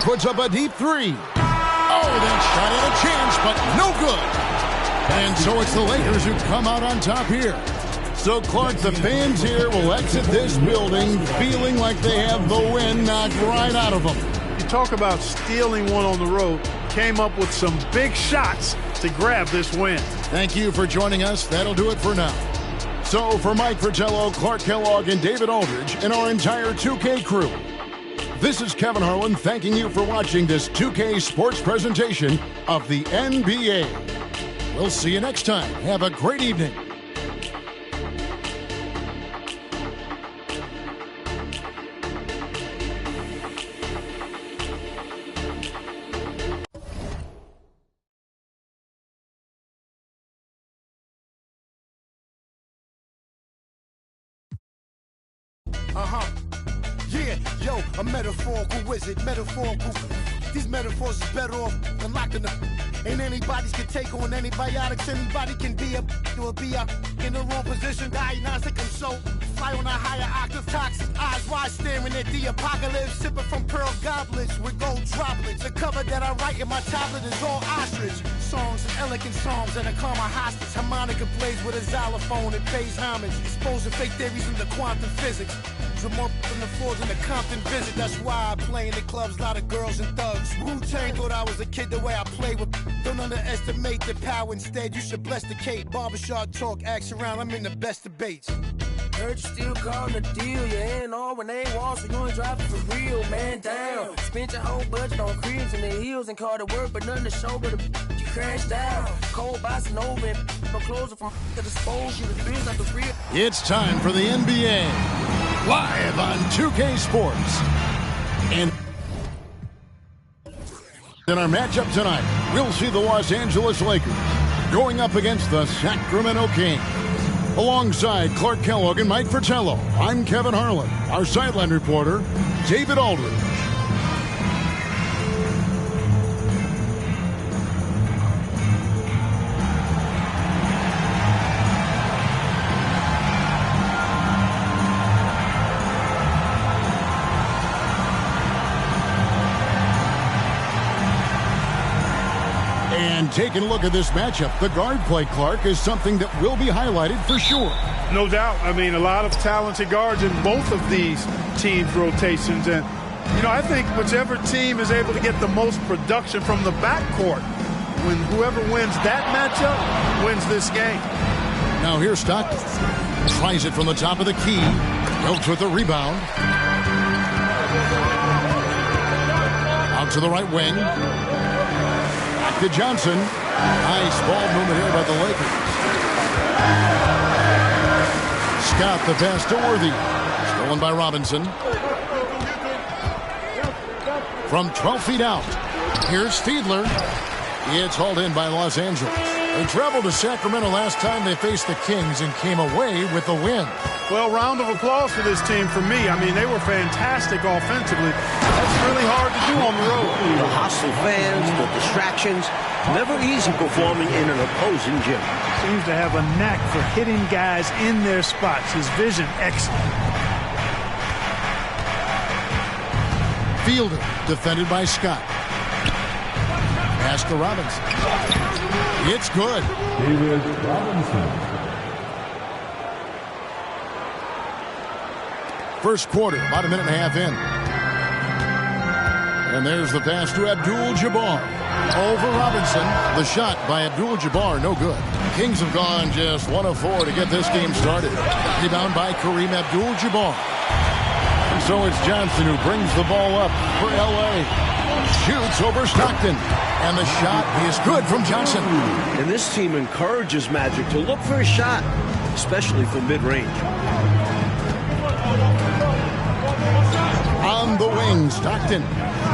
puts up a deep three. Oh, that shot had a chance, but no good. And so it's the Lakers who come out on top here. So, Clark, the fans here will exit this building feeling like they have the wind knocked right out of them. You talk about stealing one on the road. Came up with some big shots to grab this win. Thank you for joining us. That'll do it for now. So, for Mike Fratello, Clark Kellogg, and David Aldridge, and our entire 2K crew, this is Kevin Harlan thanking you for watching this 2K sports presentation of the NBA. We'll see you next time. Have a great evening. Yeah, yo, a metaphorical wizard, metaphorical. These metaphors is better off than locking the. Ain't anybody's can take on antibiotics. Anybody can be a or be up in the wrong position. Diagnostic, I'm so fly on a higher octave. Toxic eyes wide staring at the apocalypse. Sipping from pearl goblets with gold droplets. The cover that I write in my tablet is all ostrich. Songs and elegant psalms and a karma hostage. Harmonica plays with a xylophone. It pays homage. Exposing fake theories into quantum physics. More than the floors in the Compton visit. That's why I play in the clubs, lot of girls and thugs. Wu-Tang thought I was a kid the way I play with. Don't underestimate the power. Instead, you should bless the Kate. Barbershop talk, axe around. I'm in the best debates. Heard you still calling the deal. You ain't all when they ain't walls, so you ain't driving for real. Man down. Spent your whole budget on cribs and the heels and called it work, but nothing to show but you crashed out. Cold bossing over and no closer from to dispose you. The bills like the real. It's time for the NBA. Live on 2K Sports. And in our matchup tonight, we'll see the Los Angeles Lakers going up against the Sacramento Kings. Alongside Clark Kellogg and Mike Fratello, I'm Kevin Harlan. Our sideline reporter, David Aldridge. And taking a look at this matchup, the guard play, Clark, is something that will be highlighted for sure. No doubt. I mean, a lot of talented guards in both of these teams' rotations. And, you know, I think whichever team is able to get the most production from the backcourt, when whoever wins that matchup wins this game. Now here's Stockton. Tries it from the top of the key. Helps with the rebound. Out to the right wing. To Johnson. Nice ball movement here by the Lakers. Scott the pass to Worthy. Stolen by Robinson. From 12 feet out. Here's Fiedler. It's hauled in by Los Angeles. They traveled to Sacramento last time they faced the Kings and came away with the win. Well, round of applause for this team for me. I mean, they were fantastic offensively. That's really hard to do on the road. The hostile fans, the distractions, never easy performing in an opposing gym. Seems to have a knack for hitting guys in their spots. His vision, excellent. Fielder, defended by Scott. Pass to Robinson. It's good. David Robinson. First quarter, about a minute and a half in. And there's the pass to Abdul-Jabbar. Over Robinson. The shot by Abdul-Jabbar, no good. Kings have gone just 1 of 4 to get this game started. Rebound by Kareem Abdul-Jabbar. And so it's Johnson who brings the ball up for L.A. Shoots over Stockton. And the shot is good from Johnson. And this team encourages Magic to look for a shot, especially from mid-range. On the wing, Stockton.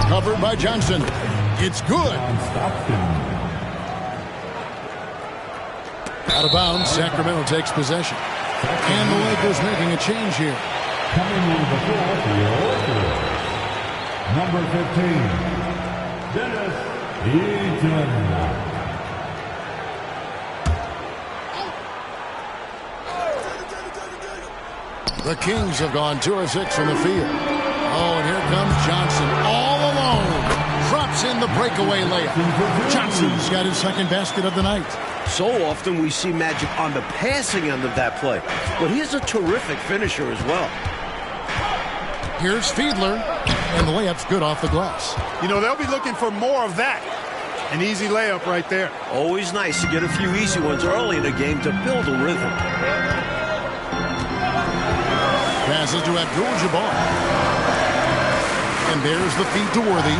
Covered by Johnson. It's good. Out of bounds, Sacramento takes possession. And the Lakers making a change here. Coming in the floor for your Lakers, number 15, Dennis Eaton. The Kings have gone 2 of 6 from the field. Oh, and here comes Johnson all alone. the breakaway layup. Johnson's got his second basket of the night. So often we see Magic on the passing end of that play. But he's a terrific finisher as well. Here's Fiedler, and the layup's good off the glass. You know, they'll be looking for more of that. An easy layup right there. Always nice to get a few easy ones early in a game to build a rhythm. Passes to Abdul-Jabbar. And there's the feed to Worthy.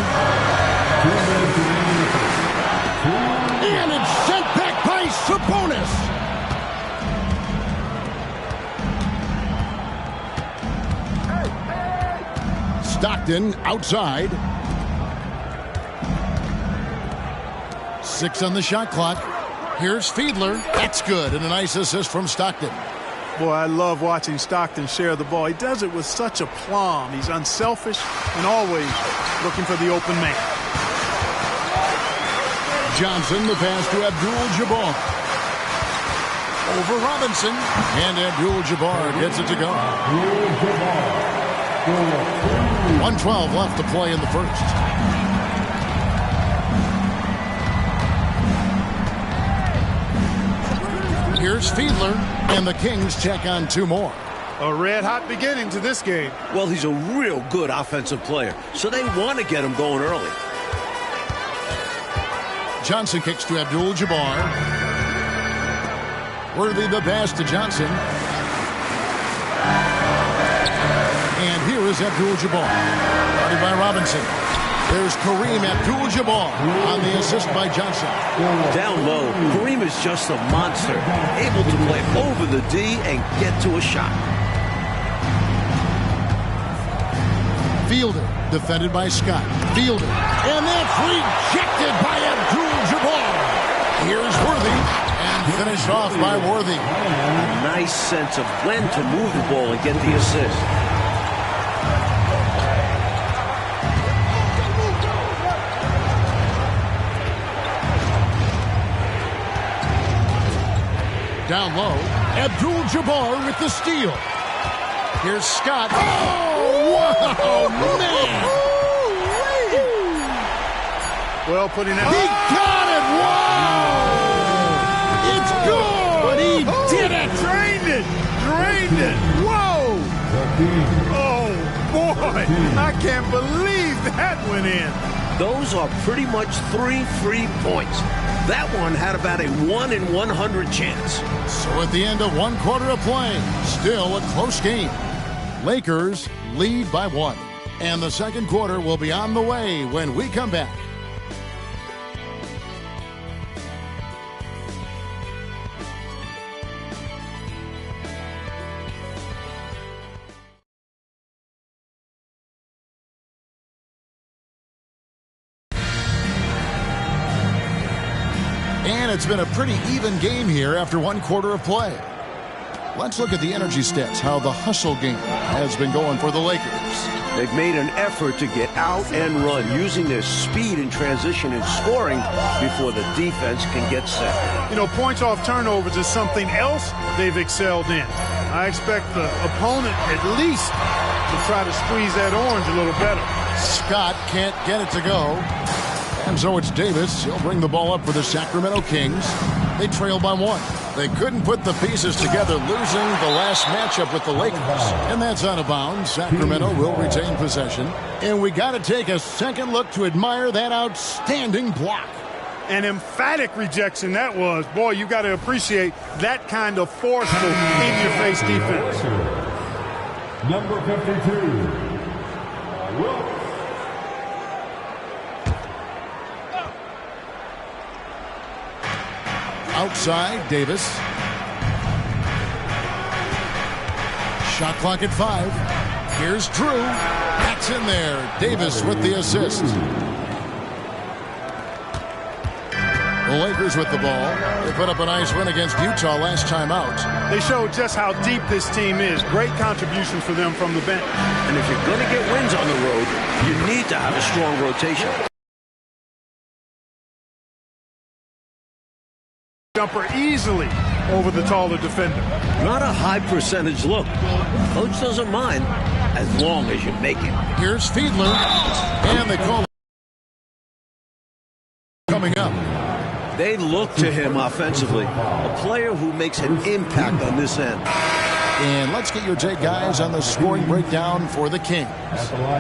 And it's sent back by Sabonis. Stockton outside. 6 on the shot clock. Here's Fiedler. That's good. And a nice assist from Stockton. Boy, I love watching Stockton share the ball. He does it with such aplomb. He's unselfish and always looking for the open man. Johnson, the pass to Abdul-Jabbar. Over Robinson. And Abdul-Jabbar gets it to go. 1:12 left to play in the first. Here's Fiedler, and the Kings check on 2 more. A red-hot beginning to this game. Well, he's a real good offensive player, so they want to get him going early. Johnson kicks to Abdul-Jabbar. Worthy the pass to Johnson. And here is Abdul-Jabbar. Guarded by Robinson. There's Kareem Abdul-Jabbar on the assist by Johnson. Down low, Kareem is just a monster, able to play over the D and get to a shot. Fielder, defended by Scott. Fielder, and that's rejected by Abdul-Jabbar. Here's Worthy, and finished off by Worthy. A nice sense of when to move the ball and get the assist. Down low, Abdul-Jabbar with the steal. Here's Scott. Oh, wow, man! Well, putting that. He got it! Wow! It's good! He did it! Drained it! Drained it! Whoa! Oh, boy! I can't believe that went in. Those are pretty much 3 free points. That one had about a 1 in 100 chance. So at the end of 1 quarter of play, still a close game. Lakers lead by 1. And the second quarter will be on the way when we come back. And it's been a pretty even game here after 1 quarter of play. Let's look at the energy stats, how the hustle game has been going for the Lakers. They've made an effort to get out and run, using their speed in transition and scoring before the defense can get set. You know, points off turnovers is something else they've excelled in. I expect the opponent at least to try to squeeze that orange a little better. Scott can't get it to go. And so it's Davis. He'll bring the ball up for the Sacramento Kings. They trail by 1. They couldn't put the pieces together, losing the last matchup with the Lakers. And that's out of bounds. Sacramento will retain possession. And we got to take a second look to admire that outstanding block. An emphatic rejection that was. Boy, you got to appreciate that kind of forceful, in-your-face defense. Number 52, Wilt. Outside, Davis. Shot clock at 5. Here's Drew. That's in there. Davis with the assist. The Lakers with the ball. They put up a nice win against Utah last time out. They showed just how deep this team is. Great contribution for them from the bench. And if you're going to get wins on the road, you need to have a strong rotation. Jumper easily over the taller defender. Not a high percentage look. Coach doesn't mind as long as you make it. Here's Fiedler, and they call Coming up. They look to him offensively, a player who makes an impact on this end. And let's get your take, guys, on the scoring breakdown for the Kings.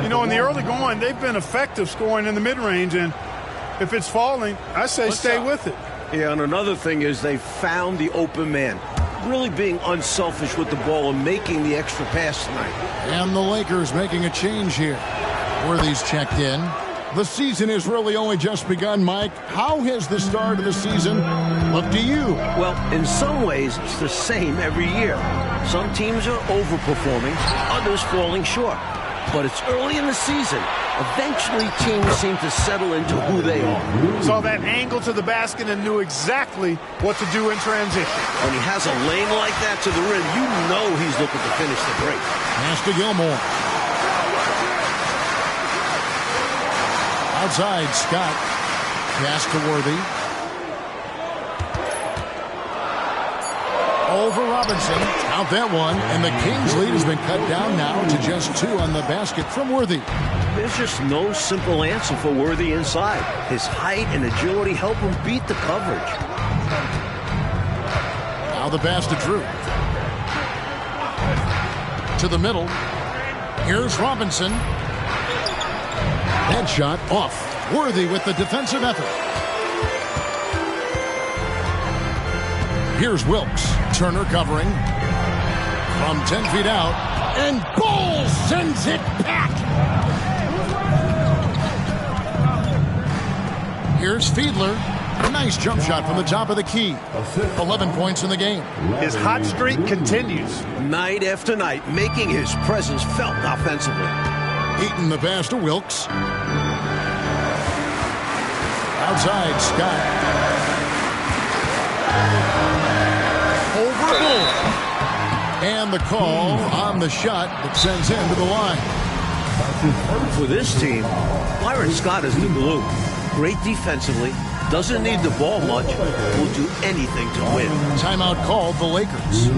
You know, in the early going, they've been effective scoring in the mid-range, and if it's falling, I say stay with it. Yeah, and another thing is they found the open man, really being unselfish with the ball and making the extra pass tonight. And the Lakers making a change here. Worthy's checked in. The season has really only just begun, Mike. How has the start of the season looked to you? Well, in some ways, it's the same every year. Some teams are overperforming, others falling short. But it's early in the season. Eventually, teams seem to settle into who they are. Saw that angle to the basket and knew exactly what to do in transition. When he has a lane like that to the rim, you know he's looking to finish the break. Pass to Gilmore. Outside, Scott. Pass to Worthy. Over Robinson. Out that one. And the Kings' lead has been cut down now to just 2 on the basket from Worthy. There's just no simple answer for Worthy inside. His height and agility help him beat the coverage. Now the pass to Drew. To the middle. Here's Robinson. That shot off. Worthy with the defensive effort. Here's Wilkes. Turner covering. From 10 feet out. And Ball sends it back. Here's Fiedler. Nice jump shot from the top of the key. 11 points in the game. His hot streak continues. Night after night, making his presence felt offensively. Eaton the pass to Wilkes. Outside, Scott. Over Bull. And the call on the shot that sends him to the line. For this team, Byron Scott is the glue. Great defensively, doesn't need the ball much, will do anything to win. Timeout called the Lakers.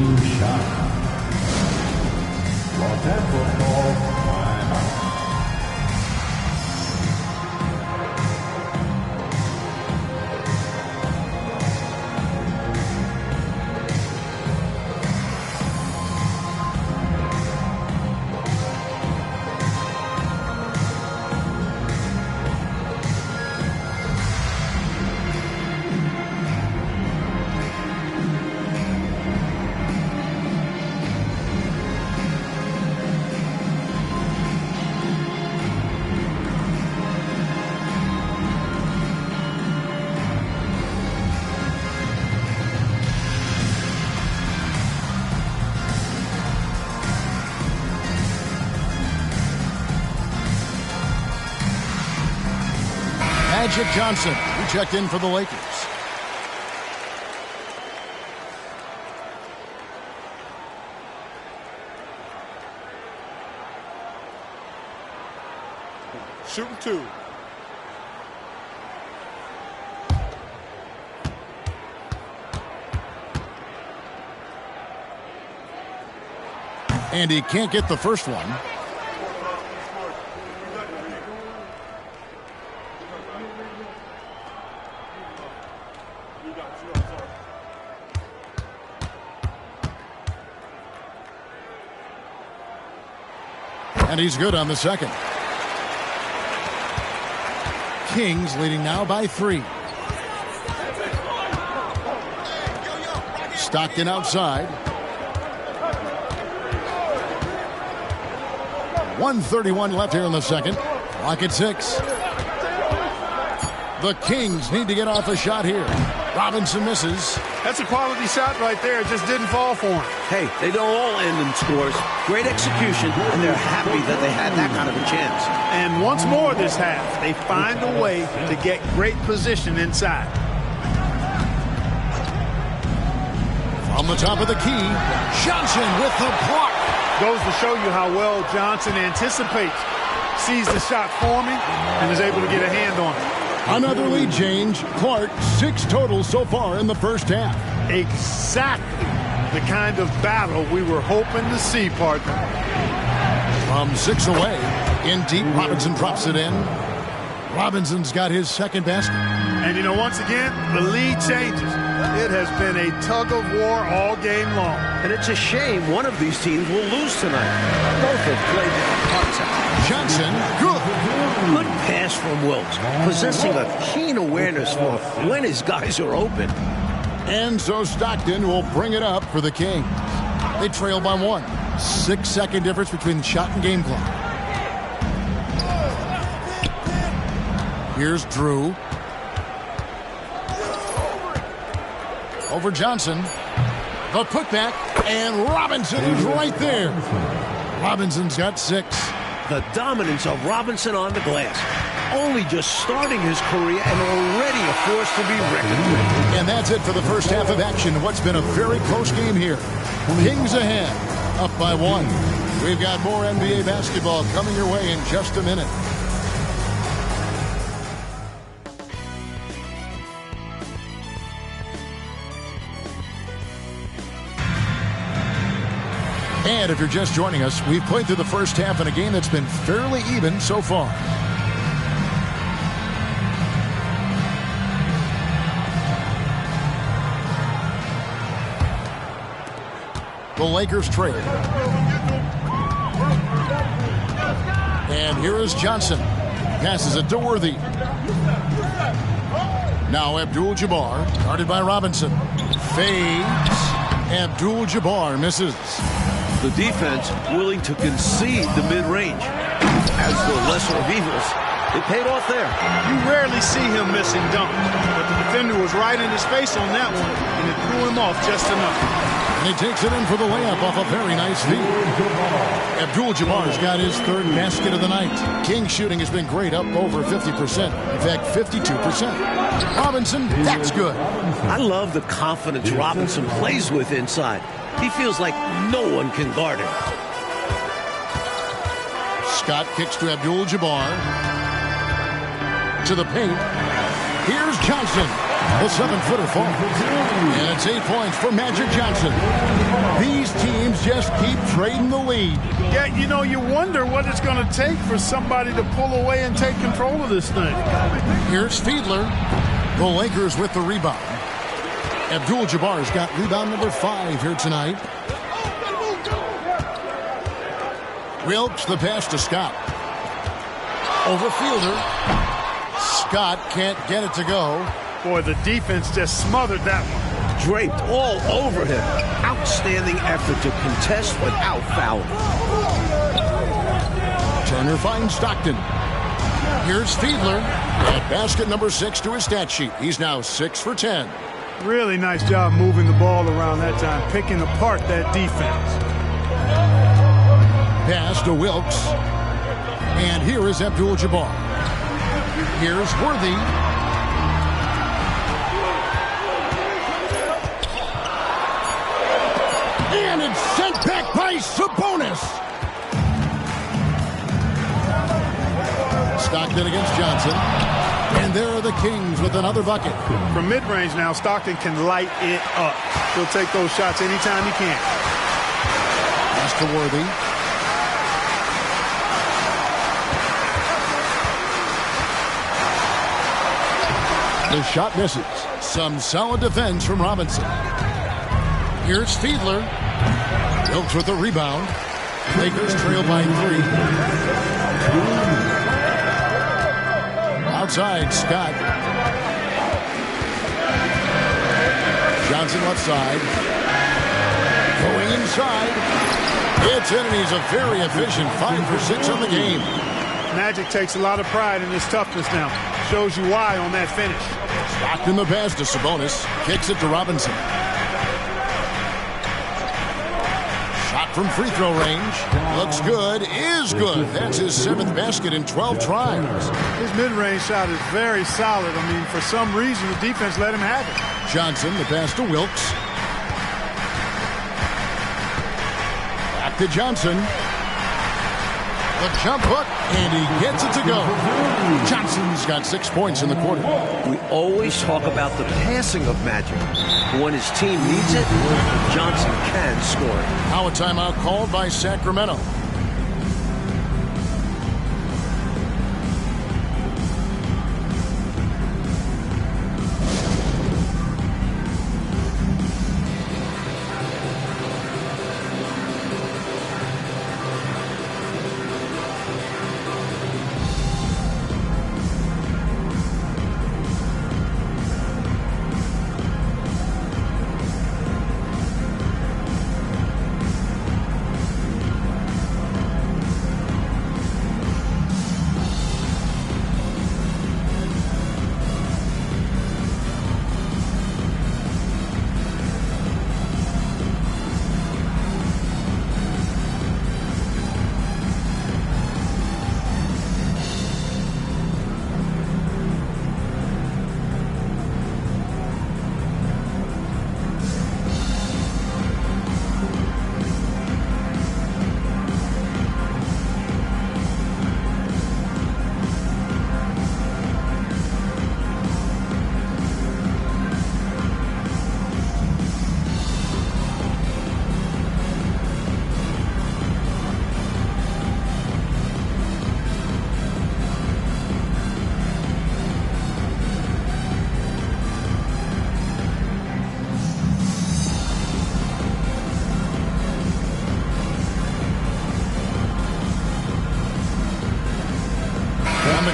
Magic Johnson, who checked in for the Lakers. Shooting 2. And he can't get the first one. And he's good on the second. Kings leading now by 3. Stockton outside. 1:31 left here in the second. Clock at 6. The Kings need to get off a shot here. Robinson misses. That's a quality shot right there. It just didn't fall for him. Hey, they don't all end in scores. Great execution, and they're happy that they had that kind of a chance. And once more this half, they find a way to get great position inside. From the top of the key, Johnson with the block. Goes to show you how well Johnson anticipates, sees the shot forming, and is able to get a hand on it. Another lead change. Clark, 6 total so far in the first half. Exactly the kind of battle we were hoping to see, partner. From 6 away, in deep, Robinson drops it in. Robinson's got his second basket. And, once again, the lead changes. It has been a tug-of-war all game long. And it's a shame one of these teams will lose tonight. Both have played their hearts out. Johnson, good. Good pass from Wilkes, possessing a keen awareness for when his guys are open. And so Stockton will bring it up for the Kings. They trail by 1. 6-second difference between the shot and game clock. Here's Drew. Over Johnson. The putback, and Robinson is right there. Robinson's got 6. The dominance of Robinson on the glass. Only just starting his career and already a force to be reckoned with. And that's it for the first half of action. What's been a very close game here. Kings ahead, up by 1. We've got more NBA basketball coming your way in just a minute. And if you're just joining us, we've played through the first half in a game that's been fairly even so far. The Lakers trail. And here is Johnson. Passes it to Worthy. Now Abdul-Jabbar, guarded by Robinson. Fades. Abdul-Jabbar misses. The defense willing to concede the mid-range. As the lesser of evils, it paid off there. You rarely see him missing dunk, but the defender was right in his face on that one, and it threw him off just enough. And he takes it in for the layup off a very nice feed. Abdul-Jabbar's got his 3rd basket of the night. King's shooting has been great, up over 50%. In fact, 52%. Robinson, that's good. I love the confidence Robinson plays with inside. He feels like no one can guard him. Scott kicks to Abdul-Jabbar. To the paint. Here's Johnson. The 7-footer falls. And it's 8 points for Magic Johnson. These teams just keep trading the lead. Yeah, you wonder what it's going to take for somebody to pull away and take control of this thing. Here's Fiedler. The Lakers with the rebound. Abdul-Jabbar's got rebound number 5 here tonight. Wilkes, the pass to Scott. Over Fielder. Scott can't get it to go. Boy, the defense just smothered that one. Draped all over him. Outstanding effort to contest without fouling. Turner finds Stockton. Here's Fiedler. And basket number 6 to his stat sheet. He's now 6 for 10. Really nice job moving the ball around that time, picking apart that defense. Pass to Wilkes. And here is Abdul-Jabbar. Here's Worthy. And it's sent back by Sabonis. Stockton against Johnson. And there are the Kings with another bucket. From mid-range now, Stockton can light it up. He'll take those shots anytime he can. Pass to Worthy. The shot misses. Some solid defense from Robinson. Here's Fiedler. Wilkes with the rebound. Lakers trail by 3. Outside, Scott. Johnson left side. Going inside. It's in, and he's a very efficient 5 for 6 on the game. Magic takes a lot of pride in his toughness now. Shows you why on that finish. Stockton the pass to Sabonis. Kicks it to Robinson. Shot from free throw range. Looks good. Is good. That's his 7th basket in 12 tries. His mid-range shot is very solid. I mean, for some reason, the defense let him have it. Johnson, the pass to Wilkes. Back to Johnson. The jump hook, and he gets it to go. Johnson's got 6 points in the quarter. We always talk about the passing of Magic. But when his team needs it, Johnson can score it. Now a timeout called by Sacramento.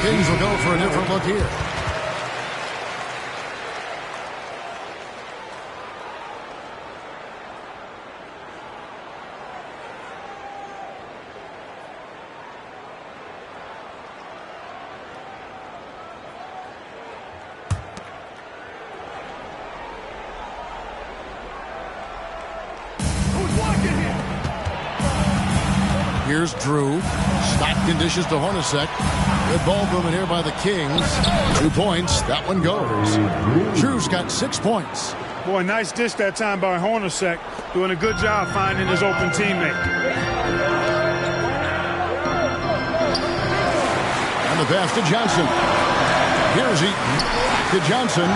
Kings will go for a different look here. Here's Drew. Stockton dishes to Hornacek. Good ball movement here by the Kings. 2 points. That one goes. Drew's got 6 points. Boy, nice dish that time by Hornacek. Doing a good job finding his open teammate. And the pass to Johnson. Here's Eaton. To Johnson.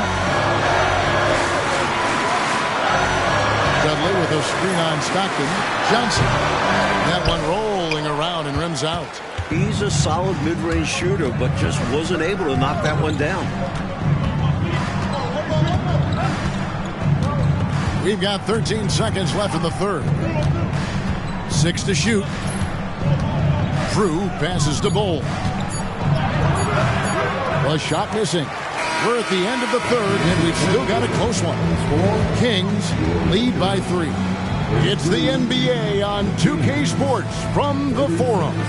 Dudley with a screen on Stockton. Johnson. That one rolling around and rims out. He's a solid mid-range shooter, but just wasn't able to knock that one down. We've got 13 seconds left in the third. 6 to shoot. Drew passes to Bull. A shot missing. We're at the end of the third, and we've still got a close one. Kings lead by 3. It's the NBA on 2K Sports from the Forum.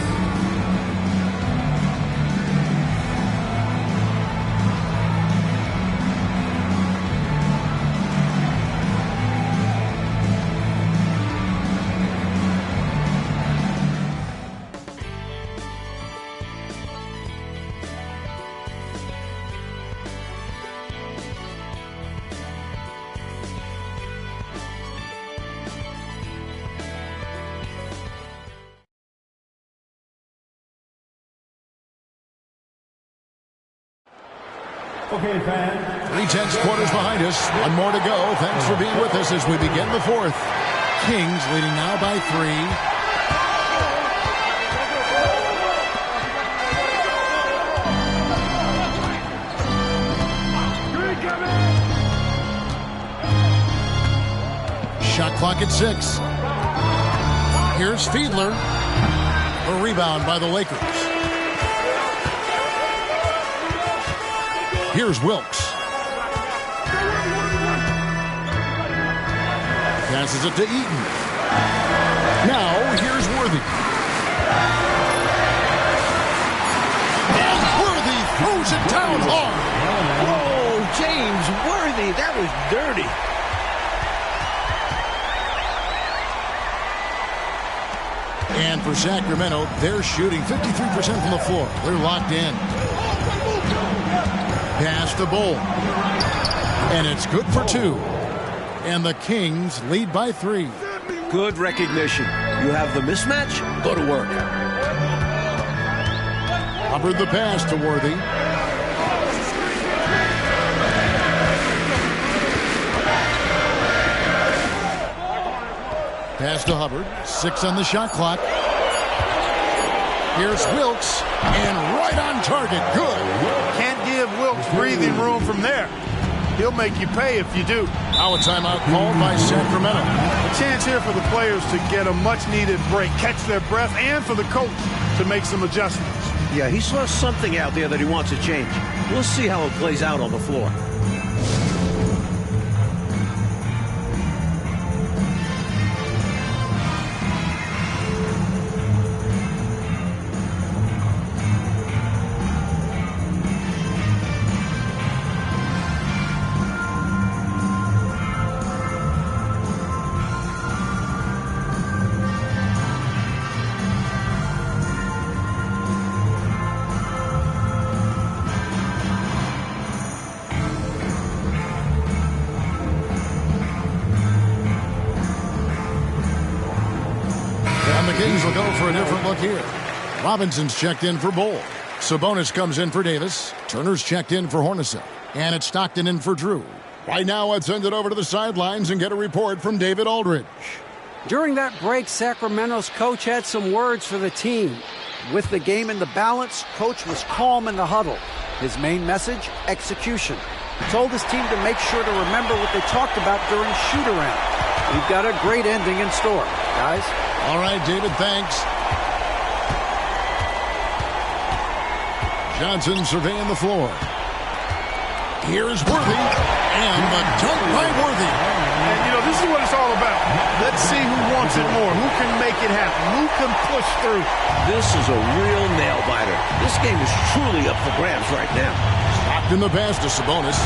Okay, fans. 3/10 quarters behind us. One more to go. Thanks for being with us as we begin the fourth. Kings leading now by 3. Shot clock at 6. Here's Fiedler. A rebound by the Lakers. Here's Wilkes. Passes it to Eaton. Now, here's Worthy. And Worthy throws it down hard. Whoa, James Worthy, that was dirty. And for Sacramento, they're shooting 53% from the floor. They're locked in. Pass to Bull. And it's good for 2. And the Kings lead by 3. Good recognition. You have the mismatch, go to work. Hubbard the pass to Worthy. Pass to Hubbard. 6 on the shot clock. Here's Wilkes, and right on target. Good. Can't give Wilkes breathing room from there. He'll make you pay if you do. Now a timeout called by Sacramento. A chance here for the players to get a much-needed break, catch their breath, and for the coach to make some adjustments. Yeah, he saw something out there that he wants to change. We'll see how it plays out on the floor. Kings will go for a different look here. Robinson's checked in for Bull. Sabonis comes in for Davis. Turner's checked in for Hornacek. And it's Stockton in for Drew. Right now, let's send it over to the sidelines and get a report from David Aldridge. During that break, Sacramento's coach had some words for the team. With the game in the balance, coach was calm in the huddle. His main message, execution. He told his team to make sure to remember what they talked about during shoot-around. We've got a great ending in store, guys. All right, David, thanks. Johnson surveying the floor. Here's Worthy, and the dunk by Worthy. And, you know, this is what it's all about. Let's see who wants it more, who can make it happen, who can push through. This is a real nail-biter. This game is truly up for grabs right now. Stopped in the pass to Sabonis.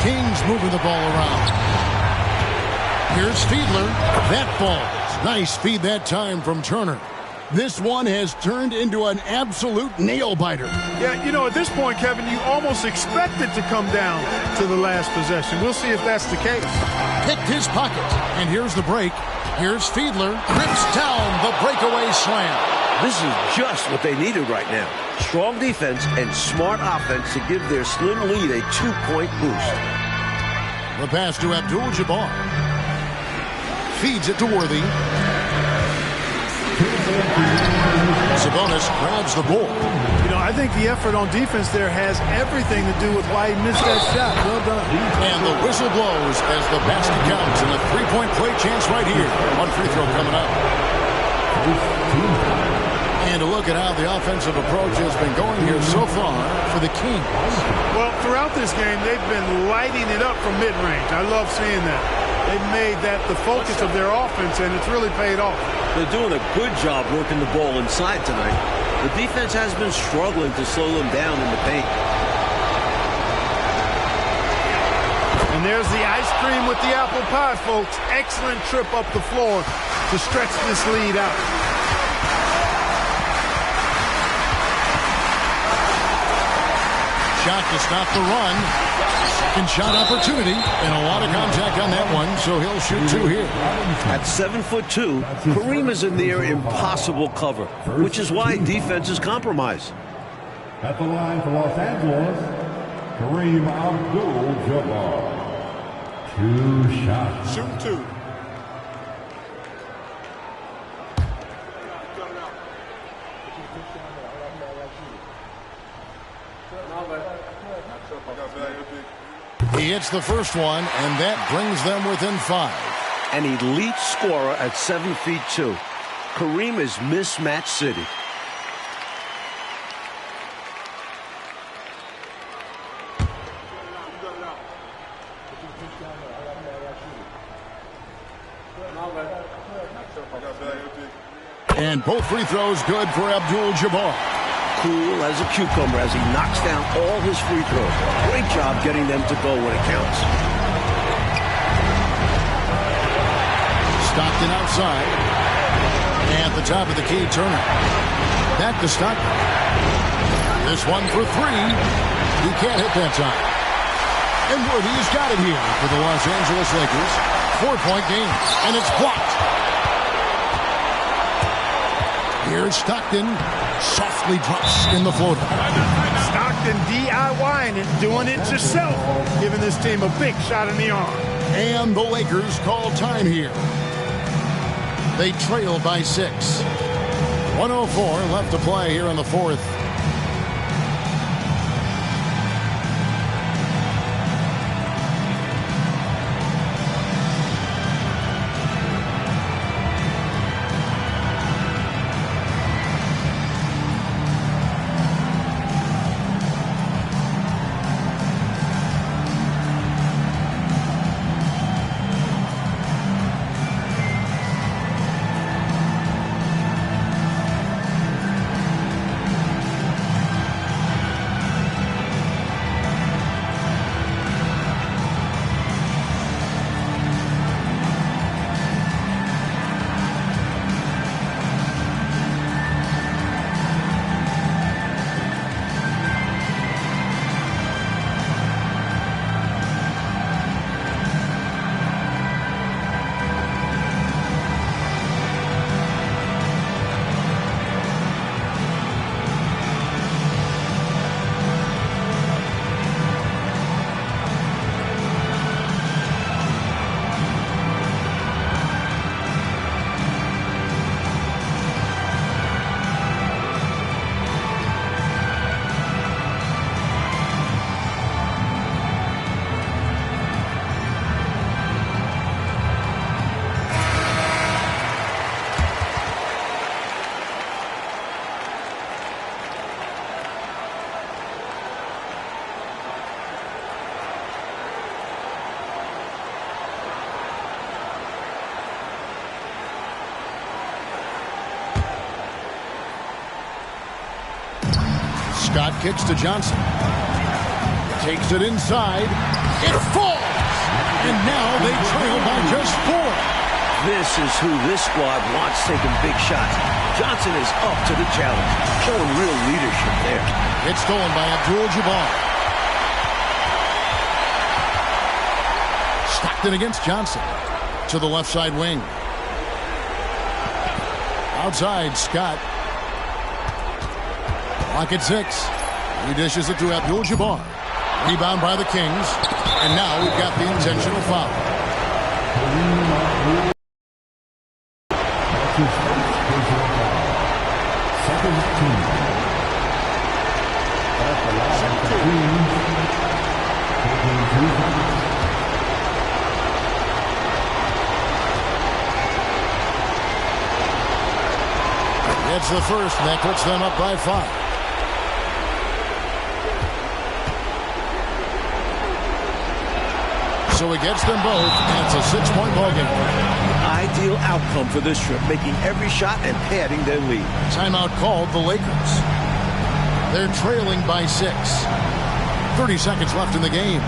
Kings moving the ball around. Here's Fiedler. That falls. Nice feed that time from Turner. This one has turned into an absolute nail-biter. Yeah, you know, at this point, Kevin, you almost expect it to come down to the last possession. We'll see if that's the case. Picked his pocket. And here's the break. Here's Fiedler. Rips down the breakaway slam. This is just what they needed right now. Strong defense and smart offense to give their slim lead a 2-point boost. The pass to Abdul-Jabbar. Feeds it to Worthy. Sabonis grabs the ball. You know, I think the effort on defense there has everything to do with why he missed that shot. Well done. And the whistle blows as the basket counts, and a three-point play chance right here. One free throw coming up. And a look at how the offensive approach has been going here so far for the Kings. Well, throughout this game, they've been lighting it up from mid-range. I love seeing that. They've made that the focus of their offense, and it's really paid off. They're doing a good job working the ball inside tonight. The defense has been struggling to slow them down in the paint. And there's the ice cream with the apple pie, folks. Excellent trip up the floor to stretch this lead out. Shot to stop the run. Second shot opportunity, and a lot of contact on that one, so he'll shoot two here. At 7'2", Kareem is in near impossible cover, which is why defense is compromised. At the line for Los Angeles, Kareem Abdul-Jabbar. 2 shots. Shoot two. He hits the first one, and that brings them within 5. An elite scorer at 7'2". Kareem is mismatch city. And both free throws good for Abdul-Jabbar. Cool as a cucumber as he knocks down all his free throws. Great job getting them to go when it counts. Stockton outside. And at the top of the key, Turner. Back to Stockton. This one for 3. He can't hit that time. And Worthy's got it here for the Los Angeles Lakers. 4-point game. And it's blocked. Here's Stockton. Softly drops in the floater. Stockton DIYing it, doing it yourself, giving this team a big shot in the arm. And the Lakers call time here. They trail by 6. 104 left to play here in the 4th. Scott kicks to Johnson. Takes it inside. It falls! And now they trail by just 4. This is who this squad wants taking big shots. Johnson is up to the challenge, showing real leadership there. It's stolen by Abdul-Jabbar. Stockton against Johnson. To the left side wing. Outside, Scott. Clock at 6. He dishes it to Abdul-Jabbar. Rebound by the Kings. And now we've got the intentional foul. Second team. At the line, the Queens, taking 2 fouls. It's the first, and that puts them up by 5. So he gets them both, and it's a 6-point ball game. Ideal outcome for this trip, making every shot and padding their lead. Timeout called the Lakers. They're trailing by 6. 30 seconds left in the game.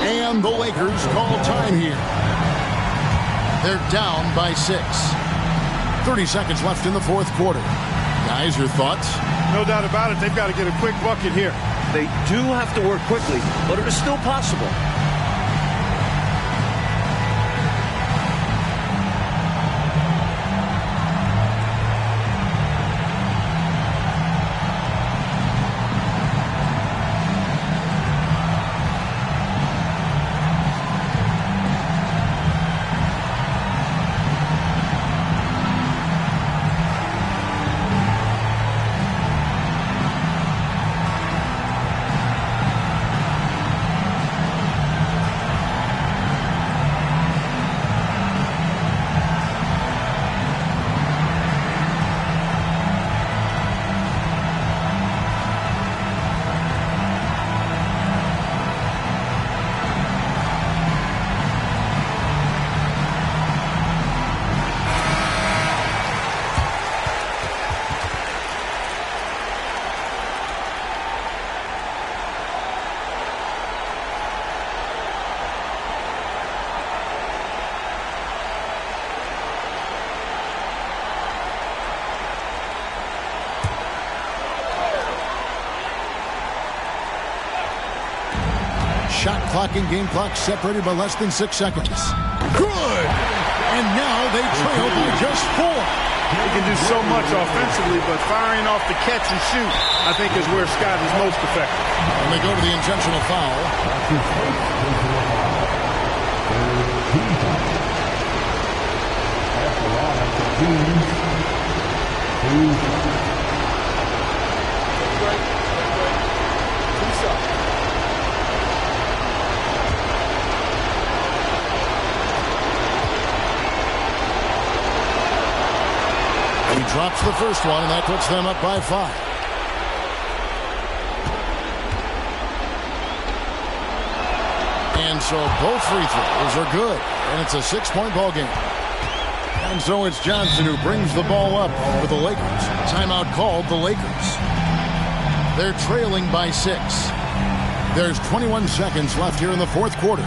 And the Lakers call time here. They're down by 6. 30 seconds left in the fourth quarter. Guys, your thoughts? No doubt about it. They've got to get a quick bucket here. They do have to work quickly, but it is still possible. Shot clock and game clock separated by less than 6 seconds. Good! And now they trail by just 4. He can do so much offensively, but firing off the catch and shoot, I think, is where Scott is most effective. And they go to the intentional foul. He drops the first one, and that puts them up by 5. And so both free throws are good, and it's a 6-point ball game. And so it's Johnson who brings the ball up for the Lakers. Timeout called the Lakers. They're trailing by 6. There's 21 seconds left here in the fourth quarter.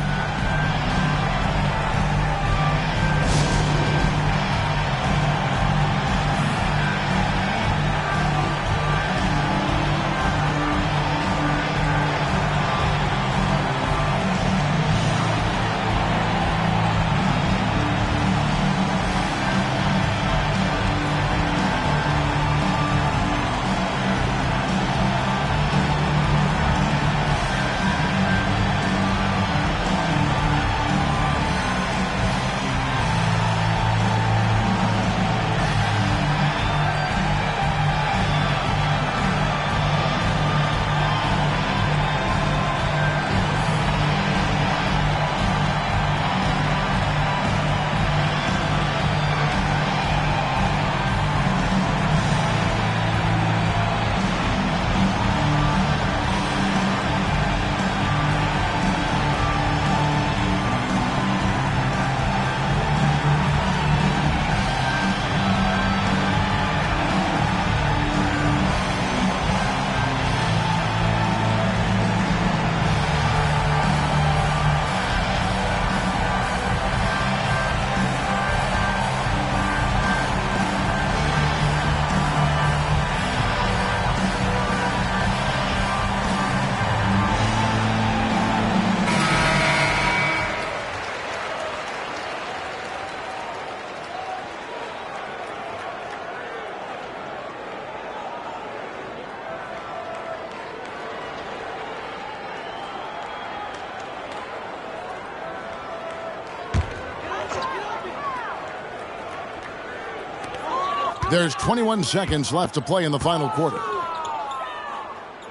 There's 21 seconds left to play in the final quarter.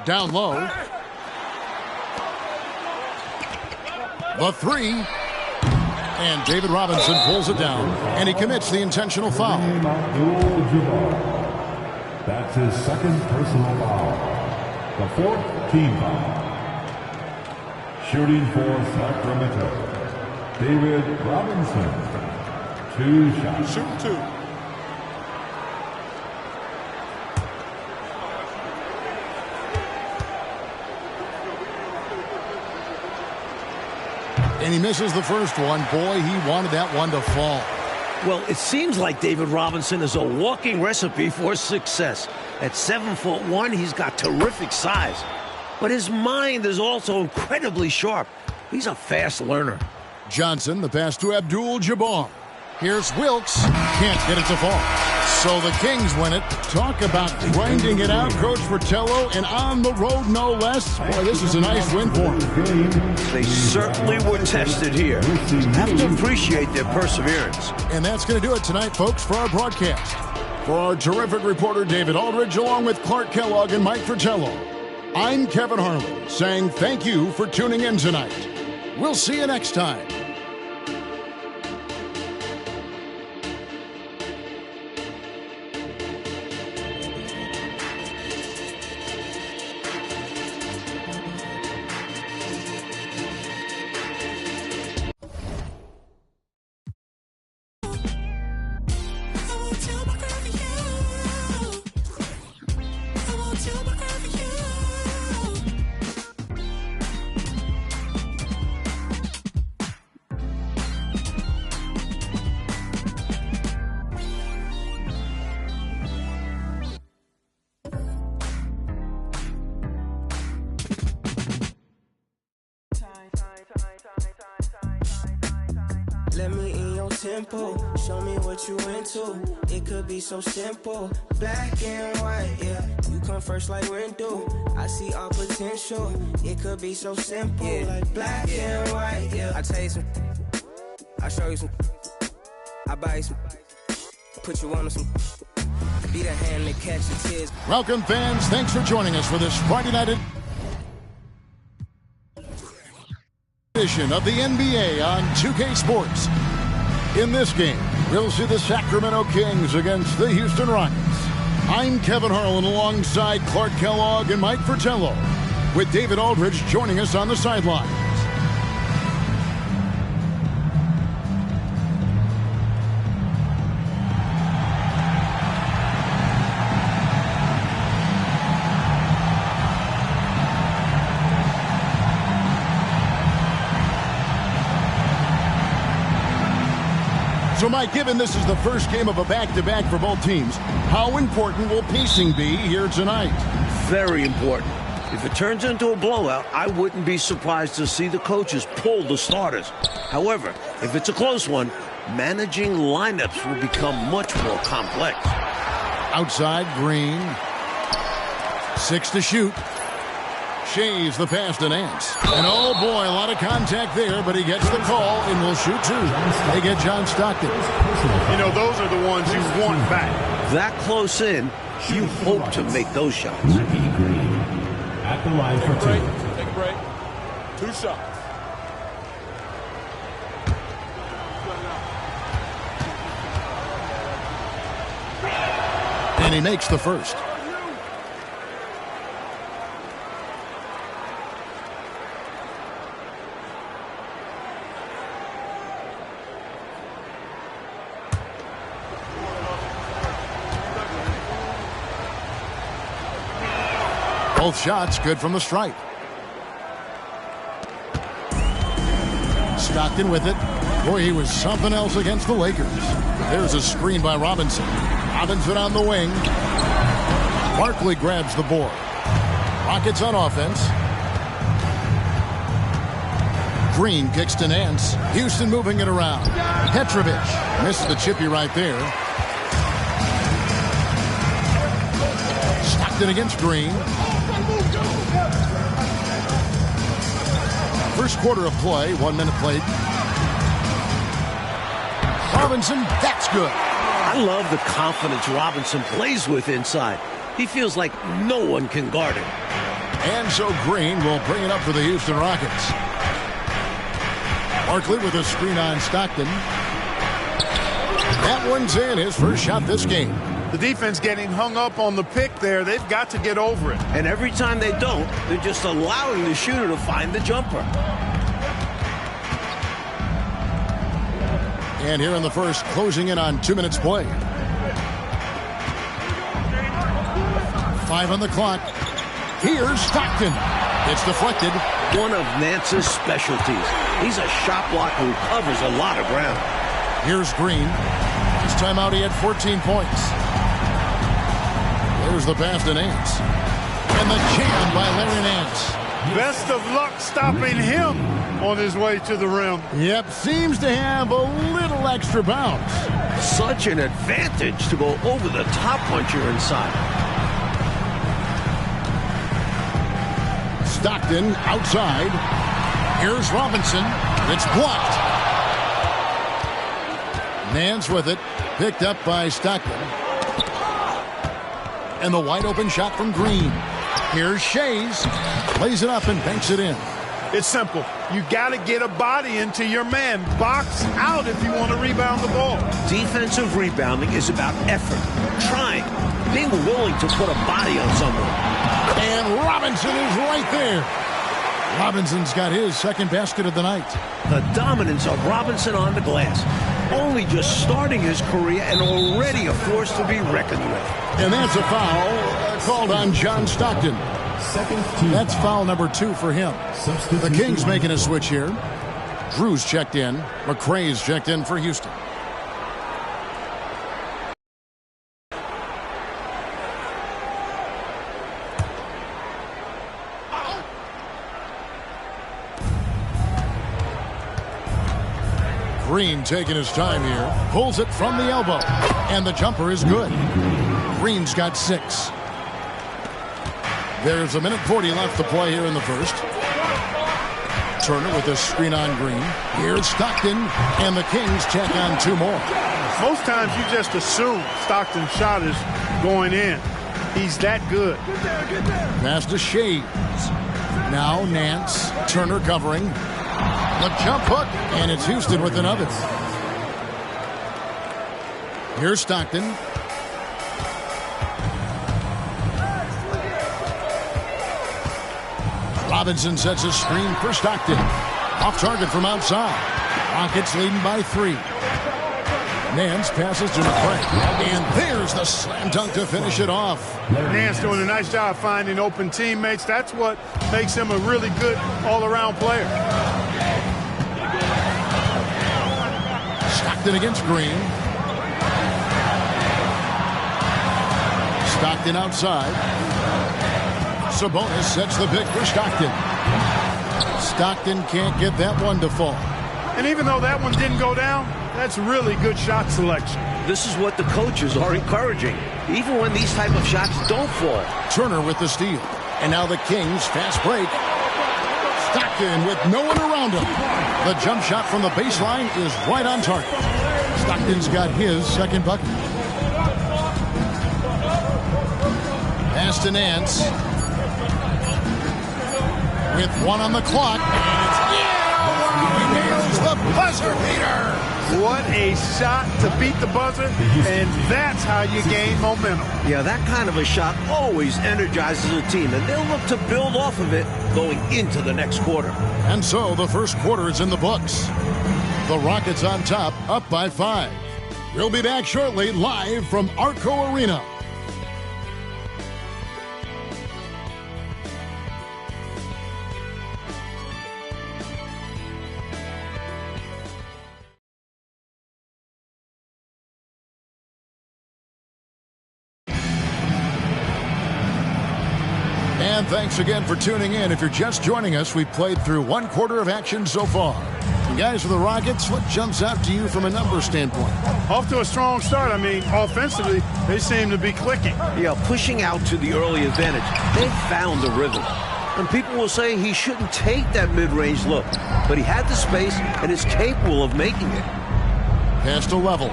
Down low. The 3. And David Robinson pulls it down, and he commits the intentional foul. That's his second personal foul. The 4th team foul. Shooting for Sacramento, David Robinson. 2 shots. Shoot 2. And he misses the first one. Boy, he wanted that one to fall. Well, it seems like David Robinson is a walking recipe for success. At 7'1", he's got terrific size. But his mind is also incredibly sharp. He's a fast learner. Johnson, the pass to Abdul-Jabbar. Here's Wilkes. Can't get it to fall. So the Kings win it. Talk about grinding it out, Coach Fratello, and on the road, no less. Boy, this is a nice win for them. They certainly were tested here. Have to appreciate their perseverance. And that's going to do it tonight, folks, for our broadcast. For our terrific reporter, David Aldridge, along with Clark Kellogg and Mike Fratello, I'm Kevin Harlan, saying thank you for tuning in tonight. We'll see you next time. Let me in your tempo, show me what you into. It could be so simple, black and white, yeah. You come first like window, I see all potential. It could be so simple, yeah, like black and white, yeah. I tell you some, I show you some, I buy you some, put you on some. Be the hand that catches tears. Welcome, fans. Thanks for joining us for this Friday night edition of the NBA on 2K Sports. In this game, we'll see the Sacramento Kings against the Houston Rockets. I'm Kevin Harlan alongside Clark Kellogg and Mike Fratello, with David Aldridge joining us on the sidelines. So, Mike, given this is the first game of a back-to-back for both teams, how important will pacing be here tonight? Very important. If it turns into a blowout, I wouldn't be surprised to see the coaches pull the starters. However, if it's a close one, managing lineups will become much more complex. Outside, Green. 6 to shoot. Shays the pass to Nance. And oh boy, a lot of contact there, but he gets the call and will shoot 2. They get John Stockton. You know, those are the ones you want back. That close in, you hope to make those shots. Green at the line for 2. Take a break. 2 shots. And he makes the first. Both shots good from the stripe. Stockton with it. Boy, he was something else against the Lakers. There's a screen by Robinson. Robinson on the wing. Barkley grabs the board. Rockets on offense. Green kicks to Nance. Houston moving it around. Petrovic misses the chippy right there. Stockton against Green. First quarter of play, 1 minute played. Robinson, that's good. I love the confidence Robinson plays with inside. He feels like no one can guard him. And so Green will bring it up for the Houston Rockets. Barkley with a screen on Stockton. That one's in, his first shot this game. The defense getting hung up on the pick there. They've got to get over it. And every time they don't, they're just allowing the shooter to find the jumper. And here in the first, closing in on 2 minutes play. 5 on the clock. Here's Stockton. It's deflected. One of Nance's specialties. He's a shot blocker who covers a lot of ground. Here's Green. This time out, he had 14 points. There's the pass to Nance. And the jam by Larry Nance. Best of luck stopping him on his way to the rim. Yep, seems to have a little extra bounce. Such an advantage to go over the top once you're inside. Stockton outside. Here's Robinson. It's blocked. Nance with it. Picked up by Stockton. And the wide open shot from Green. Here's Shays. Lays it up and banks it in. It's simple. You got to get a body into your man. Box out if you want to rebound the ball. Defensive rebounding is about effort, trying, being willing to put a body on someone. And Robinson is right there. Robinson's got his second basket of the night. The dominance of Robinson on the glass. Only just starting his career and already a force to be reckoned with. And that's a foul called on John Stockton. That's foul number 2 for him. The Kings making a switch here. Drew's checked in. McRae's checked in for Houston. Green taking his time here. Pulls it from the elbow. And the jumper is good. Green's got 6. There's 1:40 left to play here in the first. Turner with a screen on Green. Here's Stockton, and the Kings check on 2 more. Most times you just assume Stockton's shot is going in. He's that good. Pass to Shades. Now Nance. Turner covering. The jump hook, and it's Houston with another. Here's Stockton. Robinson sets a screen for Stockton. Off target from outside. Rockets leading by 3. Nance passes to McCray. And there's the slam dunk to finish it off. Nance doing a nice job finding open teammates. That's what makes him a really good all-around player. Stockton against Green. Stockton outside. Sabonis sets the pick for Stockton. Stockton can't get that one to fall. And even though that one didn't go down, that's really good shot selection. This is what the coaches are encouraging, even when these type of shots don't fall. Turner with the steal. And now the Kings fast break. Stockton with no one around him. The jump shot from the baseline is right on target. Stockton's got his second bucket. Pass to Nance. With 1 on the clock. And he nails the buzzer beater. What a shot to beat the buzzer, and that's how you gain momentum. Yeah, that kind of a shot always energizes a team, and they'll look to build off of it going into the next quarter. And so the first quarter is in the books. The Rockets on top, up by 5. We'll be back shortly, live from Arco Arena. And thanks again for tuning in. If you're just joining us, we've played through 1 quarter of action so far. And guys, for the Rockets, what jumps out to you from a numbers standpoint? Off to a strong start. I mean, offensively, they seem to be clicking. Yeah, pushing out to the early advantage. They've found the rhythm. And people will say he shouldn't take that mid-range look. But he had the space and is capable of making it. Pass to Level.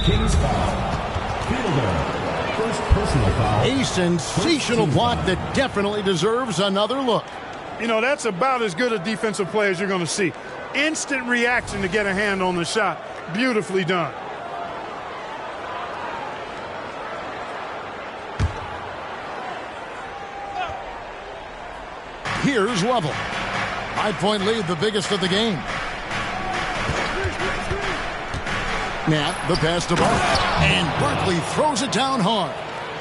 Kings foul. First personal foul. A sensational block that definitely deserves another look. You know, that's about as good a defensive play as you're going to see. Instant reaction to get a hand on the shot. Beautifully done. Here's Level. 5-point lead, the biggest of the game. Nat, the pass to Barkley. And Barkley throws it down hard.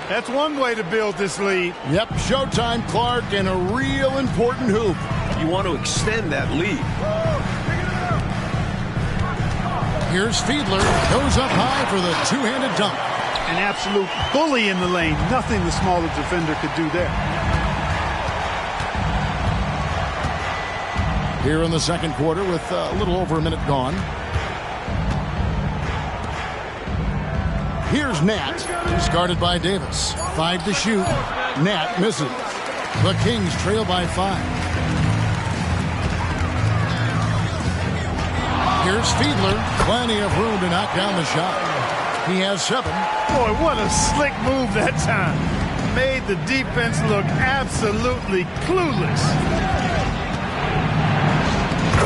That's one way to build this lead. Yep, showtime, Clark, and a real important hoop. You want to extend that lead. Here's Fiedler. Goes up high for the two-handed dunk. An absolute bully in the lane. Nothing the smaller defender could do there. Here in the second quarter with a little over a minute gone. Here's Nat. He's guarded by Davis. 5 to shoot. Nat misses. The Kings trail by 5. Here's Fiedler. Plenty of room to knock down the shot. He has 7. Boy, what a slick move that time. Made the defense look absolutely clueless.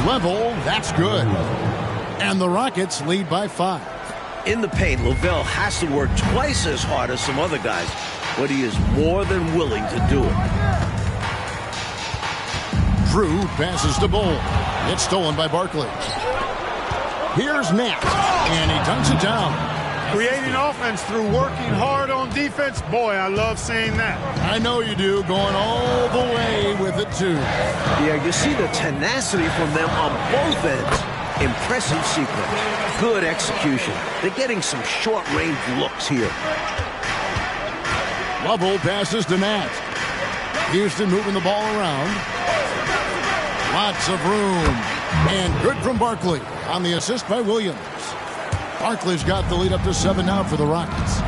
Level, that's good. And the Rockets lead by 5. In the paint, Lavelle has to work twice as hard as some other guys, but he is more than willing to do it. Drew passes to Bull. It's stolen by Barkley. Here's Nat, and he dunks it down. Creating offense through working hard on defense. Boy, I love seeing that. I know you do, going all the way with it, too. Yeah, you see the tenacity from them on both ends. Impressive sequence. Good execution. They're getting some short-range looks here. Lovell passes to Nat. Houston moving the ball around. Lots of room. And good from Barkley on the assist by Williams. Barkley's got the lead up to 7 now for the Rockets.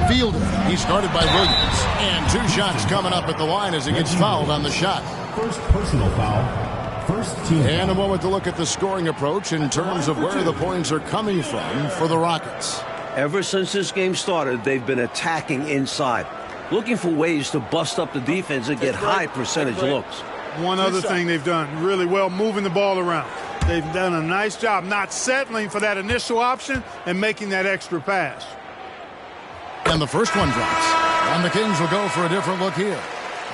Fielded. He started by Williams. And 2 shots coming up at the line as he gets fouled on the shot. First personal foul. First team. And a moment to look at the scoring approach in terms of where the points are coming from for the Rockets. Ever since this game started, they've been attacking inside, looking for ways to bust up the defense and get high percentage looks. One other thing they've done really well, moving the ball around. They've done a nice job not settling for that initial option and making that extra pass. And the first one drops. And the Kings will go for a different look here.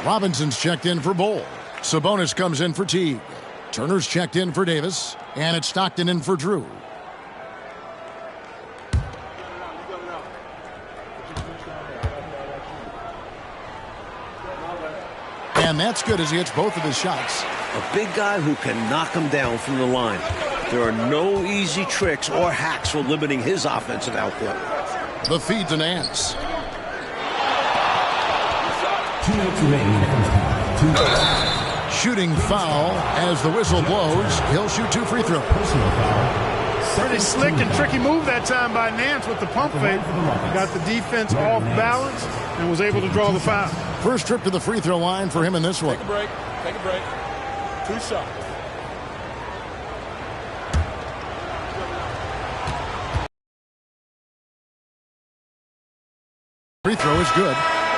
Robinson's checked in for Bol. Sabonis comes in for Teague. Turner's checked in for Davis. And it's Stockton in for Drew. And that's good as he hits both of his shots. A big guy who can knock him down from the line. There are no easy tricks or hacks for limiting his offensive output. The feed to Nance. 2 minutes remaining in the first half. Shooting foul as the whistle blows. He'll shoot 2 free throws. Personal foul. Pretty slick and tricky move that time by Nance with the pump fake. Got the defense off balance and was able to draw the foul. First trip to the free throw line for him in this one. Take a break. Take a break. 2 shots. Free throw is good.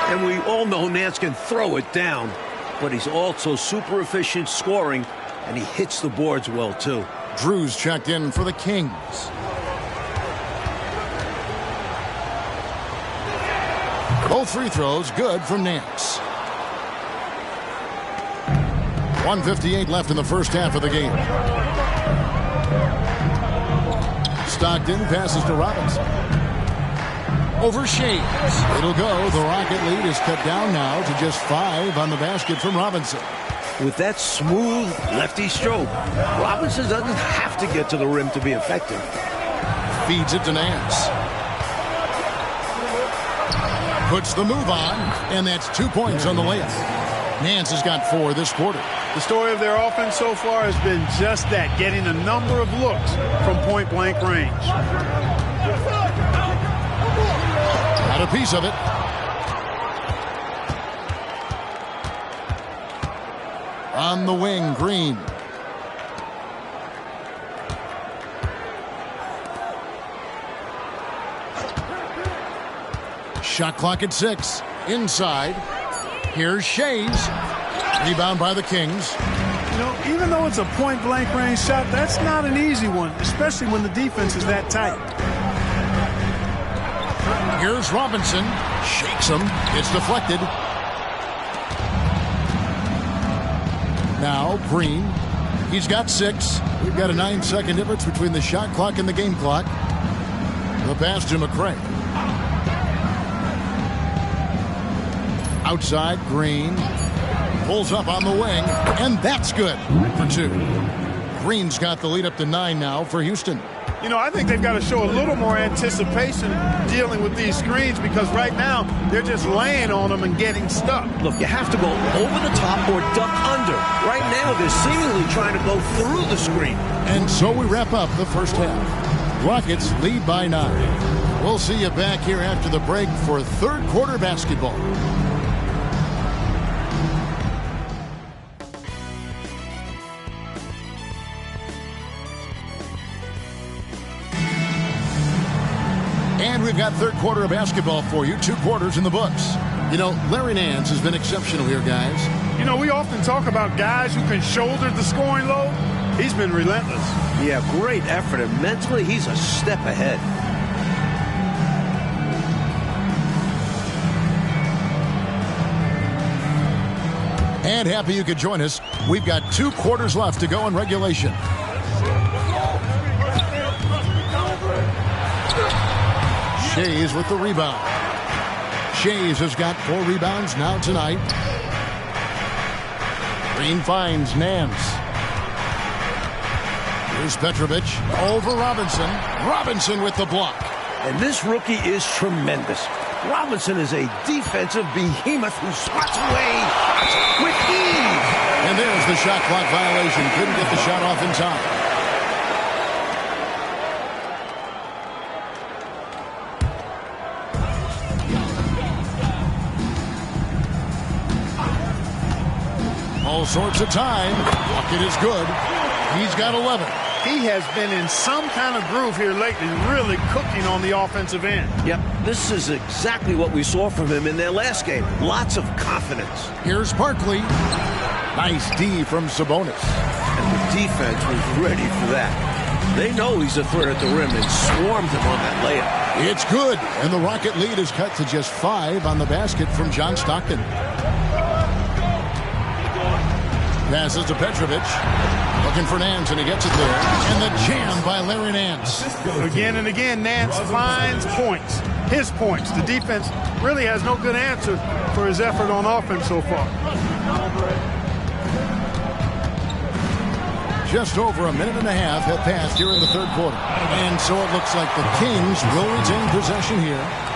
And we all know Nance can throw it down, but he's also super efficient scoring, and he hits the boards well, too. Drew's checked in for the Kings. Both free throws good from Nance. 1:58 left in the first half of the game. Stockton passes to Robinson. Over Shades. It'll go. The Rocket lead is cut down now to just 5 on the basket from Robinson. With that smooth lefty stroke, Robinson doesn't have to get to the rim to be effective. Feeds it to Nance. Puts the move on, and that's 2 points on the layup. Nance has got 4 this quarter. The story of their offense so far has been just that, getting a number of looks from point-blank range. Got a piece of it. On the wing, Green. Shot clock at 6. Inside. Here's Shays. Rebound by the Kings. You know, even though it's a point-blank range shot, that's not an easy one, especially when the defense is that tight. Here's Robinson. Shakes him. It's deflected. Now Green. He's got 6. We've got a 9-second difference between the shot clock and the game clock. The pass to McCray. Outside, Green. Pulls up on the wing, and that's good for 2. Green's got the lead up to 9 now for Houston. You know, I think they've got to show a little more anticipation dealing with these screens because right now they're just laying on them and getting stuck. Look, you have to go over the top or duck under. Right now they're seemingly trying to go through the screen. And so we wrap up the first half. Rockets lead by 9. We'll see you back here after the break for third quarter basketball. And we've got third quarter of basketball for you. 2 quarters in the books. You know, Larry Nance has been exceptional here, guys. You know, we often talk about guys who can shoulder the scoring load. He's been relentless. Yeah, great effort, and mentally he's a step ahead. And happy you could join us. We've got 2 quarters left to go in regulation. Shays with the rebound. Shays has got 4 rebounds now tonight. Green finds Nance. Here's Petrovic over Robinson. Robinson with the block. And this rookie is tremendous. Robinson is a defensive behemoth who spots away with ease. And there's the shot clock violation. Couldn't get the shot off in time. sorts of time. Bucket is good. He's got 11. He has been in some kind of groove here lately, really cooking on the offensive end. Yep, this is exactly what we saw from him in their last game. Lots of confidence. Here's Barkley. Nice D from Sabonis. And the defense was ready for that. They know he's a threat at the rim and swarmed him on that layup. It's good, and the Rocket lead is cut to just 5 on the basket from John Stockton. Passes to Petrovic. Looking for Nance, and he gets it there. And the jam by Larry Nance. Again and again, Nance finds points. His points. The defense really has no good answer for his effort on offense so far. Just over a minute and a half have passed here in the third quarter. And so it looks like the Kings will retain possession here.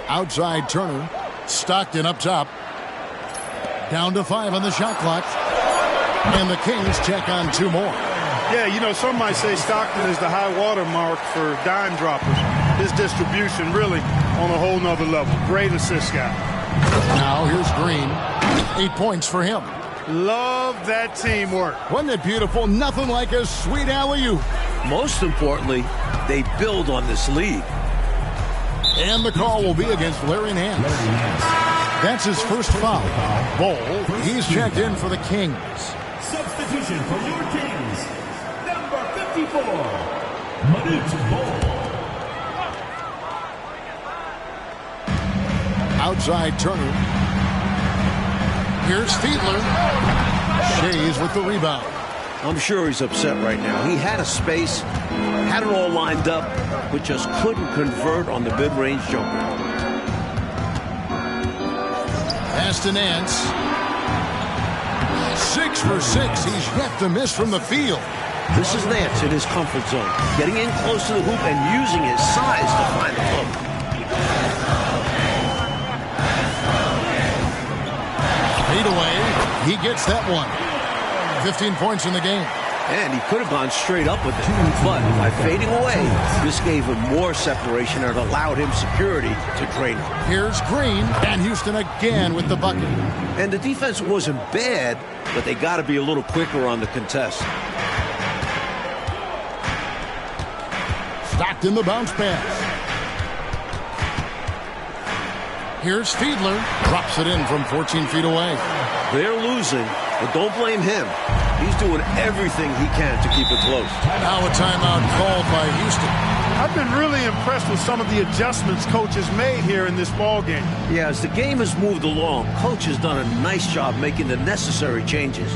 Outside Turner. Stockton up top. Down to 5 on the shot clock. And the Kings check on 2 more. Yeah, you know, some might say Stockton is the high water mark for dime droppers. His distribution really on a whole nother level. Great assist guy. Now here's Green. 8 points for him. Love that teamwork. Wasn't it beautiful? Nothing like a sweet alley-oop. Most importantly, they build on this lead. And the call will be against Larry Nance. That's his first foul. Ball, he's checked in for the Kings. Substitution for your Kings. Number 54, Manute Bol. Outside Turner. Here's Fiedler. Shays with the rebound. I'm sure he's upset right now. He had a space, had it all lined up, but just couldn't convert on the mid-range jumper. Pass to Nance. 6 for 6. He's yet to miss from the field. This is Nance in his comfort zone, getting in close to the hoop and using his size to find the hook. Fade away. He gets that one. 15 points in the game. And he could have gone straight up with it. But by fading away, this gave him more separation and allowed him security to drain him. Here's Green, and Houston again with the bucket. And the defense wasn't bad, but they got to be a little quicker on the contest. Stockton the bounce pass. Here's Fiedler. Drops it in from 14 feet away. They're losing, but don't blame him. He's doing everything he can to keep it close. Now a timeout called by Houston. I've been really impressed with some of the adjustments Coach has made here in this ball game. Yeah, as the game has moved along, Coach has done a nice job making the necessary changes.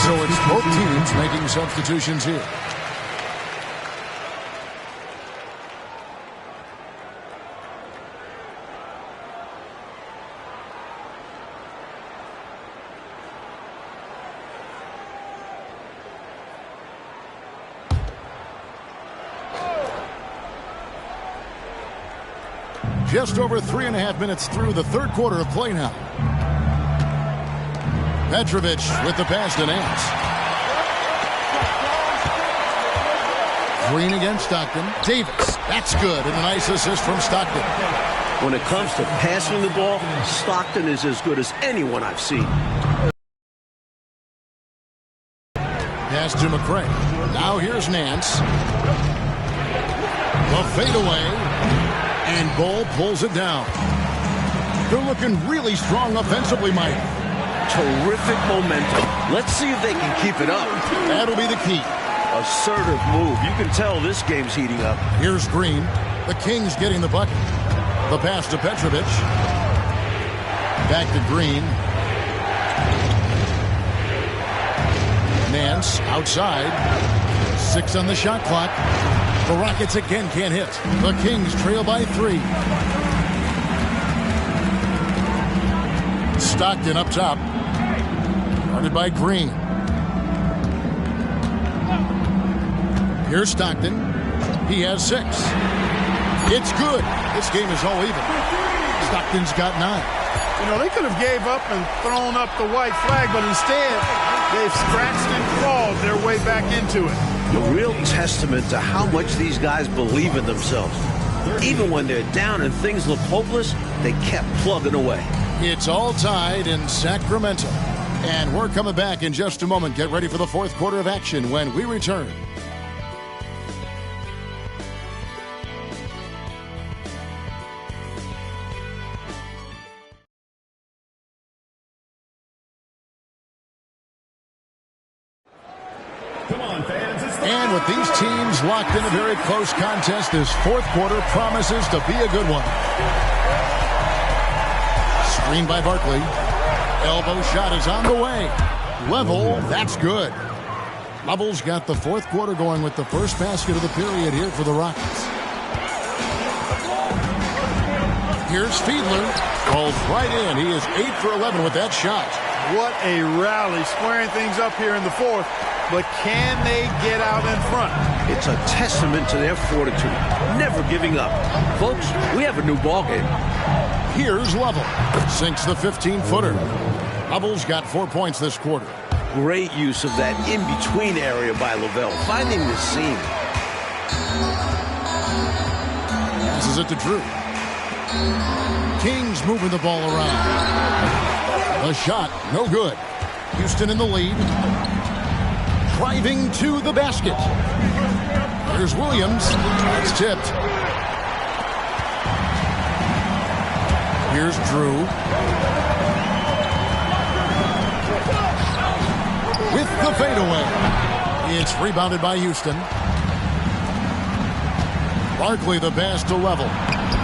So it's both teams making substitutions here. just over 3.5 minutes through the third quarter of play now. Petrovic with the pass to Nance. Green against Stockton. Davis. That's good. And a nice assist from Stockton. When it comes to passing the ball, Stockton is as good as anyone I've seen. Pass to McCray. Now here's Nance. The fadeaway. And Bull pulls it down. They're looking really strong offensively, Mike. Terrific momentum. Let's see if they can keep it up. That'll be the key. Assertive move. You can tell this game's heating up. Here's Green. The Kings getting the bucket. The pass to Petrovic. Back to Green. Nance outside. 6 on the shot clock. The Rockets again can't hit. The Kings trail by 3. Stockton up top. Guarded by Green. Here's Stockton. He has 6. It's good. This game is all even. Stockton's got 9. You know, they could have gave up and thrown up the white flag, but instead they've scratched and clawed their way back into it. A real testament to how much these guys believe in themselves. Even when they're down and things look hopeless, they kept plugging away. It's all tied in Sacramento. And we're coming back in just a moment. Get ready for the fourth quarter of action when we return. And with these teams locked in a very close contest, this fourth quarter promises to be a good one. Screen by Barkley. Elbow shot is on the way. Level, that's good. Level's got the fourth quarter going with the first basket of the period here for the Rockets. Here's Fiedler. Falls right in. He is 8 for 11 with that shot. What a rally, squaring things up here in the fourth. But can they get out in front? It's a testament to their fortitude, never giving up. Folks, we have a new ballgame. Here's Lovell. Sinks the 15-footer. Lovell's got 4 points this quarter. Great use of that in-between area by Lavelle, finding the seam. Passes it to Drew. Kings moving the ball around. The shot, no good. Houston in the lead. Driving to the basket. Here's Williams. It's tipped. Here's Drew. With the fadeaway. It's rebounded by Houston. Barkley the pass to Level.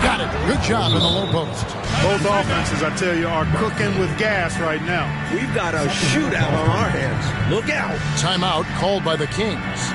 Got it. Good job in the low post. Both offenses, I tell you, are cooking with gas right now. We've got a shootout on our hands. Look out. Timeout called by the Kings.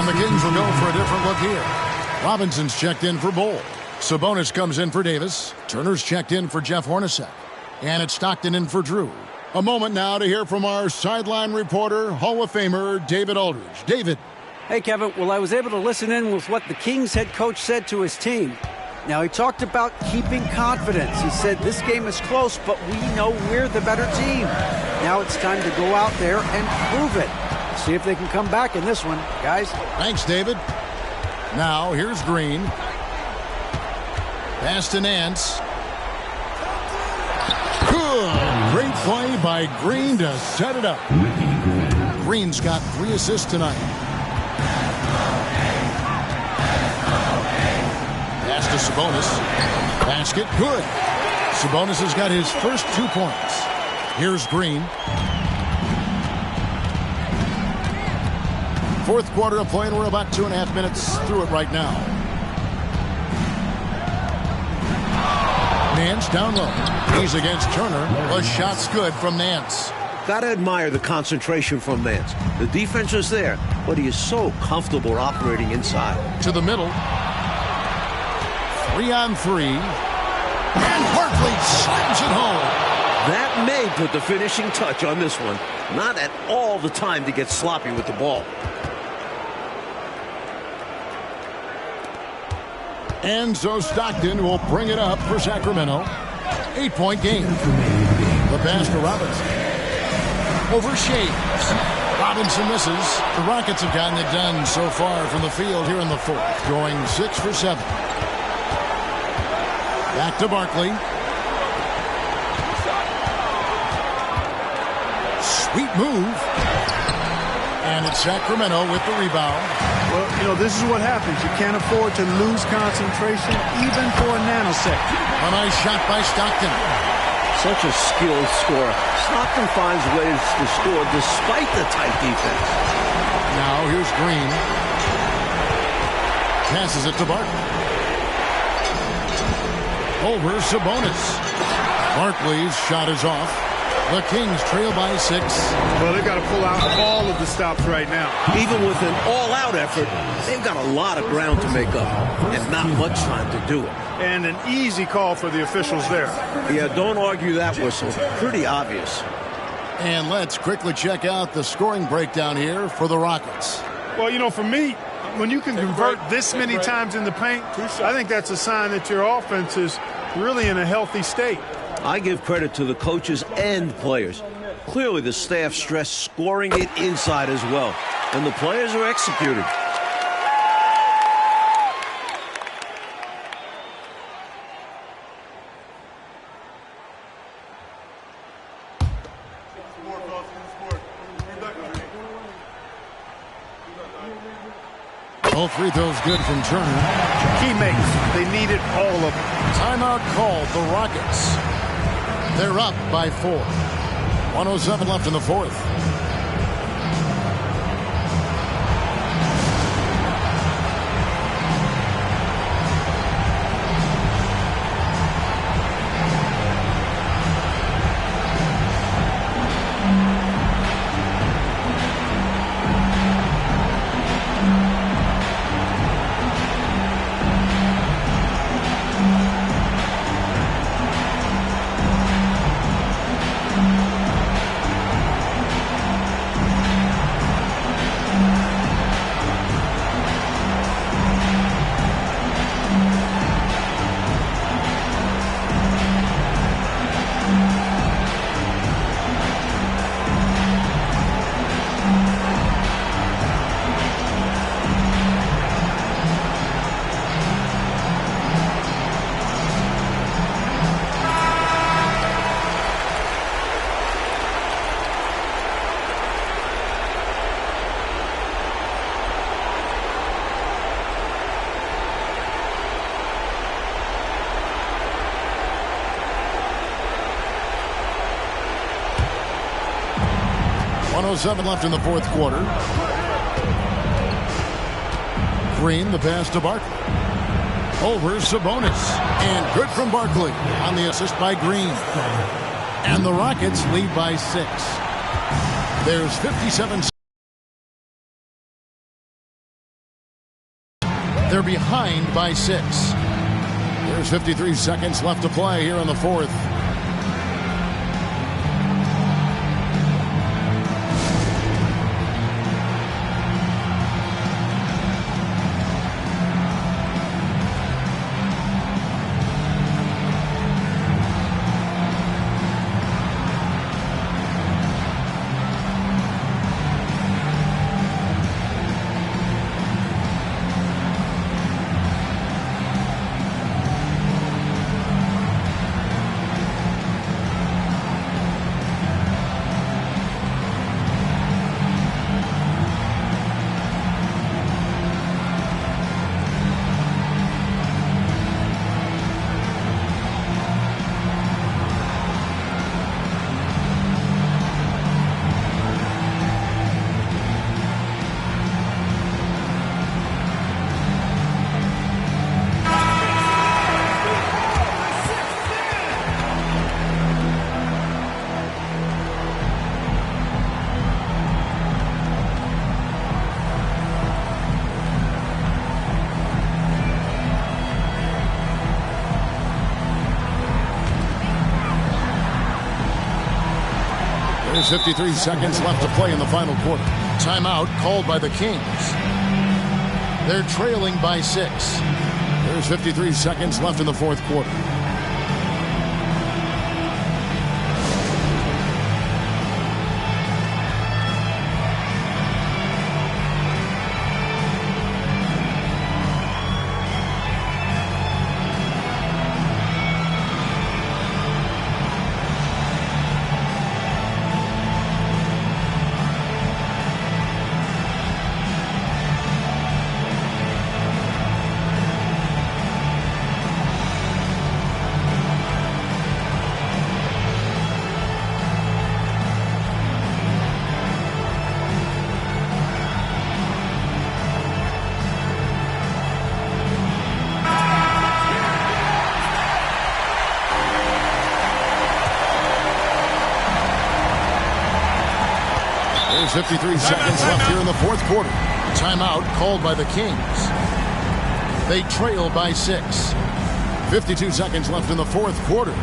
The Kings will go for a different look here. Robinson's checked in for Bull. Sabonis comes in for Davis. Turner's checked in for Jeff Hornacek. And it's Stockton in for Drew. A moment now to hear from our sideline reporter, Hall of Famer David Aldridge. David. Hey, Kevin. Well, I was able to listen in with what the Kings head coach said to his team. Now, he talked about keeping confidence. He said this game is close, but we know we're the better team. Now it's time to go out there and prove it. See if they can come back in this one, guys. Thanks, David. Now, here's Green. Pass to Nance. Good. Great play by Green to set it up. Green's got 3 assists tonight. Pass to Sabonis. Basket. Good. Sabonis has got his first 2 points. Here's Green. Fourth quarter of play, and we're about 2.5 minutes through it right now. Nance down low. He's against Turner. A shot's good from Nance. Gotta admire the concentration from Nance. The defense is there, but he is so comfortable operating inside. To the middle. 3-on-3. And Barkley slams it home. That may put the finishing touch on this one. Not at all the time to get sloppy with the ball. And so Stockton will bring it up for Sacramento. 8-point game. The pass to Robinson. Over Shades. Robinson misses. The Rockets have gotten it done so far from the field here in the fourth, going 6 for 7. Back to Barkley. Sweet move. And it's Sacramento with the rebound. Well, you know, this is what happens. You can't afford to lose concentration even for a nanosecond. A nice shot by Stockton. Such a skilled scorer. Stockton finds ways to score despite the tight defense. Now here's Green. Passes it to Barkley. Over Sabonis. Barkley's shot is off. The Kings trail by 6. Well, they've got to pull out all of the stops right now. Even with an all-out effort, they've got a lot of ground to make up and not much time to do it. And an easy call for the officials there. Yeah, don't argue that whistle. Pretty obvious. And let's quickly check out the scoring breakdown here for the Rockets. Well, you know, for me, when you can convert this many times in the paint, I think that's a sign that your offense is really in a healthy state. I give credit to the coaches and players. Clearly, the staff stressed scoring it inside as well, and the players are executing. All 3 throws good from Turner. Key makes. They needed all of them. Timeout called the Rockets. They're up by 4. 1:07 left in the fourth. .07 left in the fourth quarter. Green, the pass to Barkley. Over Sabonis. And good from Barkley on the assist by Green. And the Rockets lead by 6. There's 57 seconds. They're behind by 6. There's 53 seconds left to play here in the fourth. There's 53 seconds left to play in the final quarter. Timeout called by the Kings. They're trailing by 6. There's 53 seconds left in the fourth quarter. There's 53 seconds left here in the fourth quarter. Timeout called by the Kings. They trail by 6. 52 seconds left in the fourth quarter.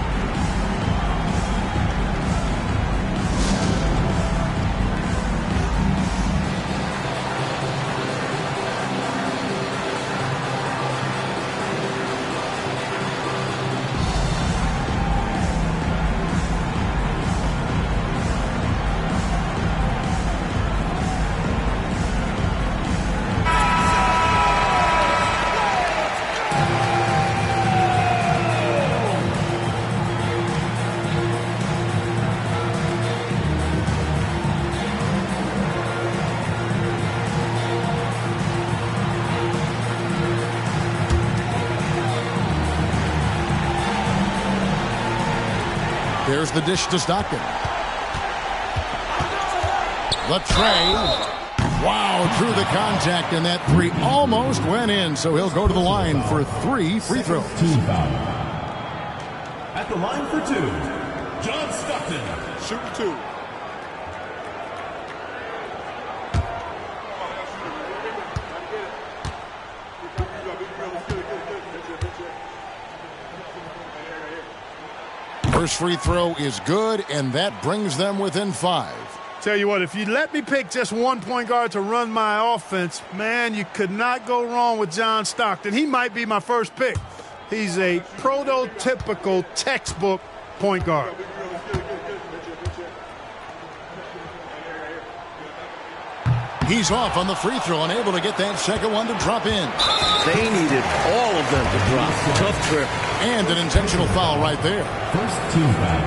There's the dish to Stockton. The tray. Wow, through the contact, and that three almost went in, so he'll go to the line for 3 free throws. At the line for 2, John Stockton. Shooting 2. First free throw is good, and that brings them within 5. Tell you what, if you let me pick just one point guard to run my offense, man, you could not go wrong with John Stockton. He might be my first pick. He's a prototypical textbook point guard. He's off on the free throw, unable to get that second one to drop in. They needed all of them to drop. Tough trip. And an intentional foul right there. First team foul.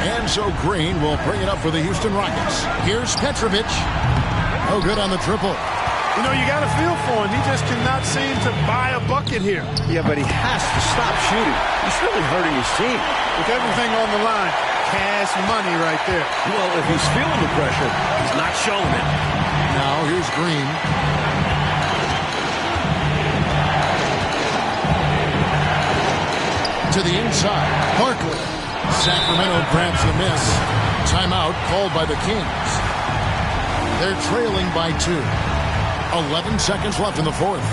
And so Green will bring it up for the Houston Rockets. Here's Petrovic. No good on the triple. You know, you got to feel for him. He just cannot seem to buy a bucket here. Yeah, but he has to stop shooting. He's really hurting his team. With everything on the line, cash money right there. Well, if he's feeling the pressure, he's not showing it. Now here's Green. To the inside, Barkley. Sacramento grabs the miss. Timeout called by the Kings. They're trailing by 2. 11 seconds left in the fourth.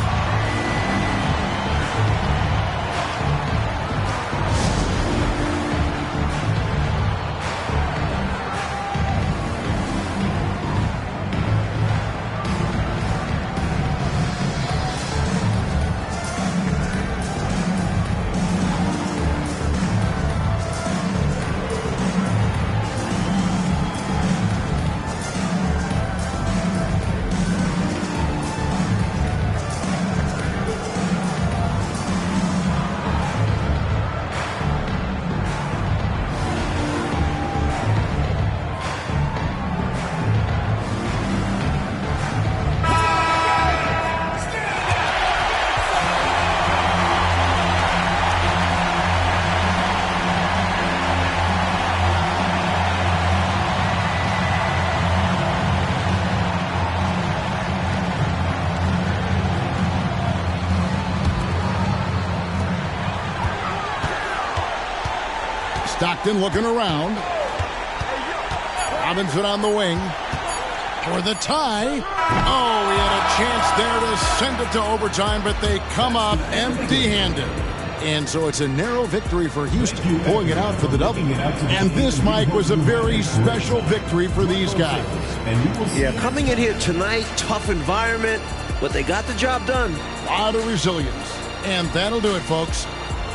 Stockton looking around. Robinson on the wing for the tie. Oh, he had a chance there to send it to overtime, but they come up empty-handed. And so it's a narrow victory for Houston, pulling it out for the W. And this, Mike, was a very special victory for these guys. Yeah, coming in here tonight, tough environment, but they got the job done. A lot of resilience. And that'll do it, folks.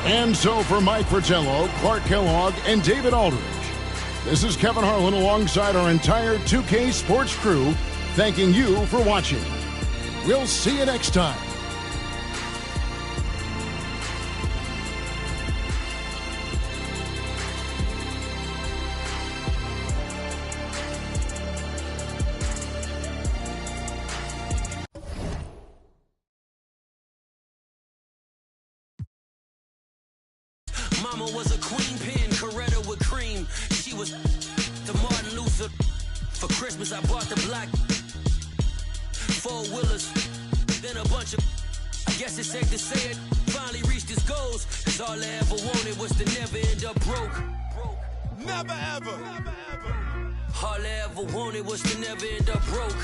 And so for Mike Fratello, Clark Kellogg, and David Aldridge, this is Kevin Harlan alongside our entire 2K Sports crew, thanking you for watching. We'll see you next time. Mama was a queen pin, Coretta with cream. She was the Martin Luther. For Christmas, I bought the black 4-wheelers. Then a bunch of, I guess it's safe to say it, finally reached his goals. Cause all I ever wanted was to never end up broke. Never ever. All I ever wanted was to never end up broke.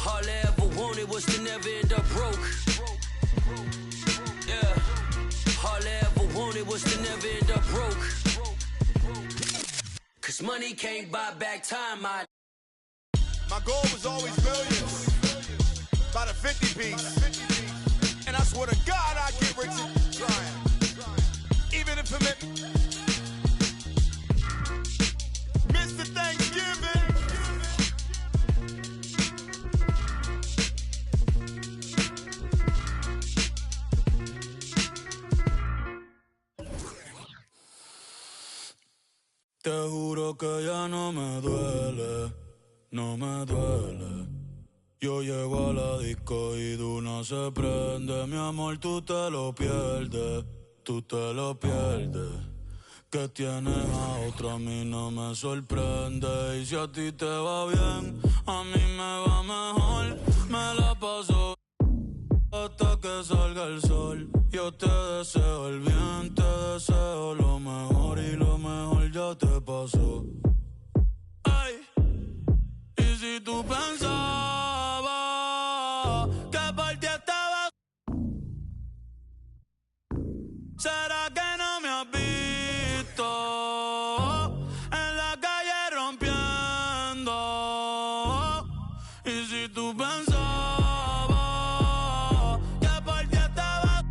All I ever wanted was to never end up broke. Yeah. All I ever wanted was to never end up broke. Cause money can't buy back time. My goal was always millions. By the 50 piece. And I swear to God I'd get rich trying. Even if it meant Mr. Thanksgiving. Te juro que ya no me duele, no me duele. Yo llego a la disco y de una se prende. Mi amor, tú te lo pierdes, tú te lo pierdes. Que tienes a otra, a mí no me sorprende. Y si a ti te va bien, a mí me va mejor. Me la paso hasta que salga el sol. Yo te deseo el bien, te deseo lo mejor. Y lo mejor ya te pasó. Ay, y si tú pensabas que por ti estaba, ¿será que no me has visto en la calle rompiendo? Y si tú pensabas que por ti estaba,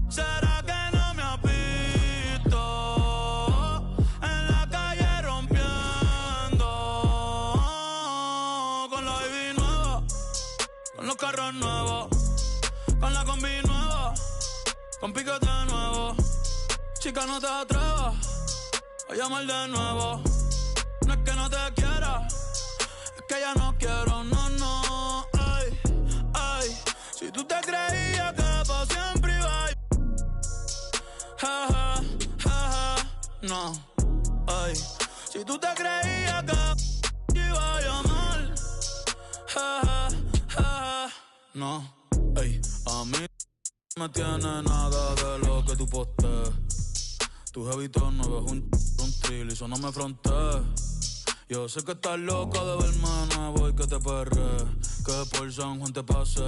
¿será que no me has visto en la calle rompiendo? Con la baby nueva, con los carros nuevos, con la combi nueva, con piquete nuevo. Chica, no te atrevas a llamar de nuevo. No es que no te quiera, es que ya no quiero, no, no. Ay, ay, si tú te creías que para siempre iba a... Ja, ja, ja, ja, no. Ay, si tú te creías que iba a llamar. Ja, ja, ja, ja, no. Ay, a mí no me tiene nada de lo que tú postees. Tus hábitos no ves un trill y eso no me frontees. Yo sé que estás loca de verme de nuevo y que te perre, que por San Juan te pase.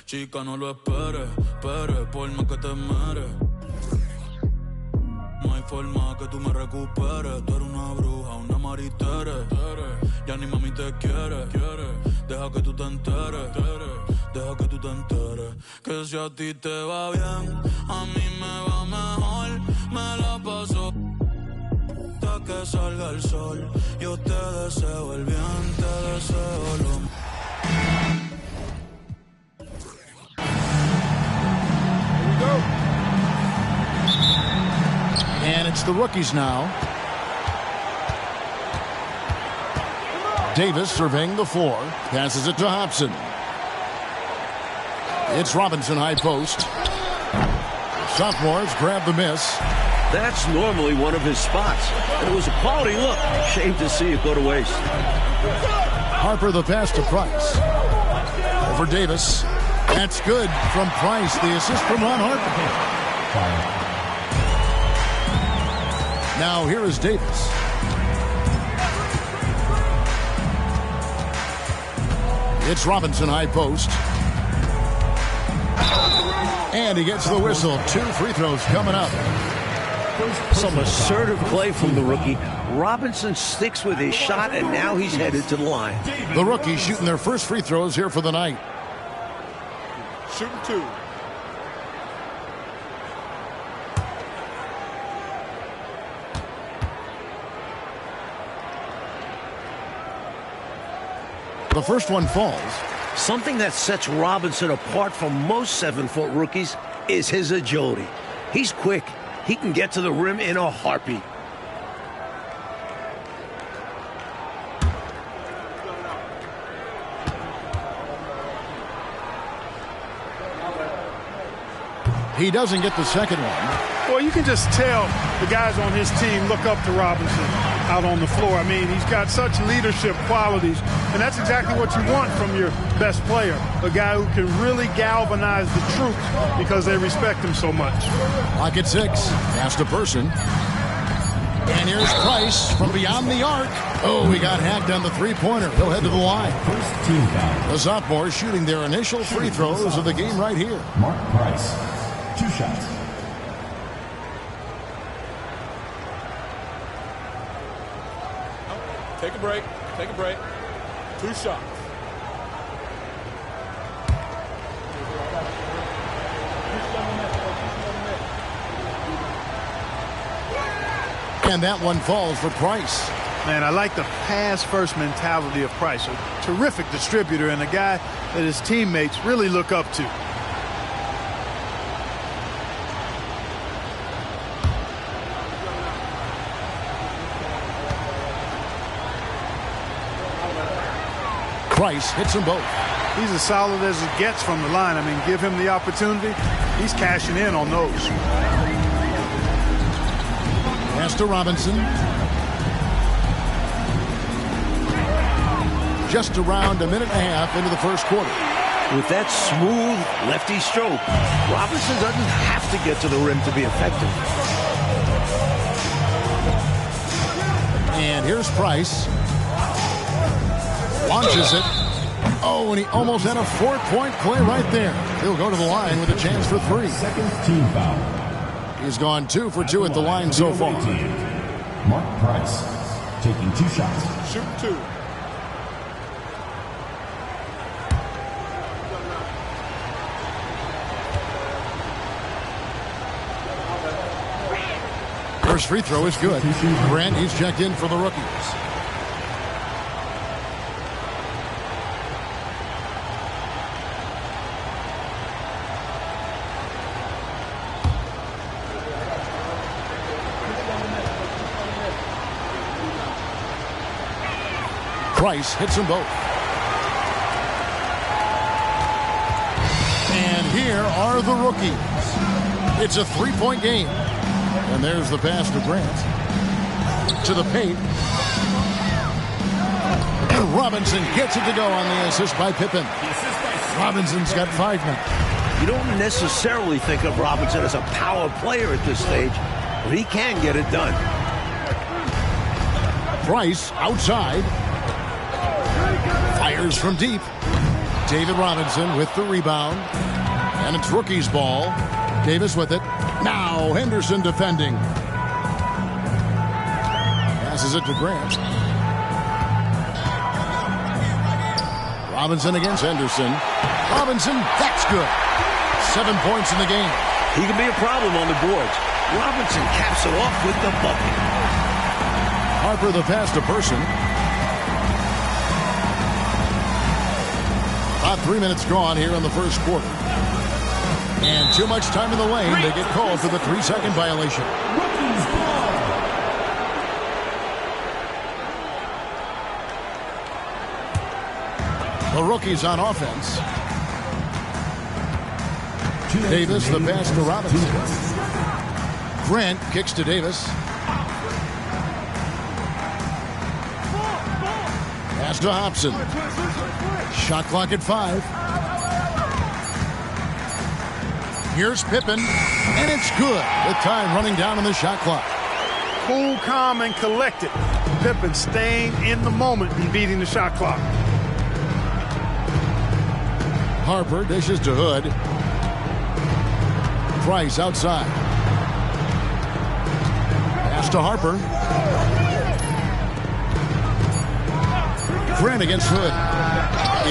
Chica, no lo esperes, por más que te meres. No hay forma que tú me recuperes. Tú eres una bruja, una maritere. Ya ni mami te quiere. Deja que tú te enteres. Deja que tú te enteres. Que si a ti te va bien, a mí me va mejor. Me la paso hasta que salga el sol. Yo te deseo el bien, te deseo lo mejor. And it's the rookies now. Davis surveying the floor. Passes it to Hobson. It's Robinson high post. Sophomores grab the miss. That's normally one of his spots. And it was a quality look. Shame to see it go to waste. Harper the pass to Price. Over Davis. That's good from Price. The assist from Ron Harper. Now here is Davis. It's Robinson high post. And he gets the whistle. 2 free throws coming up. Some assertive play from the rookie. Robinson sticks with his shot, and now he's headed to the line. The rookies shooting their first free throws here for the night. Shooting 2. The first one falls. Something that sets Robinson apart from most 7-foot rookies is his agility. He's quick. He can get to the rim in a heartbeat. He doesn't get the second one. Well, you can just tell the guys on his team look up to Robinson out on the floor. I mean, he's got such leadership qualities, and that's exactly what you want from your best player, a guy who can really galvanize the troops because they respect him so much. Clock at 6. Pass to Person. And here's Price from beyond the arc. Oh, he got hacked on the three-pointer. He'll head to the line. First team foul. The sophomores shooting their initial free throws of the game right here. Mark Price. 2 shots. Take a break. Take a break. 2 shots. And that one falls for Price. Man, I like the pass-first mentality of Price. A terrific distributor and a guy that his teammates really look up to. Price hits them both. He's as solid as it gets from the line. I mean, give him the opportunity. He's cashing in on those. Pass to Robinson. Just around a minute and a half into the first quarter. With that smooth lefty stroke, Robinson doesn't have to get to the rim to be effective. And here's Price. Launches it. Oh, and he almost had a 4-point play right there. He'll go to the line with a chance for 3. Second team foul. He's gone 2 for 2 at the line so far. Mark Price taking 2 shots. Shooting 2. First free throw is good. Grant, he's checked in for the rookies. Price hits them both. And here are the rookies. It's a 3-point game. And there's the pass to Grant. To the paint. And Robinson gets it to go on the assist by Pippen. Robinson's got 5 now. You don't necessarily think of Robinson as a power player at this stage, but he can get it done. Price outside. Fires from deep. David Robinson with the rebound. And it's rookie's ball. Davis with it. Now Henderson defending. Passes it to Grant. Robinson against Henderson. Robinson, that's good. 7 points in the game. He can be a problem on the boards. Robinson caps it off with the bucket. Harper the pass to Person. About 3 minutes gone here in the first quarter. And too much time in the lane. They get called for the 3-second violation. The rookies on offense. Davis, the pass to Robinson. Grant kicks to Davis. Pass to Hobson. Shot clock at 5. Here's Pippen, and it's good with time running down on the shot clock. Cool, calm, and collected. Pippen staying in the moment and beating the shot clock. Harper dishes to Hood. Price outside. Pass to Harper. Grant against Hood.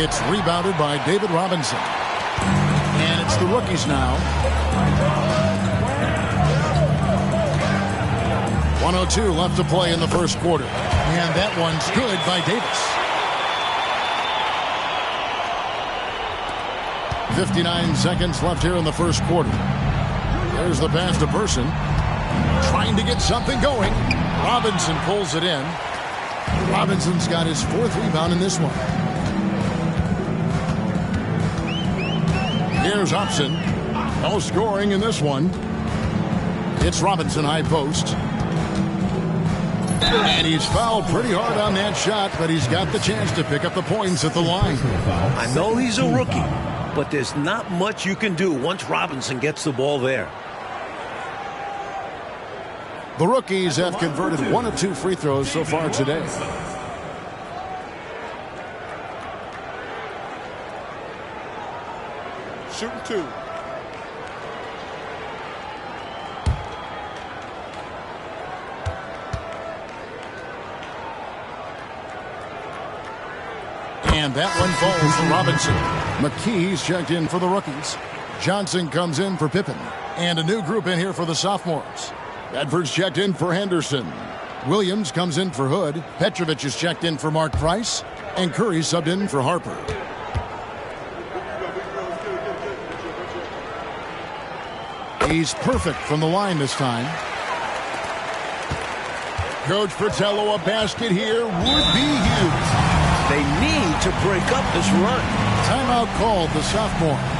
It's rebounded by David Robinson. And it's the rookies now. 1:02 left to play in the first quarter. And that one's good by Davis. 59 seconds left here in the first quarter. There's the pass to Person. Trying to get something going. Robinson pulls it in. Robinson's got his 4th rebound in this one. Here's Hobson. No scoring in this one. It's Robinson high post. And he's fouled pretty hard on that shot, but he's got the chance to pick up the points at the line. I know he's a rookie, but there's not much you can do once Robinson gets the ball there. The rookies have converted 1 of 2 free throws so far today. Shooting 2. And that one falls to Robinson. McKee's checked in for the rookies. Johnson comes in for Pippen. And a new group in here for the sophomores. Bedford's checked in for Henderson. Williams comes in for Hood. Petrovic is checked in for Mark Price. And Curry subbed in for Harper. He's perfect from the line this time. Coach Fratello, a basket here would be huge. They need to break up this run. Timeout called the sophomores.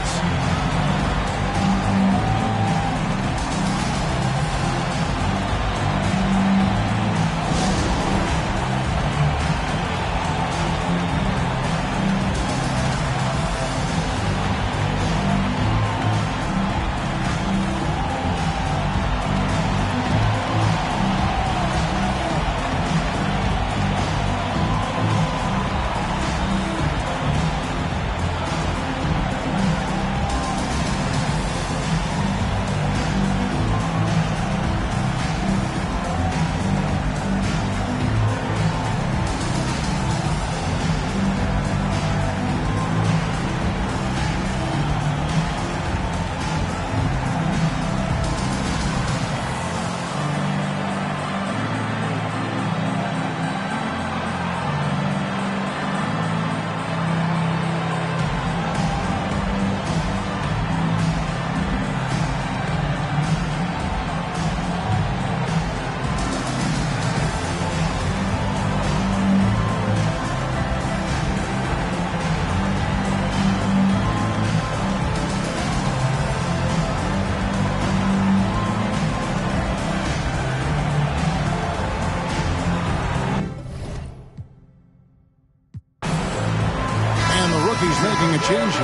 Making a change.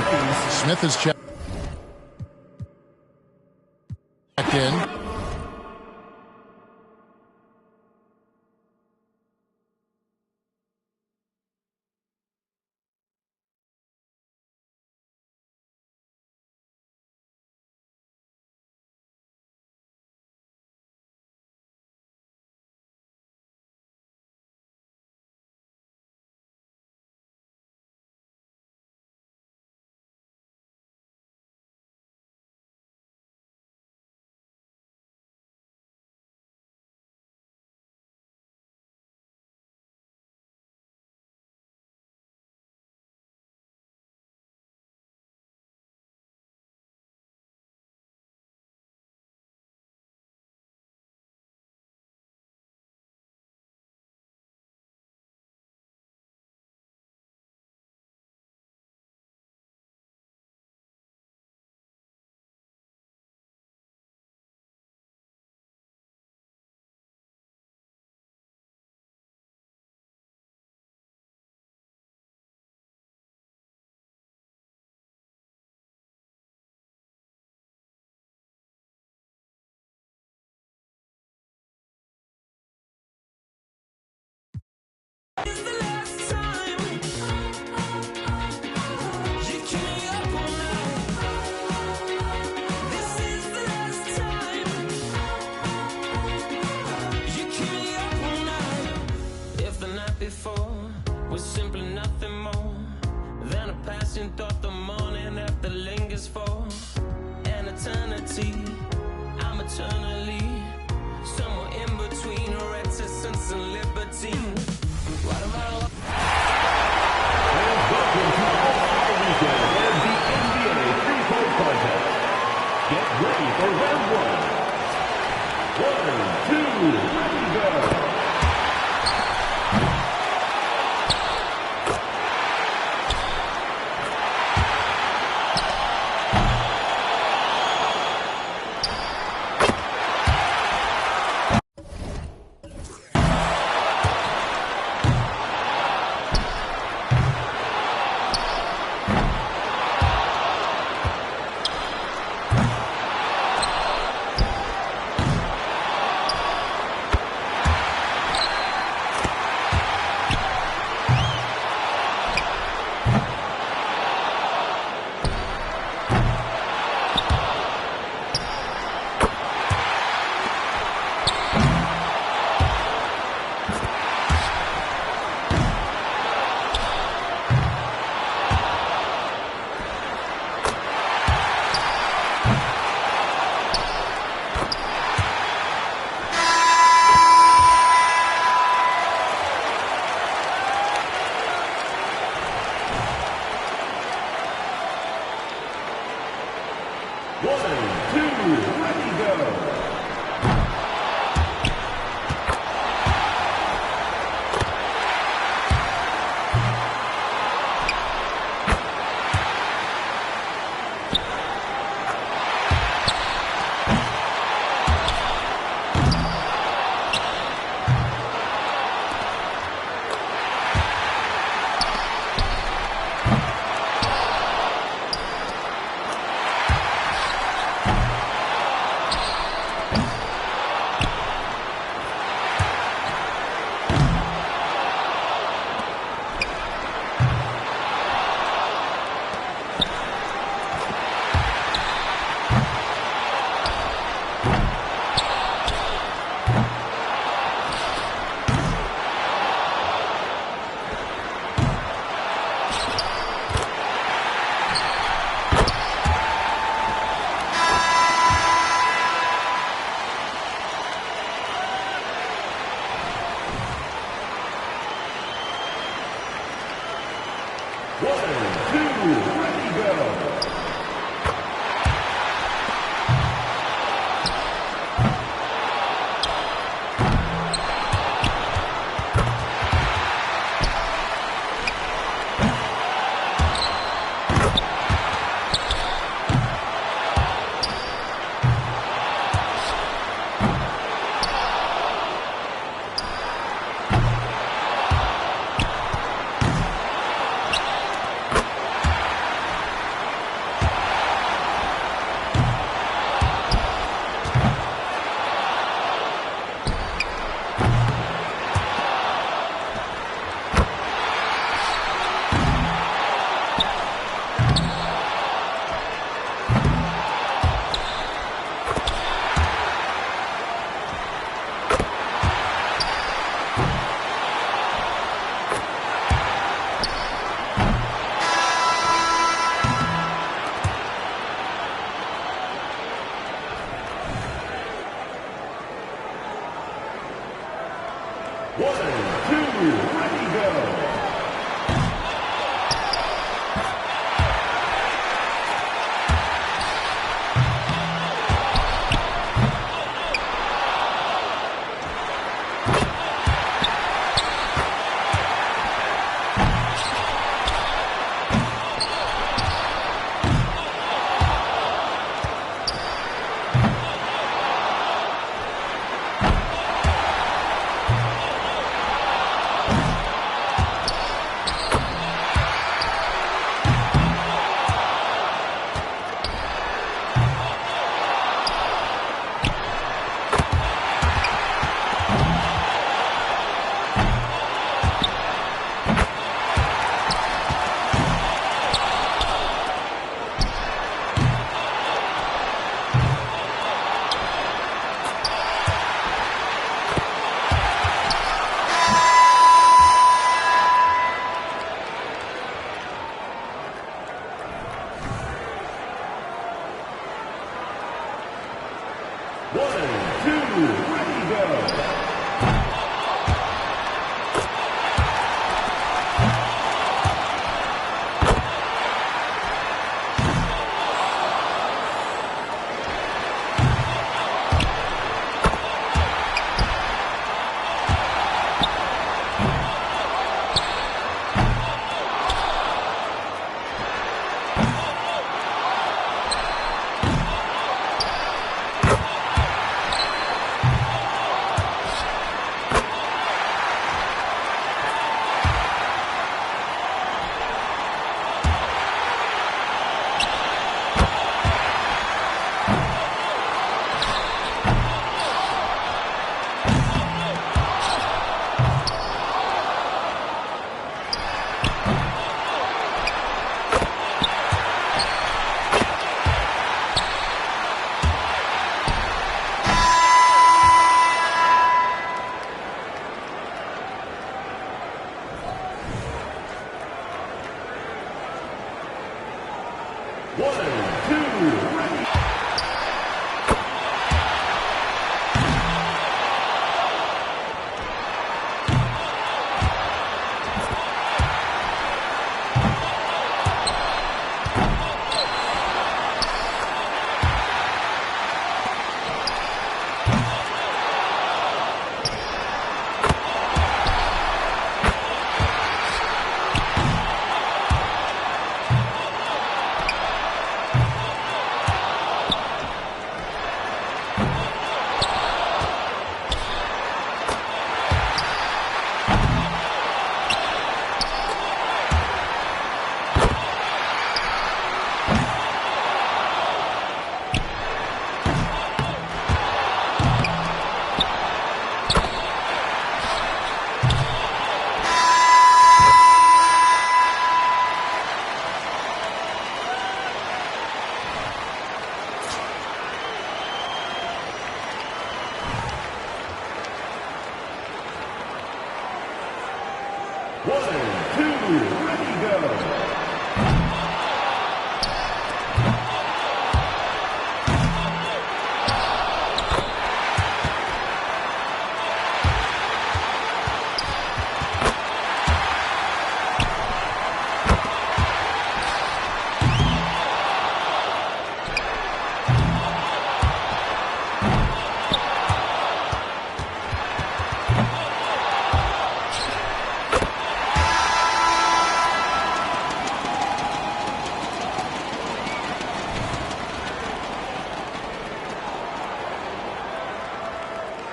Smith is checked in.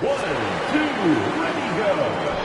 1, 2, ready, go.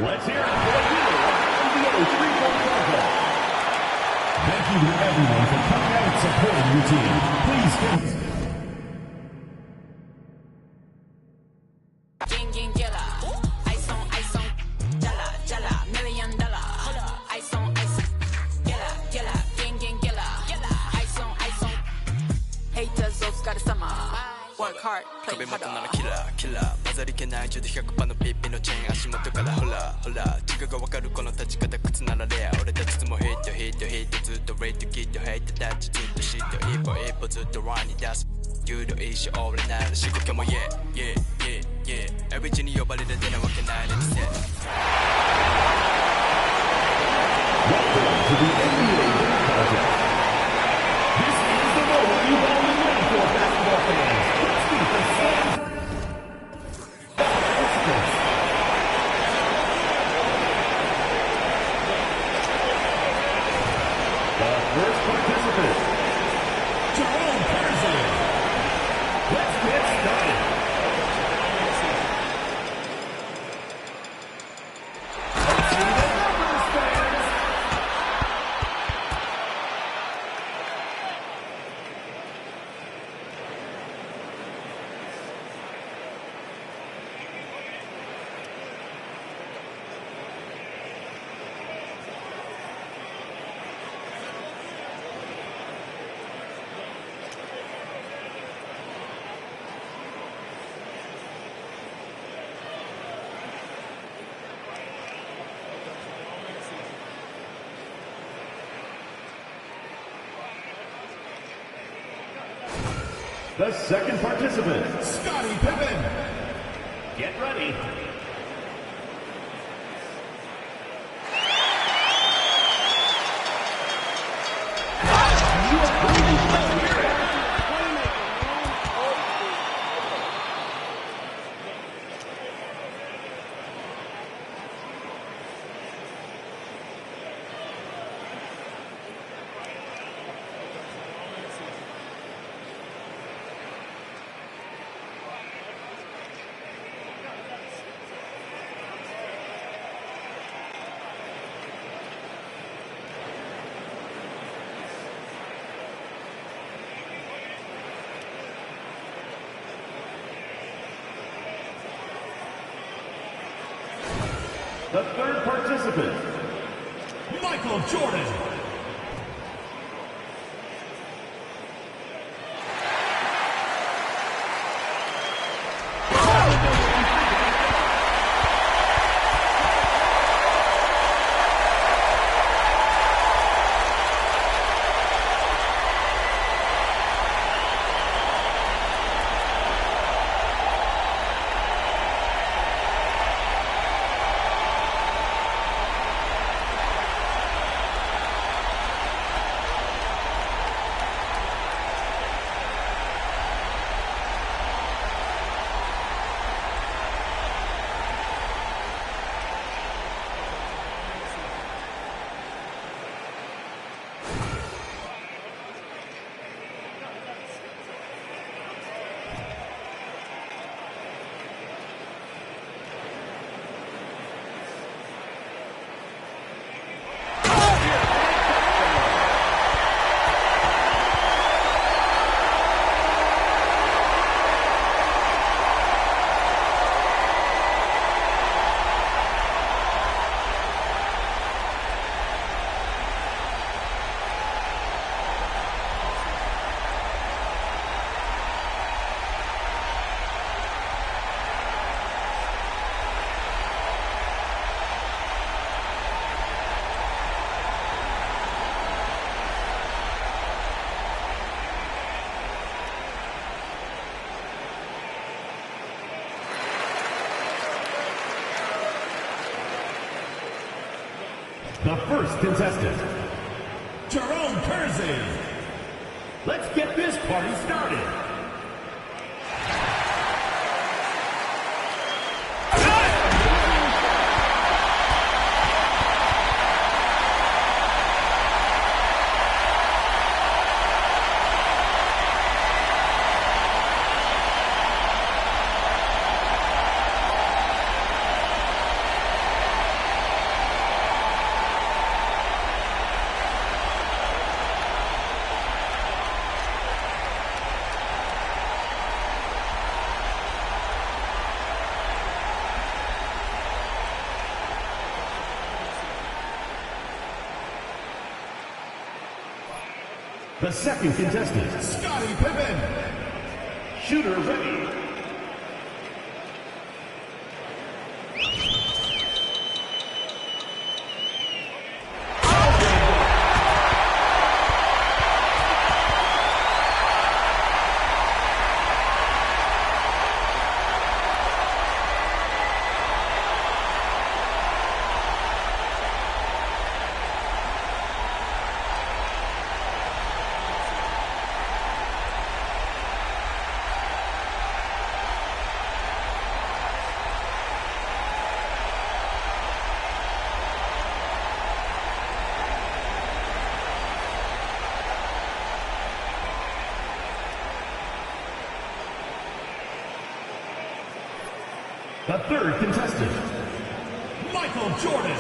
Let's hear it for the winner of the NBA three-point contest. Thank you to everyone for coming out and supporting your team. Please give hard, play harder. Killer 混ざりけない10で100%のピッピのチェーン足元からホラホラ違うが分かるこの立ち方靴ならレア俺たちもヒットずっとレイトキッドヘイトタッチずっとシット一歩ずっとランに出す you the issue all the night. She could come on, yeah, yeah, yeah, yeah. Every genie your body, then I walk in night and set. Welcome to the NBA Project. This is the moment you've all been waiting for, basketball fans. Let's meet the second participants. The first participant, Jerome Pearson. Let's get started. The second participant, Scottie Pippen. Get ready. The third participant, Michael Jordan. The first contestant, Jerome Pearson. Let's get this party started. The second contestant, Scottie Pippen. Shooter ready. The third contestant, Michael Jordan.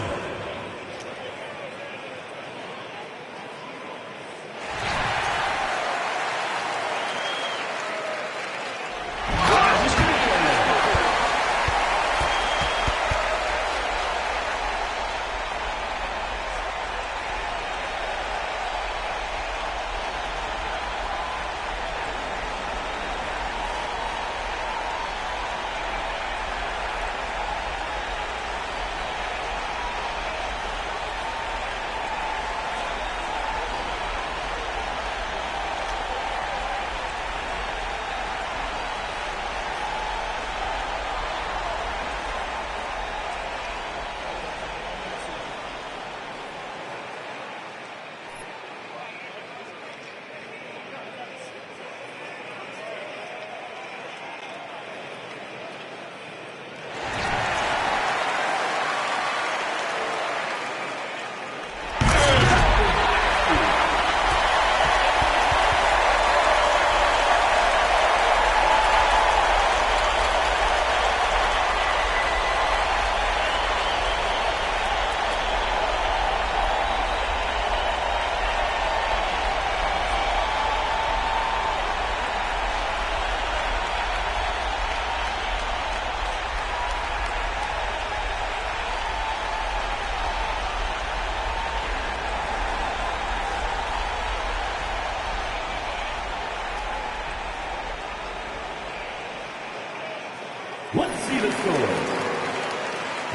Let's see the score.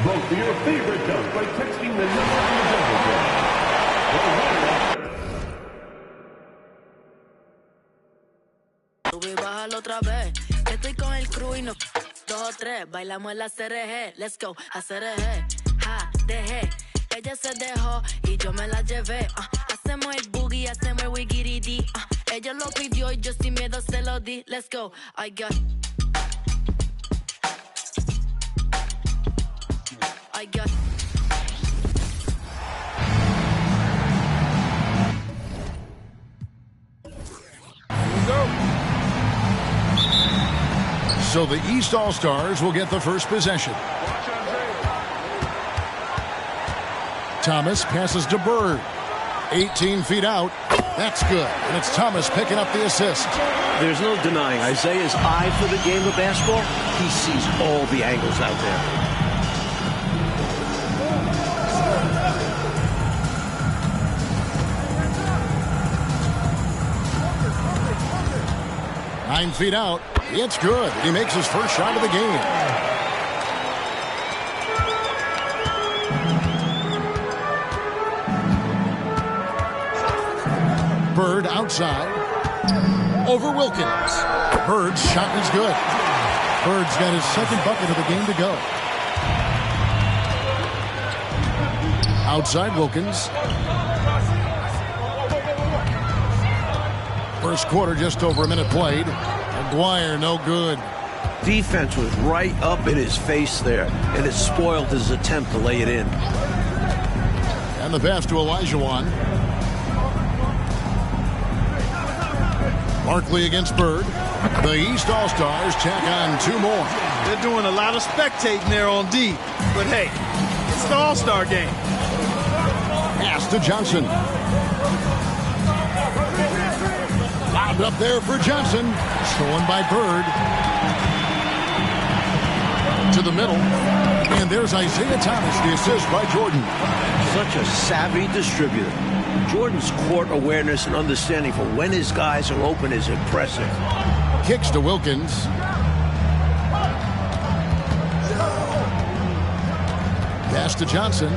Vote for your favorite dunk by texting the number on the Sube y bájalo otra vez. Estoy con el crew y no 2 o 3. Bailamos en la CRG. Let's go, a CRG. Ja, dejé. Ella se dejó y yo me la llevé. Hacemos el boogie, hacemos el wiggy. Ella lo pidió y yo sin miedo se lo di. Let's go, I got. So the East All-Stars will get the first possession. Thomas passes to Bird. 18 feet out. That's good. And it's Thomas picking up the assist. There's no denying Isaiah's eye for the game of basketball. He sees all the angles out there. 9 feet out. It's good. He makes his first shot of the game. Bird outside. Over Wilkins. Bird's shot is good. Bird's got his second bucket of the game to go. Outside Wilkins. First quarter, just over a minute played. McGuire, no good. Defense was right up in his face there, and it spoiled his attempt to lay it in. And the pass to Olajuwon. Barkley against Bird. The East All-Stars tack on 2 more. They're doing a lot of spectating there on D. But hey, it's the All-Star game. Pass to Johnson. Lobbed up there for Johnson. Stolen by Bird. To the middle. And there's Isaiah Thomas, the assist by Jordan. Such a savvy distributor. Jordan's court awareness and understanding for when his guys are open is impressive. Kicks to Wilkins. Pass to Johnson.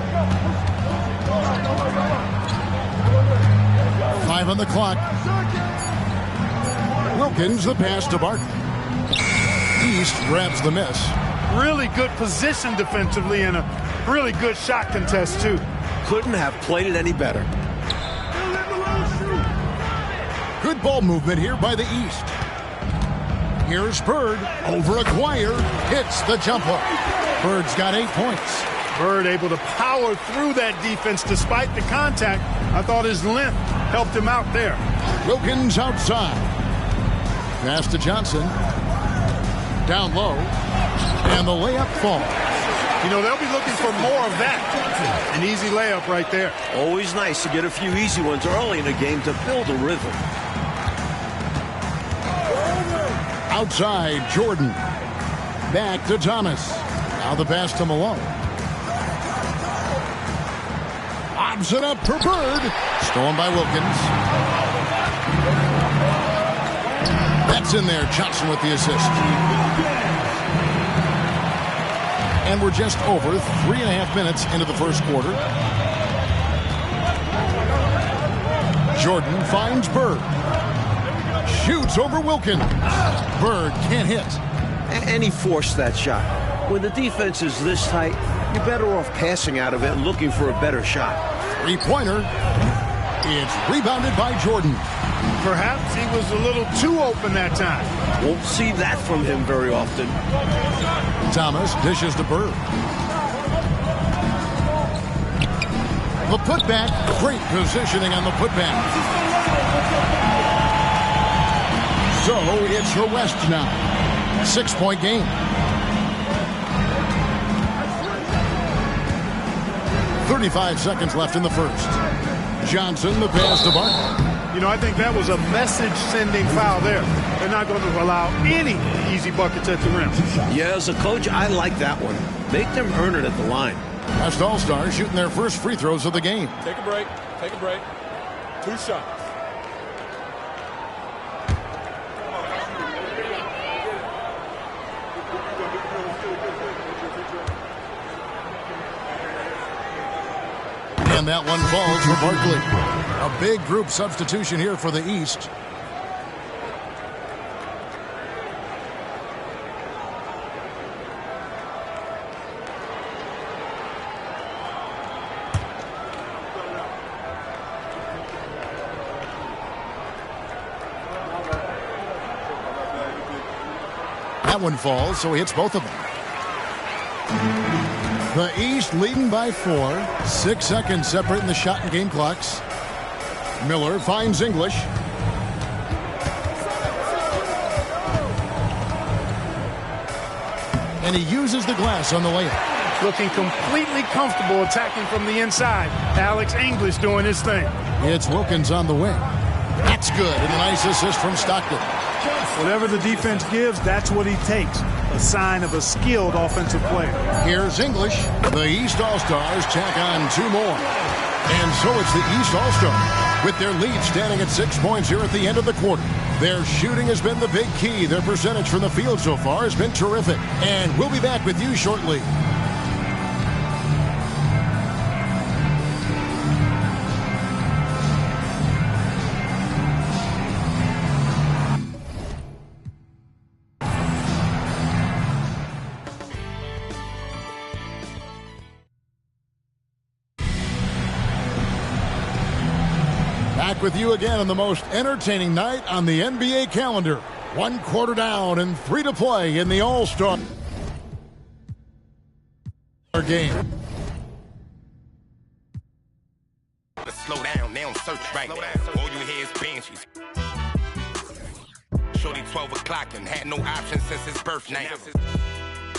5 on the clock. Wilkins, the pass to Barton. East grabs the miss. Really good position defensively and a really good shot contest, too. Couldn't have played it any better. Good ball movement here by the East. Here's Bird over Aguirre. Hits the jumper. Bird's got 8 points. Bird able to power through that defense despite the contact. I thought his length helped him out there. Wilkins outside. Pass to Johnson. Down low. And the layup falls. You know, they'll be looking for more of that. An easy layup right there. Always nice to get a few easy ones early in the game to build a rhythm. Outside, Jordan. Back to Thomas. Now the pass to Malone. Lobs it up for Bird. Stolen by Wilkins. That's in there. Johnson with the assist. And we're just over 3.5 minutes into the first quarter. Jordan finds Bird. Shoots over Wilkins. Bird can't hit. And he forced that shot. When the defense is this tight, you're better off passing out of it and looking for a better shot. Three-pointer. It's rebounded by Jordan. Perhaps he was a little too open that time. Won't see that from him very often. Thomas dishes to Bird. The putback. Great positioning on the putback. So it's the West now. 6-point game. .35 seconds left in the first. Johnson, the pass to Barton. You know, I think that was a message-sending foul there. They're not going to allow any easy buckets at the rim. Yeah, as a coach, I like that one. Make them earn it at the line. West All-Stars shooting their first free throws of the game. Take a break. Take a break. 2 shots. And that one falls for Barkley. A big group substitution here for the East. That one falls, so he hits both of them. The East leading by 4. 6 seconds separating the shot and game clocks. Miller finds English. And he uses the glass on the layup. Looking completely comfortable attacking from the inside. Alex English doing his thing. It's Wilkins on the wing. That's good. And a nice assist from Stockton. Whatever the defense gives, that's what he takes. A sign of a skilled offensive player. Here's English. The East All-Stars tack on 2 more. And so it's the East All-Stars with their lead standing at 6 points here at the end of the quarter. Their shooting has been the big key. Their percentage from the field so far has been terrific. And we'll be back with you shortly. Back with you again on the most entertaining night on the NBA calendar. 1 quarter down and 3 to play in the All-Star game. Slow down, they don't search right. All you hear is banshees. Shorty 12 o'clock and had no options since his birth night.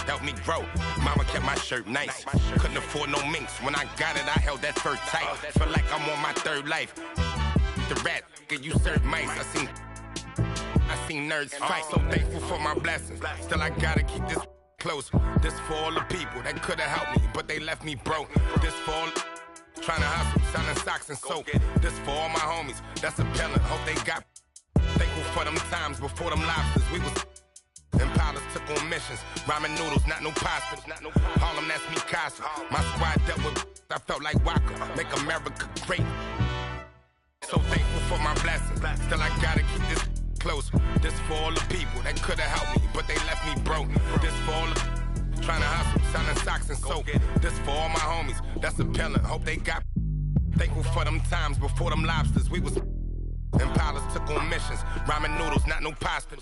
Helped me grow. Mama kept my shirt nice. Couldn't afford no minks. When I got it, I held that fur tight. Feel like I'm on my 3rd life. The rat, can you serve mice? I seen nerds fight. So thankful for my blessings. Still I gotta keep this close. This for all the people that could've helped me, but they left me broke. This for all trying to hustle, selling socks and soap. This for all my homies that's appealing. Hope they got thankful for them times before them lobsters. We was Impalas took on missions. Ramen noodles, not no pasta. Harlem, that's me casa. My squad dealt with I felt like Waka. Make America great. So thankful for my blessings. Still I gotta keep this close. This for all the people that could've helped me, but they left me broke. This for all the trying to hustle, selling socks and soap. This for all my homies that's appealing. Hope they got thankful for them times before them lobsters. We was Impalas took on missions. Ramen noodles, not no pasta.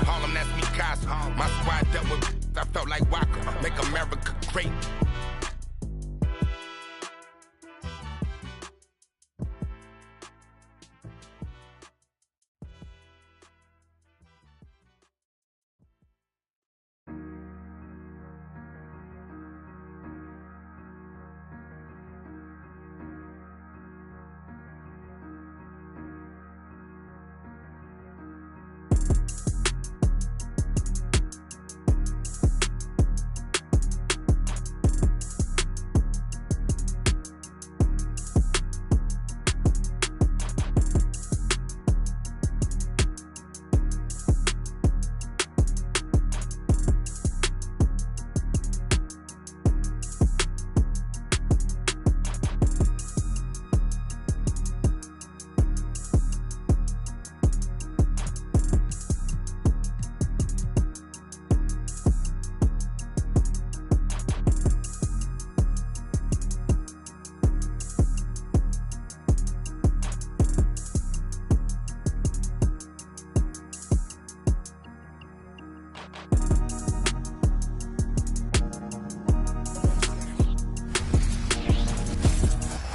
Harlem, that's me casa. My squad dealt with I felt like Waka. Make America great.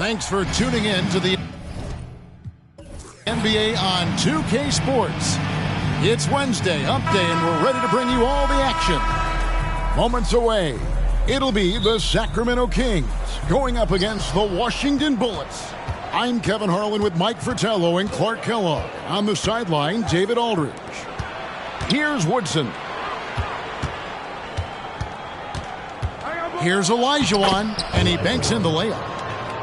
Thanks for tuning in to the NBA on 2K Sports. It's Wednesday, Hump Day, and we're ready to bring you all the action. Moments away, it'll be the Sacramento Kings going up against the Washington Bullets. I'm Kevin Harlan with Mike Fratello and Clark Kellogg. On the sideline, David Aldridge. Here's Woodson. Here's Olajuwon, and he banks in the layup.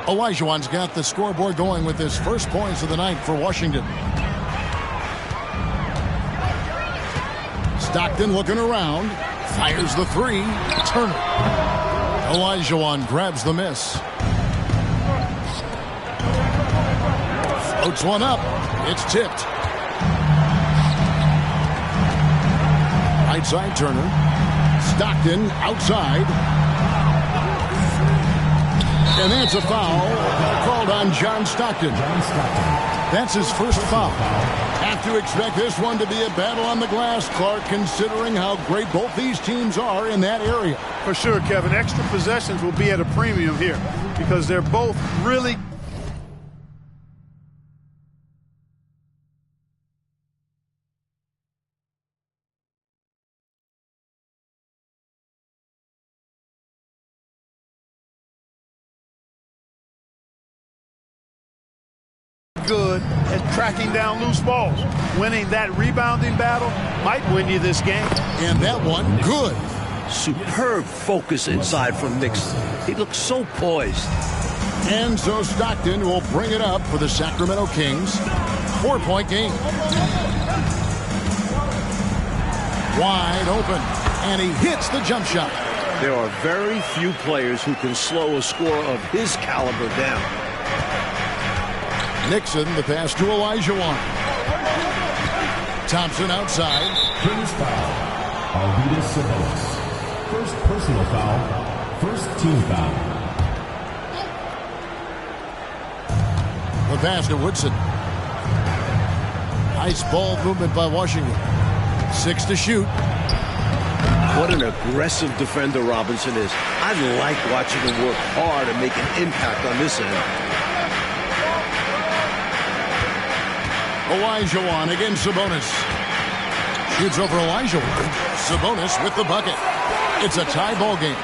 Olajuwon's got the scoreboard going with his first points of the night for Washington. Stockton looking around, fires the three. Turner. Olajuwon grabs the miss. Floats one up. It's tipped. Right side Turner. Stockton outside. And that's a foul called on John Stockton. That's his first foul. Have to expect this one to be a battle on the glass, Clark, considering how great both these teams are in that area. For sure, Kevin. Extra possessions will be at a premium here because they're both really good at tracking down loose balls. Winning that rebounding battle might win you this game. And that one, good. Superb focus inside from Nixon. He looks so poised. And so Stockton will bring it up for the Sacramento Kings. 4-point game. Wide open. And he hits the jump shot. There are very few players who can slow a score of his caliber down. Nixon, the pass to Olajuwon. Thompson outside. Kings foul. Arvidas Sabonis. First personal foul. First team foul. The pass to Woodson. Nice ball movement by Washington. 6 to shoot. What an aggressive defender Robinson is. I like watching him work hard and make an impact on this end. Olajuwon against Sabonis. Shoots over Olajuwon. Sabonis with the bucket. It's a tie ball game.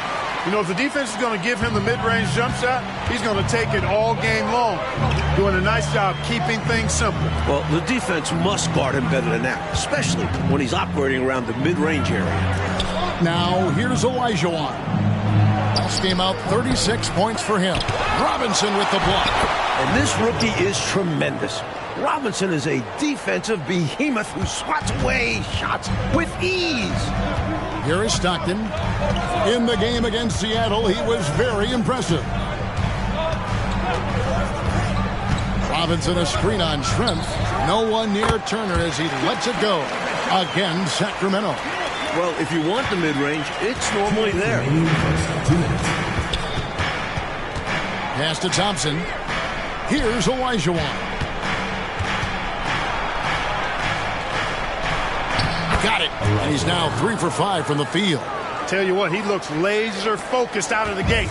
You know, if the defense is going to give him the mid-range jump shot, he's going to take it all game long. Doing a nice job keeping things simple. Well, the defense must guard him better than that, especially when he's operating around the mid-range area. Now, here's Olajuwon. Last game out, 36 points for him. Robinson with the block. And this rookie is tremendous. Robinson is a defensive behemoth who swats away shots with ease. Here is Stockton. In the game against Seattle, he was very impressive. Robinson a screen on strength. No one near Turner as he lets it go. Again, Sacramento. Well, if you want the mid-range, it's normally there. Pass to Thompson. Here's Olajuwon. Got it. And he's now 3 for 5 from the field. Tell you what, he looks laser focused out of the gate.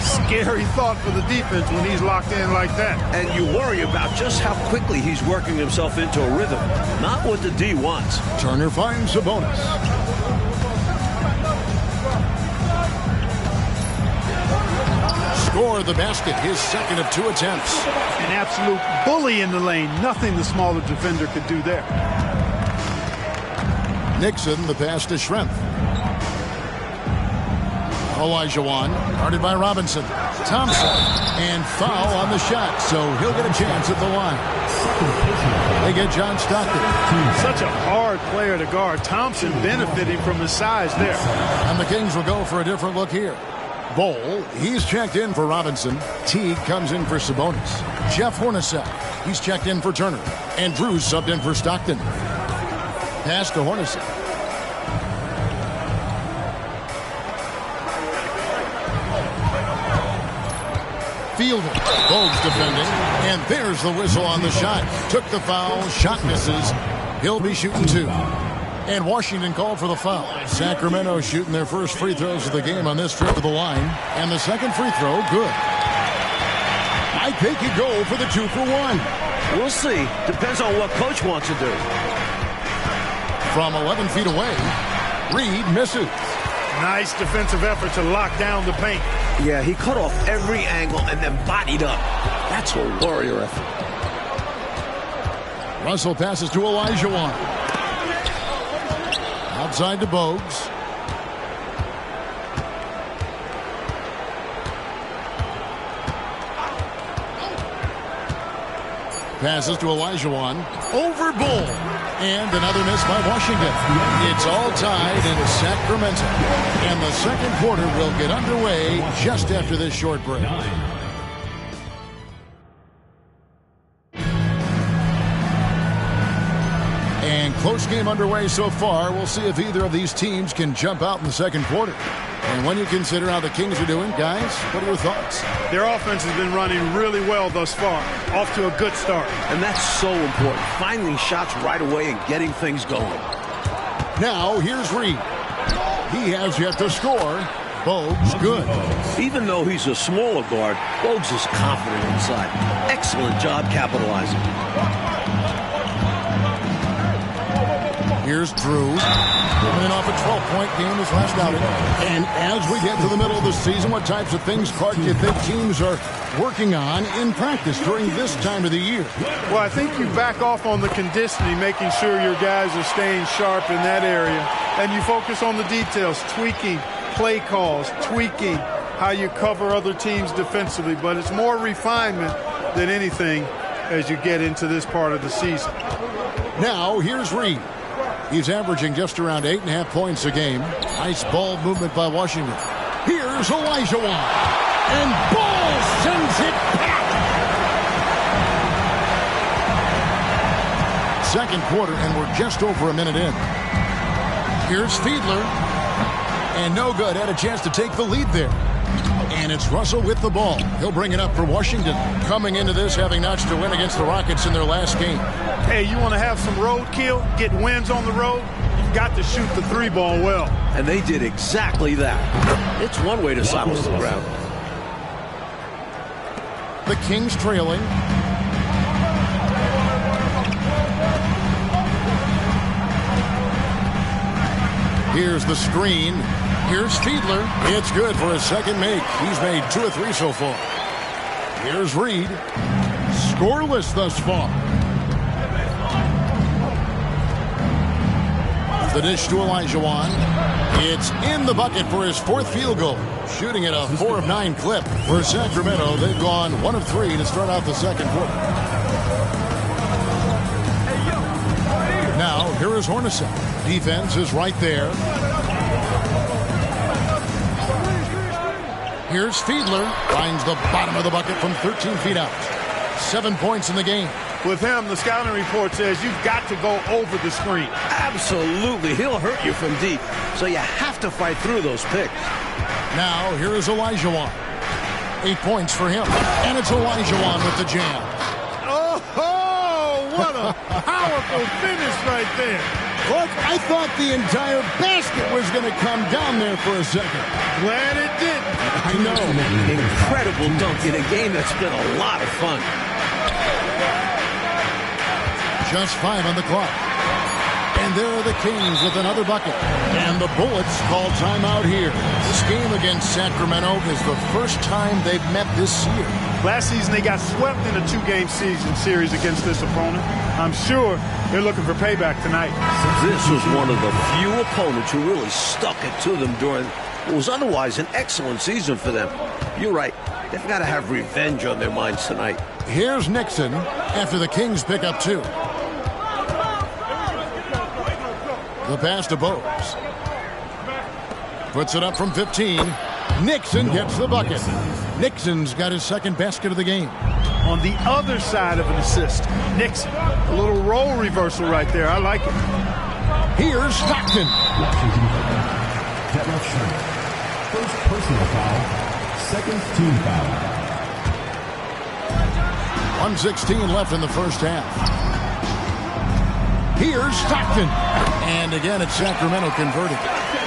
Scary thought for the defense when he's locked in like that. And you worry about just how quickly he's working himself into a rhythm. Not what the D wants. Turner finds Sabonis. Score the basket, his second of 2 attempts. An absolute bully in the lane. Nothing the smaller defender could do there. Nixon, the pass to Schrempf. Olajuwon, guarded by Robinson. Thompson, and foul on the shot, so he'll get a chance at the line. They get John Stockton. Such a hard player to guard. Thompson benefiting from his size there. And the Kings will go for a different look here. Bol, he's checked in for Robinson. Teague comes in for Sabonis. Jeff Hornacek, he's checked in for Turner. And Drews subbed in for Stockton. Pass to Hornacek. Fielding. Bogues defending. And there's the whistle on the shot. Took the foul. Shot misses. He'll be shooting 2. And Washington called for the foul. Sacramento shooting their first free throws of the game on this trip to the line. And the second free throw, good. By like they could go for the 2-for-1. We'll see. Depends on what coach wants to do. From 11 feet away, Reed misses. Nice defensive effort to lock down the paint. Yeah, he cut off every angle and then bodied up. That's a warrior effort. Russell passes to Olajuwon. Outside to Bogues. Passes to Olajuwon. Over Bull. And another miss by Washington. It's all tied in Sacramento. And the second quarter will get underway just after this short break. And close game underway so far. We'll see if either of these teams can jump out in the second quarter. And when you consider how the Kings are doing, guys, what are your thoughts? Their offense has been running really well thus far. Off to a good start. And that's so important. Finding shots right away and getting things going. Now, here's Reed. He has yet to score. Bogues good. Even though he's a smaller guard, Bogues is confident inside. Excellent job capitalizing. Here's Drew. Coming off a 12-point game his last outing. And as we get to the middle of the season, what types of things, Clark, do you think teams are working on in practice during this time of the year? Well, I think you back off on the conditioning, making sure your guys are staying sharp in that area. And you focus on the details, tweaking play calls, tweaking how you cover other teams defensively. But it's more refinement than anything as you get into this part of the season. Now, here's Reed. He's averaging just around 8.5 points a game. Nice ball movement by Washington. Here's Olajuwon. And Ball sends it back. Second quarter, and we're just over a minute in. Here's Fiedler. And no good. Had a chance to take the lead there. And it's Russell with the ball. He'll bring it up for Washington. Coming into this, having notched a win against the Rockets in their last game. Hey, you want to have some roadkill, get wins on the road, you've got to shoot the three ball well. And they did exactly that. It's one way to silence the crowd. The Kings trailing. Here's the screen. Here's Fiedler. It's good for his second make. He's made 2 or 3 so far. Here's Reed. Scoreless thus far. The dish to Olajuwon. It's in the bucket for his 4th field goal. Shooting at a 4 of 9 clip. For Sacramento, they've gone 1 of 3 to start out the second quarter. Now, here is Hornacek. Defense is right there. Here's Fiedler. Finds the bottom of the bucket from 13 feet out. 7 points in the game. With him, the scouting report says you've got to go over the screen. Absolutely. He'll hurt you from deep. So you have to fight through those picks. Now, here is Olajuwon. 8 points for him. And it's Olajuwon with the jam. Oh, what a powerful finish right there. Look, I thought the entire basket was going to come down there for a second. Glad it didn't. I know. Incredible dunk in a game that's been a lot of fun. Just 5 on the clock. And there are the Kings with another bucket. And the Bullets call timeout here. This game against Sacramento is the first time they've met this year. Last season, they got swept in a 2-game series against this opponent. I'm sure they're looking for payback tonight. This was one of the few opponents who really stuck it to them during what was otherwise an excellent season for them. You're right. They've got to have revenge on their minds tonight. Here's Nixon after the Kings pick up 2. The pass to Bogues. Puts it up from 15. Nixon gets the bucket. Nixon's got his second basket of the game. On the other side of an assist, Nixon. A little role reversal right there. I like it. Here's Stockton. First personal foul. Second team foul. 1:16 left in the first half. Here's Stockton. And again, it's Sacramento converting.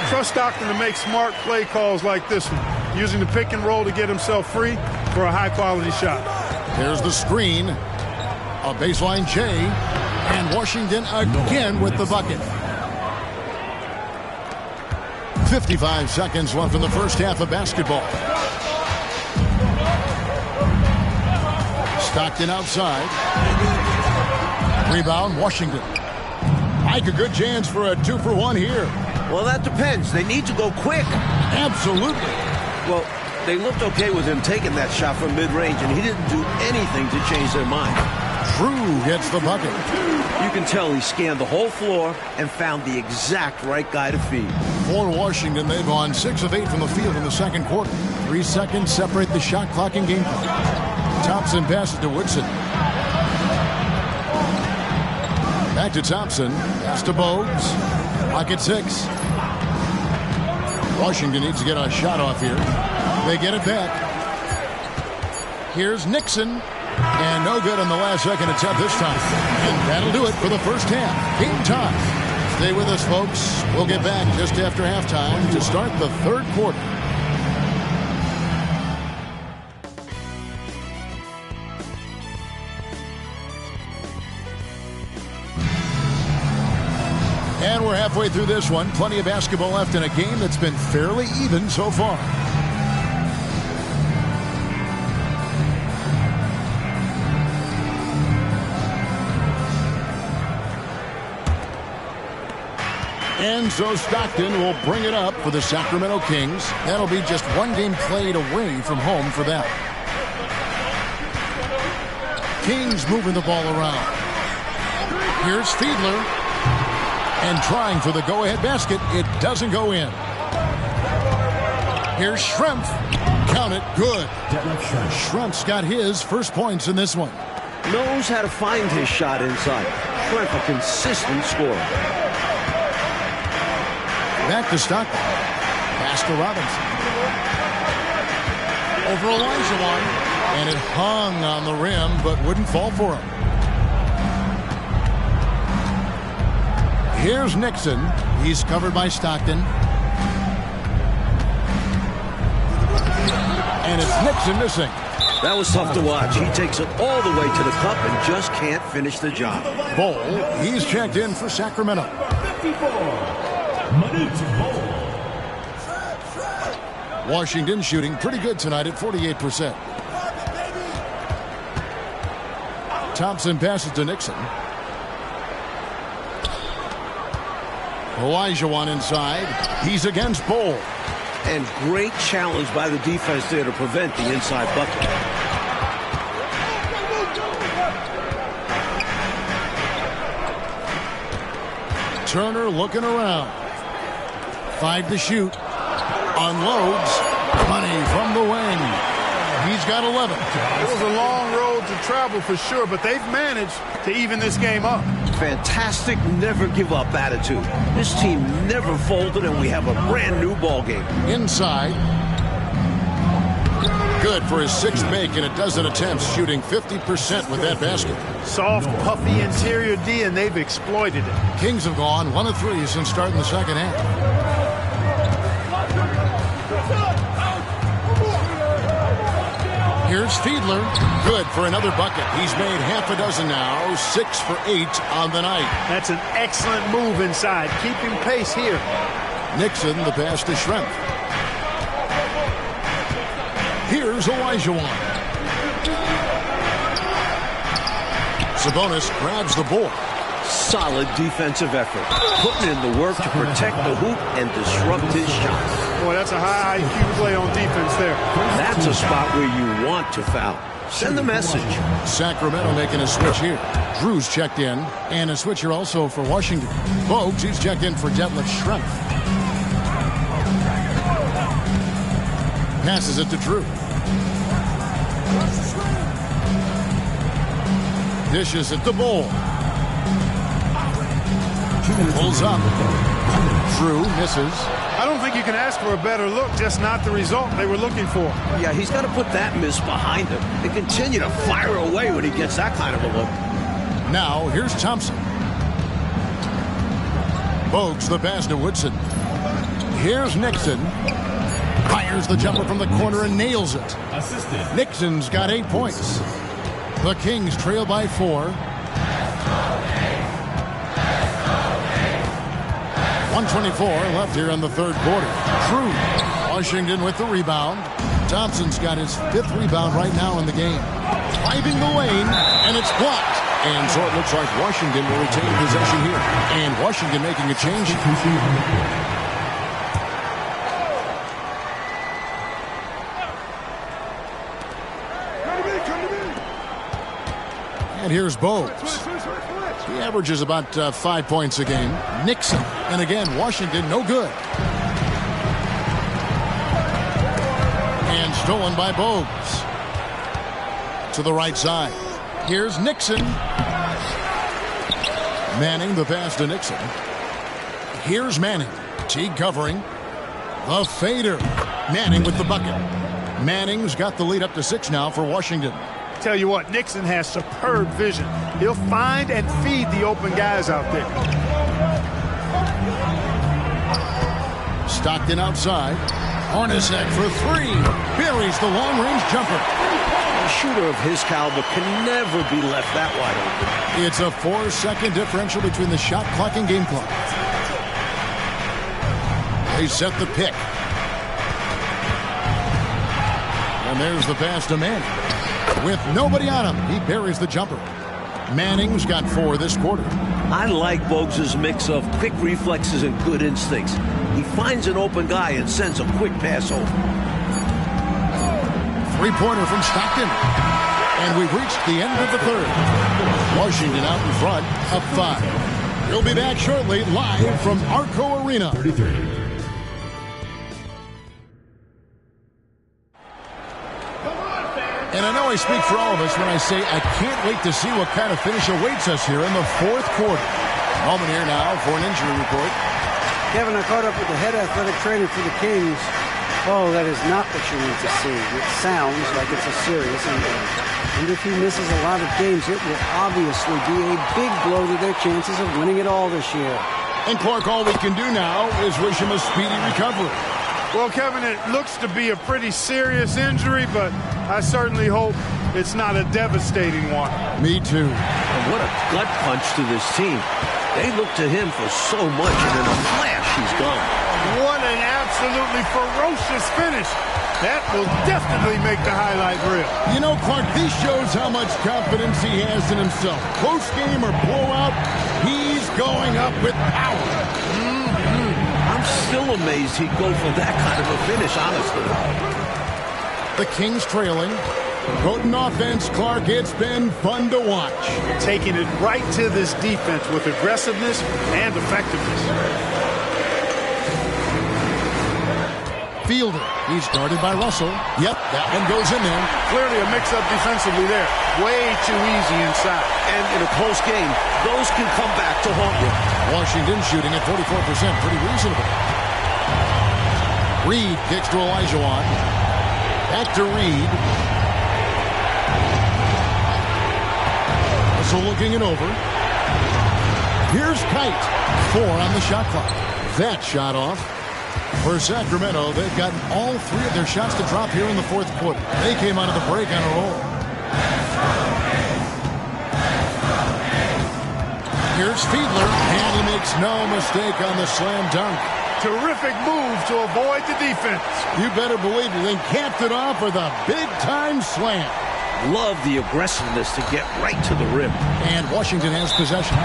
Trust Stockton to make smart play calls like this one, using the pick and roll to get himself free for a high-quality shot. There's the screen. A baseline J. And Washington again with the bucket. 55 seconds left in the first half of basketball. Stockton outside. Rebound, Washington. Mike, a good chance for a 2-for-1 here. Well, that depends. They need to go quick. Absolutely. Well, they looked okay with him taking that shot from mid-range, and he didn't do anything to change their mind. Drew gets the bucket. You can tell he scanned the whole floor and found the exact right guy to feed. For Washington, they've gone 6 of 8 from the field in the second quarter. 3 seconds separate the shot clock and game clock. Thompson passes to Woodson. Back to Thompson. Pass to Bogues. Clock at 6. Washington needs to get a shot off here. They get it back. Here's Nixon. And no good on the last second attempt this time. And that'll do it for the first half. Game time. Stay with us, folks. We'll get back just after halftime to start the third quarter. And we're halfway through this one. Plenty of basketball left in a game that's been fairly even so far. And so Stockton will bring it up for the Sacramento Kings. That'll be just one game played away from home for them. Kings moving the ball around. Here's Fiedler. And trying for the go-ahead basket. It doesn't go in. Here's Schrempf. Count it. Good. Schrempf's got his first points in this one. Knows how to find his shot inside. Schrempf, a consistent scorer. Back to Stockton. Pass to Robinson. Over Olajuwon. And it hung on the rim, but wouldn't fall for him. Here's Nixon. He's covered by Stockton. And it's Nixon missing. That was tough to watch. He takes it all the way to the cup and just can't finish the job. Bol, he's checked in for Sacramento. 54. Washington shooting pretty good tonight at 48%. Thompson passes to Nixon. Olajuwon inside. He's against Bol. And great challenge by the defense there to prevent the inside bucket. Turner looking around. 5 to shoot. Unloads. Money from the wing. He's got 11. It was a long road to travel for sure, but they've managed to even this game up. Fantastic never give up attitude. This team never folded, and we have a brand new ball game. Inside. Good for his 6th make in a dozen attempts, shooting 50% with that basket. Soft, puffy interior D, and they've exploited it. Kings have gone 1 of 3 since starting the second half. Here's Fiedler. Good for another bucket. He's made half a dozen now. 6 for 8 on the night. That's an excellent move inside. Keeping pace here. Nixon, the pass to Schrempf. Here's Olajuwon. Sabonis grabs the board. Solid defensive effort. Putting in the work to protect the hoop and disrupt his shots. Boy, that's a high IQ play on defense there. That's a spot where you want to foul. Send the message. Sacramento making a switch here. Drew's checked in. And a switch here also for Washington. Bogues, he's checked in for Detlef Schrempf. Passes it to Drew. Dishes it to Bol. Pulls up. Drew misses. I don't think you can ask for a better look, just not the result they were looking for. Yeah, he's got to put that miss behind him and continue to fire away when he gets that kind of a look. Now, here's Thompson. Bogues the pass to Woodson. Here's Nixon. Fires the jumper from the corner and nails it. Nixon's got 8 points. The Kings trail by 4. 124 left here in the third quarter. True. Washington with the rebound. Thompson's got his 5th rebound right now in the game. Driving the lane, and it's blocked. And so it looks like Washington will retain possession here. And Washington making a change. And here's Bogues. He averages about 5 points a game. Nixon. And again, Washington no good. And stolen by Bogues. To the right side. Here's Nixon. Manning the pass to Nixon. Here's Manning. Teague covering. The fader. Manning with the bucket. Manning's got the lead up to 6 now for Washington. Tell you what, Nixon has superb vision. He'll find and feed the open guys out there. Stockton outside. Hornacek for 3. Buries the long-range jumper. A shooter of his caliber can never be left that wide open. It's a 4-second differential between the shot clock and game clock. They set the pick. And there's the pass to Manning. With nobody on him, he buries the jumper. Manning's got 4 this quarter. I like Bogues' mix of quick reflexes and good instincts. He finds an open guy and sends a quick pass over. 3-pointer from Stockton. And we've reached the end of the third. Washington out in front, up 5. We'll be back shortly, live from Arco Arena. 33. And I know I speak for all of us when I say I can't wait to see what kind of finish awaits us here in the 4th quarter. Moment here now for an injury report. Kevin, I caught up with the head athletic trainer for the Kings. Oh, that is not what you need to see. It sounds like it's a serious injury. And if he misses a lot of games, it will obviously be a big blow to their chances of winning it all this year. And Clark, all we can do now is wish him a speedy recovery. Well, Kevin, it looks to be a pretty serious injury, but I certainly hope it's not a devastating one. Me too. And what a gut punch to this team. They look to him for so much, and in a flash, he's gone. What an absolutely ferocious finish. That will definitely make the highlight reel. You know, Clark, this shows how much confidence he has in himself. Close game or blowout, he's going up with power. I'm still amazed he'd go for that kind of a finish, honestly. The Kings trailing. Potent offense, Clark. It's been fun to watch. Taking it right to this defense with aggressiveness and effectiveness. Fielder. He's guarded by Russell. Yep, that one goes in there. Clearly a mix-up defensively there. Way too easy inside. And in a close game, those can come back to haunt you. Washington shooting at 44%. Pretty reasonable. Reed kicks to Olajuwon. Back to Reed. Russell looking it over. Here's Kite. 4 on the shot clock. That shot off. For Sacramento, they've gotten all 3 of their shots to drop here in the 4th quarter. They came out of the break on a roll. Here's Fiedler, and he makes no mistake on the slam dunk. Terrific move to avoid the defense. You better believe it, then capped it off with a big-time slam. Love the aggressiveness to get right to the rim. And Washington has possession.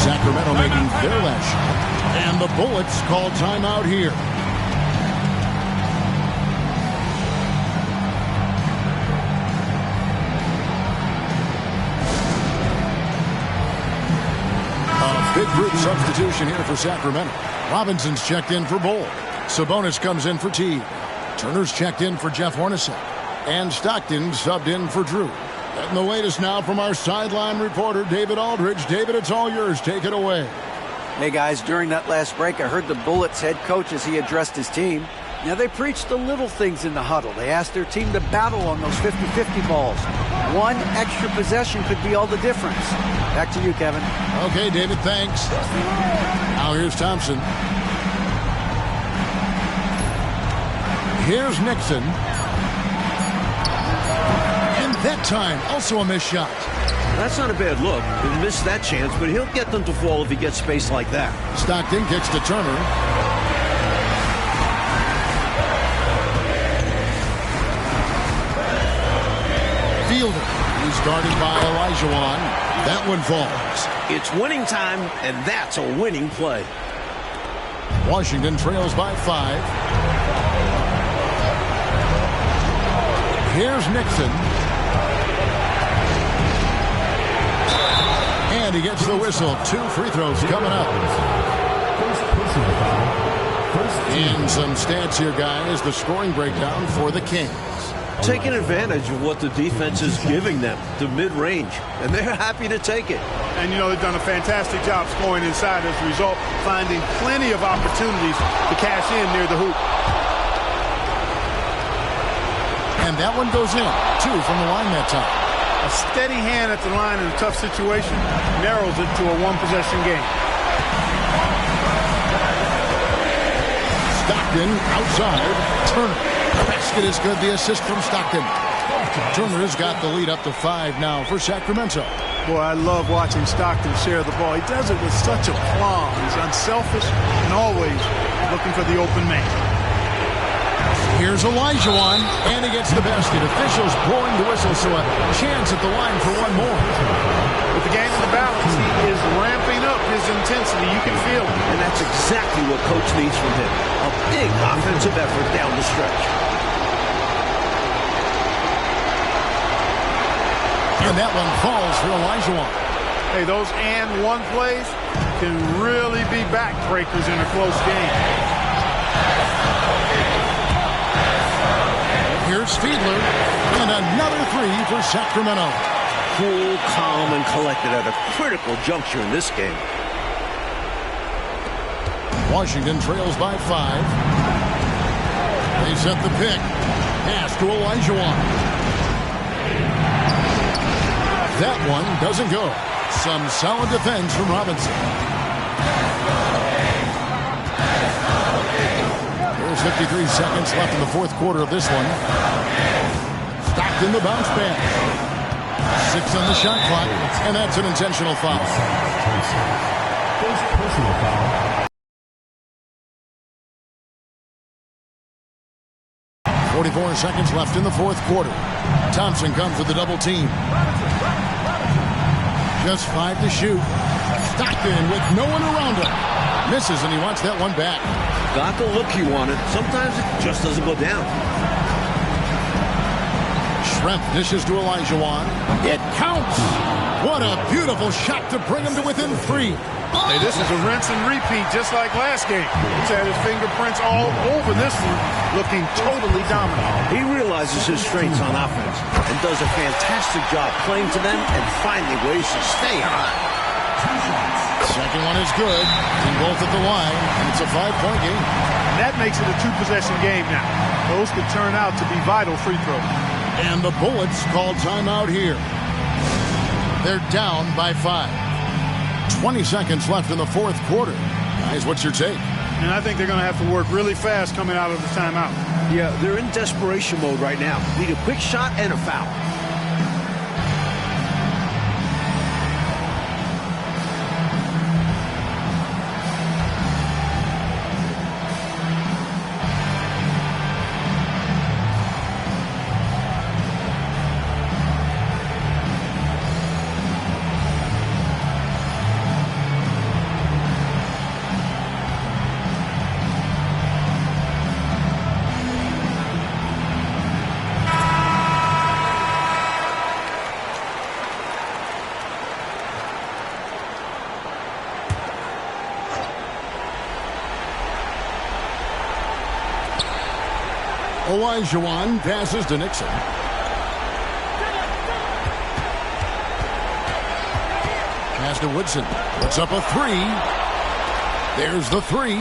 Sacramento making their last shot. And the Bullets call timeout here. Big group substitution here for Sacramento. Robinson's checked in for Bull. Sabonis comes in for Teague. Turner's checked in for Jeff Hornacek. And Stockton subbed in for Drew. And the latest now from our sideline reporter, David Aldridge. David, it's all yours. Take it away. Hey, guys, during that last break, I heard the Bullets head coach as he addressed his team. Now, they preached the little things in the huddle. They asked their team to battle on those 50-50 balls. One extra possession could be all the difference. Back to you, Kevin. Okay, David, thanks. Now here's Thompson. Here's Nixon. And That time, also a missed shot. That's not a bad look. He'll miss that chance, but he'll get them to fall if he gets space like that. Stockton kicks to Turner. Fielder. He's guarded by Olajuwon. That one falls. It's winning time, and that's a winning play. Washington trails by 5. Here's Nixon. And he gets the whistle. 2 free throws coming up. And some stats here, guys. The scoring breakdown for the Kings. Taking advantage of what the defense is giving them, the mid-range, and they're happy to take it. And, you know, they've done a fantastic job scoring inside as a result, finding plenty of opportunities to cash in near the hoop. And that one goes in. 2 from the line that time. A steady hand at the line in a tough situation narrows it to a one-possession game. Stockton outside. Turner. Basket is good. The assist from Stockton. Turner has got the lead up to 5 now for Sacramento. Boy, I love watching Stockton share the ball. He does it with such a aplomb. He's unselfish and always looking for the open man. Here's Olajuwon, and he gets the basket. Officials blowing the whistle, so a chance at the line for one more. With the game in the balance, he is ramping up his intensity. You can feel it. And that's exactly what Coach needs from him. A big offensive effort down the stretch. And that one falls for Olajuwon. Hey, those and one plays can really be backbreakers in a close game. Here's Fiedler, and another 3 for Sacramento. Cool, calm, and collected at a critical juncture in this game. Washington trails by 5. They set the pick. Pass to Olajuwon. That one doesn't go. Some solid defense from Robinson. There's 53 seconds left in the 4th quarter of this one. Stockton the bounce back. 6 on the shot clock, and that's an intentional foul. First personal foul. 44 seconds left in the 4th quarter. Thompson comes with the double team. Just 5 to shoot. Stockton with no one around him. Misses, and he wants that one back. Got the look he wanted. Sometimes it just doesn't go down. Schrempf dishes to Olajuwon. It counts. What a beautiful shot to bring him to within 3. Hey, this is a rinse and repeat just like last game. He's had his fingerprints all over this one, looking totally dominant. He realizes his strengths on offense and does a fantastic job playing to them and finding ways to stay hot. Second one is good. And both at the line, and it's a 5-point game. And that makes it a 2-possession game now. Those could turn out to be vital free throws. And the Bullets call timeout here. They're down by 5. 20 seconds left in the 4th quarter. Guys, what's your take? And I think they're going to have to work really fast coming out of the timeout. Yeah, they're in desperation mode right now. Need a quick shot and a foul. Olajuwon passes to Nixon. Pass to Woodson. Puts up a 3. There's the 3.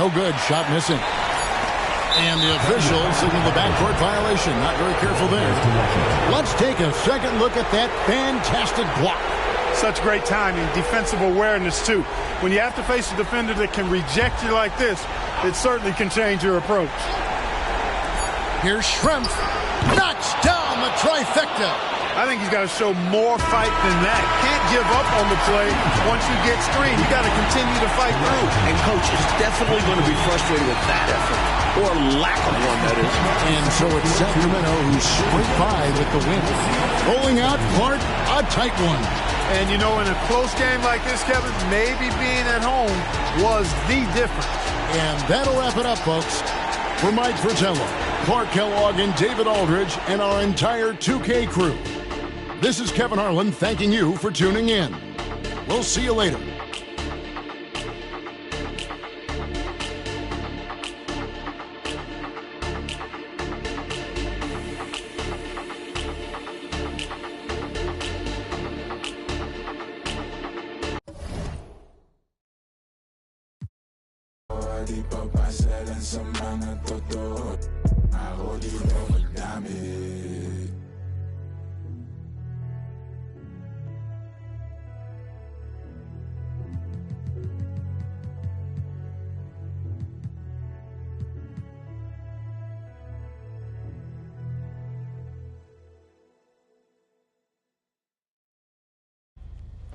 No good. Shot missing. And the official signaled the backcourt violation. Not very careful there. Let's take a second look at that fantastic block. Such great timing, defensive awareness, too. When you have to face a defender that can reject you like this, it certainly can change your approach. Here's Schrempf. Knocks down the trifecta. I think he's got to show more fight than that. Can't give up on the play. Once you get screened, you got to continue to fight through. And Coach is definitely going to be frustrated with that effort, or lack of one, that is. And so it's Sacramento who scraped by with the win. Rolling out, Clark, a tight one. And, you know, in a close game like this, Kevin, maybe being at home was the difference. And that'll wrap it up, folks. For Mike Fratello, Clark Kellogg, and David Aldridge, and our entire 2K crew, this is Kevin Harlan thanking you for tuning in. We'll see you later.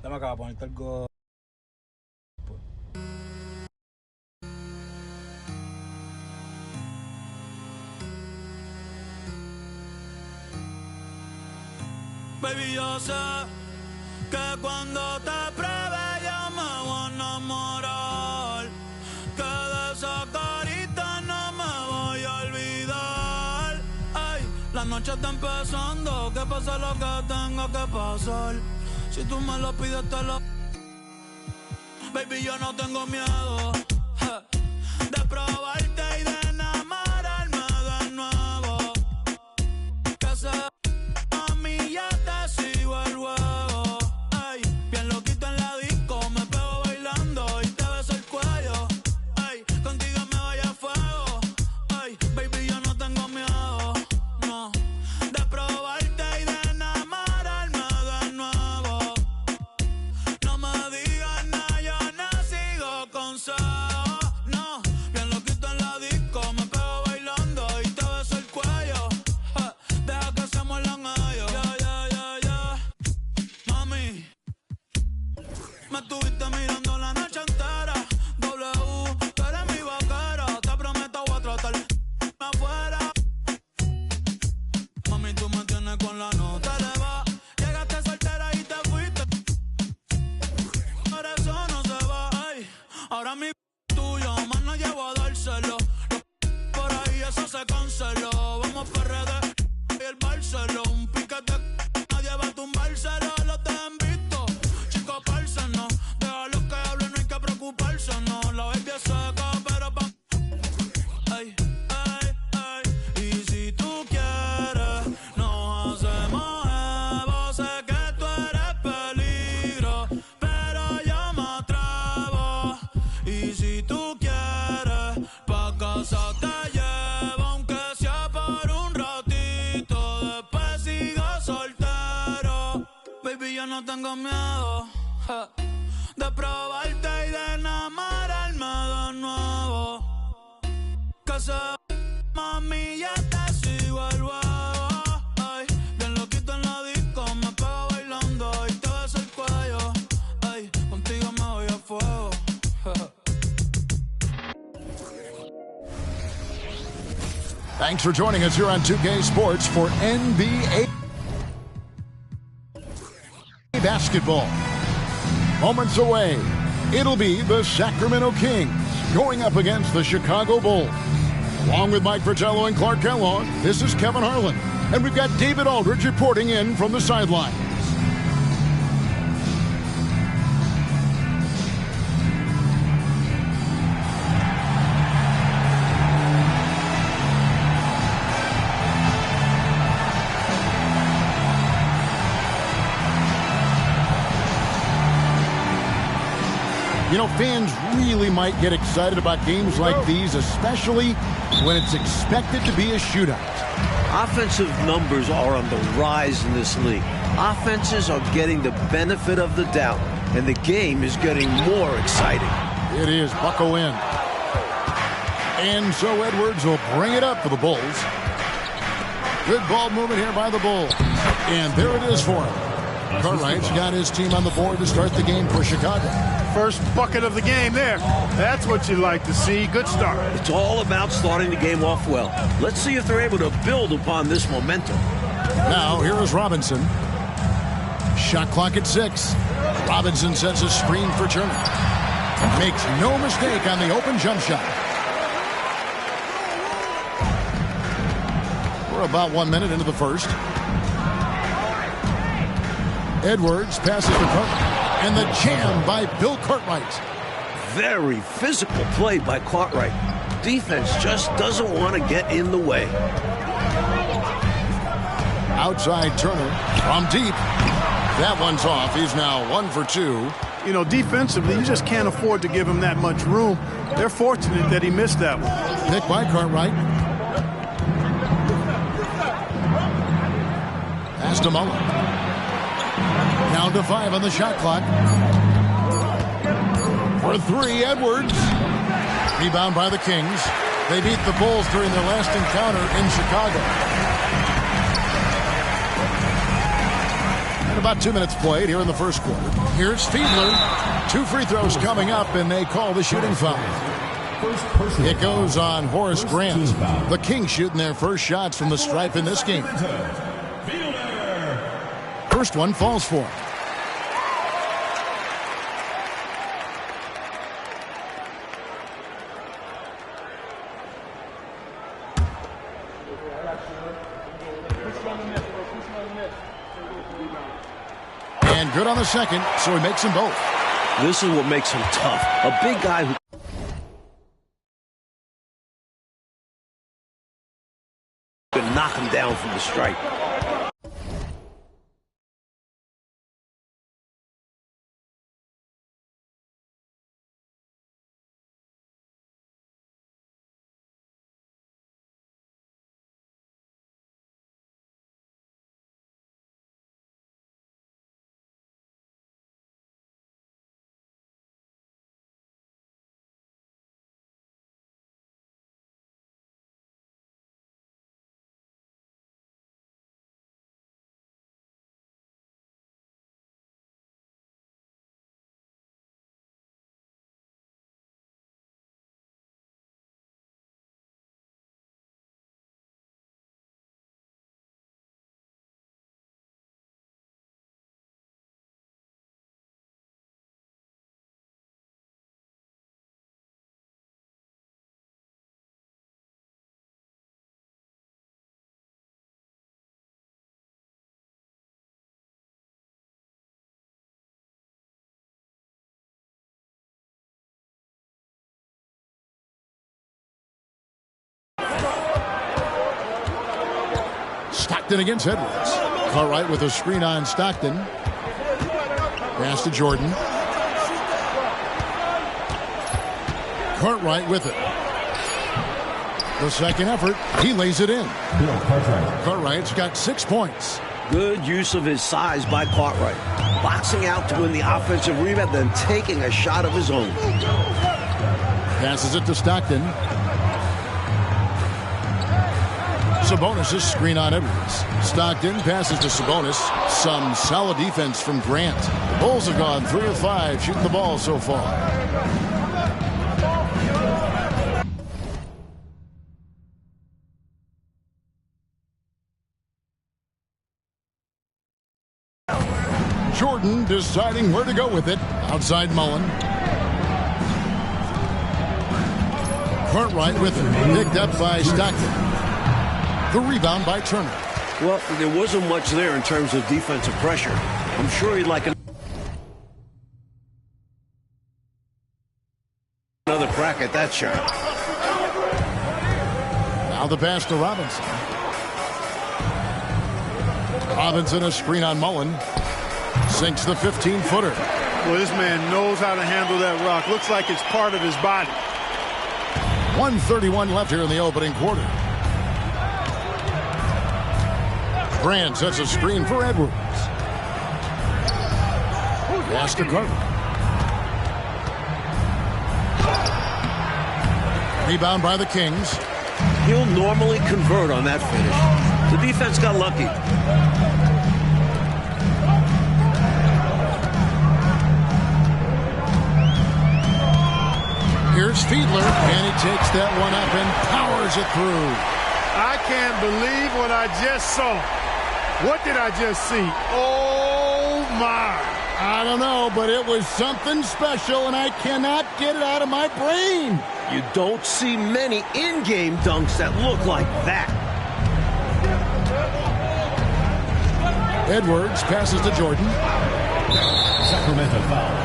Dame acá, ponerte algo. Baby, yo sé que cuando te pruebe yo me voy a enamorar, que de esa carita no me voy a olvidar. Ay, la noche está empezando, que pase lo que tenga que pasar. Si tú me lo pides te lo... Baby, yo no tengo miedo de probarte y de enamorarme de nuevo. Que se... ya te sigo el juego. Ay, bien loquito en la disco, me pego bailando y te beso el cuello. Ay, contigo me voy a fuego. Ay, baby, yo no tengo miedo, no, de probarte y de enamorarme de nuevo. No me digas nada, yo no sigo consejos, no. Bien loquito en la disco, me pego bailando y te beso el cuello. Deja que se muerdan ellos. Me estuviste mirando la noche entera. W, tú eres mi vaquera. Te prometo voy a tratarme afuera. Mami, tú me tienes con la nota elevada. Llegaste soltera y te fuiste. Por eso no se va. Ay, ahora mi tuyo, más no llevo a dárselo. Por ahí eso se canceló. Vamos para redes y el Barceló. Un piquete, nadie va a tumbárselo. Los te han visto. No, deja lo que hablen, no hay que preocuparse, no. La baby es seca, pero pa... Ay, ay, ay. Y si tú quieres, nos hacemos Evo. Sé que tú eres peligro, pero yo me atrevo. Y si tú quieres, pa' casa te llevo, aunque sea por un ratito. Después sigo soltero. Baby, yo no tengo miedo de probarte y de enamorarme de nuevo. Que se mami, ya te sigo el huevo. Ay, bien loquito en la disco, me pego bailando y te beso el cuello. Ay, contigo me voy a fuego. Thanks for joining us here on 2K Sports for NBA basketball. Moments away, it'll be the Sacramento Kings going up against the Chicago Bulls. Along with Mike Fratello and Clark Kellogg, this is Kevin Harlan. And we've got David Aldridge reporting in from the sidelines. You know, fans really might get excited about games like these, especially when it's expected to be a shootout. Offensive numbers are on the rise in this league. Offenses are getting the benefit of the doubt, and the game is getting more exciting. It is. Buckle in. And so Edwards will bring it up for the Bulls. Good ball movement here by the Bulls. And there it is for him. Cartwright's got his team on the board to start the game for Chicago. First bucket of the game there. That's what you like to see. Good start. It's all about starting the game off well. Let's see if they're able to build upon this momentum. Now, here is Robinson. Shot clock at 6. Robinson sets a screen for Turner. Makes no mistake on the open jump shot. We're about 1 minute into the first. Edwards passes to Cartwright. And the jam by Bill Cartwright. Very physical play by Cartwright. Defense just doesn't want to get in the way. Outside Turner from deep. That one's off. He's now 1 for 2. You know, defensively, you just can't afford to give him that much room. They're fortunate that he missed that one. Picked by Cartwright. Pass to Mullen. Down to 5 on the shot clock. For 3, Edwards. Rebound by the Kings. They beat the Bulls during their last encounter in Chicago. And about 2 minutes played here in the first quarter. Here's Fiedler. 2 free throws coming up, and they call the shooting foul. It goes on Horace Grant. The Kings shooting their first shots from the stripe in this game. First one falls for him. And good on the second, so he makes them both. This is what makes him tough. A big guy who can knock him down from the stripe. Stockton against Edwards. Cartwright with a screen on Stockton. Pass to Jordan. Cartwright with it. The second effort, he lays it in. Cartwright's got 6 points. Good use of his size by Cartwright. Boxing out to win the offensive rebound, then taking a shot of his own. Passes it to Stockton. Sabonis' screen on Edwards. Stockton passes to Sabonis. Some solid defense from Grant. The Bulls have gone 3 of 5 shooting the ball so far. Jordan deciding where to go with it. Outside Mullen. Cartwright with it. Picked up by Stockton. The rebound by Turner. Well, there wasn't much there in terms of defensive pressure. I'm sure he'd like another crack at that shot. Now the pass to Robinson. Robinson a screen on Mullen. Sinks the 15-footer. Well, this man knows how to handle that rock. Looks like it's part of his body. 1:31 left here in the opening quarter. Grant sets a screen for Edwards. Pass to Carter. Rebound by the Kings. He'll normally convert on that finish. The defense got lucky. Here's Fiedler, and he takes that one up and powers it through. I can't believe what I just saw. What did I just see? Oh, my. I don't know, but it was something special, and I cannot get it out of my brain. You don't see many in-game dunks that look like that. Edwards passes to Jordan. Sacramento foul.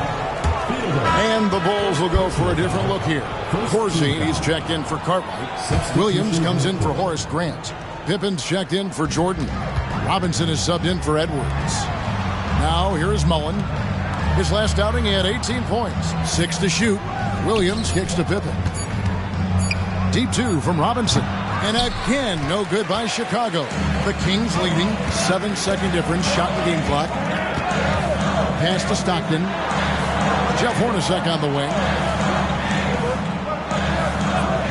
And the Bulls will go for a different look here. Corzine, he's checked in for Cartwright. Williams comes in for Horace Grant. Pippen's checked in for Jordan. Robinson is subbed in for Edwards. Now here is Mullen. His last outing, he had 18 points. 6 to shoot. Williams kicks to Pippen. Deep 2 from Robinson. And again, no good by Chicago. The Kings leading. 7-second difference. Shot in the game clock. Pass to Stockton. Jeff Hornacek on the wing.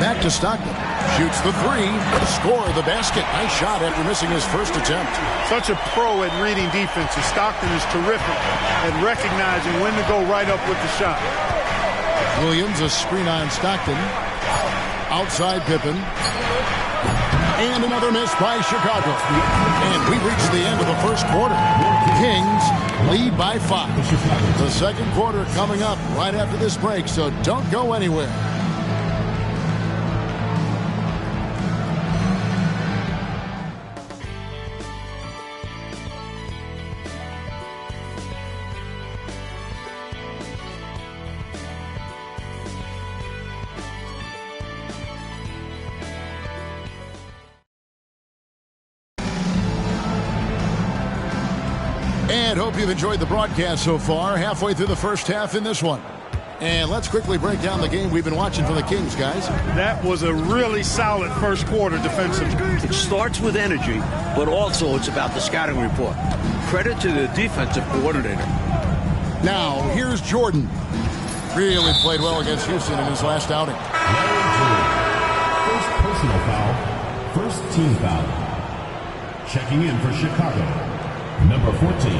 Back to Stockton. Shoots the 3. Score the basket. Nice shot after missing his first attempt. Such a pro at reading defenses. Stockton is terrific at recognizing when to go right up with the shot. Williams, a screen on Stockton. Outside Pippen. And another miss by Chicago. And we reach the end of the first quarter. Kings lead by 5. The second quarter coming up right after this break, so don't go anywhere. And hope you've enjoyed the broadcast so far. Halfway through the first half in this one. And let's quickly break down the game we've been watching for the Kings, guys. That was a really solid first quarter defensively. It starts with energy, but also it's about the scouting report. Credit to the defensive coordinator. Now, here's Jordan. Really played well against Houston in his last outing. First personal foul. First team foul. Checking in for Chicago. Number 14,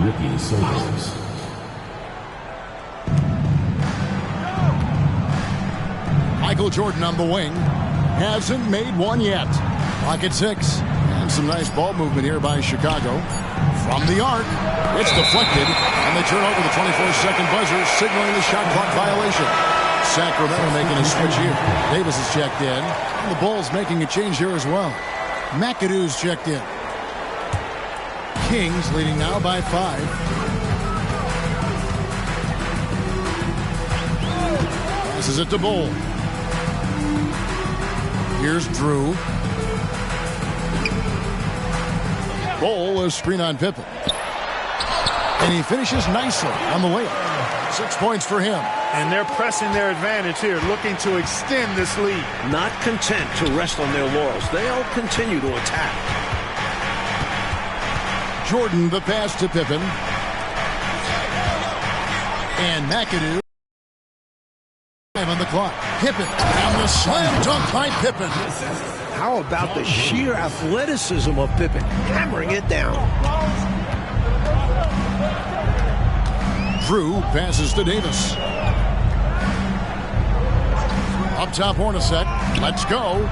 Ricky Silvers. Michael Jordan on the wing. Hasn't made one yet. Clock at 6. And some nice ball movement here by Chicago. From the arc. It's deflected. And they turn over the 24-second buzzer, signaling the shot clock violation. Sacramento making a switch here. Davis is checked in. And the Bulls making a change here as well. McAdoo's checked in. Kings leading now by 5. Passes it to Bull. Here's Drew. Bull, a screen on Pippen. And he finishes nicely on the layup. 6 points for him. And they're pressing their advantage here, looking to extend this lead. Not content to rest on their laurels. They'll continue to attack. Jordan, the pass to Pippen. And McAdoo. On the clock. Pippen. And the slam dunk by Pippen. How about the sheer athleticism of Pippen? Hammering it down. Drew passes to Davis. Up top, Hornacek. Let's go.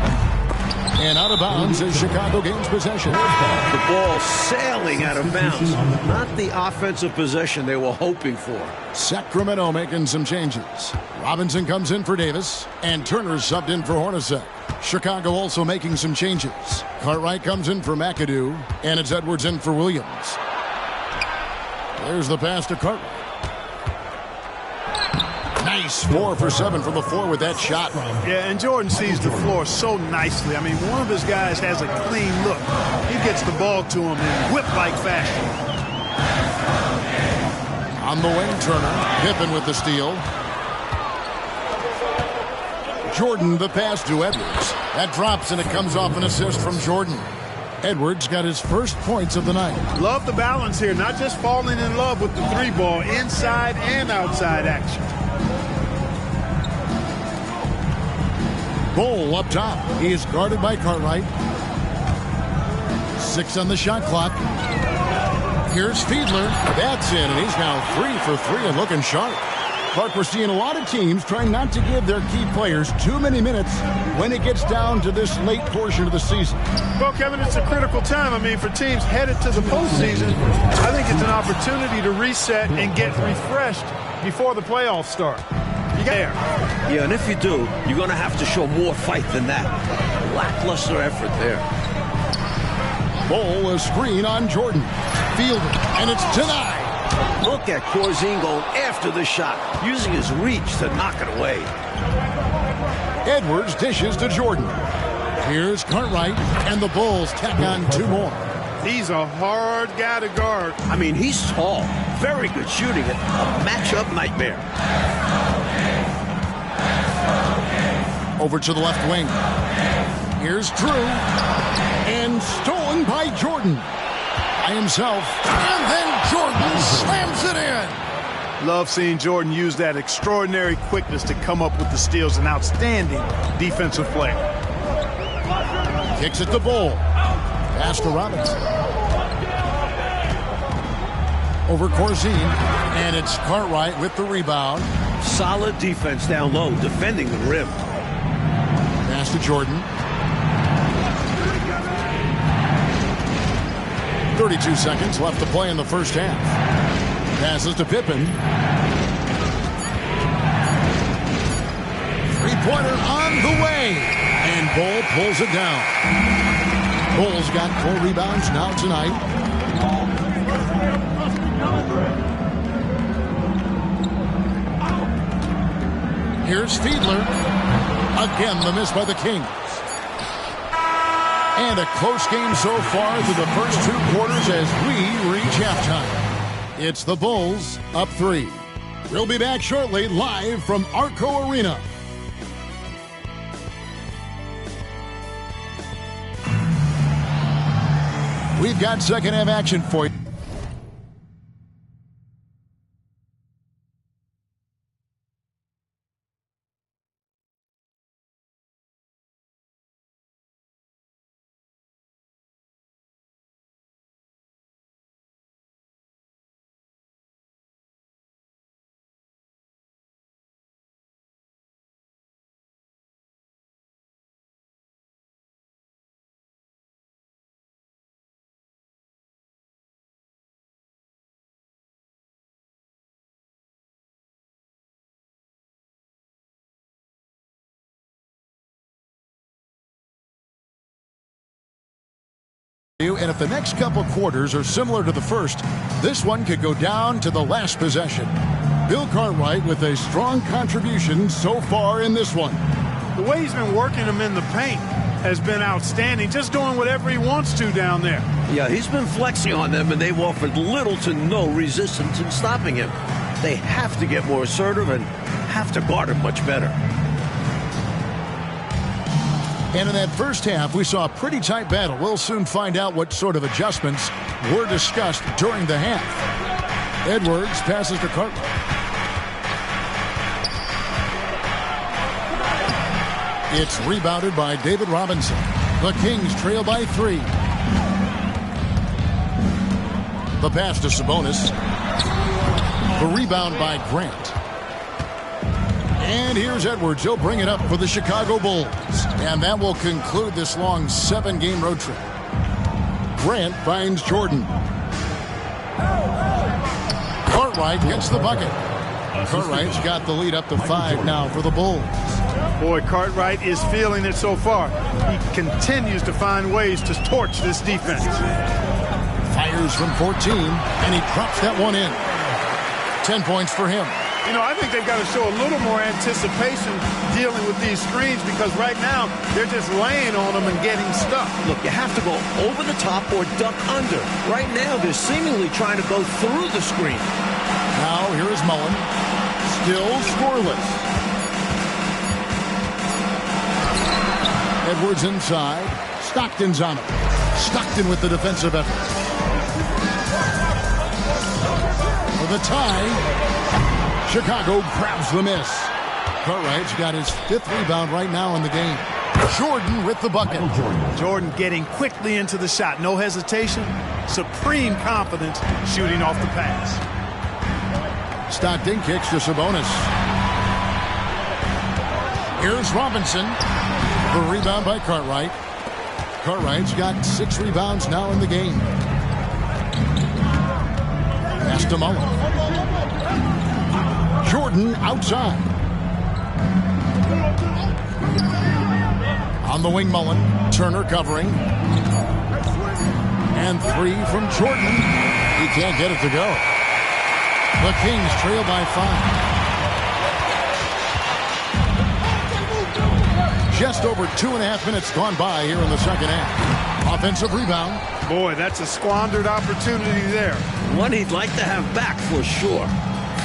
And out of bounds as Chicago gains possession. The ball sailing out of bounds. Not the offensive possession they were hoping for. Sacramento making some changes. Robinson comes in for Davis. And Turner's subbed in for Hornacek. Chicago also making some changes. Cartwright comes in for McAdoo. And it's Edwards in for Williams. There's the pass to Cartwright. Nice 4 for 7 from the floor with that shot. Yeah, and Jordan sees the floor so nicely. I mean, one of his guys has a clean look. He gets the ball to him in whip-like fashion. On the wing, Turner. Pippen with the steal. Jordan, the pass to Edwards. That drops, and it comes off an assist from Jordan. Edwards got his first points of the night. Love the balance here, not just falling in love with the 3-ball, inside and outside action. Bull up top. He is guarded by Cartwright. 6 on the shot clock. Here's Fiedler. That's in, and he's now 3 for 3 and looking sharp. But we're seeing a lot of teams trying not to give their key players too many minutes when it gets down to this late portion of the season. Well, Kevin, it's a critical time. I mean, for teams headed to the postseason, I think it's an opportunity to reset and get refreshed before the playoffs start. You get there. Yeah, and if you do, you're going to have to show more fight than that. Lackluster effort there. Ball, a screen on Jordan. Fielded, and it's denied. Look at Corzine going after the shot, using his reach to knock it away. Edwards dishes to Jordan. Here's Cartwright, and the Bulls tack on 2 more. He's a hard guy to guard. I mean, he's tall, very good shooting it, a matchup nightmare. Over to the left wing. Here's Drew, and stolen by Jordan. By himself, and then Jordan slams it in. Love seeing Jordan use that extraordinary quickness to come up with the steals. An outstanding defensive player. Kicks it to Bull. Pass to Robinson. Over Corzine, and it's Cartwright with the rebound. Solid defense down low, defending the rim. Pass to Jordan. 32 seconds left to play in the first half. Passes to Pippen. Three-pointer on the way. And Bull pulls it down. Bull's got 4 rebounds now tonight. Here's Fiedler. Again, the miss by the Kings. And a close game so far through the first 2 quarters as we reach halftime. It's the Bulls up 3. We'll be back shortly live from Arco Arena. We've got second half action for you. And if the next couple quarters are similar to the first, this one could go down to the last possession. Bill Cartwright with a strong contribution so far in this one. The way he's been working them in the paint has been outstanding, just doing whatever he wants to down there. Yeah, he's been flexing on them, and they've offered little to no resistance in stopping him. They have to get more assertive and have to guard him much better. And in that first half, we saw a pretty tight battle. We'll soon find out what sort of adjustments were discussed during the half. Edwards passes to Cartwright. It's rebounded by David Robinson. The Kings trail by 3. The pass to Sabonis. The rebound by Grant. And here's Edwards. He'll bring it up for the Chicago Bulls. And that will conclude this long 7-game road trip. Grant finds Jordan. Cartwright gets the bucket. Cartwright's got the lead up to 5 now for the Bulls. Boy, Cartwright is feeling it so far. He continues to find ways to torch this defense. Fires from 14, and he drops that one in. 10 points for him. You know, I think they've got to show a little more anticipation dealing with these screens because right now they're just laying on them and getting stuck. Look, you have to go over the top or duck under. Right now, they're seemingly trying to go through the screen. Now, here is Mullen. Still scoreless. Edwards inside. Stockton's on him. Stockton with the defensive effort. For the tie. Chicago grabs the miss. Cartwright's got his 5th rebound right now in the game. Jordan with the bucket. Jordan getting quickly into the shot. No hesitation. Supreme confidence shooting off the pass. Stockton kicks to Sabonis. Here's Robinson. The rebound by Cartwright. Cartwright's got 6 rebounds now in the game. Pass to Mullen. Jordan outside. On the wing, Mullen. Turner covering. And 3 from Jordan. He can't get it to go. The Kings trail by 5. Just over 2.5 minutes gone by here in the second half. Offensive rebound. Boy, that's a squandered opportunity there. One he'd like to have back for sure.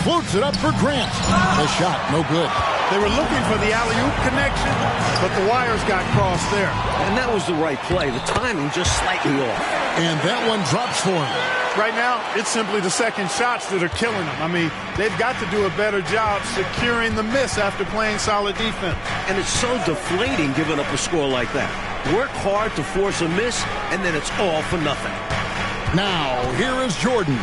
Floats it up for Grant. The shot, no good. They were looking for the alley-oop connection, but the wires got crossed there. And that was the right play. The timing just slightly off. And that one drops for him. Right now, it's simply the second shots that are killing them. I mean, they've got to do a better job securing the miss after playing solid defense. And it's so deflating giving up a score like that. Work hard to force a miss, and then it's all for nothing. Now, here is Jordan.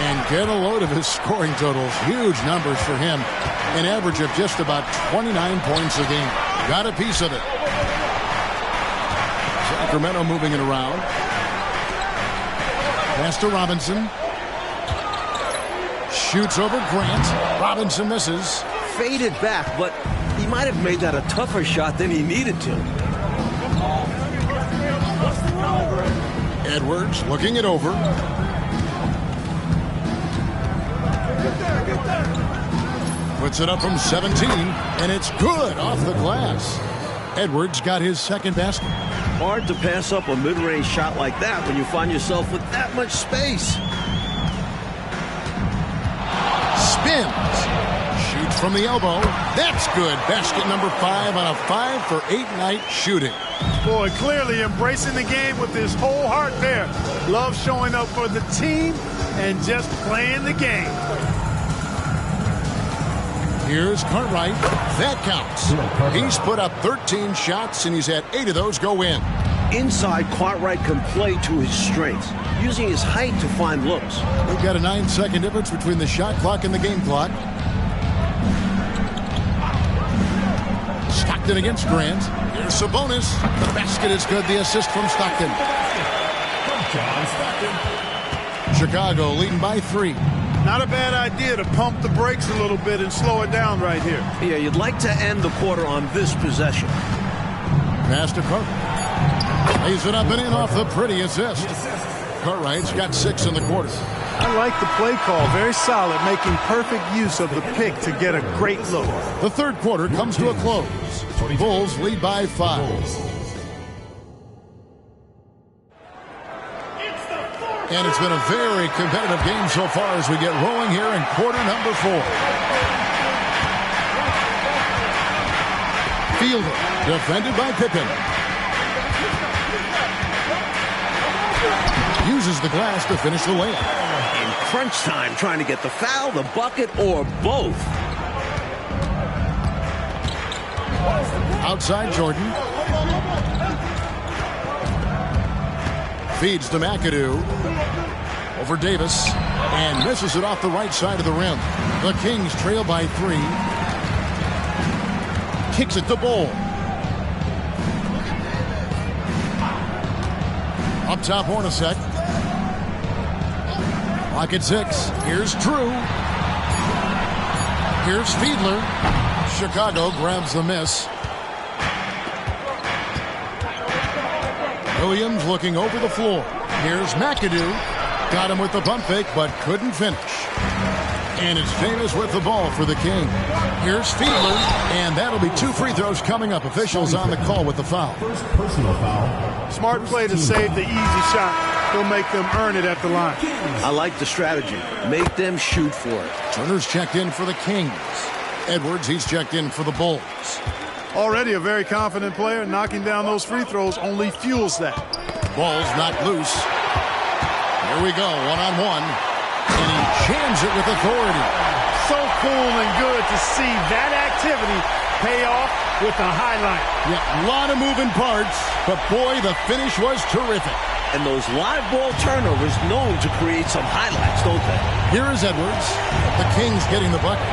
And get a load of his scoring totals. Huge numbers for him. An average of just about 29 points a game. Got a piece of it. Sacramento moving it around. Pass to Robinson. Shoots over Grant. Robinson misses. Faded back, but he might have made that a tougher shot than he needed to. Edwards looking it over. Puts it up from 17, and it's good off the glass. Edwards got his second basket. Hard to pass up a mid-range shot like that when you find yourself with that much space. Spins. Shoots from the elbow. That's good. Basket number 5 on a 5-for-8 night shooting. Boy, clearly embracing the game with his whole heart there. Love showing up for the team and just playing the game. Here's Cartwright. That counts. He's put up 13 shots, and he's had 8 of those go in. Inside, Cartwright can play to his strengths, using his height to find looks. We've got a 9-second difference between the shot clock and the game clock. Stockton against Grant. Here's Sabonis. The basket is good. The assist from Stockton. Chicago leading by 3. Not a bad idea to pump the brakes a little bit and slow it down right here. Yeah, you'd like to end the quarter on this possession. Pass to Cartwright. Lays it up and in off the pretty assist. Cartwright's got 6 in the quarter. I like the play call. Very solid, making perfect use of the pick to get a great look. The third quarter comes to a close. Bulls lead by 5. And it's been a very competitive game so far as we get rolling here in quarter number 4. Fielder, defended by Pippen. Uses the glass to finish the layup. In crunch time, trying to get the foul, the bucket, or both. Outside Jordan. Feeds to McAdoo. Over Davis. And misses it off the right side of the rim. The Kings trail by 3. Kicks it to Bull. Up top, Hornacek. Lock at 6. Here's Drew. Here's Fiedler. Chicago grabs the miss. Williams looking over the floor. Here's McAdoo. Got him with the pump fake, but couldn't finish. And it's Davis with the ball for the King. Here's Fiedler, and that'll be 2 free throws coming up. Officials on the call with the foul. First personal foul. Smart play to save the easy shot. He'll make them earn it at the line. I like the strategy. Make them shoot for it. Turner's checked in for the Kings. Edwards, he's checked in for the Bulls. Already a very confident player. Knocking down those free throws only fuels that. Ball's knocked loose. Here we go, one-on-one. And he jams it with authority. So cool and good to see that activity pay off with a highlight. Yeah, a lot of moving parts, but boy, the finish was terrific. And those live ball turnovers known to create some highlights, don't they? Here is Edwards. The Kings getting the bucket.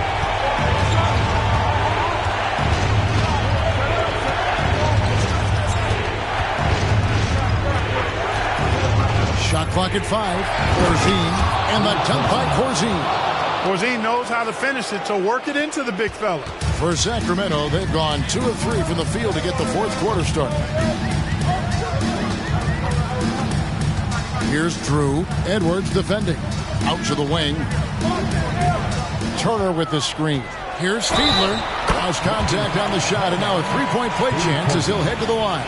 Shot clock at 5. Corzine, and the dunk by Corzine. Corzine knows how to finish it, so work it into the big fella. For Sacramento, they've gone 2 of 3 from the field to get the fourth quarter started. Here's Drew. Edwards defending. Out to the wing. Turner with the screen. Here's Fiedler. Lost contact on the shot, and now a three-point play chance as he'll head to the line.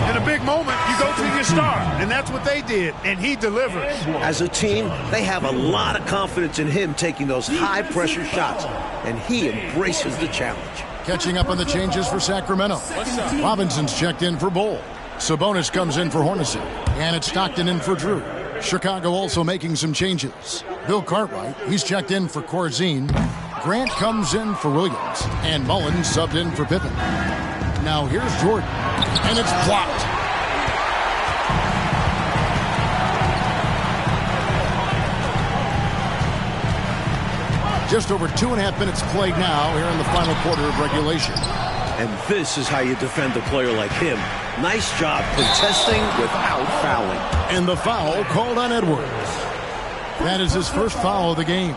In a big moment, you go to your star, and that's what they did, and he delivers. As a team, they have a lot of confidence in him taking those high-pressure shots, and he embraces the challenge. Catching up on the changes for Sacramento. Robinson's checked in for Bowl. Sabonis comes in for Hornacek, and it's Stockton in for Drew. Chicago also making some changes. Bill Cartwright, he's checked in for Corzine. Grant comes in for Williams, and Mullen subbed in for Pippen. Now here's Jordan, and it's blocked. Just over 2.5 minutes played now here in the final quarter of regulation. And this is how you defend a player like him. Nice job contesting without fouling. And the foul called on Edwards. That is his first foul of the game.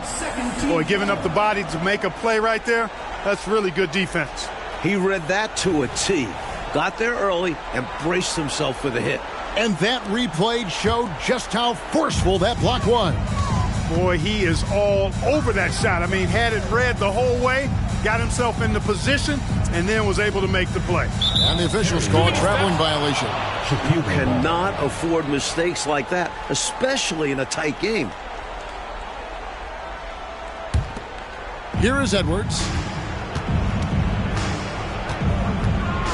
Boy, giving up the body to make a play right there, that's really good defense. He read that to a T. Got there early and braced himself for the hit. And that replay showed just how forceful that block was. Boy, he is all over that shot. I mean, had it read the whole way, got himself in the position, and then was able to make the play. And the officials call a traveling violation. You cannot afford mistakes like that, especially in a tight game. Here is Edwards.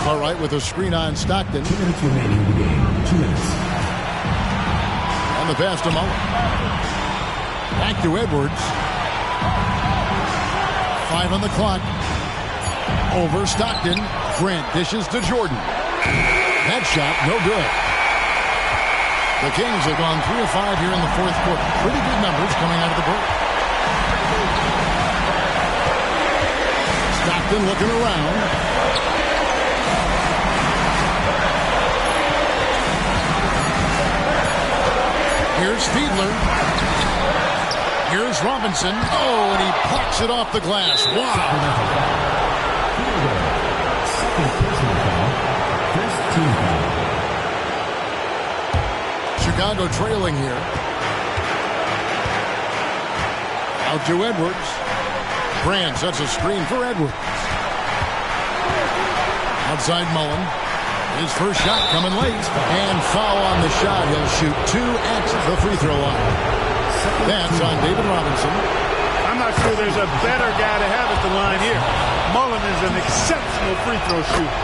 Cartwright with a screen on Stockton. 2 minutes remaining in the game. 2 minutes. And the pass to Mullen. Back to Edwards. 5 on the clock. Over Stockton. Grant dishes to Jordan. That shot, no good. The Kings have gone 3 of 5 here in the fourth quarter. Pretty good numbers coming out of the break. Stockton looking around. Here's Fiedler. Here's Robinson. Oh, and he plucks it off the glass. Wow. Chicago trailing here. Out to Edwards. Brand sets a screen for Edwards. Outside Mullen. His first shot coming late. And foul on the shot. He'll shoot 2 at the free throw line. That's on David Robinson. I'm not sure there's a better guy to have at the line here. Mullen is an exceptional free throw shooter.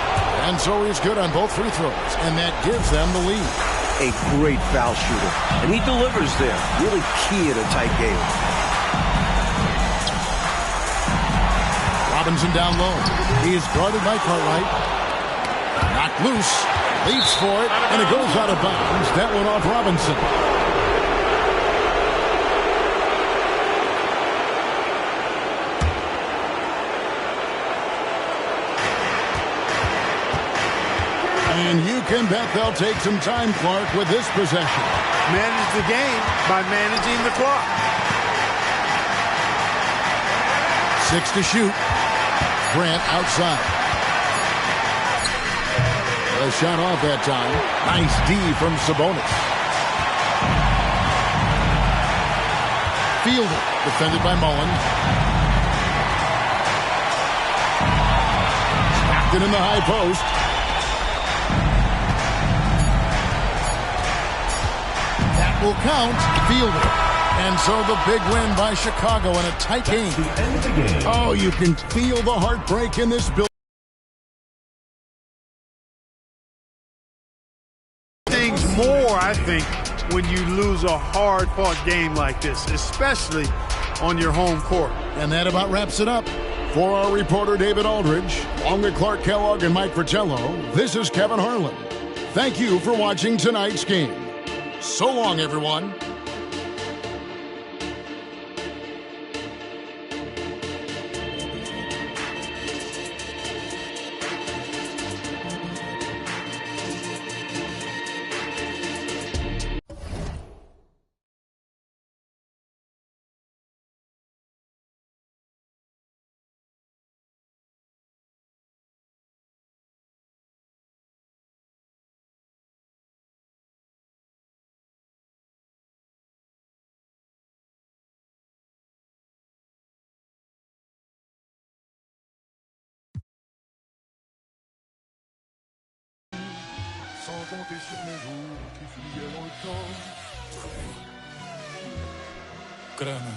And so he's good on both free throws. And that gives them the lead. A great foul shooter. And he delivers there. Really key in a tight game. Robinson down low. He is guarded by Cartwright. Knocked loose. Leaps for it. And it goes out of bounds. That one off Robinson. And you can bet they'll take some time, Clark, with this possession. Manage the game by managing the clock. 6 to shoot. Grant outside. A shot off that time. Nice D from Sabonis. Fielded. Defended by Mullen. Stockton in the high post. That will count. Fielded. And so the big win by Chicago in a tight game. Oh, you can feel the heartbreak in this building. Things more, I think, when you lose a hard-fought game like this, especially on your home court. And that about wraps it up. For our reporter David Aldridge, along with Clark Kellogg and Mike Fratello, this is Kevin Harlan. Thank you for watching tonight's game. So long, everyone. Sans compter sur mes jours qui fuyaient dans le temps. Créeme,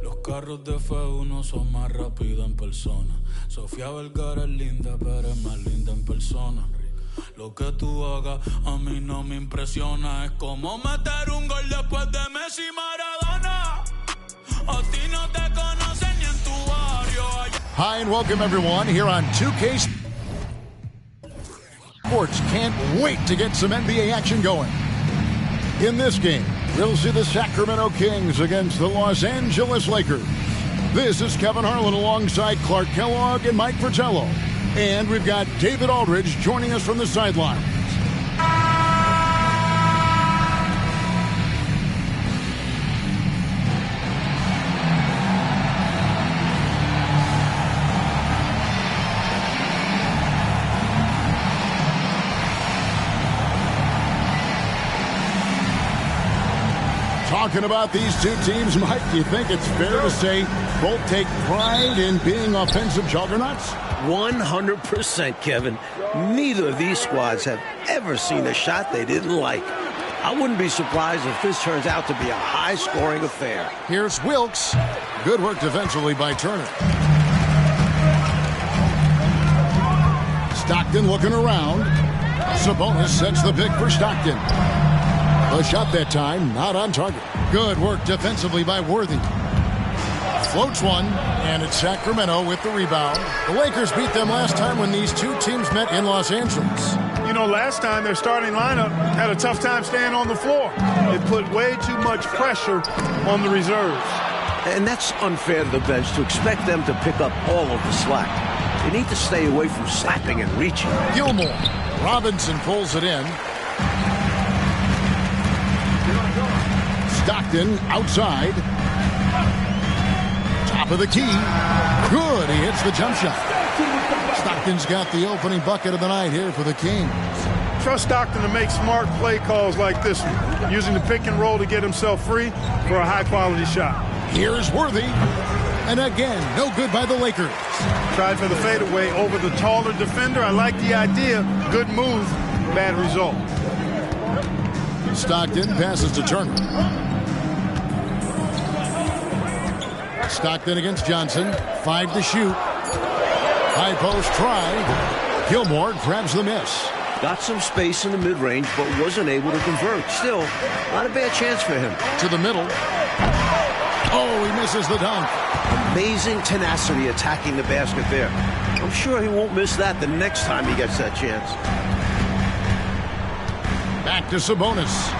los carros de F1 son más rápidos en persona. Sofía Vergara es linda, pero es más linda en persona. Lo que tú hagas a mí no me impresiona. Es como meter un gol después de Messi y Maradona. A ti no te conocen ni en tu barrio. Hi and welcome everyone here on 2K Sports. Can't wait to get some NBA action going. In this game, we'll see the Sacramento Kings against the Los Angeles Lakers. This is Kevin Harlan alongside Clark Kellogg and Mike Fratello. And we've got David Aldridge joining us from the sidelines. Talking about these two teams, Mike, do you think it's fair to say both take pride in being offensive juggernauts? 100%, Kevin. Neither of these squads have ever seen a shot they didn't like. I wouldn't be surprised if this turns out to be a high-scoring affair. Here's Wilkes. Good work defensively by Turner. Stockton looking around. Sabonis sets the pick for Stockton. A shot that time, not on target. Good work defensively by Worthy. Floats one, and it's Sacramento with the rebound. The Lakers beat them last time when these two teams met in Los Angeles. You know, last time their starting lineup had a tough time staying on the floor. It put way too much pressure on the reserves. And that's unfair to the bench to expect them to pick up all of the slack. They need to stay away from slapping and reaching. Gilmore. Robinson pulls it in. Stockton outside. Top of the key. Good. He hits the jump shot. Stockton's got the opening bucket of the night here for the Kings. Trust Stockton to make smart play calls like this one, using the pick and roll to get himself free for a high-quality shot. Here's Worthy. And again, no good by the Lakers. Tried for the fadeaway over the taller defender. I like the idea. Good move. Bad result. Stockton passes to Turner. Stockton against Johnson. 5 to shoot. High post try. Gilmore grabs the miss. Got some space in the mid-range, but wasn't able to convert. Still, not a bad chance for him. To the middle. Oh, he misses the dunk. Amazing tenacity attacking the basket there. I'm sure he won't miss that the next time he gets that chance. Back to Sabonis.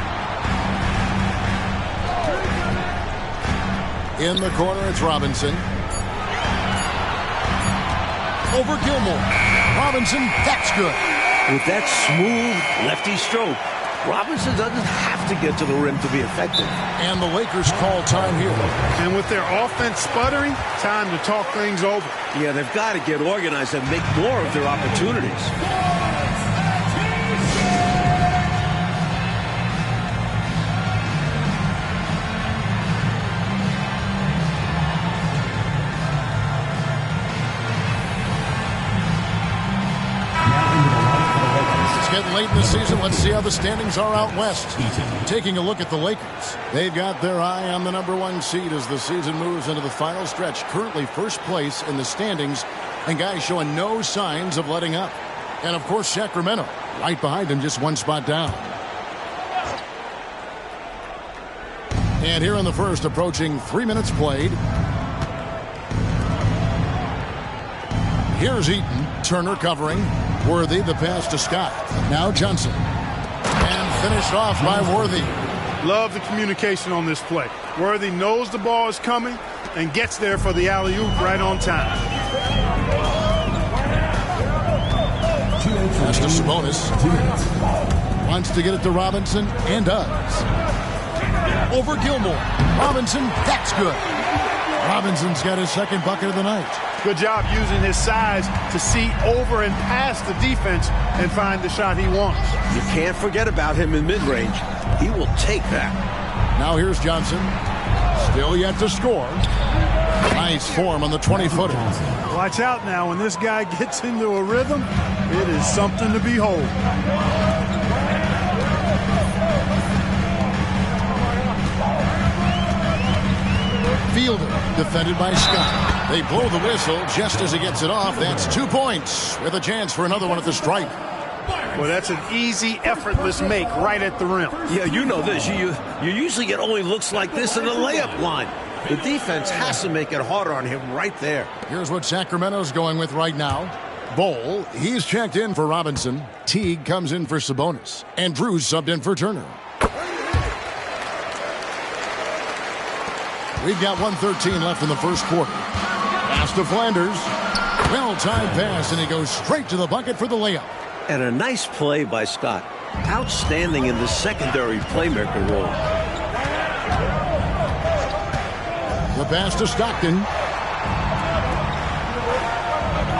In the corner, it's Robinson. Over Gilmore. Robinson, that's good. With that smooth lefty stroke, Robinson doesn't have to get to the rim to be effective. And the Lakers call time here. And with their offense sputtering, time to talk things over. Yeah, they've got to get organized and make more of their opportunities. Getting late in the season, let's see how the standings are out west. Taking a look at the Lakers. They've got their eye on the #1 seed as the season moves into the final stretch. Currently first place in the standings, and guys showing no signs of letting up. And of course, Sacramento right behind them, just one spot down. And here in the first, approaching 3 minutes played. Here's Eaton. Turner covering. Worthy, the pass to Scott. Now Johnson. And finished off by Worthy. Love the communication on this play. Worthy knows the ball is coming and gets there for the alley-oop right on time. Pass to Sabonis. Wants to get it to Robinson and does. Over Gilmore. Robinson, that's good. Robinson's got his second bucket of the night. Good job using his size to see over and past the defense and find the shot he wants. You can't forget about him in mid-range. He will take that. Now here's Johnson. Still yet to score. Nice form on the 20-footer. Watch out now. When this guy gets into a rhythm, it is something to behold. Fielder, defended by Scott. They blow the whistle just as he gets it off. That's 2 points with a chance for another one at the stripe. Well, that's an easy, effortless make right at the rim. Yeah, you know this. You usually get only looks like this in the layup line. The defense has to make it harder on him right there. Here's what Sacramento's going with right now. Bowl, he's checked in for Robinson. Teague comes in for Sabonis. And Drew's subbed in for Turner. We've got 1:13 left in the first quarter. Pass to Flanders. Well-timed pass, and he goes straight to the bucket for the layup. And a nice play by Scott. Outstanding in the secondary playmaker role. The pass to Stockton.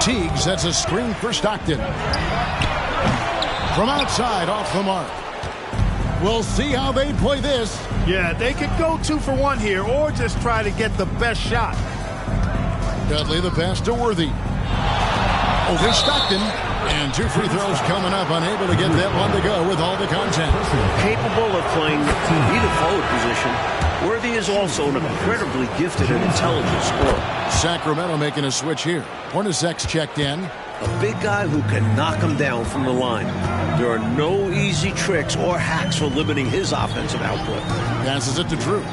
Teague sets a screen for Stockton. From outside, off the mark. We'll see how they play this. Yeah, they could go 2 for 1 here or just try to get the best shot. Dudley, the pass to Worthy. Over Stockton. And 2 free throws coming up. Unable to get that one to go with all the contact. Capable of playing either forward position. Worthy is also an incredibly gifted and intelligent scorer. Sacramento making a switch here. Hornacek's checked in. A big guy who can knock him down from the line. There are no easy tricks or hacks for limiting his offensive output. Passes it to Drew.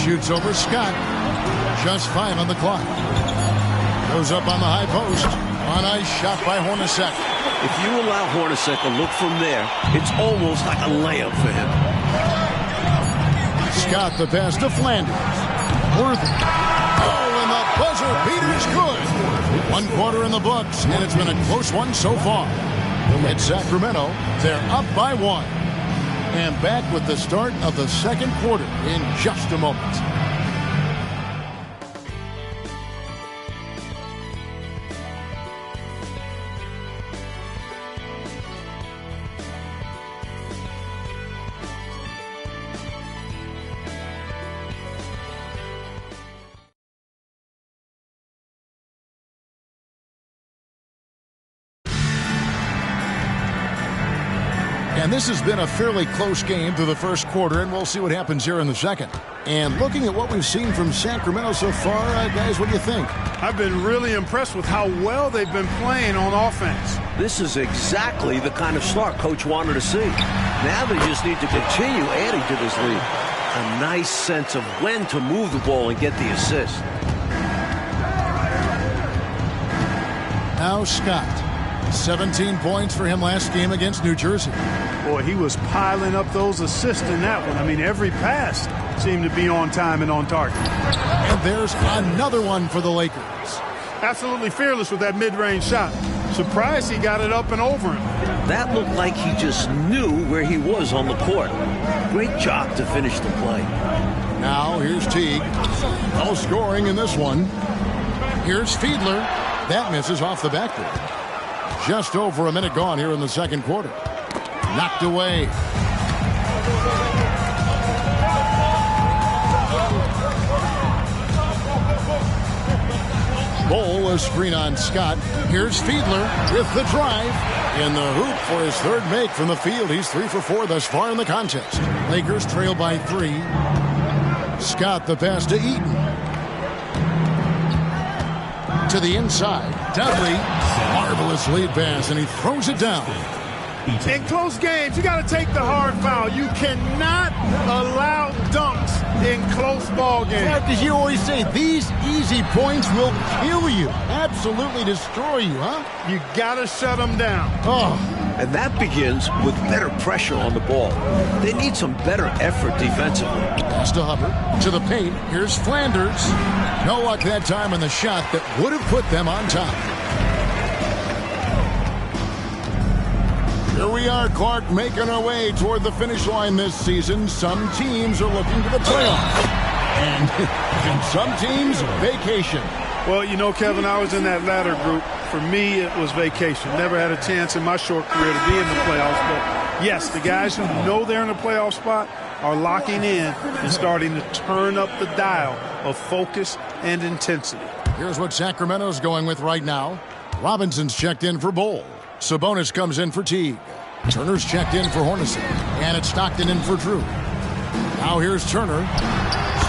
Shoots over Scott. Just 5 on the clock. Goes up on the high post. A nice shot by Hornacek. If you allow Hornacek to look from there, it's almost like a layup for him. Scott, the pass to Flanders. Worthy. Oh, and the buzzer beater's good. 1 quarter in the books, and it's been a close one so far. At Sacramento, they're up by 1. And back with the start of the second quarter in just a moment. And this has been a fairly close game through the first quarter, and we'll see what happens here in the second. And looking at what we've seen from Sacramento so far, guys, what do you think? I've been really impressed with how well they've been playing on offense. This is exactly the kind of start Coach wanted to see. Now they just need to continue adding to this lead. A nice sense of when to move the ball and get the assist. Now Scott. 17 points for him last game against New Jersey. Boy, he was piling up those assists in that one. I mean, every pass seemed to be on time and on target. And there's another one for the Lakers. Absolutely fearless with that mid-range shot. Surprised he got it up and over him. That looked like he just knew where he was on the court. Great job to finish the play. Now here's Teague. No scoring in this one. Here's Fiedler. That misses off the backboard. Just over a minute gone here in the second quarter. Knocked away. Bowl, a screen on Scott. Here's Fiedler with the drive. In the hoop for his third make from the field. He's 3 for 4 thus far in the contest. Lakers trail by 3. Scott, the pass to Eaton. To the inside. Dudley. Marvelous lead pass, and he throws it down. In close games, you got to take the hard foul. You cannot allow dunks in close ball games. Yeah, because you always say these easy points will kill you. Absolutely destroy you, huh? You got to shut them down. Oh. And that begins with better pressure on the ball. They need some better effort defensively. Pass to Hubbard. To the paint. Here's Flanders. No luck that time on the shot that would have put them on top. Here we are, Clark, making our way toward the finish line this season. Some teams are looking to the playoffs. And some teams, vacation. Well, you know, Kevin, I was in that latter group. For me, it was vacation. Never had a chance in my short career to be in the playoffs. But, yes, the guys who know they're in a playoff spot are locking in and starting to turn up the dial of focus and intensity. Here's what Sacramento's going with right now. Robinson's checked in for Bowl. Sabonis comes in for Teague. Turner's checked in for Hornacek. And it's Stockton in for Drew. Now here's Turner.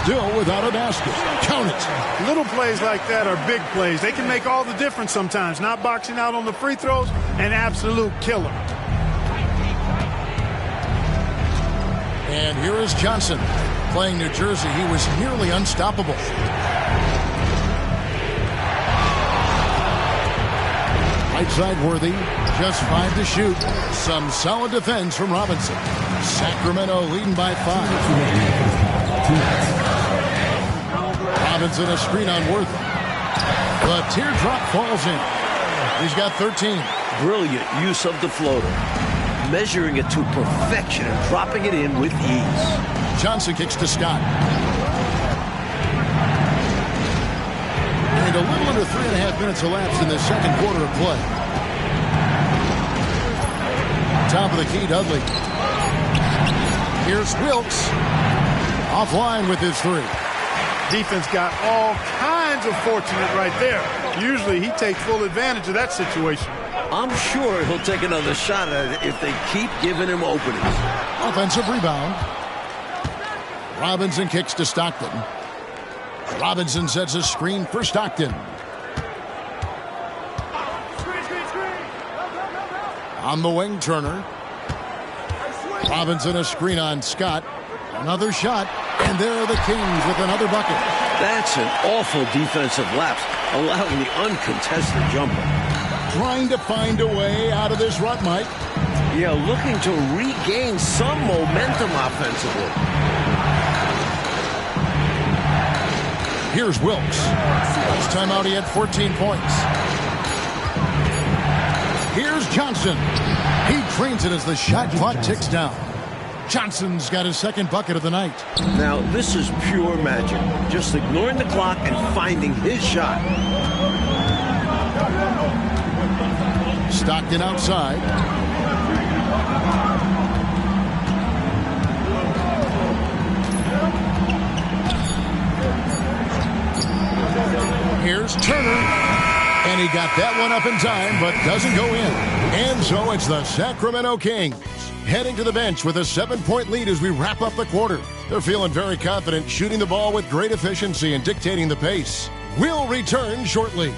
Still without a basket. Count it. Little plays like that are big plays. They can make all the difference sometimes. Not boxing out on the free throws, an absolute killer. And here is Johnson. Playing New Jersey, he was nearly unstoppable. Right side Worthy, just 5 to shoot. Some solid defense from Robinson. Sacramento leading by 5. Robinson a screen on Worthy. The teardrop falls in. He's got 13. Brilliant use of the floater. Measuring it to perfection and dropping it in with ease. Johnson kicks to Scott. And a little under 3.5 minutes elapsed in the second quarter of play. Top of the key, Dudley. Here's Wilkes. Offline with his 3. Defense got all kinds of fortunate right there. Usually he takes full advantage of that situation. I'm sure he'll take another shot at it if they keep giving him openings. Offensive rebound. Robinson kicks to Stockton. Robinson sets a screen for Stockton. On the wing, Turner. Robinson a screen on Scott. Another shot, and there are the Kings with another bucket. That's an awful defensive lapse, allowing the uncontested jumper. Trying to find a way out of this rut, Mike. Yeah, looking to regain some momentum offensively. Here's Wilkes. Last time out, he had 14 points. Here's Johnson. He drains it as the shot clock ticks down. Johnson's got his second bucket of the night. Now, this is pure magic. Just ignoring the clock and finding his shot. Stockton outside. Here's Turner. And he got that one up in time, but doesn't go in. And so it's the Sacramento Kings heading to the bench with a 7-point lead as we wrap up the quarter. They're feeling very confident, shooting the ball with great efficiency and dictating the pace. We'll return shortly.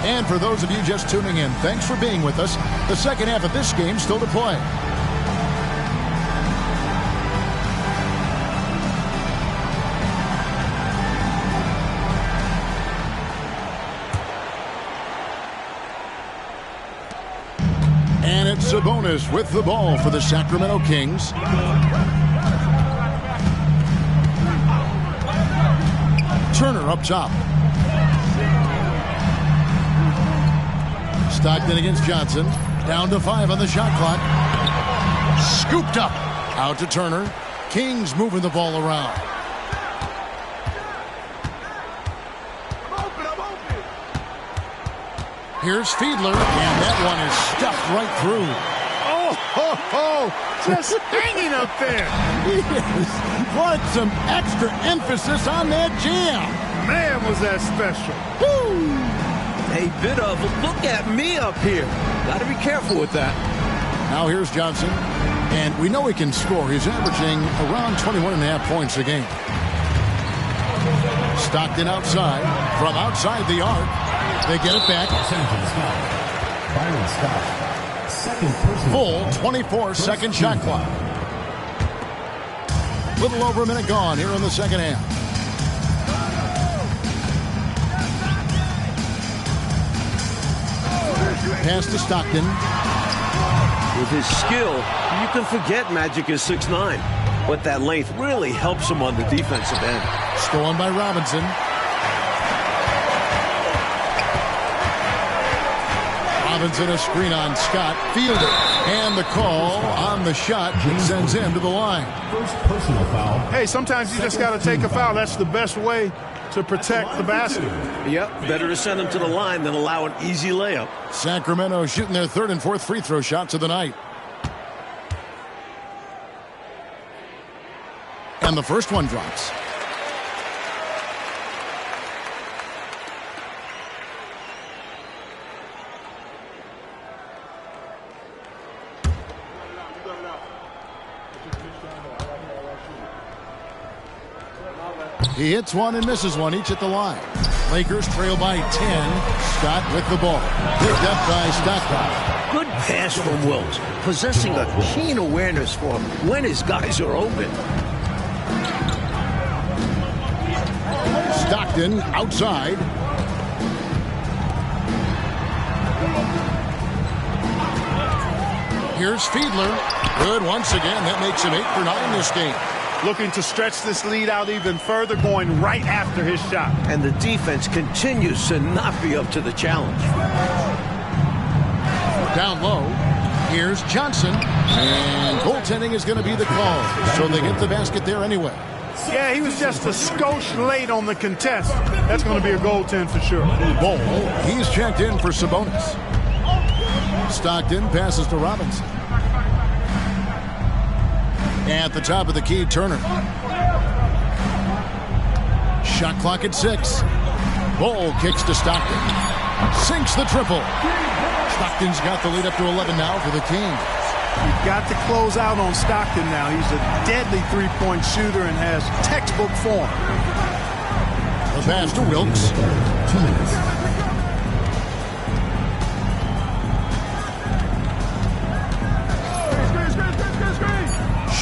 And for those of you just tuning in, thanks for being with us. The second half of this game still to play. And it's Sabonis with the ball for the Sacramento Kings. Turner up top. Stockton against Johnson. Down to 5 on the shot clock. Scooped up. Out to Turner. Kings moving the ball around. Here's Fiedler, and that one is stuffed right through. Oh, ho, ho, just hanging up there. Yes. What some extra emphasis on that jam. Man, was that special. Woo. A bit of a look at me up here. Got to be careful with that. Now here's Johnson, and we know he can score. He's averaging around 21.5 points a game. Stockton outside, from outside the arc. They get it back. Byron Scott, Full 24-second shot clock. Little over a minute gone here in the second half. Pass to Stockton. With his skill, you can forget Magic is 6'9", but that length really helps him on the defensive end. Stolen by Robinson. Robinson a screen on Scott. Fielded. And the call on the shot sends him to the line. First personal foul. Hey, sometimes you just got to take a foul. That's the best way to protect the basket. Yep, better to send him to the line than allow an easy layup. Sacramento shooting their third and fourth free throw shots of the night. And the first one drops. He hits one and misses one, each at the line. Lakers trail by 10. Scott with the ball. Picked up by Stockton. Good pass from Wilkes, possessing a keen awareness for when his guys are open. Stockton outside. Here's Fiedler. Good once again. That makes him 8 for 9 this game. Looking to stretch this lead out even further, going right after his shot. And the defense continues to not be up to the challenge. Down low. Here's Johnson. And goaltending is going to be the call. So they get the basket there anyway. Yeah, he was just a skosh late on the contest. That's going to be a goaltend for sure. Ball. He's checked in for Sabonis. Stockton passes to Robinson. At the top of the key, Turner. Shot clock at 6. Bull kicks to Stockton. Sinks the triple. Stockton's got the lead up to 11 now for the Kings. You've got to close out on Stockton now. He's a deadly three-point shooter and has textbook form. The pass to Wilkes. 2 minutes.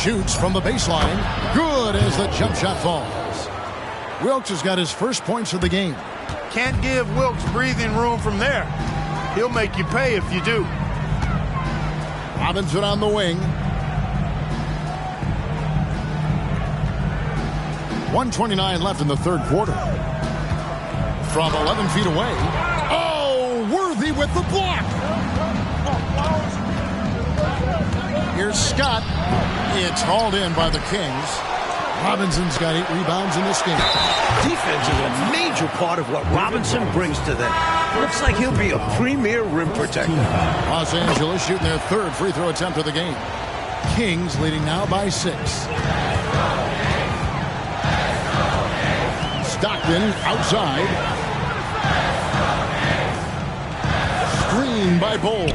Shoots from the baseline. Good as the jump shot falls. Wilkes has got his first points of the game. Can't give Wilkes breathing room from there. He'll make you pay if you do. Robinson on the wing. 1:29 left in the third quarter. From 11 feet away. Oh, Worthy with the block. Here's Scott. It's hauled in by the Kings. Robinson's got 8 rebounds in this game. Defense is a major part of what Robinson brings to them. Looks like he'll be a premier rim protector. Los Angeles shooting their third free throw attempt of the game. Kings leading now by 6. Stockton outside. Screen by Bull.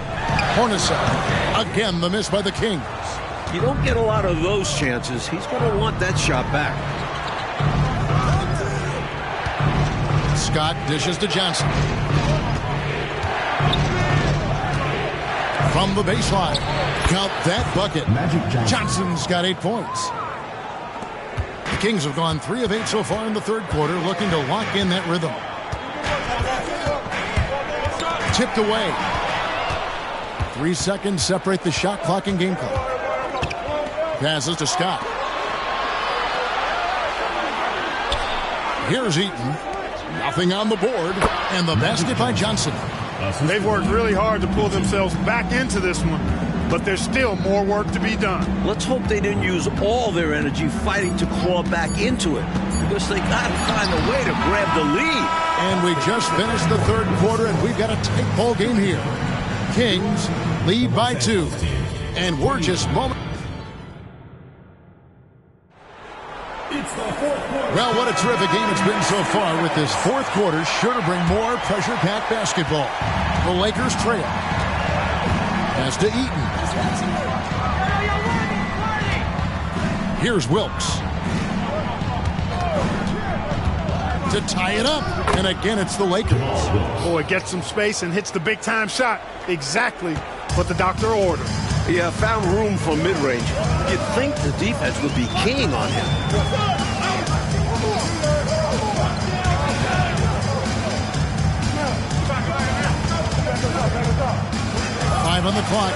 Hornacek. Again, the miss by the Kings. You don't get a lot of those chances. He's going to want that shot back. Scott dishes to Johnson. From the baseline. Count that bucket. Johnson's got 8 points. The Kings have gone 3 of 8 so far in the third quarter, looking to lock in that rhythm. Tipped away. 3 seconds separate the shot clock and game clock. Passes to Scott. Here's Eaton. Nothing on the board. And the basket by Johnson. They've worked really hard to pull themselves back into this one, but there's still more work to be done. Let's hope they didn't use all their energy fighting to claw back into it, because they got to find a way to grab the lead. And we just finished the third quarter, and we've got a tight ball game here. Kings lead by 2. And we're just moments. Well, what a terrific game it's been so far, with this fourth quarter sure to bring more pressure-packed basketball. The Lakers trail. Pass to Eaton. Here's Wilkes. To tie it up. And again, it's the Lakers. Boy, gets some space and hits the big-time shot exactly what the doctor ordered. Yeah, found room for mid-range. You'd think the defense would be keying on him. 5 on the clock.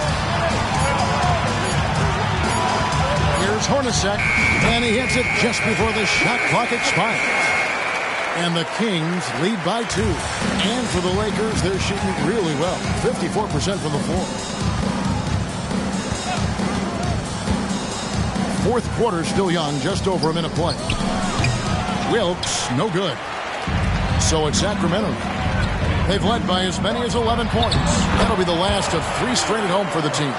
Here's Hornacek, and he hits it just before the shot clock expires. And the Kings lead by 2. And for the Lakers, they're shooting really well. 54% from the floor. Fourth quarter still young, just over a minute play. Wilkes, no good. So it's Sacramento. They've led by as many as 11 points. That'll be the last of 3 straight at home for the team.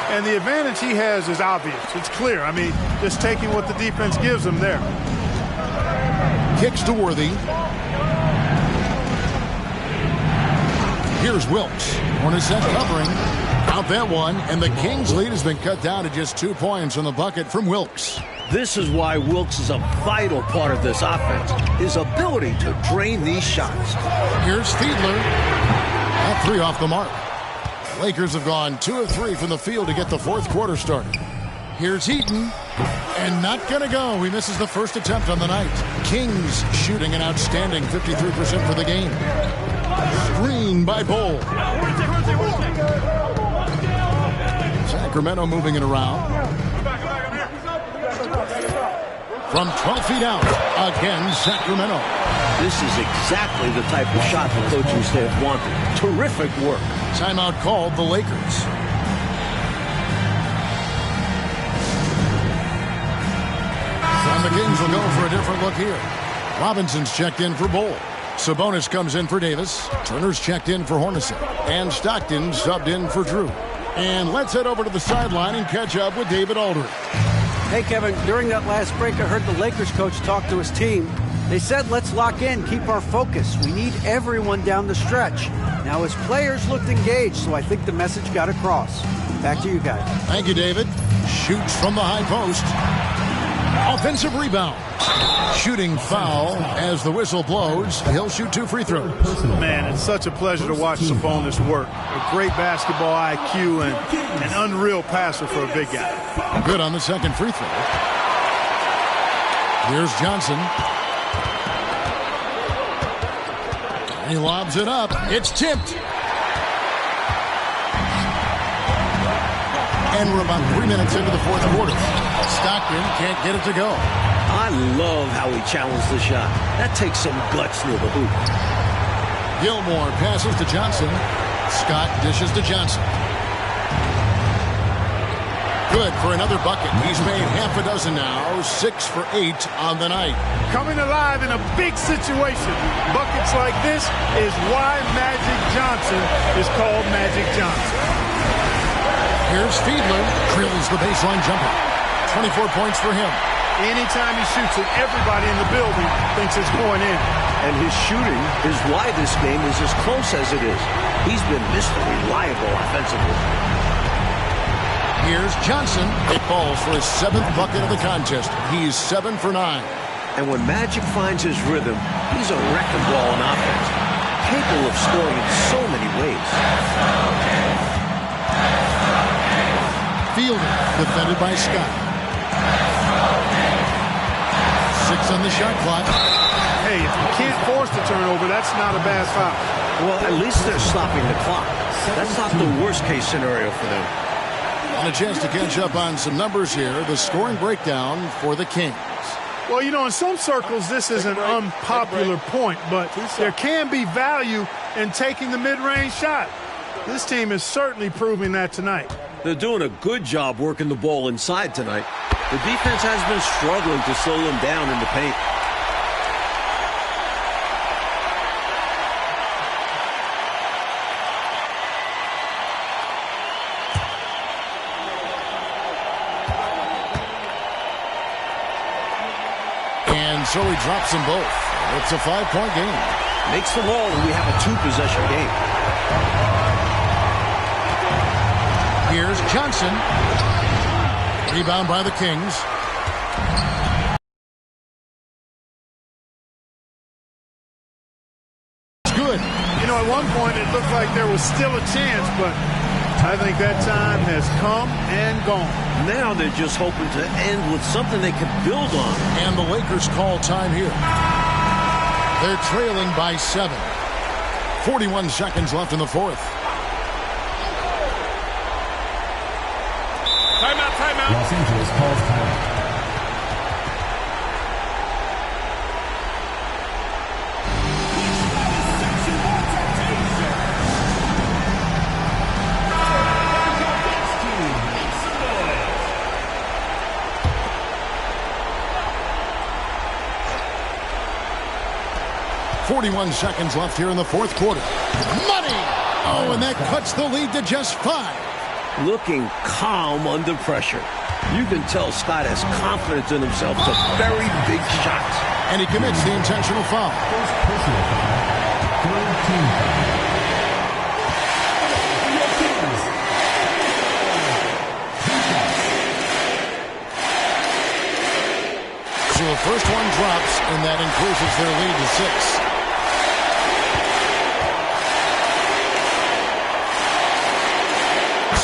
And the advantage he has is obvious. It's clear. I mean, just taking what the defense gives him there. Kicks to Worthy. Here's Wilkes. Hornacek covering. Out that one, and the Kings' lead has been cut down to just 2 points on the bucket from Wilkes. This is why Wilkes is a vital part of this offense. His ability to drain these shots. Here's Fiedler. That 3 off the mark. Lakers have gone 2 of 3 from the field to get the fourth quarter started. Here's Heaton. And not going to go. He misses the first attempt on the night. Kings shooting an outstanding 53% for the game. Screen by Bol. Sacramento moving it around. From 12 feet out, again, Sacramento. This is exactly the type of shot the coaching staff wanted. Terrific work. Timeout called the Lakers. And the Kings will go for a different look here. Robinson's checked in for Bol. Sabonis comes in for Davis. Turner's checked in for Hornacek. And Stockton subbed in for Drew. And let's head over to the sideline and catch up with David Aldridge. Hey, Kevin, during that last break, I heard the Lakers coach talk to his team. They said, let's lock in, keep our focus. We need everyone down the stretch. Now, his players looked engaged, so I think the message got across. Back to you guys. Thank you, David. Shoots from the high post. Offensive rebound. Shooting foul as the whistle blows. He'll shoot 2 free throws. Man, it's such a pleasure to watch Sabonis work. A great basketball IQ and an unreal passer for a big guy. Good on the second free throw. Here's Johnson. He lobs it up. It's tipped. And we're about 3 minutes into the fourth quarter. Stockton can't get it to go. I love how he challenged the shot. That takes some guts near the hoop. Gilmore passes to Johnson. Scott dishes to Johnson. Good for another bucket. He's made half a dozen now. 6 for 8 on the night. Coming alive in a big situation. Buckets like this is why Magic Johnson is called Magic Johnson. Here's Fiedler. Drills the baseline jumper. 24 points for him. Anytime he shoots it, everybody in the building thinks it's going in. And his shooting is why this game is as close as it is. He's been Mr. Reliable offensively. Here's Johnson. It falls for his 7th bucket of the contest. He's 7 for 9. And when Magic finds his rhythm, he's a wrecking ball on offense. Capable of scoring in so many ways. Fielded, defended by Scott. 6 on the shot clock. Hey, if you can't force the turnover, that's not a bad foul. Well, at least they're stopping the clock. That's not the worst-case scenario for them. And a chance to catch up on some numbers here. The scoring breakdown for the Kings. Well, you know, in some circles, this is an unpopular point, but there can be value in taking the mid-range shot. This team is certainly proving that tonight. They're doing a good job working the ball inside tonight. The defense has been struggling to slow them down in the paint. And so he drops them both. It's a 5-point game. Makes them all, and we have a 2-possession game. Here's Johnson. Rebound by the Kings. It's good. You know, at one point it looked like there was still a chance, but I think that time has come and gone. Now they're just hoping to end with something they can build on. And the Lakers call time here. They're trailing by 7. 41 seconds left in the fourth. Timeout, timeout. Los Angeles calls timeout. .41 seconds left here in the fourth quarter. Money! Oh, and that cuts the lead to just 5. Looking calm under pressure. You can tell Scott has confidence in himself to very big shots. And he commits the intentional foul. First personal foul. Third team foul. So the first one drops, and that increases their lead to 6.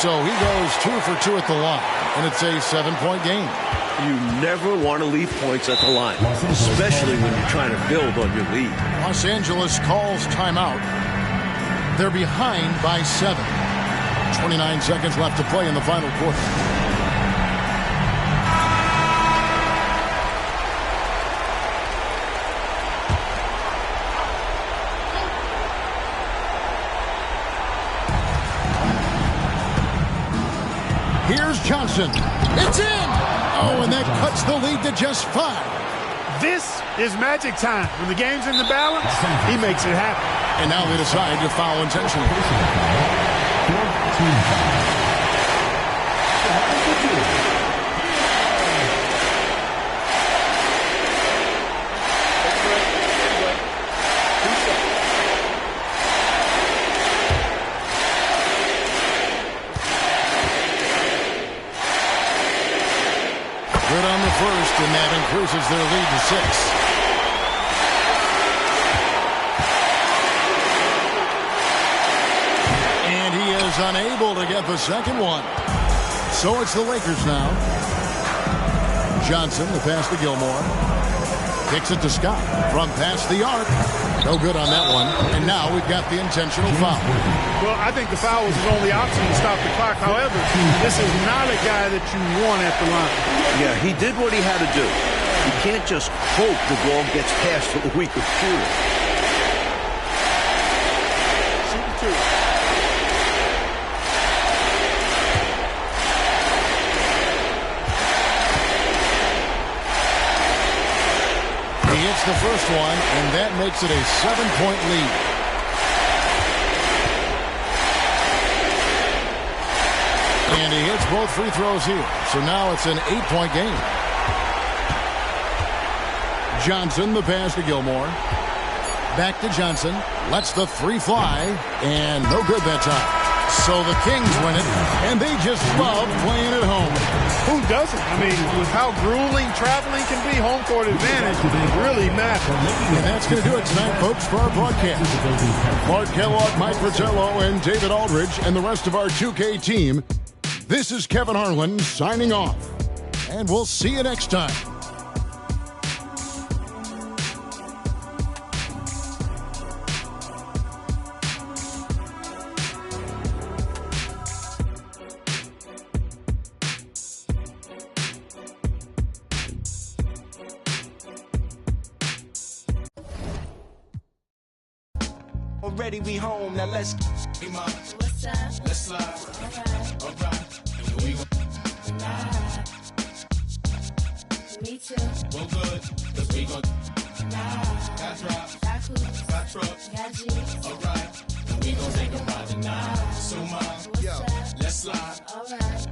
So he goes 2 for 2 at the line, and it's a 7-point game. You never want to leave points at the line, especially when you're trying to build on your lead. Los Angeles calls timeout. They're behind by 7. 29 seconds left to play in the final quarter. Here's Johnson. It's in! Oh, and that cuts the lead to just 5. This is magic time. When the game's in the balance, he makes it happen. And now they decide to foul intentionally. Fourth team foul. Good on the first, and that increases their lead to 6. And he is unable to get the second one. So it's the Lakers now. Johnson, the pass to Gilmore. Kicks it to Scott. From past the arc. No good on that one. And now we've got the intentional foul. Well, I think the foul was his only option to stop the clock. However, this is not a guy that you want at the line. Yeah, he did what he had to do. You can't just hope the ball gets past to the weaker shooter. He hits the first one, and that makes it a 7-point lead. And he hits both free throws here. So now it's an 8-point game. Johnson, the pass to Gilmore. Back to Johnson. Lets the 3 fly. And no good that time. So the Kings win it. And they just love playing at home. Who doesn't? I mean, with how grueling traveling can be, home court advantage really matters. And that's going to do it tonight, folks, for our broadcast. Mark Kellogg, Mike Fratello, and David Aldridge, and the rest of our 2K team. This is Kevin Harlan signing off. And we'll see you next time. Already we home, now let's What's up? let's slide. Alright. We Me too. go good, cause we gon' got drop, Got cool. got truck, Got G's. alright. We gon' take a ride tonight. So What's up? let's slide. Alright.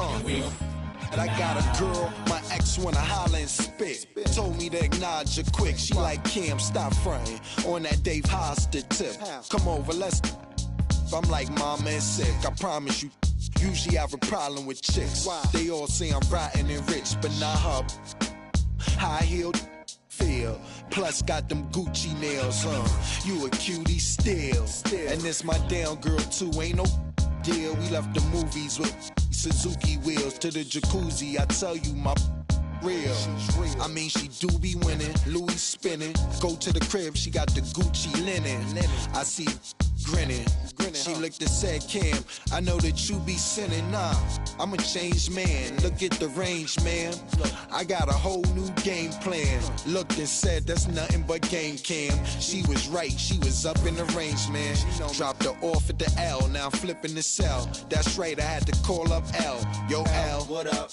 Alright. We gon' And I got a girl, my ex wanna holler and spit. Told me to acknowledge her quick. She like, Kim, stop fronting on that Dave Hostert tip. Come over, let's. I'm like, mama is sick. I promise you. Usually have a problem with chicks. They all say I'm rotten and rich, but not her. High heeled feel. Plus got them Gucci nails, huh? You a cutie still. And this my down girl too. Ain't no deal. We left the movies with Suzuki wheels to the jacuzzi. I tell you, my real. I mean, she do be winning, Louis spinning. Go to the crib, she got the Gucci linen. I see grinning. She looked and said, Cam, I know that you be sinning. Nah, I'm a changed man. Look at the range, man. I got a whole new game plan. Looked and said, that's nothing but game, Cam. She was right, she was up in the range, man. Dropped her off at the L, now I'm flipping the cell. That's right, I had to call up L. Yo, L, what up?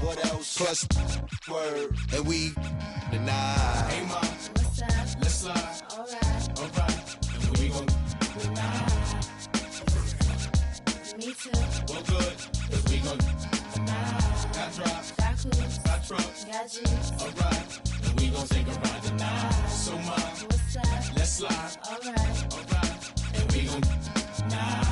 What else? Plus, word, and we deny. Hey, ma, what's up? Let's slide. Alright. And we gon' deny. Me too. Well, good, cause we gon' deny. Got drops. Got clues. Got trucks. Got G's. Alright. And we gon' take a ride tonight. So, ma, what's up? Let's slide. Alright. And we gon' deny.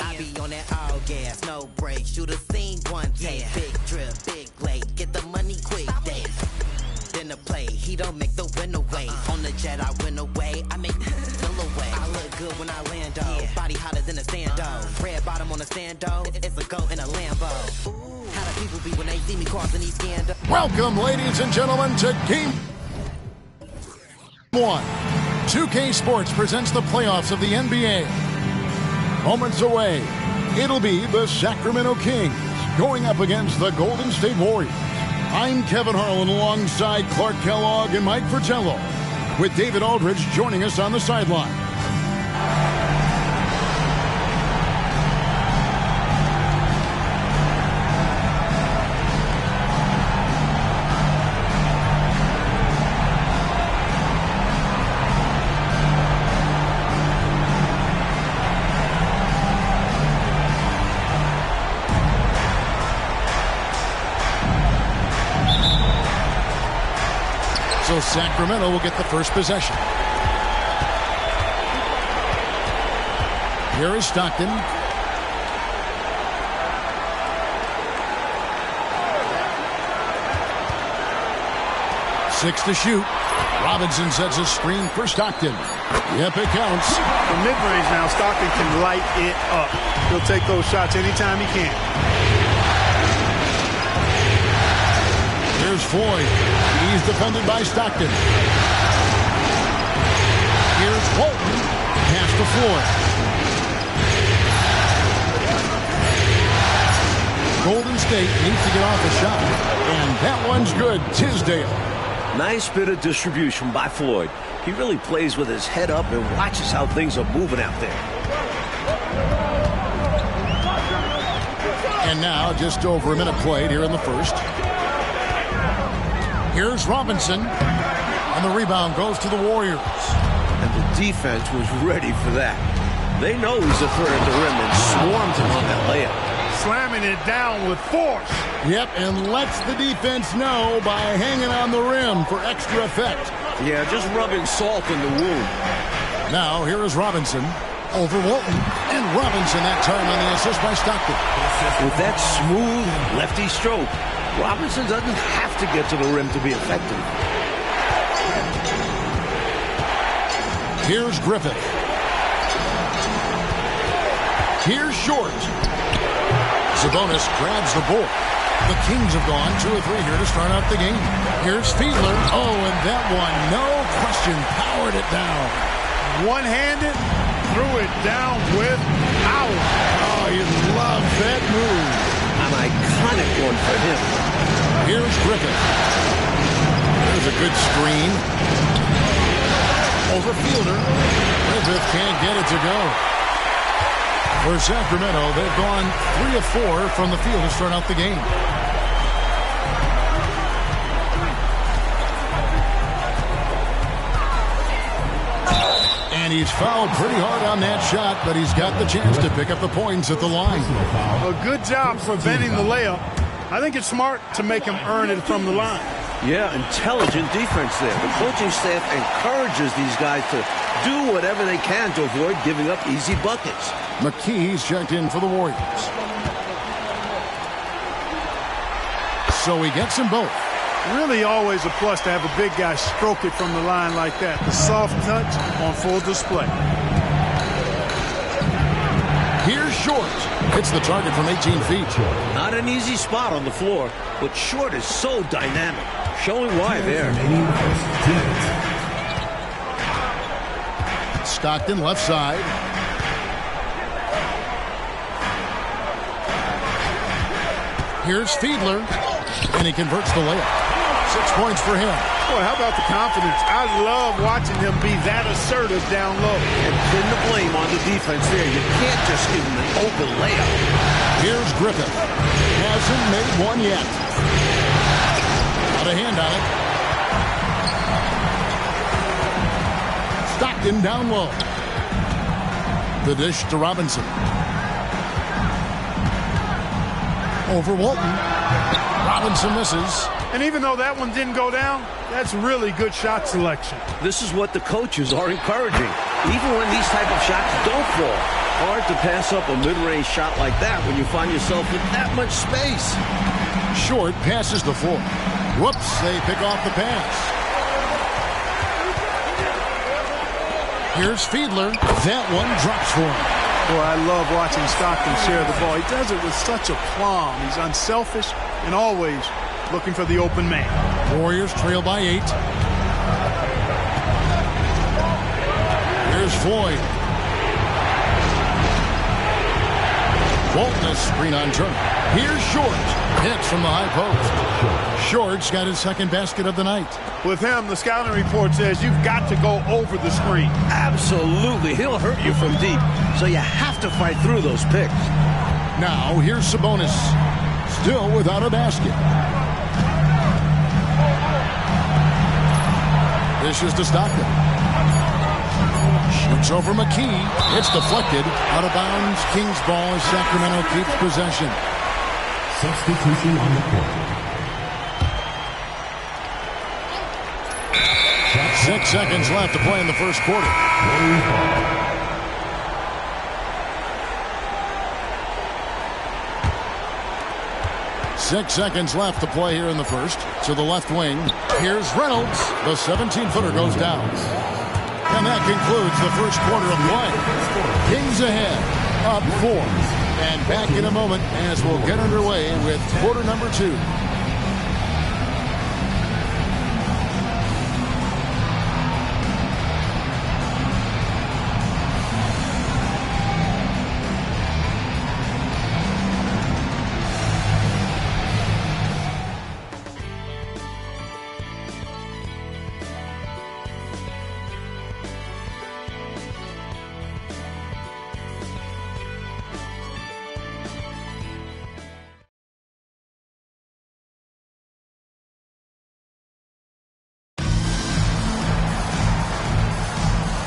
I be on that all gas, no brakes. Shoot a scene one take. Big drip, big late. Get the money quick, day. Then the play, he don't make the win away. On the jet, I win away. I make feel away. I look good when I land, though. Body hotter than a stand, though. Red bottom on a stand, though. It's a goat in a Lambo. How do people be when they see me crossing these scandals? Welcome, ladies and gentlemen, to Game 1. 2K Sports presents the playoffs of the NBA. Moments away, it'll be the Sacramento Kings going up against the Golden State Warriors. I'm Kevin Harlan alongside Clark Kellogg and Mike Fratello, with David Aldridge joining us on the sideline. So Sacramento will get the first possession. Here is Stockton. Six to shoot. Robinson sets a screen for Stockton. Yep, it counts. From mid-range now, Stockton can light it up. He'll take those shots anytime he can. Here's Floyd. He's defended by Stockton. Here's Walton. Pass to Floyd. Golden State needs to get off a shot. And that one's good. Tisdale. Nice bit of distribution by Floyd. He really plays with his head up and watches how things are moving out there. And now just over a minute played here in the first. Here's Robinson, and the rebound goes to the Warriors. And the defense was ready for that. They know he's a threat at the rim and swarmed him on that layup. Slamming it down with force. Yep, and lets the defense know by hanging on the rim for extra effect. Yeah, just rubbing salt in the wound. Now, here is Robinson over Walton. And Robinson that time on the assist by Stockton. With that smooth lefty stroke, Robinson doesn't have to get to the rim to be effective. Here's Griffith. Here's Short. Sabonis grabs the board. The Kings have gone 2 or 3 here to start out the game. Here's Fiedler. Oh, and that one, no question, powered it down. one-handed, threw it down with power. Oh, you love that move. An iconic one for him. Here's Griffith. There's a good screen. Over Fielder. Griffith can't get it to go. For Sacramento, they've gone 3 of 4 from the field to start out the game. And he's fouled pretty hard on that shot, but he's got the chance to pick up the points at the line. A good job preventing the layup. I think it's smart to make him earn it from the line. Yeah, intelligent defense there. The coaching staff encourages these guys to do whatever they can to avoid giving up easy buckets. McKee's checked in for the Warriors. So he gets them both. Really always a plus to have a big guy stroke it from the line like that. The soft touch on full display. Here's Short. Hits the target from 18 feet. Not an easy spot on the floor, but Short is so dynamic. Showing why there. Stockton left side. Here's Fiedler, and he converts the layup. 6 points for him. Boy, how about the confidence? I love watching him be that assertive down low. And pin the blame on the defense there. You can't just give him an open layup. Here's Griffith. Hasn't made one yet. Got a hand on it. Stockton down low. The dish to Robinson. Over Walton. Robinson misses. And even though that one didn't go down, that's really good shot selection. This is what the coaches are encouraging. Even when these type of shots don't fall. Hard to pass up a mid-range shot like that when you find yourself with that much space. Short passes the floor. Whoops, they pick off the pass. Here's Fiedler. That one drops for him. Boy, I love watching Stockton share the ball. He does it with such a plum. He's unselfish and always looking for the open man. Warriors trail by 8. Here's Floyd. Walton, a screen on Turner. Here's Short. Hits from the high post. Short's got his second basket of the night. With him, the scouting report says you've got to go over the screen. Absolutely. He'll hurt you from deep. So you have to fight through those picks. Now, here's Sabonis. Still without a basket. This is to Stockton. Shoots over McKee. It's deflected. Out of bounds. Kings ball as Sacramento keeps possession. Substitution on the court. 6 seconds left to play in the first quarter. 6 seconds left to play here in the first. To the left wing. Here's Reynolds. The 17-footer goes down. And that concludes the first quarter of play. Kings ahead, up 4. And back in a moment as we'll get underway with quarter number 2.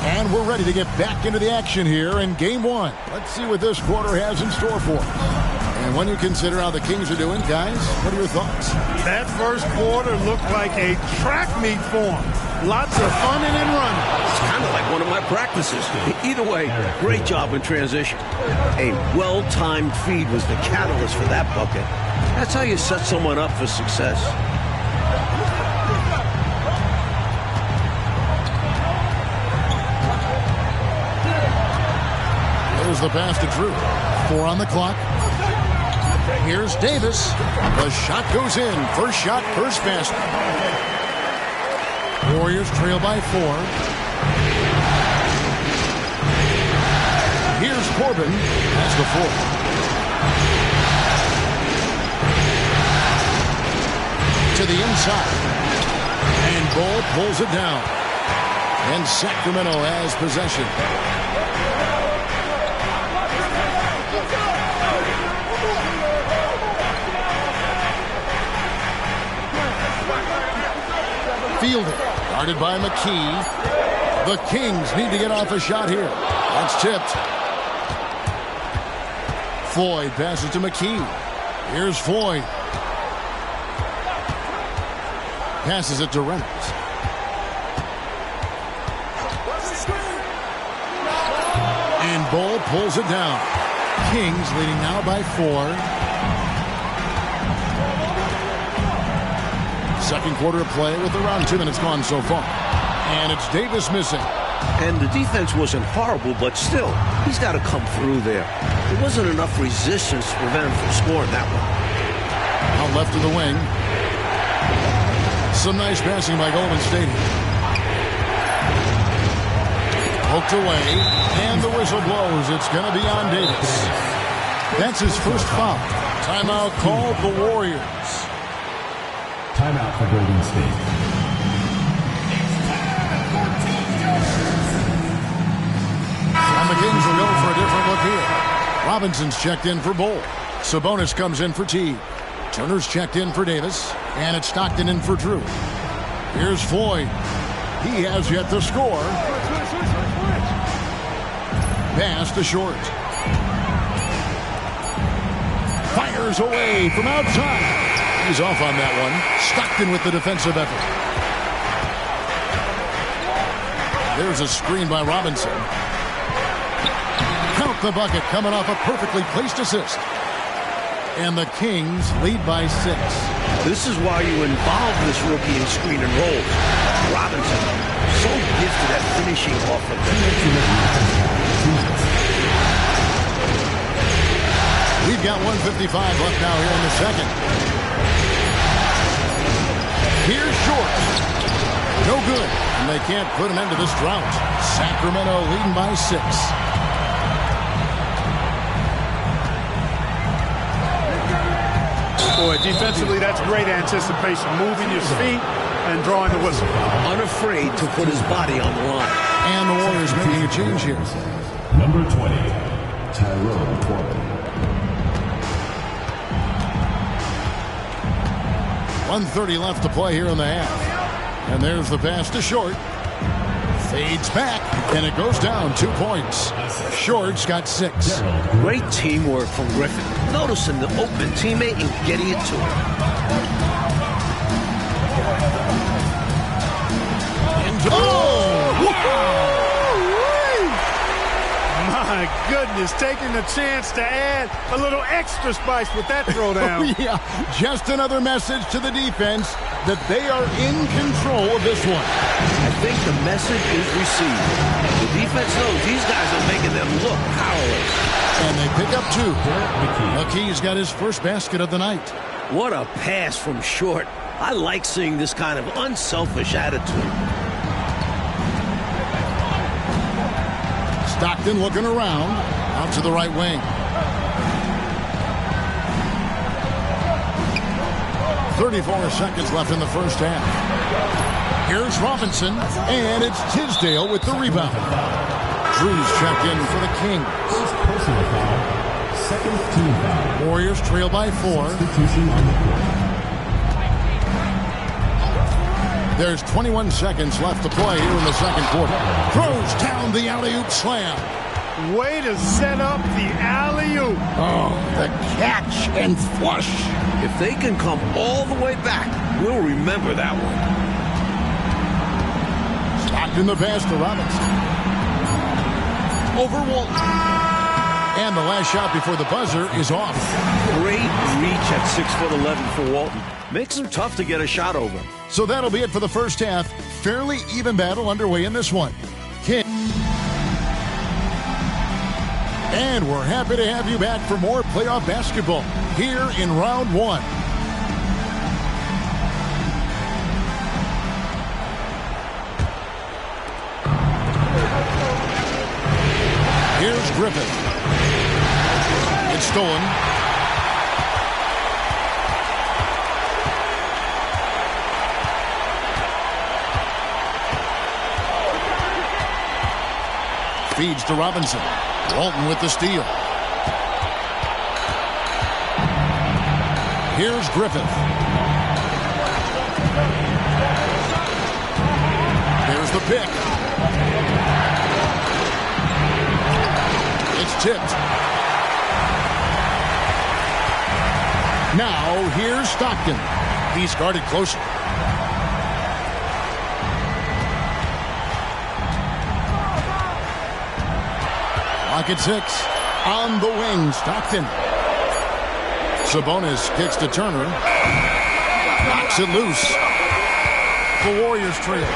And we're ready to get back into the action here in Game 1. Let's see what this quarter has in store for us. And when you consider how the Kings are doing, guys, what are your thoughts? That first quarter looked like a track meet for them. Lots of funning and running. It's kind of like one of my practices. Either way, great job in transition. A well-timed feed was the catalyst for that bucket. That's how you set someone up for success. There's the pass to Drew. 4 on the clock. Here's Davis. The shot goes in. First shot, first basket. Warriors trail by 4. Here's Corbin as the fourth. To the inside. And Bull pulls it down. And Sacramento has possession. Fielded, guarded by McKee. The Kings need to get off a shot here. That's tipped. Floyd passes to McKee. Here's Floyd. Passes it to Reynolds. And Bull pulls it down. Kings leading now by 4. Second quarter of play with around 2 minutes gone so far. And it's Davis missing. And the defense wasn't horrible, but still, he's got to come through there. There wasn't enough resistance to prevent him from scoring that one. Out left of the wing. Some nice passing by Golden State. Poked away, and the whistle blows. It's going to be on Davis. That's his first foul. Timeout called the Warriors. Timeout for Golden State. And the Kings will go for a different look here. Robinson's checked in for Bull. Sabonis comes in for T. Turner's checked in for Davis. And it's Stockton in for Drew. Here's Floyd. He has yet to score. Pass to Short. Fires away from outside. He's off on that one. Stockton with the defensive effort. There's a screen by Robinson. Count the bucket coming off a perfectly placed assist. And the Kings lead by 6. This is why you involve this rookie in screen and rolls. Robinson, so gifted at finishing off of them. We've got 1:55 left now here in the second. Here's Short. No good. And they can't put an end to this drought. Sacramento leading by 6. Boy, defensively, that's great anticipation. Moving your feet and drawing the whistle. Unafraid to put his body on the line. And the Warriors making a change here. Number 20, Tyrone Corbin. 1:30 left to play here in the half. And there's the pass to Short. Fades back, and it goes down 2 points. Short's got 6. Great teamwork from Griffin. Noticing the open teammate and getting it to him. Oh! Wow! My goodness, taking the chance to add a little extra spice with that throwdown. Oh, yeah, just another message to the defense that they are in control of this one. I think the message is received. The defense knows these guys are making them look powerless. And they pick up 2. McKee's got his first basket of the night. What a pass from Short. I like seeing this kind of unselfish attitude. Stockton looking around, out to the right wing. 34 seconds left in the first half. Here's Robinson, and it's Tisdale with the rebound. Drew's checked in for the Kings. First personal foul, second team foul. Warriors trail by 4. Substitution on the court. There's 21 seconds left to play here in the second quarter. Throws down the alley-oop slam. Way to set up the alley-oop. Oh, the catch and flush. If they can come all the way back, we'll remember that one. Stockton the pass to Robinson. Over Walton. And the last shot before the buzzer is off. Great reach at 6'11" for Walton. Makes him tough to get a shot over. So that'll be it for the first half. Fairly even battle underway in this one. And we're happy to have you back for more playoff basketball here in round 1. Here's Griffith. It's stolen. Feeds to Robinson. Walton with the steal. Here's Griffith. Here's the pick. It's tipped. Now here's Stockton. He's guarded closely. Clock at 6. On the wing, Stockton. Sabonis kicks to Turner. Knocks it loose. The Warriors trail.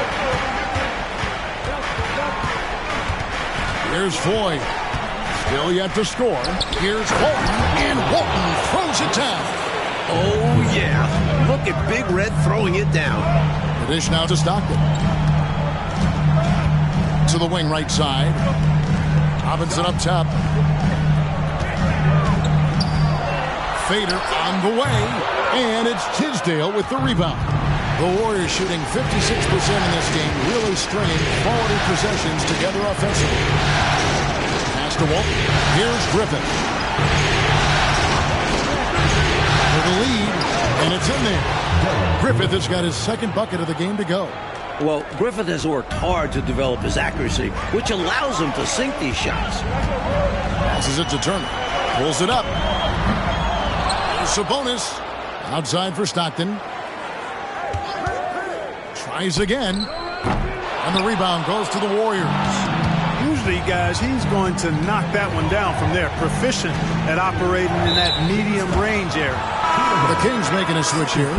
Here's Floyd. Still yet to score. Here's Walton. And Walton throws it down. Oh, yeah. Look at Big Red throwing it down. The dish now to Stockton. To the wing right side. Robinson up top. Fader on the way, and it's Tisdale with the rebound. The Warriors shooting 56% in this game, really stringing quality possessions together offensively. Pass to Walton. Here's Griffith. For the lead, and it's in there. Griffith has got his second bucket of the game to go. Well, Griffith has worked hard to develop his accuracy, which allows him to sink these shots. Passes it to Turner. Pulls it up. Sabonis outside for Stockton. Tries again. And the rebound goes to the Warriors. Usually, guys, he's going to knock that one down from there. Proficient at operating in that medium range area. The Kings making a switch here.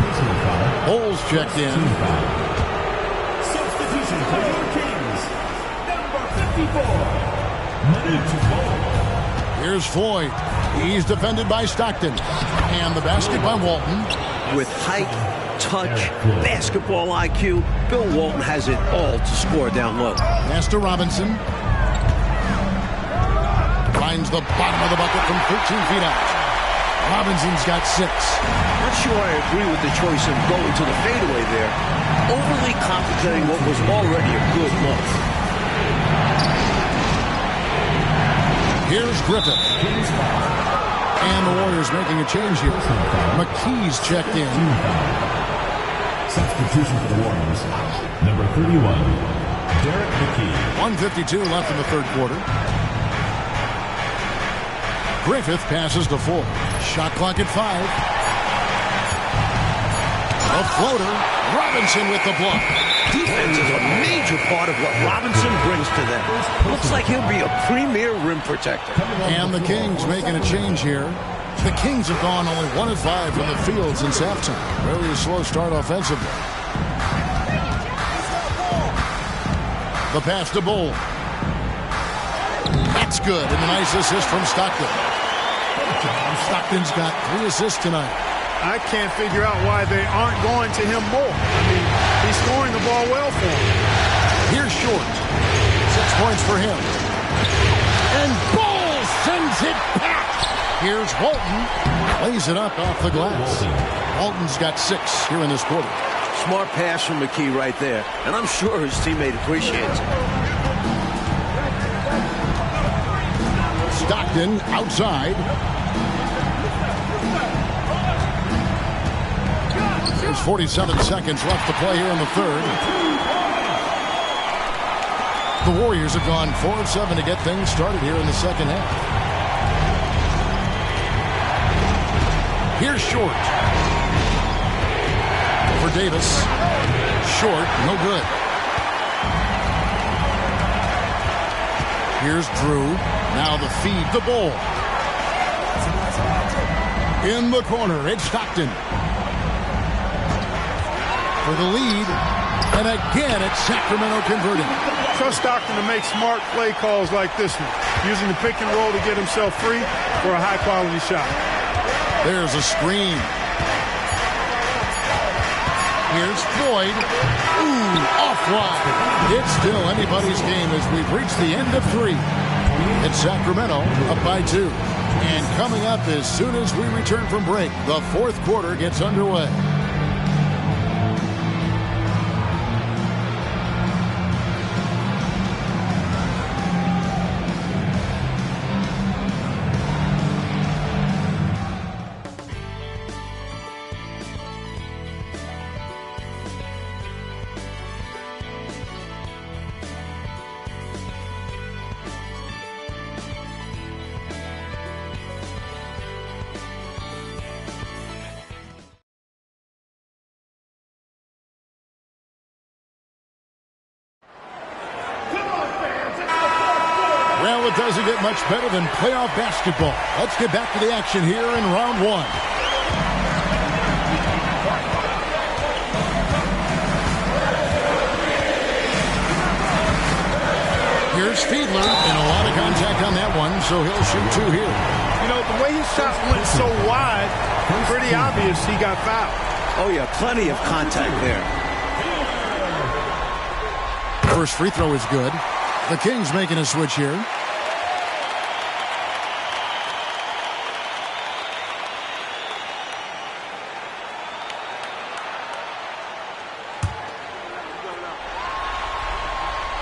Bulls checked in. Substitution for your Kings. Number 54. Here's Floyd. He's defended by Stockton. And the basket by Walton. With height, touch, basketball IQ, Bill Walton has it all to score down low. Pass to Robinson. Finds the bottom of the bucket from 13 feet out. Robinson's got 6. Not sure I agree with the choice of going to the fadeaway there. Overly complicating what was already a good look. Here's Griffith. And the Warriors making a change here. McKee's checked in. Substitution for the Warriors. Number 31, Derek McKee. 1:52 left in the third quarter. Griffith passes to Ford. Shot clock at 5. A floater. Robinson with the block. Defense is a major part of what Robinson brings to them. Looks like he'll be a premier rim protector. And the Kings making a change here. The Kings have gone only 1 of 5 from the field since halftime. Really a slow start offensively. The pass to Bull. That's good. And a nice assist from Stockton. Stockton's got 3 assists tonight. I can't figure out why they aren't going to him more. I mean, he's scoring the ball well for him. Here's Short. 6 points for him. And Bull sends it back. Here's Walton. Lays it up off the glass. Walton's got 6 here in this quarter. Smart pass from McKee right there. And I'm sure his teammate appreciates it. Stockton outside. There's 47 seconds left to play here in the third. The Warriors have gone 4 of 7 to get things started here in the second half. Here's Short. For Davis. Short, no good. Here's Drew. Now the feed to Bull. In the corner, it's Stockton. For the lead, and again it's Sacramento converting. Trust Stockton to make smart play calls like this one, using the pick and roll to get himself free for a high-quality shot. There's a screen. Here's Floyd. Ooh, offline. It's still anybody's game as we've reached the end of 3. It's Sacramento up by 2. And coming up as soon as we return from break, the fourth quarter gets underway. Well, it doesn't get much better than playoff basketball. Let's get back to the action here in round 1. Here's Fiedler, and a lot of contact on that one, so he'll shoot 2 here. You know, the way his shot went so wide, pretty obvious he got fouled. Oh, yeah, plenty of contact there. First free throw is good. The Kings making a switch here.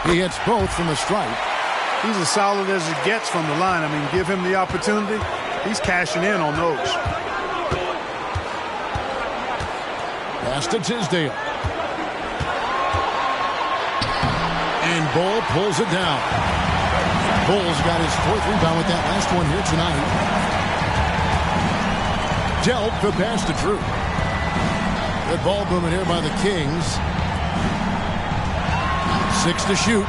He hits both from the stripe. He's as solid as it gets from the line. I mean, give him the opportunity. He's cashing in on those. Pass to Tisdale. And Bull pulls it down. Bull's got his 4th rebound with that last one here tonight. Delp the pass to Drew. Good ball movement here by the Kings. 6 to shoot.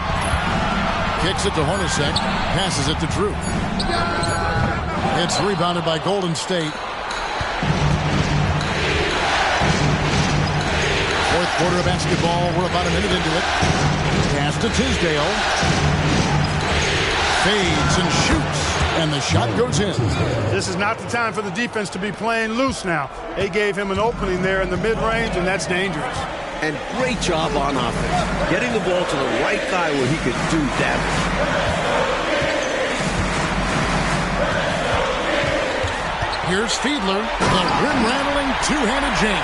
Kicks it to Hornacek. Passes it to Drew. It's rebounded by Golden State. Fourth quarter of basketball. We're about a minute into it. Pass to Tisdale. Fades and shoots. And the shot goes in. This is not the time for the defense to be playing loose now. They gave him an opening there in the mid-range, and that's dangerous. And great job on offense. Getting the ball to the right guy where he could do damage. Here's Fiedler. The rim-rattling two-handed jam.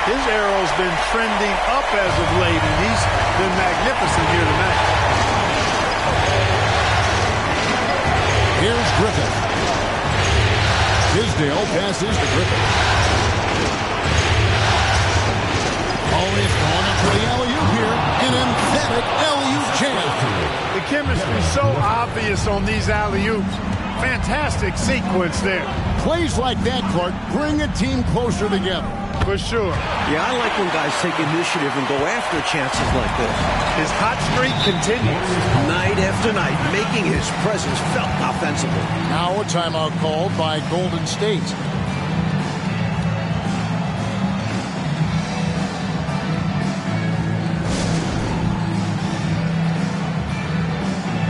His arrow's been trending up as of late, and he's been magnificent here tonight. Here's Griffith. Tisdale passes to Griffith. Always going up for the alley-oop here. An emphatic alley-oop jam. The chemistry's so obvious on these alley-oops. Fantastic sequence there. Plays like that, Clark, bring a team closer together. For sure. Yeah, I like when guys take initiative and go after chances like this. His hot streak continues. Night after night, making his presence felt offensively. Now a timeout called by Golden State.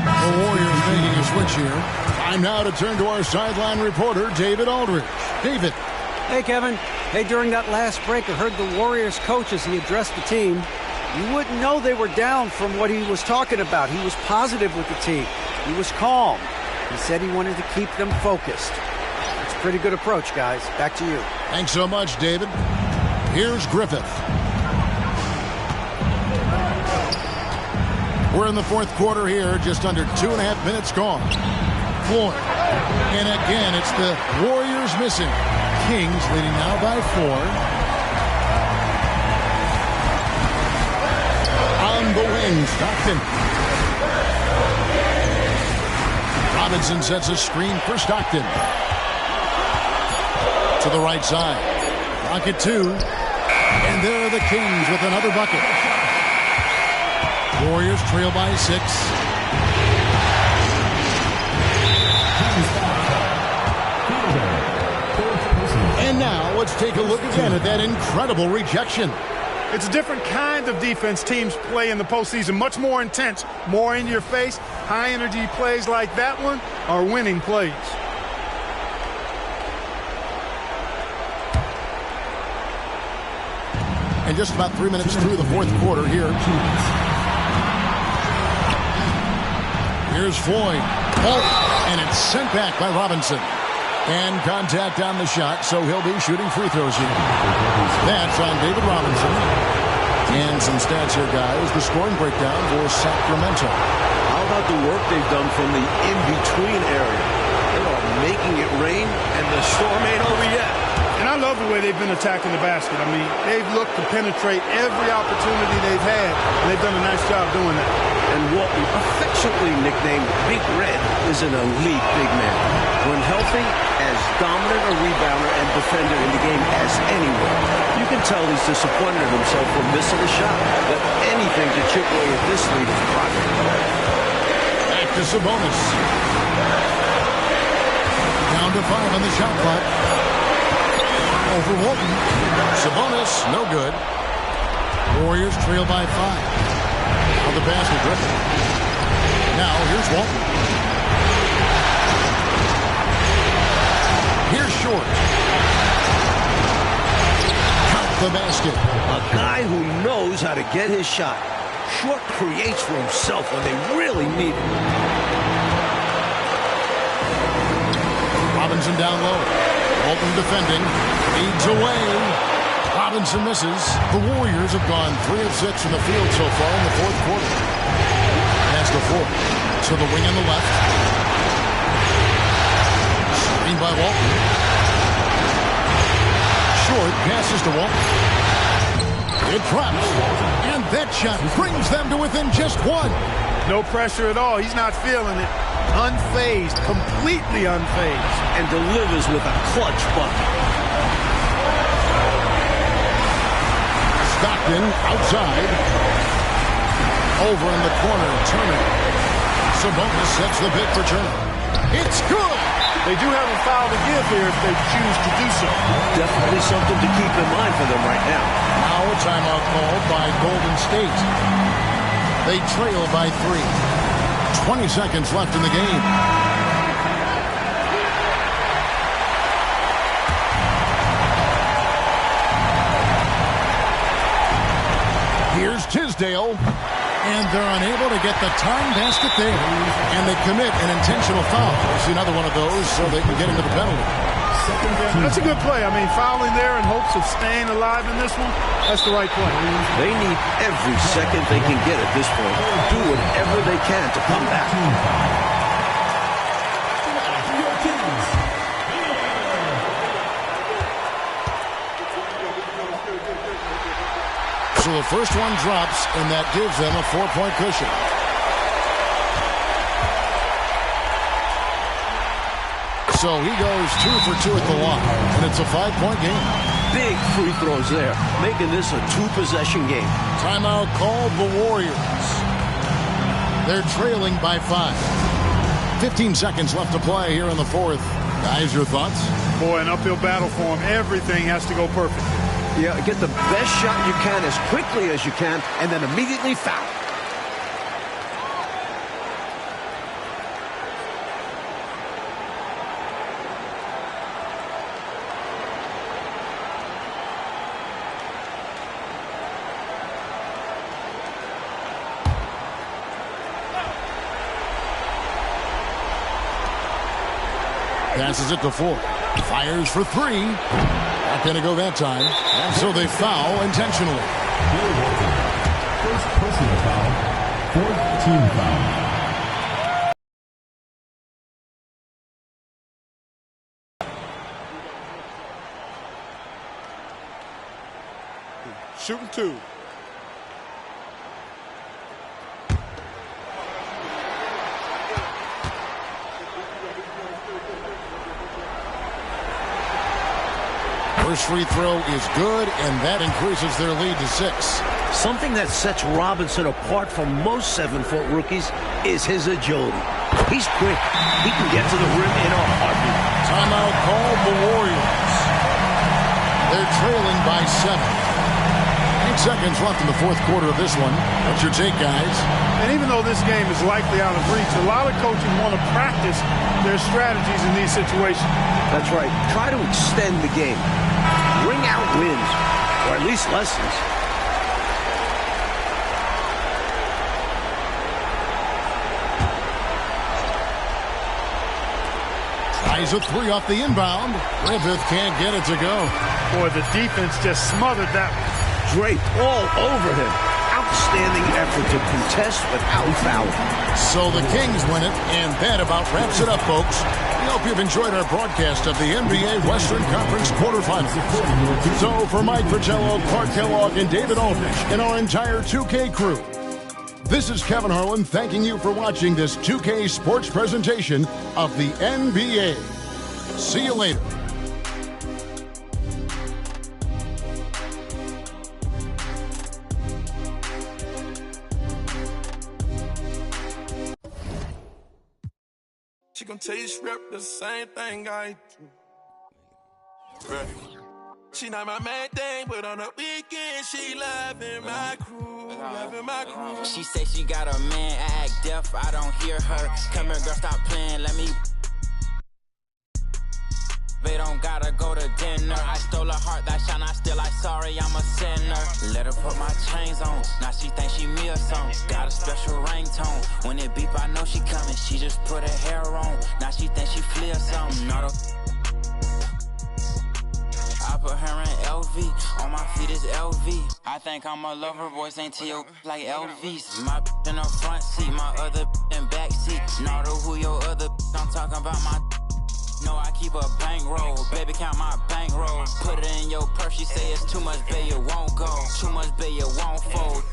The Warriors making a switch here. Time now to turn to our sideline reporter, David Aldridge. David. Hey, Kevin. Hey, during that last break, I heard the Warriors coach as he addressed the team. You wouldn't know they were down from what he was talking about. He was positive with the team. He was calm. He said he wanted to keep them focused. It's a pretty good approach, guys. Back to you. Thanks so much, David. Here's Griffith. We're in the fourth quarter here, just under 2.5 minutes gone. Floyd. And again, it's the Warriors missing. Kings leading now by 4. On the wing, Stockton. Robinson sets a screen for Stockton. To the right side. Rocket 2. And there are the Kings with another bucket. Warriors trail by 6. And now let's take a look again at that incredible rejection. It's a different kind of defense teams play in the postseason. Much more intense, more in your face. High energy plays like that one are winning plays. And just about 3 minutes through the fourth quarter here. Here's Here's Floyd. And it's sent back by Robinson. And contact on the shot, so he'll be shooting free throws here. That's on David Robinson. And some stats here, guys. The scoring breakdown for Sacramento. How about the work they've done from the in-between area? They are making it rain, and the storm ain't over yet. And I love the way they've been attacking the basket. I mean, they've looked to penetrate every opportunity they've had, and they've done a nice job doing that. And Walton, affectionately nicknamed Big Red, is an elite big man. When healthy, as dominant a rebounder and defender in the game as anyone. You can tell he's disappointed in himself for missing a shot, but anything to chip away at this lead is progress. Back to Sabonis. Down to 5 on the shot clock. Over Walton. Sabonis, no good. Warriors trail by 5. On the basket dribble. Now here's Walton. Here's Short. Count the basket. A guy who knows how to get his shot. Short creates for himself when they really need it. Robinson down low. Walton defending. Leads away. Robinson misses. The Warriors have gone 3 of 6 from the field so far in the fourth quarter. Pass to Ford. To the wing on the left. Screen by Walton. Short passes to Walton. It drops. And that shot brings them to within just 1. No pressure at all. He's not feeling it. Unfazed. Completely unfazed. And delivers with a clutch bucket. Stockton outside. Over in the corner, Turner. Sabonis sets the pick for Turner. It's good! They do have a foul to give here if they choose to do so. Definitely something to keep in mind for them right now. Now a timeout called by Golden State. They trail by 3. 20 seconds left in the game. Here's Tisdale. And they're unable to get the time basket there. And they commit an intentional foul. We'll see another one of those so they can get into the penalty. That's a good play. I mean, fouling there in hopes of staying alive in this one, that's the right play. They need every second they can get at this point. Do whatever they can to come back. So the first one drops, and that gives them a 4-point cushion. So he goes 2 for 2 at the line, and it's a 5-point game. Big free throws there, making this a 2-possession game. Timeout called the Warriors. They're trailing by 5. 15 seconds left to play here in the fourth. Guys, your thoughts? Boy, an uphill battle for him. Everything has to go perfect. Yeah, get the best shot you can as quickly as you can, and then immediately foul. Passes it to Ford. Fires for 3. Not going to go that time. And so they foul intentionally. First personal foul. 4th team foul. Shooting 2. First free throw is good, and that increases their lead to 6. Something that sets Robinson apart from most 7-foot rookies is his agility. He's quick. He can get to the rim in a heartbeat. Timeout called the Warriors. They're trailing by 7. 8 seconds left in the fourth quarter of this one. What's your take, guys? And even though this game is likely out of reach, a lot of coaches want to practice their strategies in these situations. That's right. Try to extend the game. Bring out wins, or at least lessons. Tries a three off the inbound. Griffith can't get it to go. Boy, the defense just smothered that one. Draped all over him. Outstanding effort to contest without fouling. So the Kings win it, and that about wraps it up, folks. We hope you've enjoyed our broadcast of the NBA Western Conference quarterfinals. So for Mike Fratello, Clark Kellogg, and David Aldridge, and our entire 2K crew, this is Kevin Harlan thanking you for watching this 2K sports presentation of the NBA. See you later. She gon' tell you she rep the same thing I do. Ready? She not my main thing, but on the weekend she loving my crew, loving my crew. She say she got a man, I act deaf, I don't hear her. Come here, girl, stop playing, let me. They don't gotta go to dinner. I stole her heart, that shine, I still like sorry, I'm a sinner. Let her put my chains on, now she think she me or something. Got a special ringtone, when it beep I know she coming. She just put her hair on, now she think she flee or something. Not a I put her in LV, on my feet is LV. I think I'm a lover, boys ain't till like LVs. My in the front seat, my other in back seat. Not who your other I'm talking about my. No, I keep a bankroll, baby count my bankroll. Put it in your purse, she say it's too much, babe, it won't go. Too much, babe, it won't fold.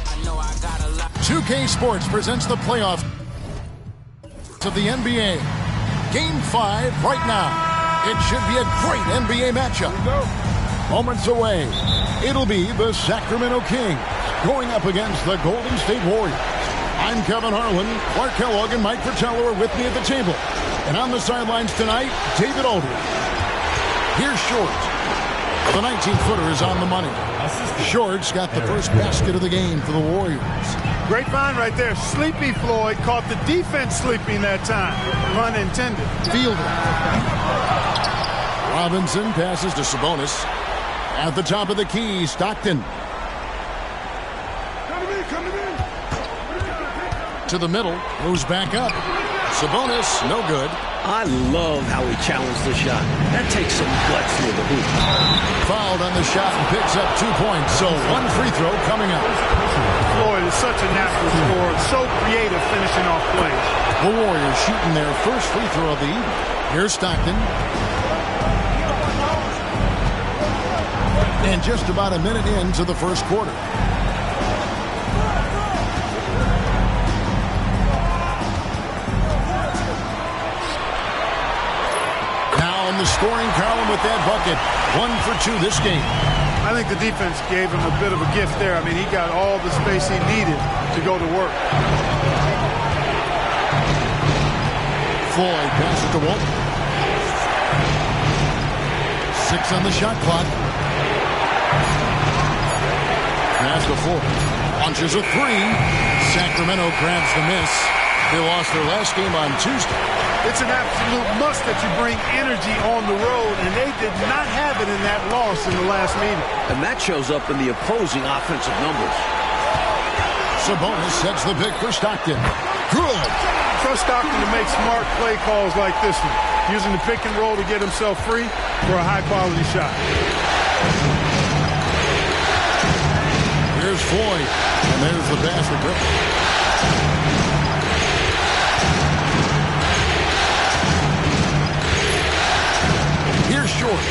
I know I got a lot. 2K Sports presents the playoffs of the NBA. Game 5 right now. It should be a great NBA matchup. Moments away, it'll be the Sacramento Kings going up against the Golden State Warriors. I'm Kevin Harlan. Clark Kellogg and Mike Fratello are with me at the table. And on the sidelines tonight, David Aldridge. Here's Short. The 19-footer is on the money. Short's got the first basket of the game for the Warriors. Great find right there. Sleepy Floyd caught the defense sleeping that time. Pun intended. Fielder. Robinson passes to Sabonis. At the top of the key, Stockton. To the middle, moves back up. Sabonis, no good. I love how he challenged the shot. That takes some guts near the hoop. Fouled on the shot and picks up 2 points, so one free throw coming up. Floyd is such a natural scorer, so creative finishing off plays. The Warriors shooting their first free throw of the evening. Here's Stockton. And just about a minute into the first quarter. The scoring column with that bucket. 1 for 2 this game. I think the defense gave him a bit of a gift there. I mean, he got all the space he needed to go to work. Floyd passes to Walton. 6 on the shot clock. Pass to Ford. Launches a 3. Sacramento grabs the miss. They lost their last game on Tuesday. It's an absolute must that you bring energy on the road, and they did not have it in that loss in the last meeting. And that shows up in the opposing offensive numbers. Sabonis sets the pick for Stockton. Good. Trust Stockton to make smart play calls like this one, using the pick and roll to get himself free for a high-quality shot. Here's Floyd, and there's the pass to Griffin. Short.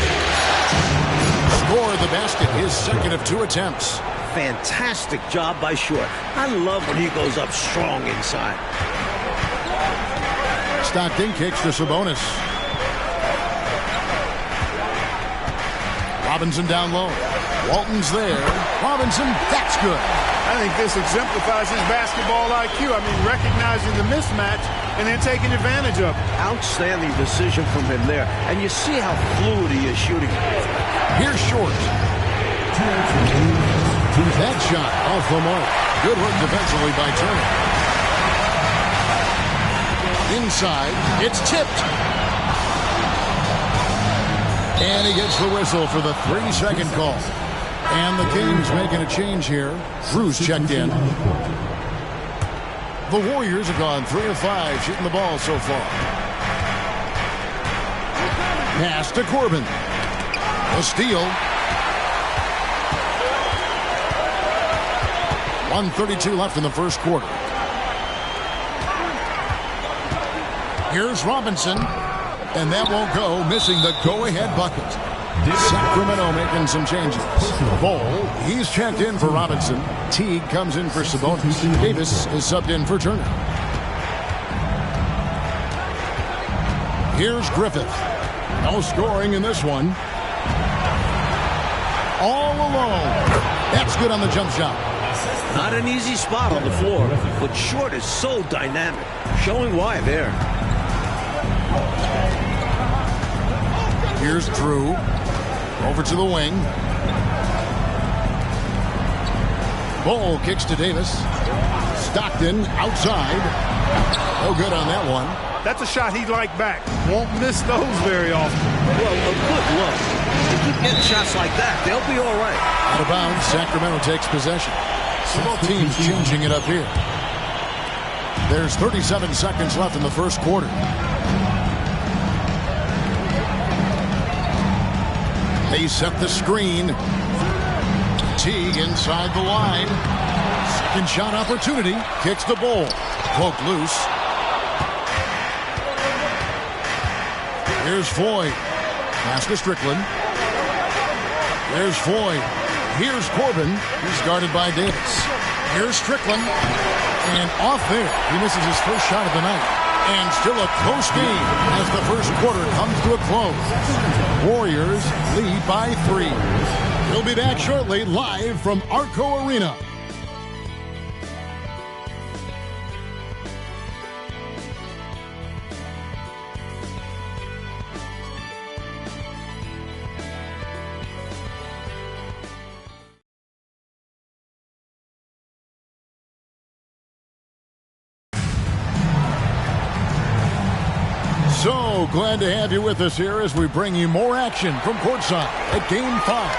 Score the basket, his second of 2 attempts. Fantastic job by Short. I love when he goes up strong inside. Stockton kicks to Sabonis. Robinson down low. Walton's there. Robinson, that's good. I think this exemplifies his basketball IQ. I mean, recognizing the mismatch and then taking advantage of it. Outstanding decision from him there. And you see how fluid he is shooting. Here's Short. That shot off the mark. Good work defensively by Turner. Inside, it's tipped. And he gets the whistle for the 3-second call. And the Kings making a change here. Cruz checked in. The Warriors have gone 3 of 5 shooting the ball so far. Pass to Corbin. A steal. 1:32 left in the first quarter. Here's Robinson. And that won't go, missing the go-ahead bucket. Sacramento making some changes. Ball, he's checked in for Robinson. Teague comes in for Sabonis. Davis is subbed in for Turner. Here's Griffith. No scoring in this one. All alone. That's good on the jump shot. Not an easy spot on the floor, but Short is so dynamic. Showing why there. Here's Drew. Over to the wing. Ball kicks to Davis. Stockton outside. No good on that one. That's a shot he'd like back. Won't miss those very often. Well, a good look. They keep getting shots like that, they'll be all right. Out of bounds, Sacramento takes possession. So both teams changing it up here. There's 37 seconds left in the first quarter. They set the screen. Teague inside the line. Second shot opportunity. Kicks the ball. Poked loose. Here's Foy. Pass to Strickland. There's Foy. Here's Corbin. He's guarded by Davis. Here's Strickland. And off there. He misses his first shot of the night. And still a close game as the first quarter comes to a close. Warriors lead by 3. We'll be back shortly, live from Arco Arena. So glad to have you with us here as we bring you more action from courtside at Game 5.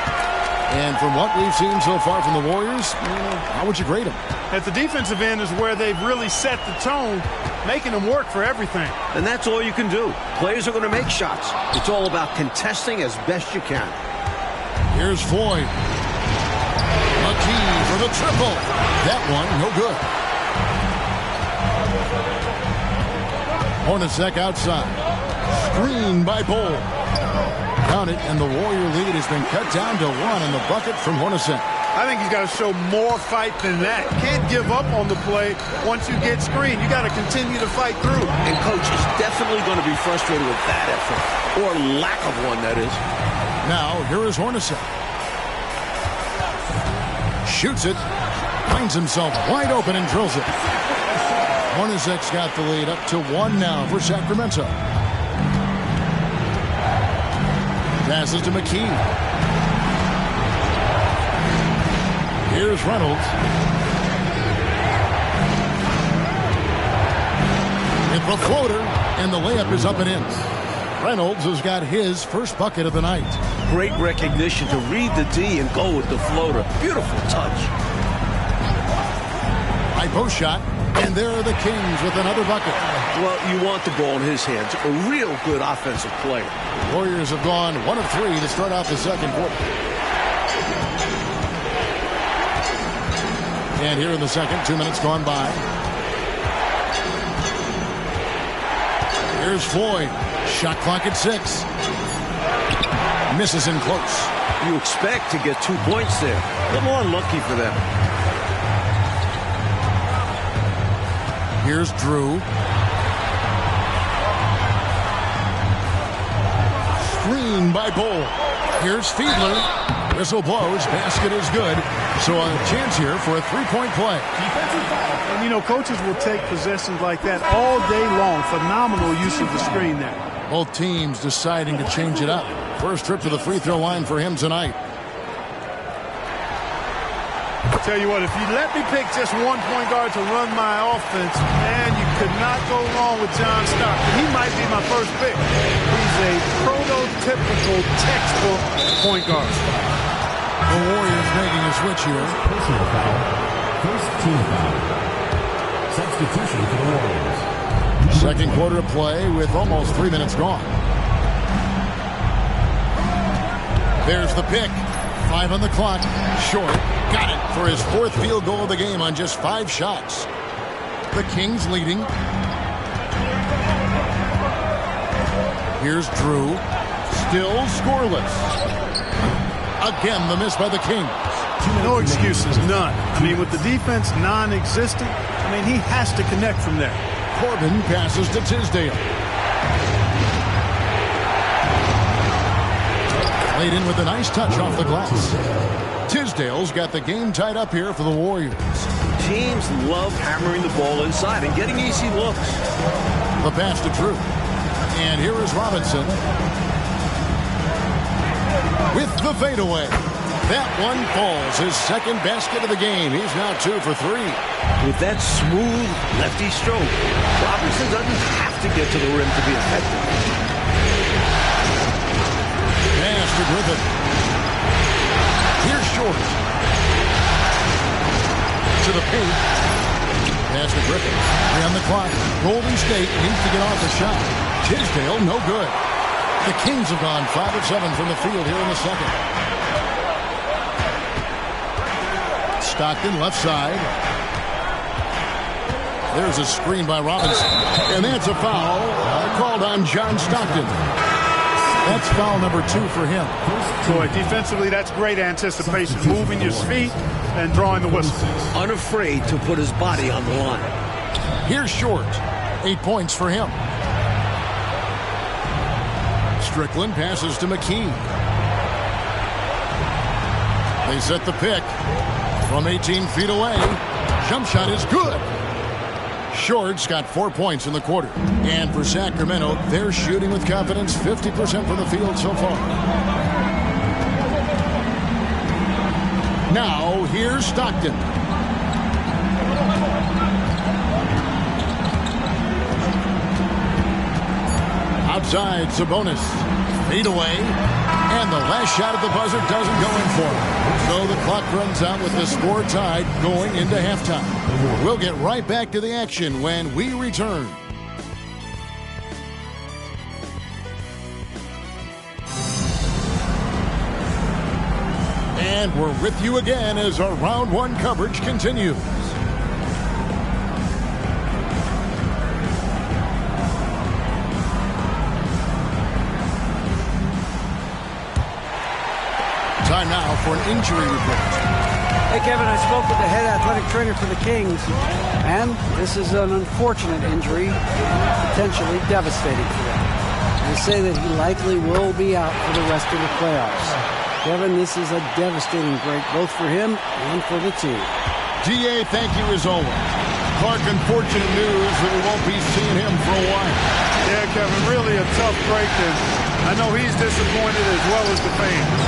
And from what we've seen so far from the Warriors, how would you grade them? At the defensive end is where they've really set the tone, making them work for everything. And that's all you can do. Players are going to make shots. It's all about contesting as best you can. Here's Foy. McKee for the triple. That one, no good. Hornacek outside. Screen by Bol. Count it, and the Warrior lead has been cut down to 1 in the bucket from Hornacek. I think he's got to show more fight than that. Can't give up on the play once you get screened. You got to continue to fight through. And Coach is definitely going to be frustrated with that effort, or lack of one, that is. Now, here is Hornacek. Shoots it. Finds himself wide open and drills it. Hornacek's got the lead up to 1 now for Sacramento. Passes to McKee. Here's Reynolds. With the floater, and the layup is up and in. Reynolds has got his first bucket of the night. Great recognition to read the D and go with the floater. Beautiful touch. High post shot. And there are the Kings with another bucket. Well, you want the ball in his hands. A real good offensive player. Warriors have gone 1 of 3 to start out the second quarter. And here in the second, 2 minutes gone by. Here's Foy. Shot clock at 6. Misses in close. You expect to get 2 points there. A little unlucky for them. Here's Drew. Screen by Bol. Here's Fiedler. Whistle blows. Basket is good. So a chance here for a 3-point play. And, you know, coaches will take possessions like that all day long. Phenomenal use of the screen there. Both teams deciding to change it up. First trip to the free throw line for him tonight. Tell you what, if you let me pick just 1 point guard to run my offense, man, you could not go wrong with John Stockton. He might be my first pick. He's a prototypical textbook point guard. The Warriors making a switch here. Personal foul. First team foul. Substitution for the Warriors. Second quarter of play with almost 3 minutes gone. There's the pick. 5 on the clock. Short. Got it for his 4th field goal of the game on just 5 shots. The Kings leading. Here's Drew. Still scoreless. Again, the miss by the Kings. No excuses, none. I mean, with the defense non-existent, I mean, he has to connect from there. Corbin passes to Tisdale. Laid in with a nice touch off the glass. Tisdale's got the game tied up here for the Warriors. Teams love hammering the ball inside and getting easy looks. The pass to Drew. And here is Robinson with the fadeaway. That one falls. His 2nd basket of the game. He's now 2 for 3. With that smooth lefty stroke, Robinson doesn't have to get to the rim to be effective. Pass to Griffin. Here's Short. To the paint. Pass to Griffin. 3 on the clock. Golden State needs to get off the shot. Tisdale, no good. The Kings have gone 5 of 7 from the field here in the 2nd. Stockton left side. There's a screen by Robinson. And that's a foul called on John Stockton. That's foul number 2 for him. Boy, defensively, that's great anticipation. Moving your feet and drawing the whistle. Unafraid to put his body on the line. Here's Short. 8 points for him. Strickland passes to McKee. They set the pick. From 18 feet away. Jump shot is good. Short's got 4 points in the quarter. And for Sacramento, they're shooting with confidence, 50% from the field so far. Now, here's Stockton. Outside, Sabonis. Fade away. And the last shot at the buzzer doesn't go in for him. So the clock runs out with the score tied going into halftime. We'll get right back to the action when we return. And we're with you again as our round 1 coverage continues. Time now for an injury report. Hey, Kevin, I spoke with the head athletic trainer for the Kings, and this is an unfortunate injury, potentially devastating for them. They say that he likely will be out for the rest of the playoffs. Kevin, this is a devastating break, both for him and for the team. DA, thank you as always. Clark, unfortunate news that we won't be seeing him for a while. Yeah, Kevin, really a tough break, and I know he's disappointed as well as the fans.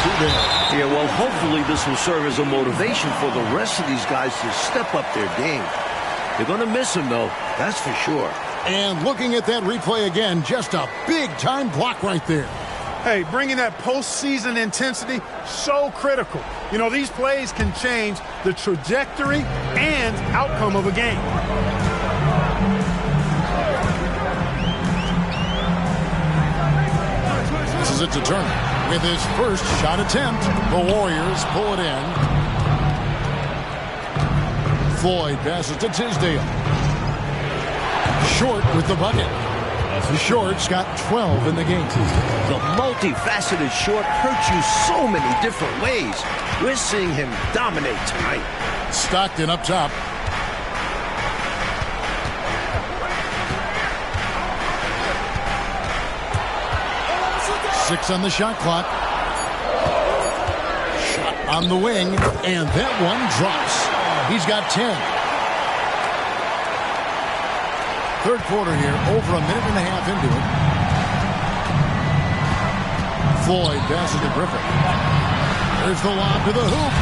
Too bad. Yeah, well, hopefully this will serve as a motivation for the rest of these guys to step up their game. They're going to miss him, though. That's for sure. And looking at that replay again, just a big-time block right there. Hey, bringing that postseason intensity, so critical. You know, these plays can change the trajectory and outcome of a game. This is it to Turner. With his first shot attempt, the Warriors pull it in. Floyd passes to Tisdale. Short with the bucket. Short's got 12 in the game. The multifaceted Short hurts you so many different ways. We're seeing him dominate tonight. Stockton up top. Six on the shot clock. Shot on the wing, and that one drops. He's got 10. Third quarter here, over a minute and a half into it. Floyd passes to Griffin. There's the lob to the hoop.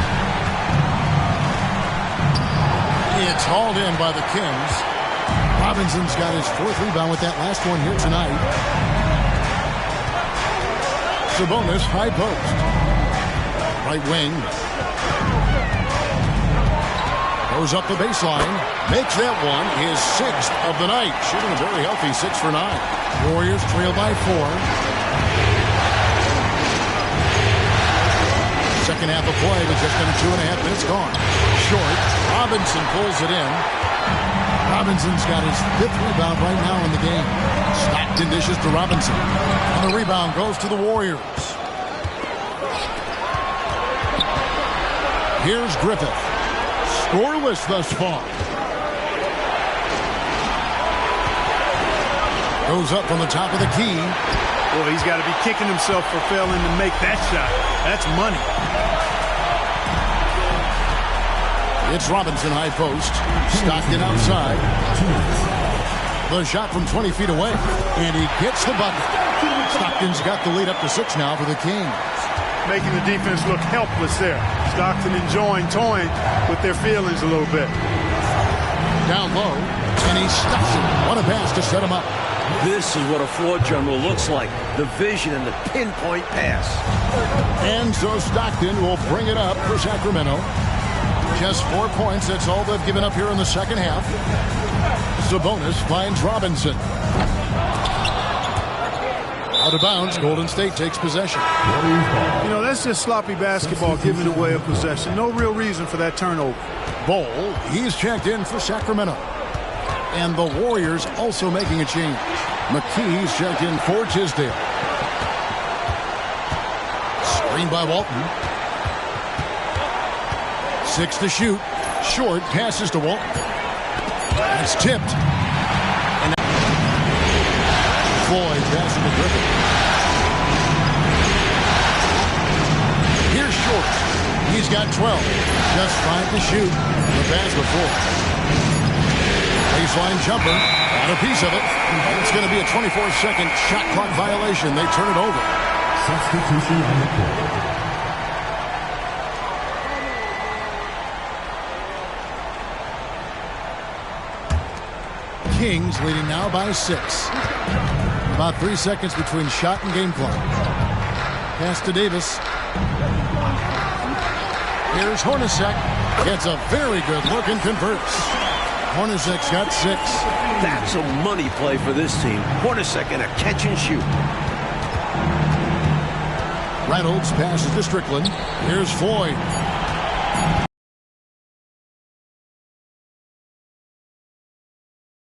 It's hauled in by the Kings. Robinson's got his 4th rebound with that last one here tonight. Sabonis, high post. Right wing. Goes up the baseline. Makes that one his 6th of the night. Shooting a very healthy 6 for 9. Warriors trail by 4. Second half of play with just under 2.5 minutes gone. Short. Robinson pulls it in. Robinson's got his 5th rebound right now in the game. Stockton dishes to Robinson. And the rebound goes to the Warriors. Here's Griffith. Scoreless thus far. Goes up from the top of the key. Boy, he's got to be kicking himself for failing to make that shot. That's money. It's Robinson high post. Stockton outside. The shot from 20 feet away. And he gets the bucket. Stockton's got the lead up to 6 now for the Kings. Making the defense look helpless there. Stockton toying with their feelings a little bit. Down low. And he stuffs it. What a pass to set him up. This is what a floor general looks like. The vision and the pinpoint pass. And so Stockton will bring it up for Sacramento. Just 4 points. That's all they've given up here in the second half. Sabonis finds Robinson. Out of bounds. Golden State takes possession. You know, that's just sloppy basketball giving away a possession. No real reason for that turnover. Ball. He's checked in for Sacramento. And the Warriors also making a change. McKee's checked in for Tisdale. Screen by Walton. 6 to shoot. Short passes to Walton. It's tipped. And Floyd passing to Griffin. Here's Short. He's got 12. Just 5 to shoot. The pass before. Baseline jumper. Got a piece of it. It's going to be a 24-second shot clock violation. They turn it over. Substitution on the court. Kings leading now by 6. About 3 seconds between shot and game clock. Pass to Davis. Here's Hornacek. Gets a very good look and converts. Hornacek's got 6. That's a money play for this team. Hornacek in a catch and shoot. Reynolds passes to Strickland. Here's Floyd.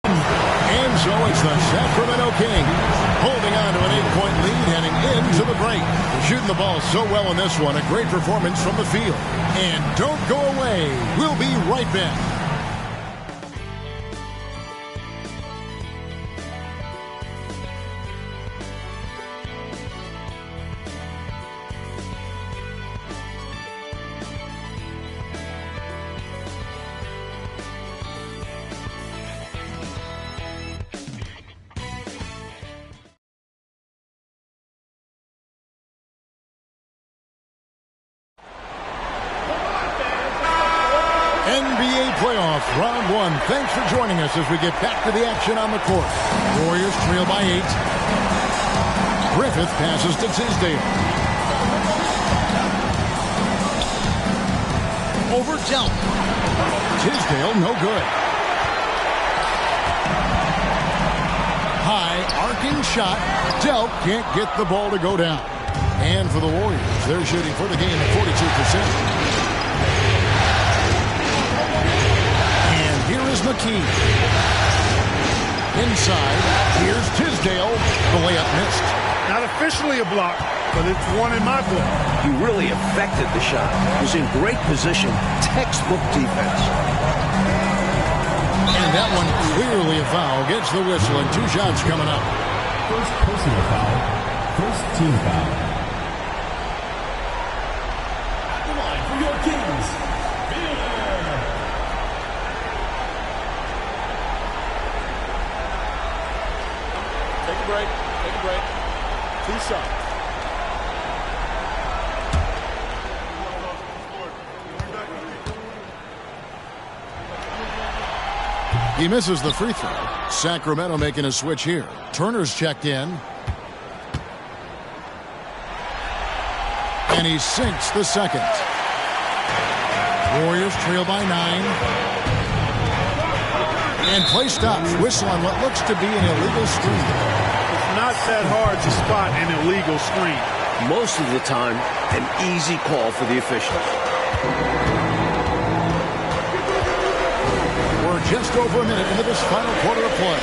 And so it's the Sacramento Kings holding on to an 8-point lead heading into the break. Shooting the ball so well in this one. A great performance from the field. And don't go away. We'll be right back. NBA playoff round 1. Thanks for joining us as we get back to the action on the court. Warriors trail by 8. Griffith passes to Tisdale. Over Delp. Tisdale, no good. High arcing shot. Delp can't get the ball to go down. And for the Warriors, they're shooting for the game at 42%. Here is McKee. Inside. Here's Tisdale. The layup missed. Not officially a block, but it's one in my book. He really affected the shot. He was in great position. Textbook defense. And that one clearly a foul. Gets the whistle and 2 shots coming up. First personal foul. First team foul. At the line for your Kings. Take a break. Take a break. 2 shots. He misses the free throw. Sacramento making a switch here. Turner's checked in. And he sinks the second. Warriors trail by 9. And play stops. Whistle on what looks to be an illegal screen. It's not that hard to spot an illegal screen. Most of the time, an easy call for the officials. We're just over a minute into this final quarter of play.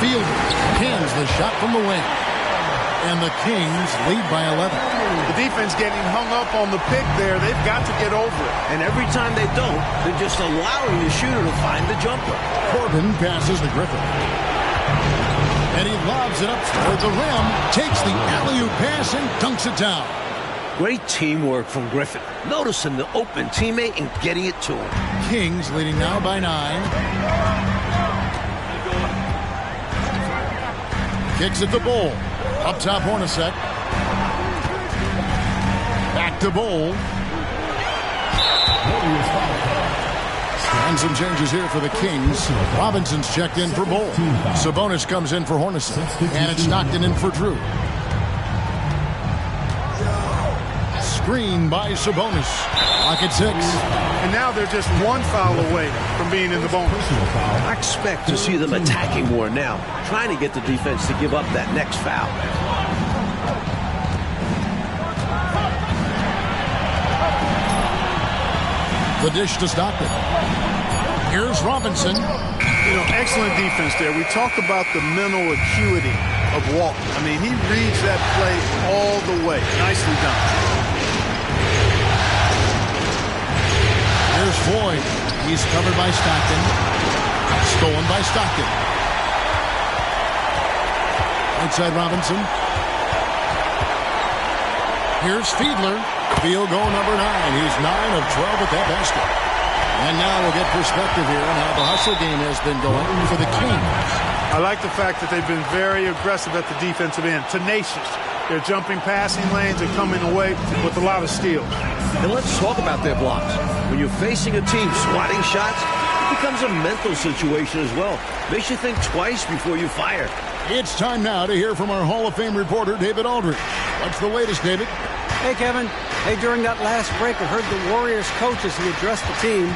Fielder hands the shot from the wing. And the Kings lead by 11. The defense getting hung up on the pick there. They've got to get over it. And every time they don't, they're just allowing the shooter to find the jumper. Corbin passes to Griffin. And he lobs it up toward the rim, takes the alley-oop pass and dunks it down. Great teamwork from Griffin, noticing the open teammate and getting it to him. Kings leading now by 9. Kicks at the Bowl. Up top, Hornacek. Back to Bowl. And some changes here for the Kings. Robinson's checked in for Bowl. Sabonis comes in for Hornacek. And it's Stockton in for Drew. Screen by Sabonis. Clock at 6. And now they're just one foul away from being in the bonus. I expect to see them attacking more now, trying to get the defense to give up that next foul. The dish to Stockton. Here's Robinson. Excellent defense there. We talked about the mental acuity of Walton. I mean, he reads that play all the way. Nicely done. Here's Floyd. He's covered by Stockton. Stolen by Stockton. Outside Robinson. Here's Fiedler. Field goal number 9. He's 9 of 12 at that basket. And now we'll get perspective here on how the hustle game has been going for the Kings. I like the fact that they've been very aggressive at the defensive end. Tenacious. They're jumping passing lanes and coming away with a lot of steals. And let's talk about their blocks. When you're facing a team swatting shots, it becomes a mental situation as well. Makes you think twice before you fire. It's time now to hear from our Hall of Fame reporter, David Aldridge. What's the latest, David? Hey, Kevin. Hey, during that last break, I heard the Warriors coach as he addressed the team.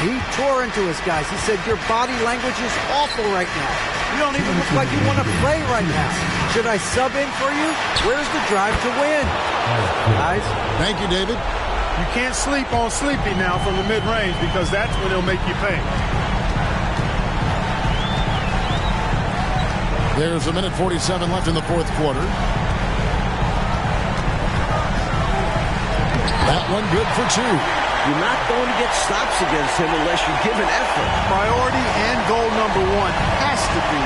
He tore into his guys. He said, your body language is awful right now. You don't even look like you want to play right now. Should I sub in for you? Where's the drive to win? Guys. Thank you, David. You can't sleep on Sleepy now from the mid-range because that's when he'll make you pay. There's a minute 47 left in the fourth quarter. That one good for 2. You're not going to get stops against him unless you give an effort. Priority and goal number 1 has to be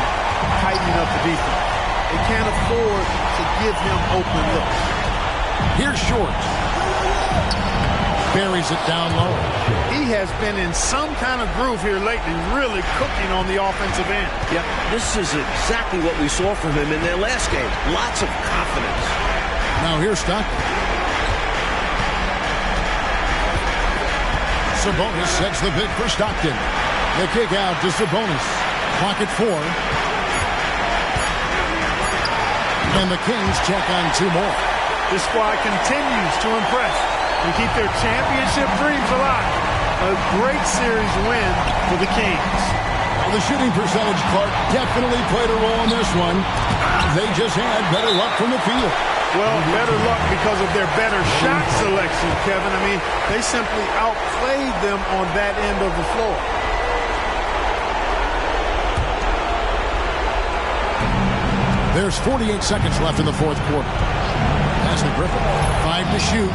tightening up the defense. They can't afford to give him open looks. Here's Short. Buries it down low. He has been in some kind of groove here lately, really cooking on the offensive end. Yep, this is exactly what we saw from him in their last game. Lots of confidence. Now here's Stockton. Sabonis sets the pick for Stockton. The kick out to Sabonis. Clock at 4. And the Kings check on 2 more. This squad continues to impress and keep their championship dreams alive. A great series win for the Kings. Well, the shooting percentage, Clark, definitely played a role in this one. They just had better luck from the field. Well, better luck because of their better shot selection, Kevin. I mean, they simply outplayed them on that end of the floor. There's 48 seconds left in the fourth quarter. Pass to Griffin. 5 to shoot.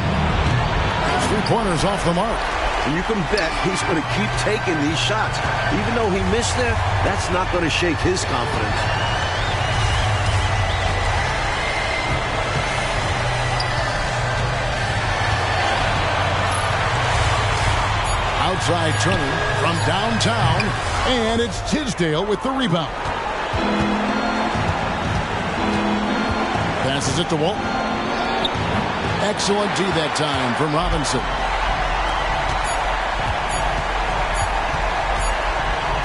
3-pointers off the mark. And you can bet he's going to keep taking these shots. Even though he missed there, that's not going to shake his confidence. Outside Turner from downtown, and it's Tisdale with the rebound. Passes it to Walton. Excellent D that time from Robinson.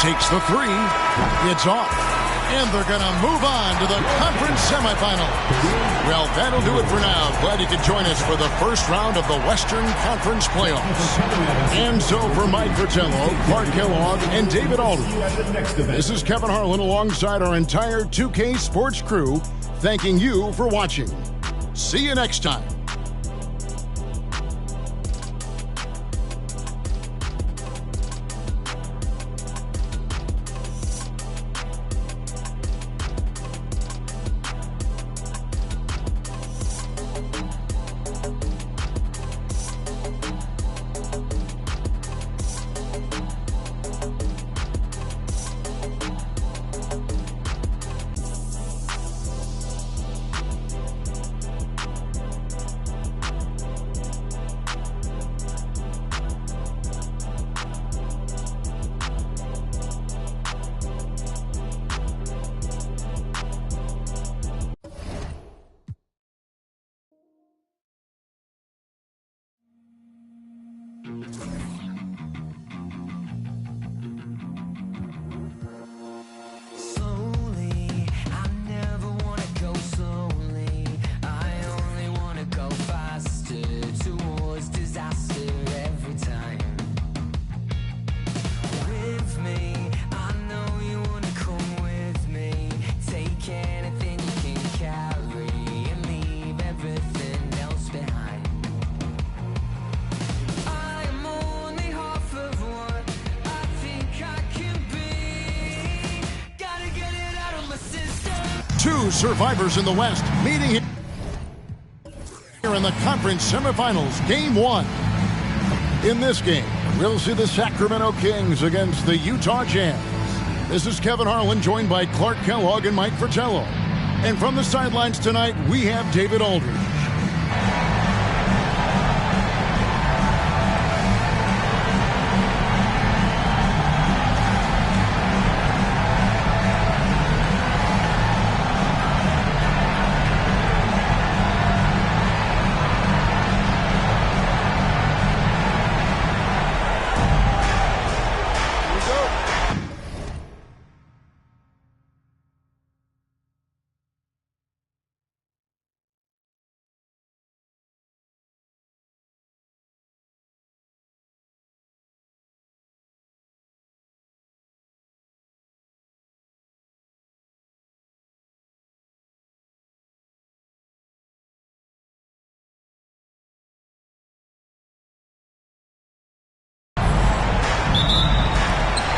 Takes the 3. It's off. And they're going to move on to the conference semifinal. Well, that'll do it for now. Glad you could join us for the first round of the Western Conference playoffs. And so for Mike Fratello, Clark Kellogg, and David Aldridge, this is Kevin Harlan alongside our entire 2K Sports crew, thanking you for watching. See you next time. Two survivors in the West meeting here in the conference semifinals, game one. In this game, we'll see the Sacramento Kings against the Utah Jazz. This is Kevin Harlan, joined by Clark Kellogg and Mike Fratello. And from the sidelines tonight, we have David Aldridge.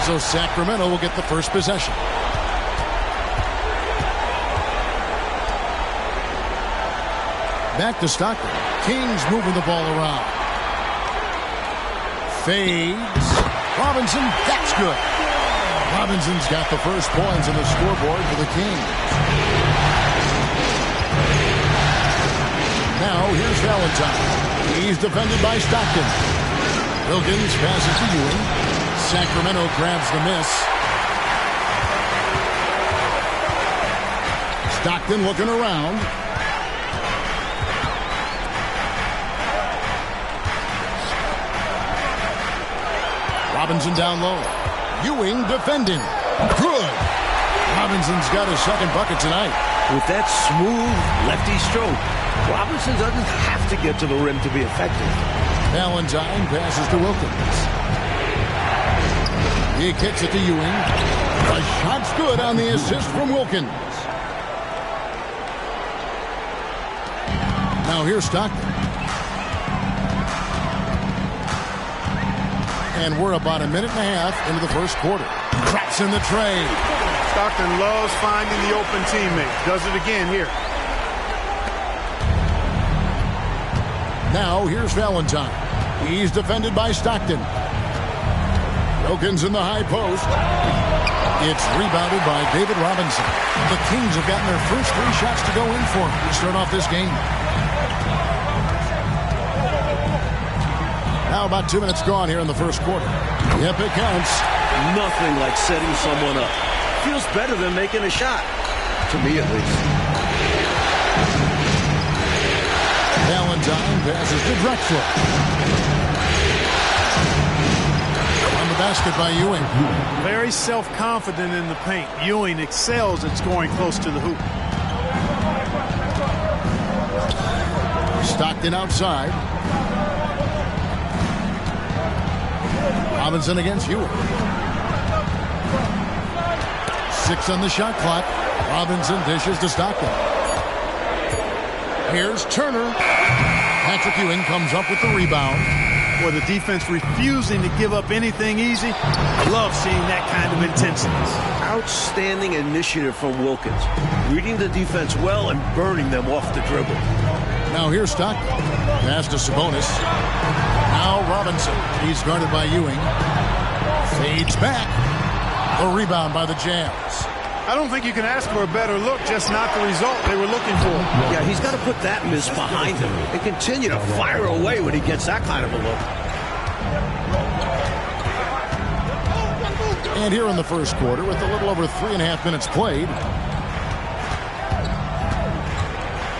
So Sacramento will get the first possession. Back to Stockton. Kings moving the ball around. Fades. Robinson, that's good. Robinson's got the first points on the scoreboard for the Kings. Now here's Valentine. He's defended by Stockton. Wilkins passes to Ewing. Sacramento grabs the miss. Stockton looking around. Robinson down low. Ewing defending. Good. Robinson's got his second bucket tonight. With that smooth lefty stroke, Robinson doesn't have to get to the rim to be effective. Valentine passes to Wilkins. He kicks it to Ewing. The shot's good on the assist from Wilkins. Now here's Stockton. And we're about a minute and a half into the first quarter. Traps in the trade. Stockton loves finding the open teammate. Does it again here. Now here's Valentine. He's defended by Stockton. Wilkins in the high post. It's rebounded by David Robinson. The Kings have gotten their first three shots to go in for them to start off this game. Now about 2 minutes gone here in the first quarter. Yep, it counts. Nothing like setting someone up. Feels better than making a shot. To me, at least. Valentine passes to Drexler. Basket by Ewing. Very self-confident in the paint. Ewing excels at scoring close to the hoop. Stockton outside. Robinson against Ewing. 6 on the shot clock. Robinson dishes to Stockton. Here's Turner. Patrick Ewing comes up with the rebound. Boy, the defense refusing to give up anything easy. Love seeing that kind of intensity. Outstanding initiative from Wilkins. Reading the defense well and burning them off the dribble. Now here's Stockton. Pass to Sabonis. Now Robinson. He's guarded by Ewing. Fades back. The rebound by the Jazz. I don't think you can ask for a better look, just not the result they were looking for. Yeah, he's got to put that miss behind him and continue to fire away when he gets that kind of a look. And here in the first quarter, with a little over 3.5 minutes played,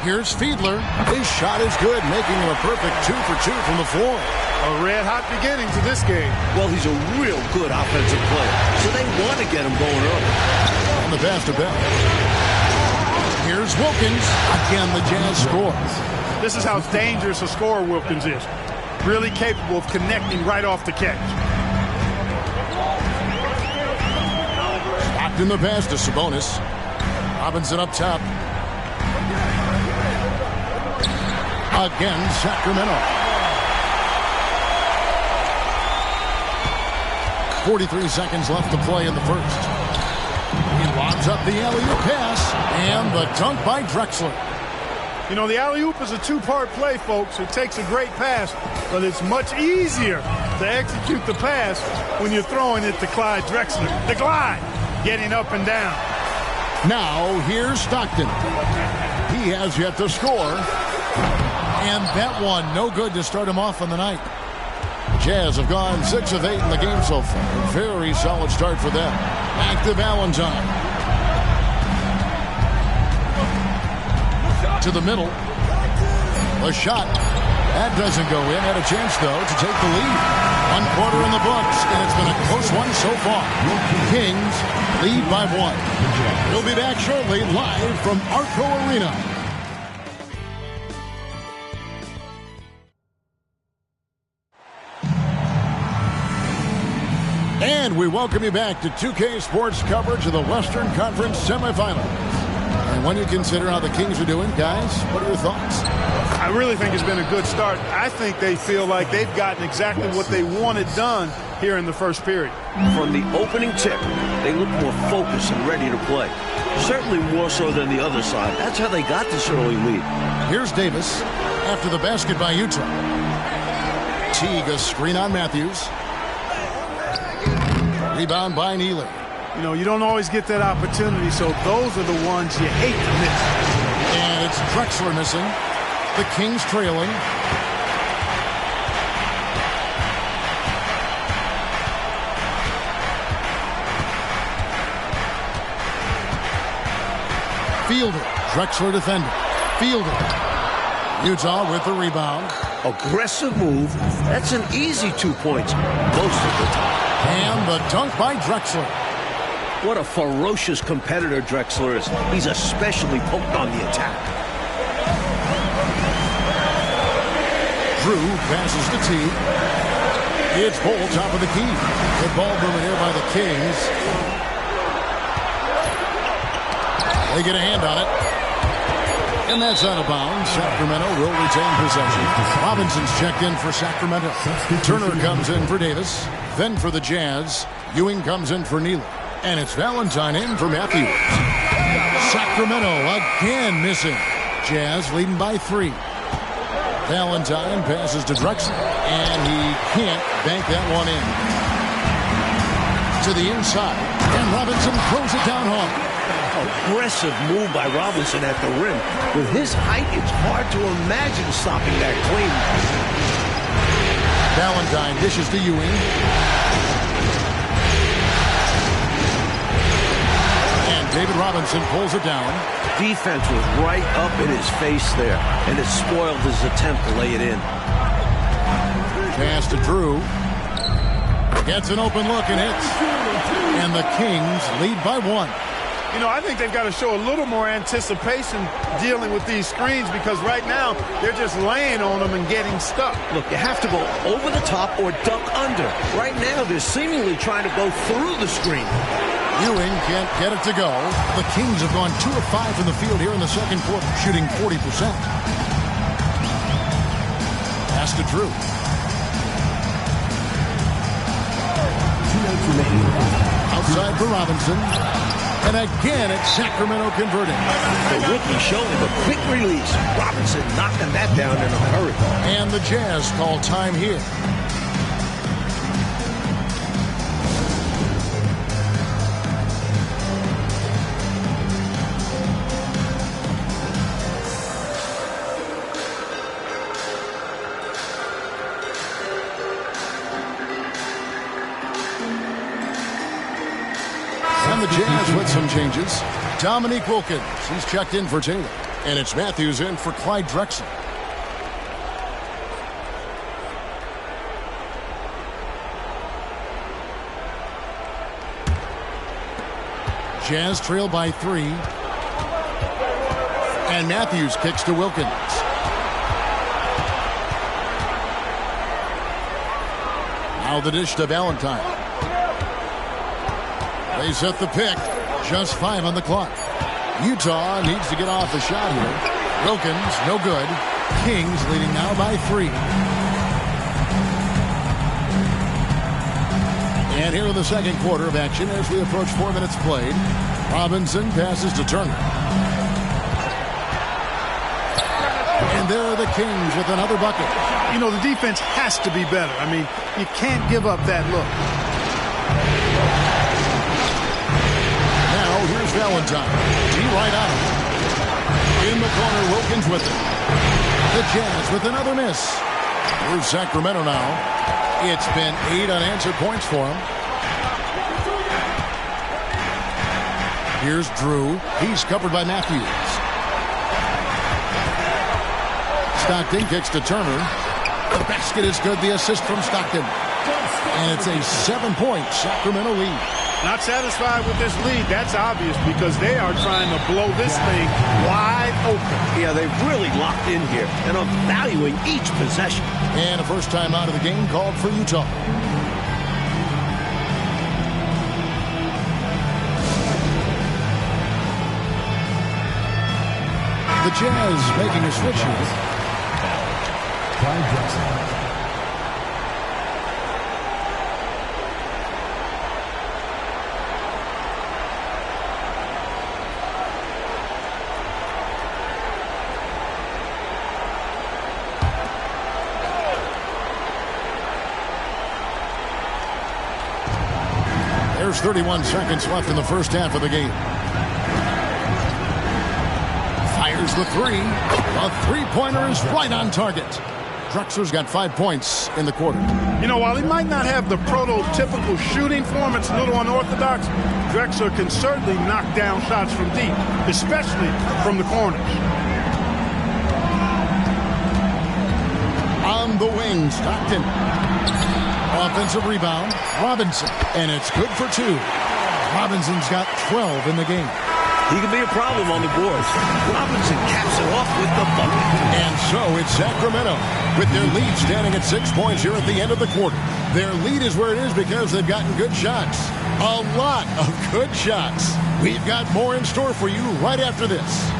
here's Fiedler. His shot is good, making him a perfect 2 for 2 from the floor. A red-hot beginning to this game. Well, he's a real good offensive player, so they want to get him going early. The pass to Bell. Here's Wilkins. Again, the Jazz score. This is how dangerous a scorer Wilkins is. Really capable of connecting right off the catch. Locked in the pass to Sabonis. Robinson up top. Again, Sacramento. 43 seconds left to play in the first. He lobs up the alley-oop pass, and the dunk by Drexler. You know, the alley-oop is a two-part play, folks. It takes a great pass, but it's much easier to execute the pass when you're throwing it to Clyde Drexler. The glide, getting up and down. Now, here's Stockton. He has yet to score, and that one no good to start him off on the night. Jazz have gone 6 of 8 in the game so far. Very solid start for them. Back to Valentine. To the middle. A shot. That doesn't go in. Had a chance, though, to take the lead. 1 quarter in the books, and it's been a close one so far. Kings lead by 1. We'll be back shortly, live from Arco Arena. And we welcome you back to 2K Sports coverage of the Western Conference semifinals. And when you consider how the Kings are doing, guys, what are your thoughts? I really think it's been a good start. I think they feel like they've gotten exactly what they wanted done here in the first period. From the opening tip, they look more focused and ready to play. Certainly more so than the other side. That's how they got this early lead. Here's Davis after the basket by Utah. Teague, a screen on Matthews. Rebound by Neely. You know, you don't always get that opportunity, so those are the ones you hate to miss. And it's Drexler missing. The Kings trailing. Fielder. Drexler defending. Fielder. Utah with the rebound. Aggressive move. That's an easy 2 points most of the time. And the dunk by Drexler. What a ferocious competitor Drexler is. He's especially poked on the attack. Drew passes to T. It's Bull, top of the key. Good ball movement here by the Kings. They get a hand on it. And that's out of bounds. Sacramento will retain possession. Robinson's checked in for Sacramento. Turner comes in for Davis. Then for the Jazz, Ewing comes in for Neely. And it's Valentine in for Matthews. Sacramento again missing. Jazz leading by 3. Valentine passes to Drexler, and he can't bank that one in. To the inside, and Robinson throws it down home. Aggressive move by Robinson at the rim. With his height, it's hard to imagine stopping that clean. Valentine dishes to Ewing. And David Robinson pulls it down. Defense was right up in his face there, and it spoiled his attempt to lay it in. Pass to Drew. Gets an open look and hits. And the Kings lead by 1. You know, I think they've got to show a little more anticipation dealing with these screens because right now they're just laying on them and getting stuck. Look, you have to go over the top or dunk under. Right now they're seemingly trying to go through the screen. Ewing can't get it to go. The Kings have gone 2 of 5 from the field here in the second quarter, shooting 40%. Pass to Drew. 2 minutes remaining. Outside for Robinson. And again, it's Sacramento converting. The rookie showing a quick release. Robinson knocking that down in a hurry. And the Jazz call time here. The Jazz with some changes. Dominique Wilkins, he's checked in for Taylor. And it's Matthews in for Clyde Drexler. Jazz trail by 3. And Matthews kicks to Wilkins. Now the dish to Valentine. They set the pick. Just 5 on the clock. Utah needs to get off the shot here. Wilkins, no good. Kings leading now by 3. And here in the second quarter of action as we approach 4 minutes played. Robinson passes to Turner. And there are the Kings with another bucket. You know, the defense has to be better. I mean, you can't give up that look. Here's Valentine. D right on him. In the corner, Wilkins with it. The Jazz with another miss. Here's Sacramento now. It's been 8 unanswered points for him. Here's Drew. He's covered by Matthews. Stockton kicks to Turner. The basket is good. The assist from Stockton. And it's a 7-point Sacramento lead. Not satisfied with this lead. That's obvious because they are trying to blow this thing wide open. Yeah, they've really locked in here and are valuing each possession. And a first time out of the game called for Utah. The Jazz making a switch here. Clyde Drexler. There's 31 seconds left in the first half of the game. Fires the 3. A three-pointer is right on target. Drexler's got 5 points in the quarter. You know, while he might not have the prototypical shooting form, it's a little unorthodox. Drexler can certainly knock down shots from deep, especially from the corners. On the wing, Stockton. Offensive rebound, Robinson. And it's good for 2. Robinson's got 12 in the game. He can be a problem on the boards. Robinson caps it off with the bucket. And so it's Sacramento with their lead standing at 6 points here at the end of the quarter. Their lead is where it is because they've gotten good shots. A lot of good shots. We've got more in store for you right after this.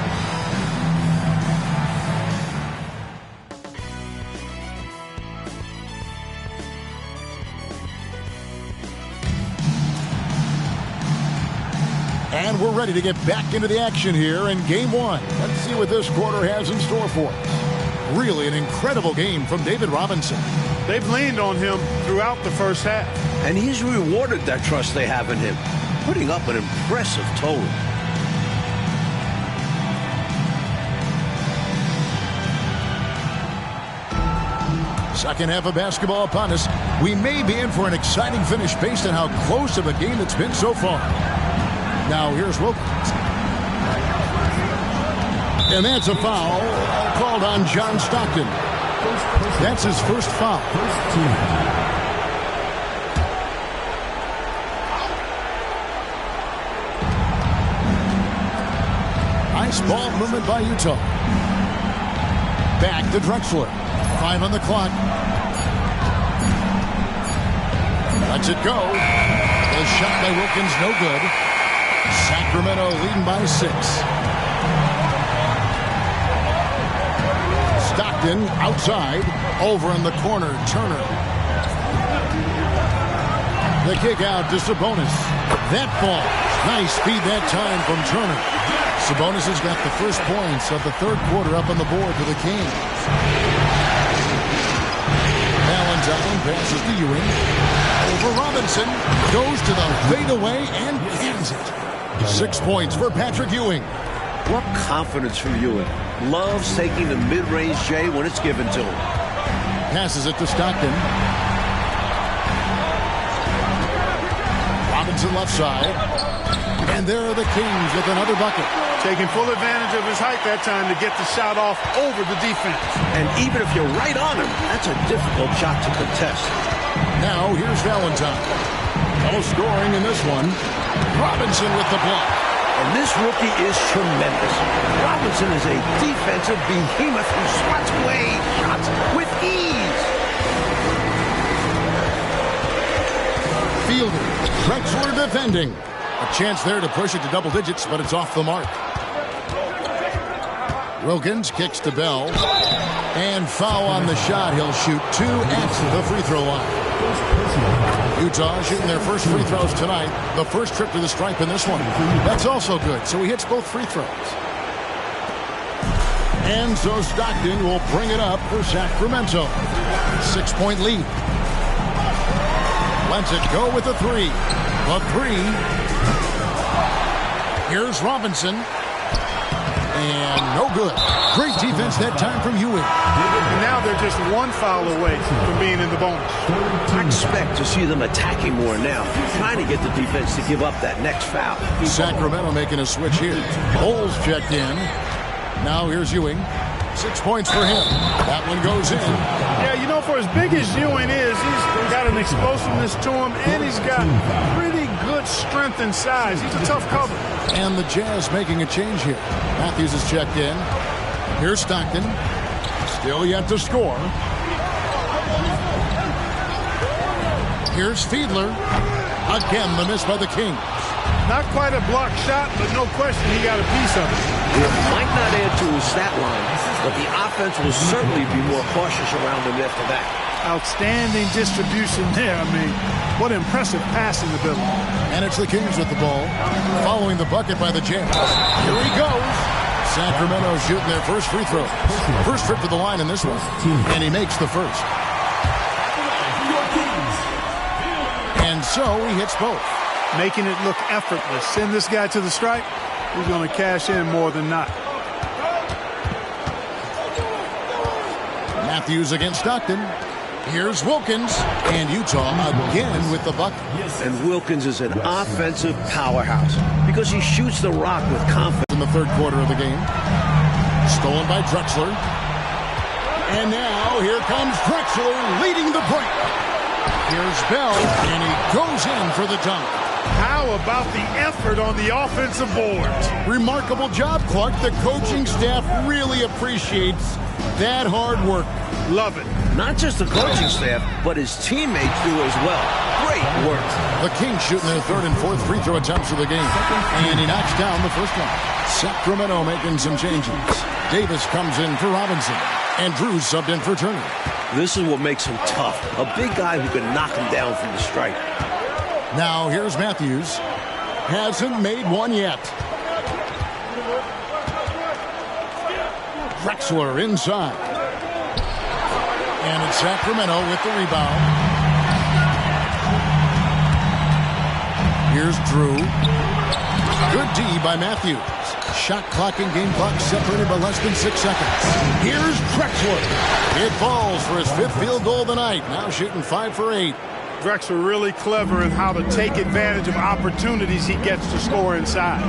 And we're ready to get back into the action here in Game 1. Let's see what this quarter has in store for us. Really an incredible game from David Robinson. They've leaned on him throughout the first half. And he's rewarded that trust they have in him, putting up an impressive total. Second half of basketball upon us. We may be in for an exciting finish based on how close of a game it's been so far. Now here's Wilkins. And that's a foul called on John Stockton. That's his first foul. Nice ball movement by Utah. Back to Drexler. 5 on the clock. Lets it go. The shot by Wilkins, no good. Sacramento leading by 6. Stockton outside. Over in the corner, Turner. The kick out to Sabonis. That ball. Nice speed that time from Turner. Sabonis has got the first points of the third quarter up on the board for the Kings. Valentine passes to Ewing. Over Robinson. Goes to the fadeaway and cans it. 6 points for Patrick Ewing. What confidence from Ewing. Loves taking the mid-range J when it's given to him. Passes it to Stockton. Robinson left side. And there are the Kings with another bucket. Taking full advantage of his height that time to get the shot off over the defense. And even if you're right on him, that's a difficult shot to contest. Now here's Valentine. No scoring in this one. Robinson with the block. And this rookie is tremendous. Robinson is a defensive behemoth who swats away shots with ease. Fielding. Drexler defending. A chance there to push it to double digits, but it's off the mark. Wilkins kicks to Bell. And foul on the shot. He'll shoot 2 at the free throw line. Utah shooting their first free throws tonight. The first trip to the stripe in this one. That's also good. So he hits both free throws. And so Stockton will bring it up for Sacramento. 6-point lead. Lets it go with a 3. A 3. Here's Robinson. And no good. Great defense that time from Ewing. And now they're just one foul away from being in the bonus. I expect to see them attacking more now, trying to get the defense to give up that next foul. Sacramento making a switch here. Bowles checked in. Now here's Ewing. 6 points for him. That one goes in. Yeah, you know, for as big as Ewing is, he's got an explosiveness to him, and he's got pretty good strength and size. He's a tough cover. And the Jazz making a change here. Matthews is checked in. Here's Stockton. Still yet to score. Here's Fiedler. Again, the miss by the Kings. Not quite a block shot, but no question he got a piece of it. It might not add to his stat line, but the offense will certainly be more cautious around him after that. Outstanding distribution there. I mean, what impressive passing ability. And it's the Kings with the ball, following the bucket by the Jazz. Here he goes. Sacramento shooting their first free throw. First trip to the line in this one. And he makes the first. And so he hits both. Making it look effortless. Send this guy to the stripe. He's going to cash in more than not. Matthews against Stockton. Here's Wilkins. And Utah again with the bucket. And Wilkins is an offensive powerhouse because he shoots the rock with confidence. In the third quarter of the game. Stolen by Drexler. And now here comes Drexler leading the break. Here's Bell. And he goes in for the dunk. How about the effort on the offensive boards? Remarkable job, Clark. The coaching staff really appreciates that hard work. Love it. Not just the coaching staff, but his teammates do as well. Great work. The Kings shooting their third and fourth free throw attempts of the game. And he knocks down the first one. Sacramento making some changes. Davis comes in for Robinson. And Drew's subbed in for Turner. This is what makes him tough. A big guy who can knock him down from the stripe. Now here's Matthews. Hasn't made one yet. Drexler inside. And it's Sacramento with the rebound. Here's Drew. Good D by Matthews. Shot clock and game clock separated by less than 6 seconds. Here's Drexler. It falls for his 5th field goal of the night. Now shooting 5 for 8. Drexler really clever in how to take advantage of opportunities he gets to score inside.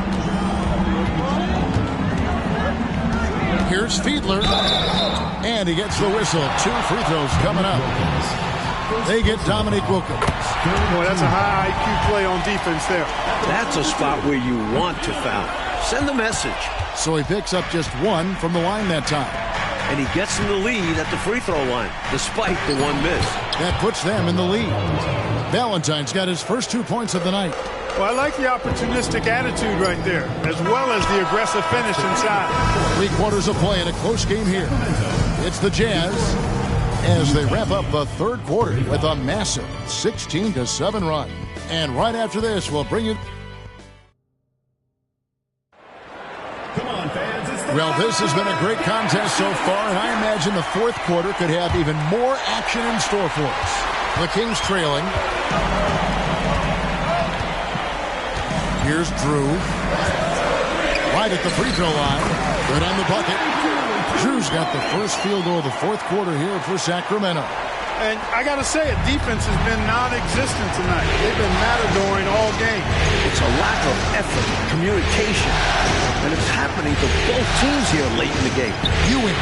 Here's Fiedler. And he gets the whistle. 2 free throws coming up. They get Dominique Wilkins. Boy, that's a high IQ play on defense there. That's a spot where you want to foul. Send the message. So he picks up just 1 from the line that time. and he gets them the lead at the free throw line, despite the one miss. That puts them in the lead. Valentine's got his first 2 points of the night. Well, I like the opportunistic attitude right there, as well as the aggressive finish inside. 3 quarters of play in a close game here. It's the Jazz as they wrap up the third quarter with a massive 16-7 run. And right after this, we'll bring you... Well, this has been a great contest so far, and I imagine the fourth quarter could have even more action in store for us. The Kings trailing. Here's Drew. Right at the free throw line. Good on the bucket. Drew's got the first field goal of the fourth quarter here for Sacramento. And I got to say it, defense has been non-existent tonight. They've been matadoring all game. It's a lack of effort, communication, and it's happening to both teams here late in the game. Ewing.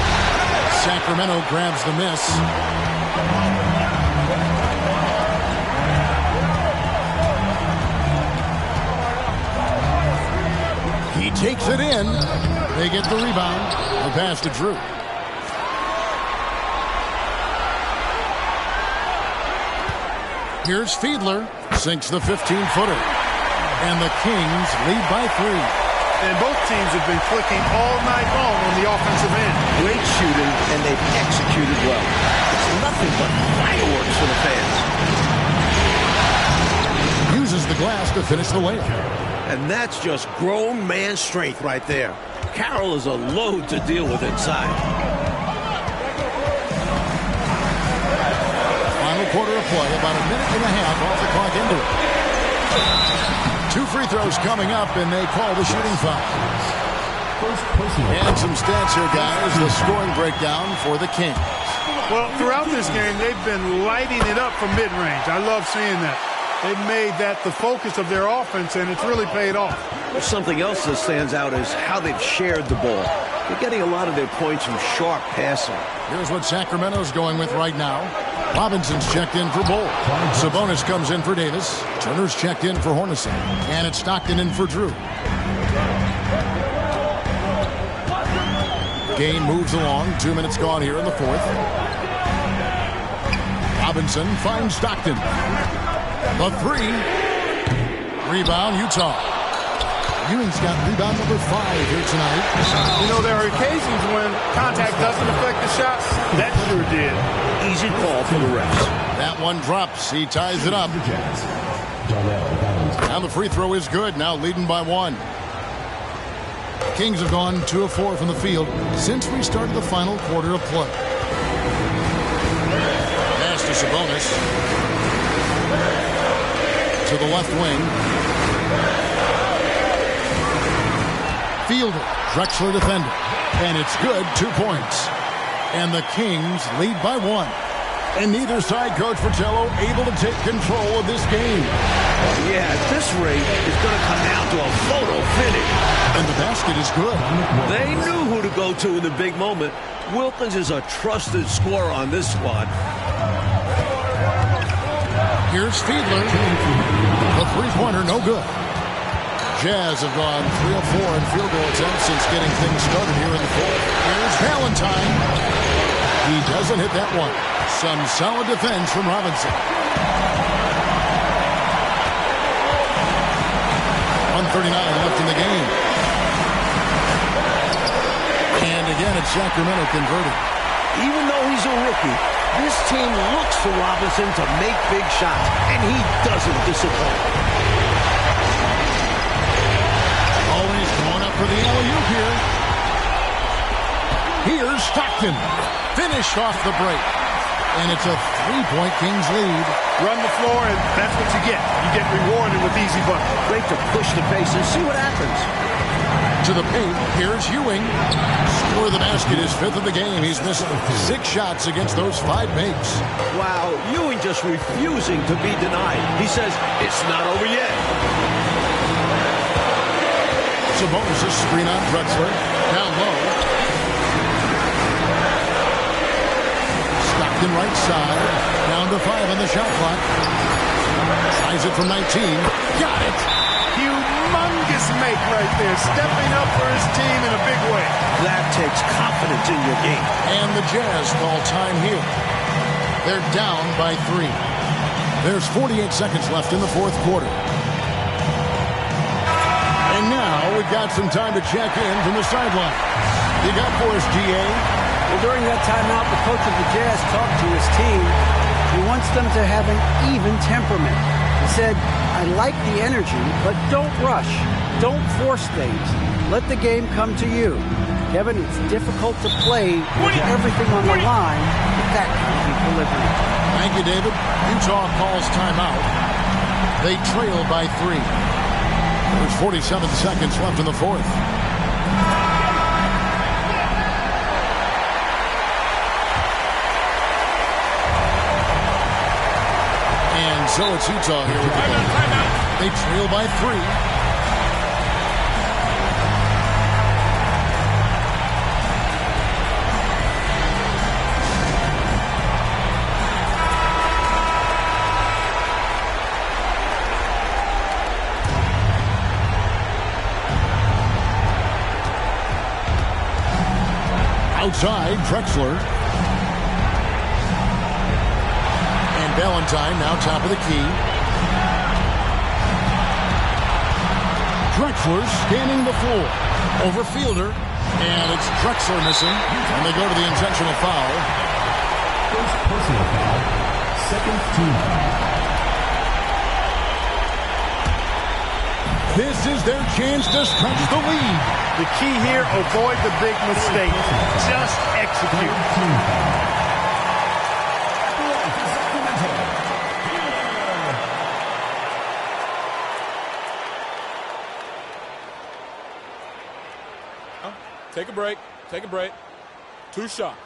Sacramento grabs the miss. He takes it in. They get the rebound. The pass to Drew. Here's Fiedler. Sinks the 15-footer. And the Kings lead by 3. And both teams have been clicking all night long on the offensive end. Great shooting, and they've executed well. It's nothing but fireworks for the fans. Uses the glass to finish the layup. And that's just grown man strength right there. Carroll is a load to deal with inside. Final quarter of play, about a minute and a half off the clock into it. 2 free throws coming up, and they call the shooting foul. And some stats here, guys. The scoring breakdown for the Kings. Well, throughout this game, they've been lighting it up from mid-range. I love seeing that. They've made that the focus of their offense, and it's really paid off. Something else that stands out is how they've shared the ball. They're getting a lot of their points from sharp passing. Here's what Sacramento's going with right now. Robinson's checked in for Bull. Sabonis comes in for Davis. Turner's checked in for Hornacek. And it's Stockton in for Drew. Game moves along. 2 minutes gone here in the fourth. Robinson finds Stockton. The 3. Rebound, Utah. Ewing's got rebound number 5 here tonight. You know, there are occasions when contact doesn't affect the shot. That sure did. Easy call for the refs. That one drops. He ties it up. And the free throw is good. Now leading by 1. Kings have gone 2 of 4 from the field since we started the final quarter of play. Pass to Sabonis. To the left wing. Fielder, Drexler defender. And it's good, 2 points. And the Kings lead by 1. And neither side, Coach Fratello, able to take control of this game. Yeah, at this rate, it's going to come down to a photo finish. And the basket is good. They knew who to go to in the big moment. Wilkins is a trusted scorer on this squad. Here's Fiedler. The three-pointer, no good. Jazz have gone 3 of 4 in field goal attempts since getting things started here in the fourth. Here's Valentine. He doesn't hit that one. Some solid defense from Robinson. 1:39 left in the game. And again, it's Sacramento converted. Even though he's a rookie, this team looks for Robinson to make big shots, and he doesn't disappoint. Always going up for the alley-oop here. Here's Stockton. Finished off the break. And it's a 3-point Kings lead. Run the floor, and that's what you get. You get rewarded with easy buckets. Great to push the pace and see what happens. To the paint, here's Ewing. Score the basket, his 5th of the game. He's missed 6 shots against those 5 makes. Wow, Ewing just refusing to be denied. He says, it's not over yet. Sabonis' screen on Drexler. Down low. Stockton right side. Down to 5 on the shot clock. Tries it from 19. Got it. Humongous make make right there, stepping up for his team in a big way. That takes confidence in your game. And the Jazz call time here. They're down by 3. There's 48 seconds left in the fourth quarter. And now we've got some time to check in from the sideline. You got for us, GA? Well, during that timeout, the coach of the Jazz talked to his team. He wants them to have an even temperament. He said, I like the energy, but don't rush. Don't force things. Let the game come to you. Kevin, it's difficult to play with everything on the line with that kind of equilibrium. Thank you, David. Utah calls timeout. They trail by 3. There's 47 seconds left in the fourth. And so it's Utah here with the ball. They trail by 3. Outside, Drexler. And Valentine now top of the key. Drexler scanning the floor. Over Fielder. And it's Drexler missing. And they go to the intentional foul. First personal foul. Second team foul. This is their chance to stretch the lead. The key here, avoid the big mistake. Just execute. Take a break. Take a break. 2 shots.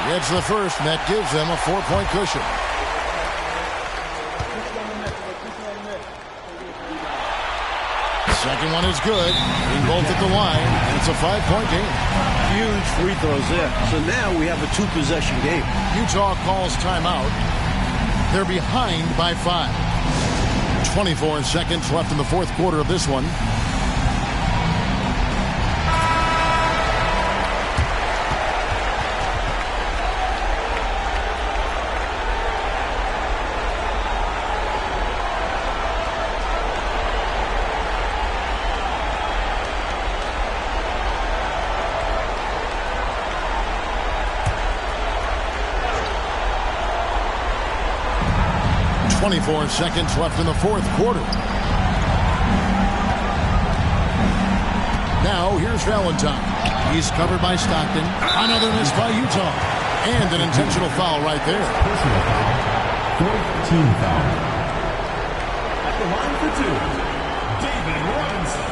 Gets the first, and that gives them a 4-point cushion. Second one is good. Being both at the line, and it's a 5-point game. Huge free throws there. So now we have a 2-possession game. Utah calls timeout. They're behind by 5. 24 seconds left in the fourth quarter of this one. Four seconds left in the fourth quarter. Now here's Valentine. He's covered by Stockton. Another miss by Utah. And an intentional foul right there. Personal foul. Fourth team foul. At the line for 2, David Robinson.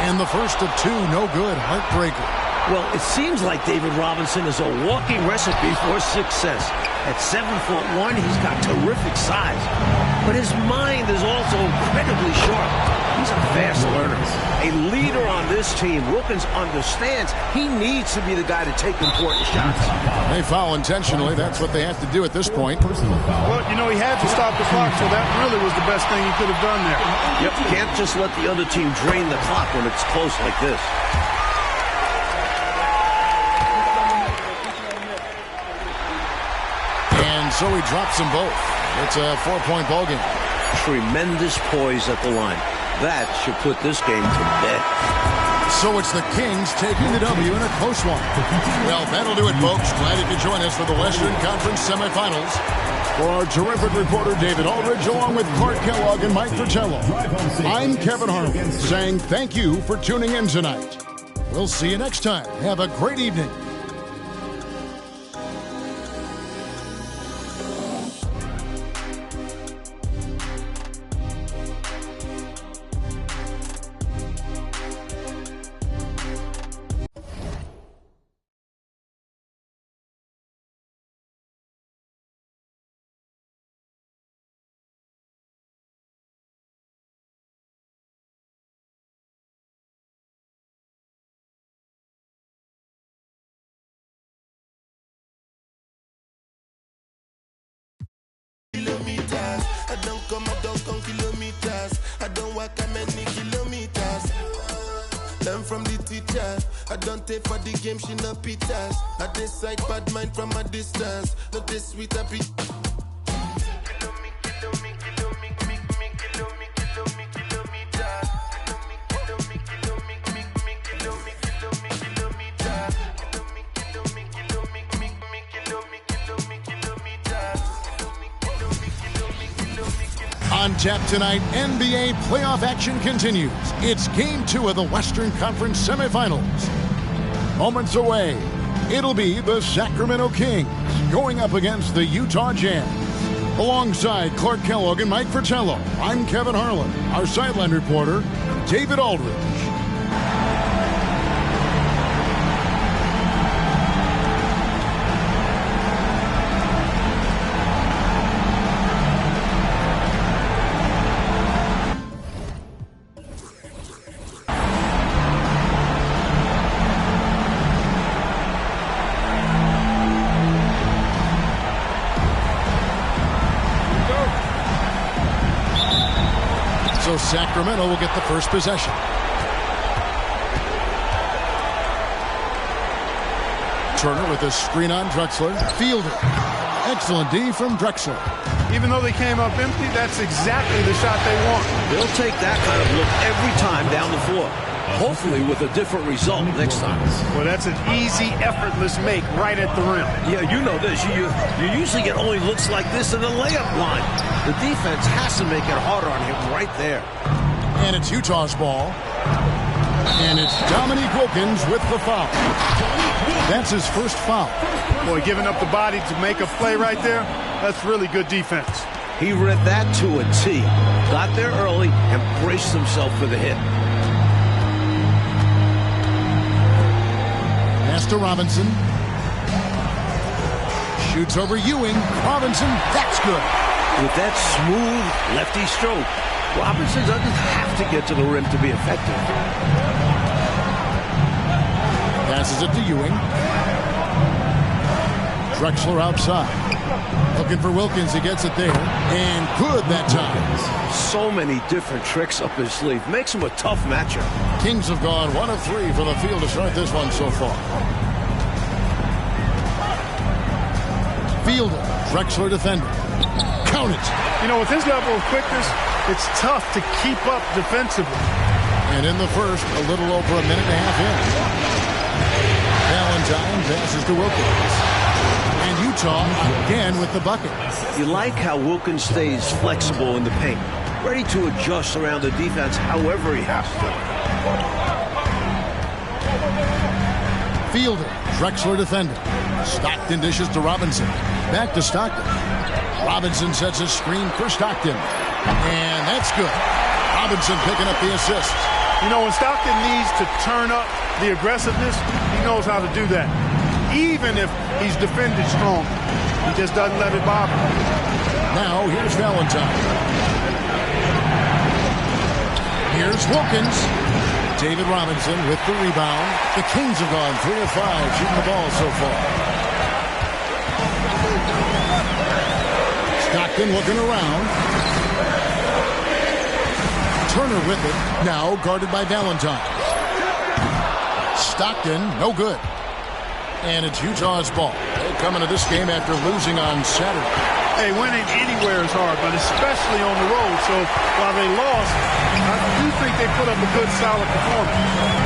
And the first of 2, no good. Heartbreaker. Well, it seems like David Robinson is a walking recipe for success. At 7'1", he's got terrific size. But his mind is also incredibly sharp. He's a fast learner. A leader on this team. Wilkins understands he needs to be the guy to take important shots. They foul intentionally. That's what they have to do at this point. Well, you know, he had to stop the clock, so that really was the best thing he could have done there. Yep, can't just let the other team drain the clock when it's close like this. And so he drops them both. It's a 4-point ball game. Tremendous poise at the line. That should put this game to bed. So it's the Kings taking the W in a close one. Well, that'll do it, folks. Glad you could join us for the Western Conference semifinals. For our terrific reporter, David Aldridge, along with Clark Kellogg and Mike Fratello, I'm Kevin Harlan, saying thank you for tuning in tonight. We'll see you next time. Have a great evening. teacher. I don't take for the game, she no pitas. I decide bad mind from a distance. Not this sweet happy. On tap tonight, NBA playoff action continues. It's Game 2 of the Western Conference semifinals. Moments away, it'll be the Sacramento Kings going up against the Utah Jazz. Alongside Clark Kellogg and Mike Fratello, I'm Kevin Harlan. Our sideline reporter, David Aldridge. So Sacramento will get the first possession. Turner with a screen on Drexler. Fielder. Excellent D from Drexler. Even though they came up empty, that's exactly the shot they want. They'll take that kind of look every time down the floor. Hopefully with a different result next time. Well, that's an easy, effortless make right at the rim. Yeah, you know this. You usually get only looks like this in the layup line. The defense has to make it harder on him right there. And it's Utah's ball. And it's Dominique Wilkins with the foul. That's his first foul. Boy, giving up the body to make a play right there, that's really good defense. He read that to a T. Got there early and braced himself for the hit. Pass to Robinson. Shoots over Ewing. Robinson, that's good. With that smooth lefty stroke, Robinson doesn't have to get to the rim to be effective. Passes it to Ewing. Drexler outside. Looking for Wilkins. He gets it there. And good that time. So many different tricks up his sleeve. Makes him a tough matchup. Kings have gone 1 of 3 from the field to start this one so far. Fielder. Drexler defender. Count it. You know, with his level of quickness, it's tough to keep up defensively. And in the first, a little over a minute and a half in. Valentine passes to Wilkins. And Utah again with the bucket. You like how Wilkins stays flexible in the paint, ready to adjust around the defense however he has to. Fielder, Drexler defender. Stockton dishes to Robinson. Back to Stockton. Robinson sets his screen for Stockton. And that's good. Robinson picking up the assist. You know, when Stockton needs to turn up the aggressiveness, he knows how to do that. Even if he's defended strong, he just doesn't let it bother him. Now, here's Valentine. Here's Wilkins. David Robinson with the rebound. The Kings have gone 3 of 5 shooting the ball so far. Stockton looking around. Turner with it. Now guarded by Valentine. Stockton, no good. And it's Utah's ball. They're coming to this game after losing on Saturday. Hey, winning anywhere is hard, but especially on the road. So while they lost, I do think they put up a good, solid performance.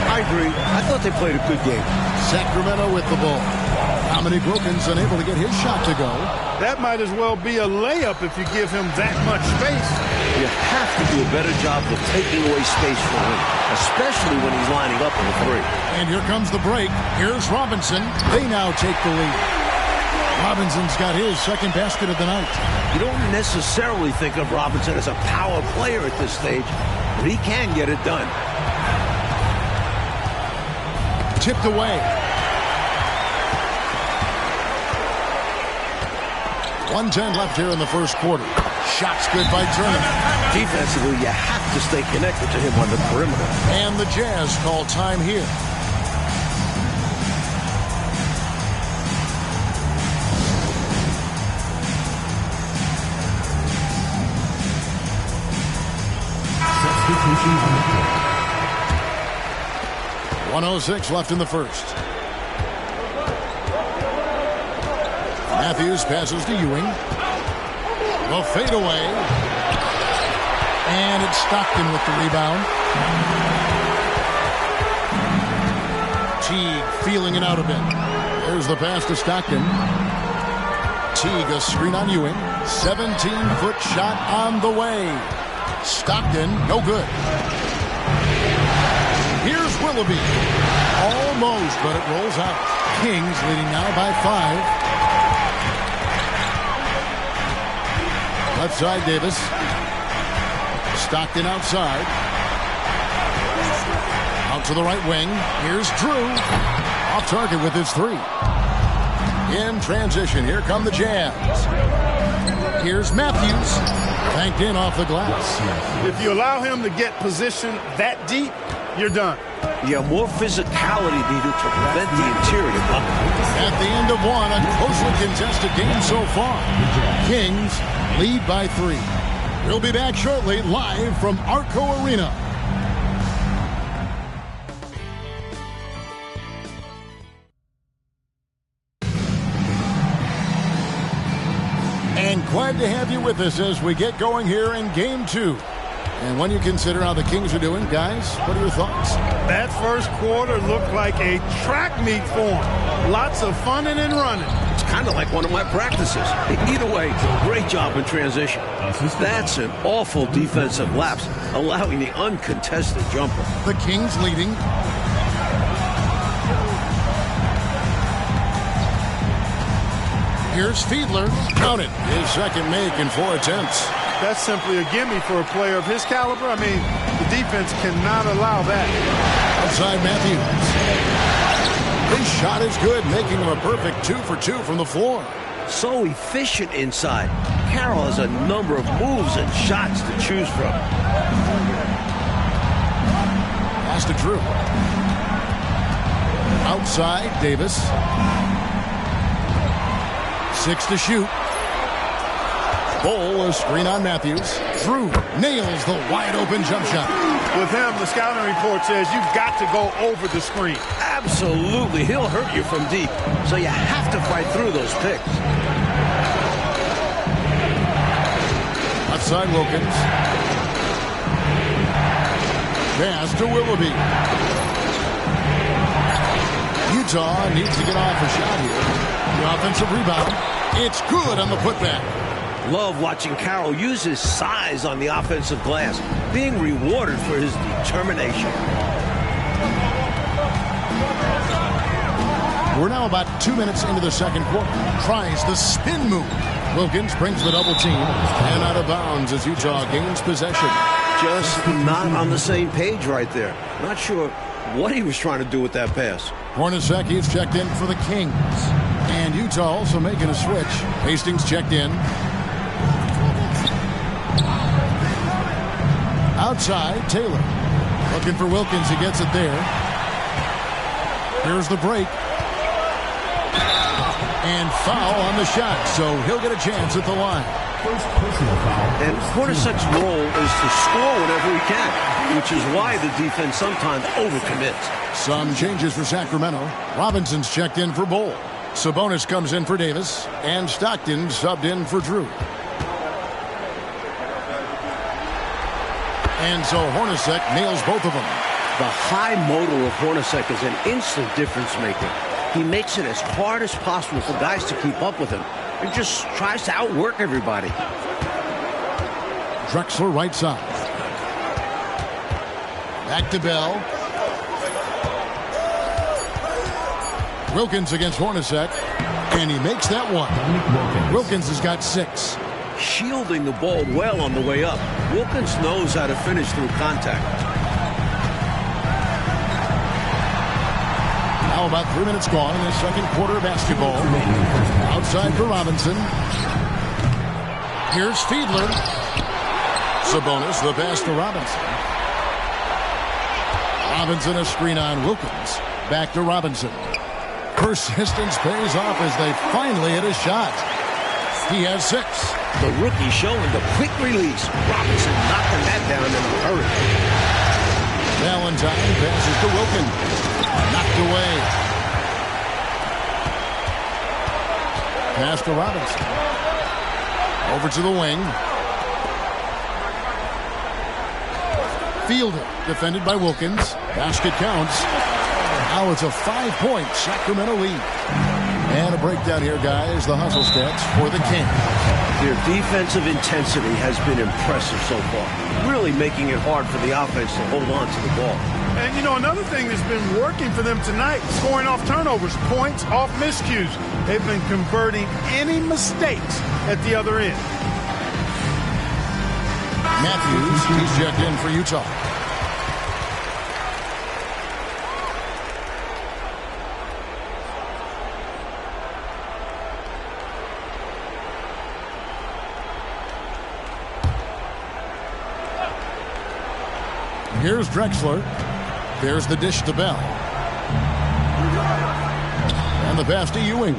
I agree. I thought they played a good game. Sacramento with the ball. Dominique Wilkins unable to get his shot to go. That might as well be a layup if you give him that much space. You have to do a better job of taking away space from him, especially when he's lining up in the three. And here comes the break. Here's Robinson. They now take the lead. Robinson's got his second basket of the night. You don't necessarily think of Robinson as a power player at this stage, but he can get it done. Tipped away. 1:10 left here in the first quarter. Shots good by Turner. Defensively, you have to stay connected to him on the perimeter. And the Jazz call time here. 1:06 left in the first. Matthews passes to Ewing. The fadeaway. And it's Stockton with the rebound. Teague feeling it out a bit. There's the pass to Stockton. Teague, a screen on Ewing. 17-foot shot on the way. Stockton, no good. Here's Willoughby. Almost, but it rolls out. Kings leading now by 5. Left side, Davis. Stockton outside. Out to the right wing. Here's Drew. Off target with his 3. In transition, here come the Jazz. Here's Matthews. Banked in off the glass. If you allow him to get position that deep, you're done. Yeah, more physicality needed to prevent the interior bucket. At the end of one, a closely contested game so far. Kings lead by 3. We'll be back shortly, live from Arco Arena. And glad to have you with us as we get going here in Game 2. And when you consider how the Kings are doing, guys, what are your thoughts? That first quarter looked like a track meet for them. Lots of funning and running. It's kind of like one of my practices. Either way, great job in transition. That's an awful defensive lapse, allowing the uncontested jumper. The Kings leading. Here's Fiedler. Count it. His second make in 4 attempts. That's simply a gimme for a player of his caliber. I mean, the defense cannot allow that. Outside Matthews. His shot is good, making him a perfect 2 for 2 from the floor. So efficient inside. Carroll has a number of moves and shots to choose from. Pass to Drew. Outside, Davis. 6 to shoot. Bull, a screen on Matthews. Drew nails the wide-open jump shot. With him, the scouting report says you've got to go over the screen. Absolutely. He'll hurt you from deep, so you have to fight through those picks. Outside Wilkins. Pass to Willoughby. Utah needs to get off a shot here. The offensive rebound. It's good on the putback. Love watching Carroll use his size on the offensive glass, being rewarded for his determination. We're now about 2 minutes into the second quarter. Tries the spin move. Wilkins brings the double team and out of bounds as Utah gains possession. Just not on the same page right there. Not sure what he was trying to do with that pass. Hornacek is checked in for the Kings. And Utah also making a switch. Hastings checked in. Outside, Taylor. Looking for Wilkins. He gets it there. Here's the break. And foul on the shot, so he'll get a chance at the line. First personal foul. And Hornacek's role is to score whenever he can, which is why the defense sometimes overcommits. Some changes for Sacramento. Robinson's checked in for Bull. Sabonis comes in for Davis. And Stockton subbed in for Drew. And so Hornacek nails both of them. The high motor of Hornacek is an instant difference maker. He makes it as hard as possible for guys to keep up with him and just tries to outwork everybody. Drexler right side. Back to Bell. Wilkins against Hornacek. And he makes that one. Wilkins has got 6. Shielding the ball well on the way up. Wilkins knows how to finish through contact. Now about 3 minutes gone in the second quarter of basketball. Outside for Robinson. Here's Fiedler. Sabonis, the pass to Robinson. Robinson, a screen on Wilkins. Back to Robinson. Persistence pays off as they finally hit a shot. He has 6. The rookie showing the quick release. Robinson knocking that down in a hurry. Valentine passes to Wilkins. Knocked away. Pass to Robinson. Over to the wing. Fielded. Defended by Wilkins. Basket counts. Now it's a 5-point Sacramento lead. And a breakdown here, guys. The hustle stats for the Kings. Their defensive intensity has been impressive so far, really making it hard for the offense to hold on to the ball. And, you know, another thing that's been working for them tonight, scoring off turnovers, points off miscues. They've been converting any mistakes at the other end. Matthews, he's checked in for Utah. Here's Drexler. There's the dish to Bell. And the pass to Ewing.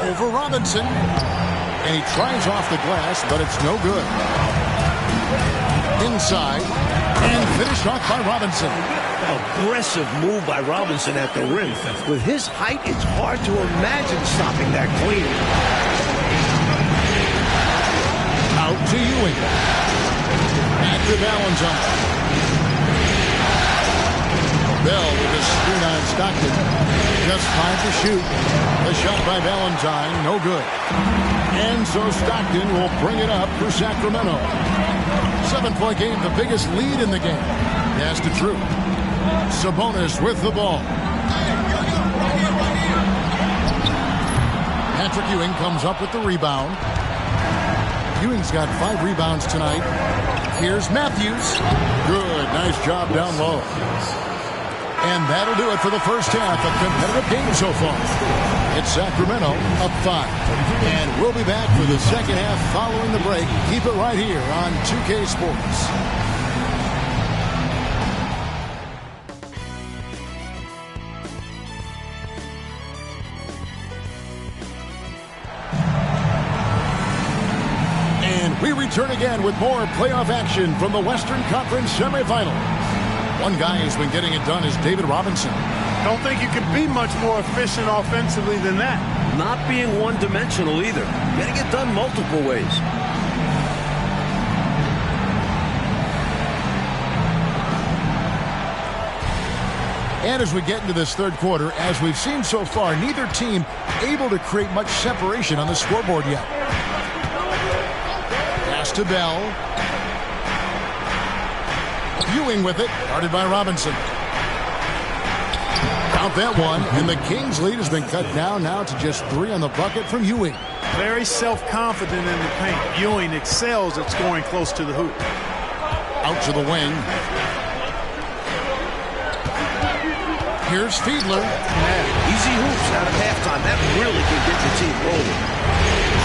Over Robinson. And he tries off the glass, but it's no good. Inside. And finished off by Robinson. Aggressive move by Robinson at the rim. With his height, it's hard to imagine stopping that clean. Out to Ewing. Back to Valentine. Bell with a screen on Stockton. Just 5 to shoot. The shot by Valentine, no good. And so Stockton will bring it up for Sacramento. 7-point game, the biggest lead in the game. Pass to Drew. Sabonis with the ball. Patrick Ewing comes up with the rebound. Ewing's got 5 rebounds tonight. Here's Matthews. Good, nice job down low. And that'll do it for the first half. A competitive game so far. It's Sacramento up 5. And we'll be back for the second half following the break. Keep it right here on 2K Sports. And we return again with more playoff action from the Western Conference semifinals. One guy who's been getting it done is David Robinson. Don't think you can be much more efficient offensively than that. Not being one-dimensional either. Getting it done multiple ways. And as we get into this third quarter, as we've seen so far, neither team able to create much separation on the scoreboard yet. Pass to Bell. Ewing with it, guarded by Robinson. Count that one, and the Kings' lead has been cut down now to just 3 on the bucket from Ewing. Very self-confident in the paint. Ewing excels at scoring close to the hoop. Out to the wing. Here's Fiedler. Easy hoops out of halftime. That really can get the team rolling.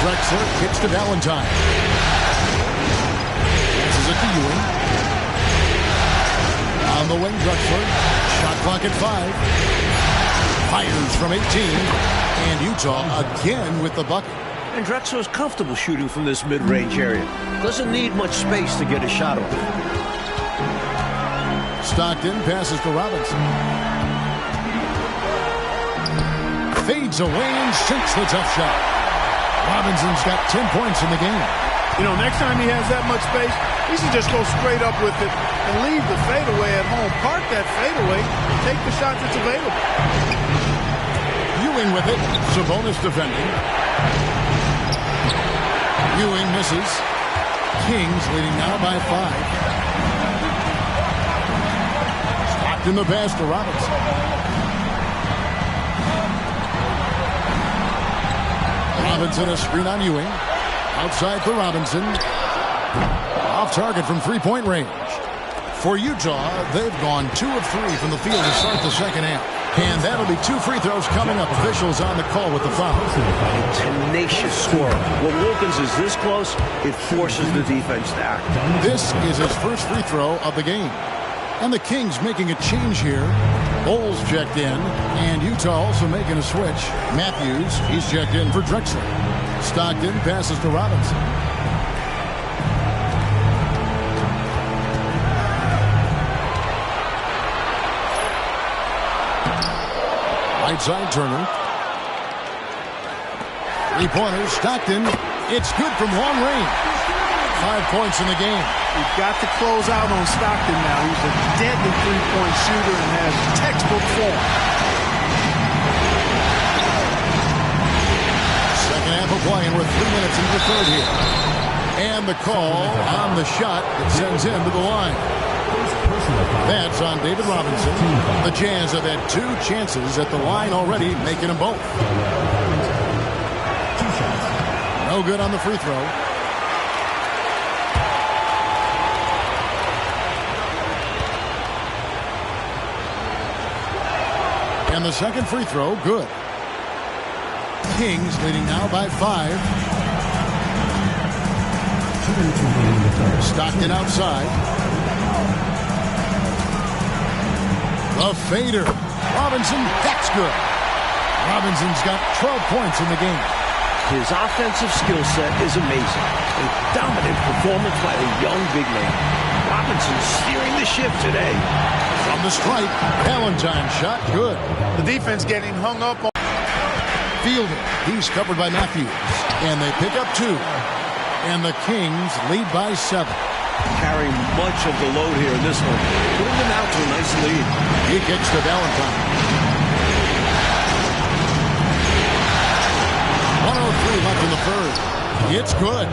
Drexler kicks to Valentine. Passes it to Ewing. On the wing, Drexler. Shot clock at 5. Fires from 18. And Utah again with the bucket. And Drexler's comfortable shooting from this mid-range area. Doesn't need much space to get a shot off. Stockton passes to Robinson. Fades away and sinks the tough shot. Robinson's got 10 points in the game. You know, next time he has that much space, he should just go straight up with it and leave the fadeaway at home. Park that fadeaway and take the shot that's available. Ewing with it. Sabonis defending. Ewing misses. Kings leading now by 5. Stopped in the pass to Robinson. Robinson a screen on Ewing. Outside for Robinson. Off target from 3-point range. For Utah, they've gone 2 of 3 from the field to start the second half. And that'll be 2 free throws coming up. Officials on the call with the foul. A tenacious scorer. When Wilkins is this close, it forces the defense to act. This is his first free throw of the game. And the Kings making a change here. Bowles checked in, and Utah also making a switch. Matthews, he's checked in for Drexler. Stockton passes to Robinson. right side, Turner. Three-pointer, Stockton. It's good from long range. 5 points in the game. You've got to close out on Stockton now. He's a deadly three-point shooter and has textbook form. Second half of play, and we're 3 minutes into the third here. And the call on the shot that sends him to the line. That's on David Robinson. The Jazz have had 2 chances at the line already, making them both. No good on the free throw. And the second free throw, good. Kings leading now by 5. Stockton outside. The fader. Robinson, that's good. Robinson's got 12 points in the game. His offensive skill set is amazing. A dominant performance by the young big man. Robinson steering the ship today. From the stripe, Valentine's shot, good. The defense getting hung up on. Fielder, he's covered by Matthews. And they pick up 2. And the Kings lead by 7. Carrying much of the load here in this one. Putting them out to a nice lead. He kicks to Valentine. 1:03 left in the third. It's good.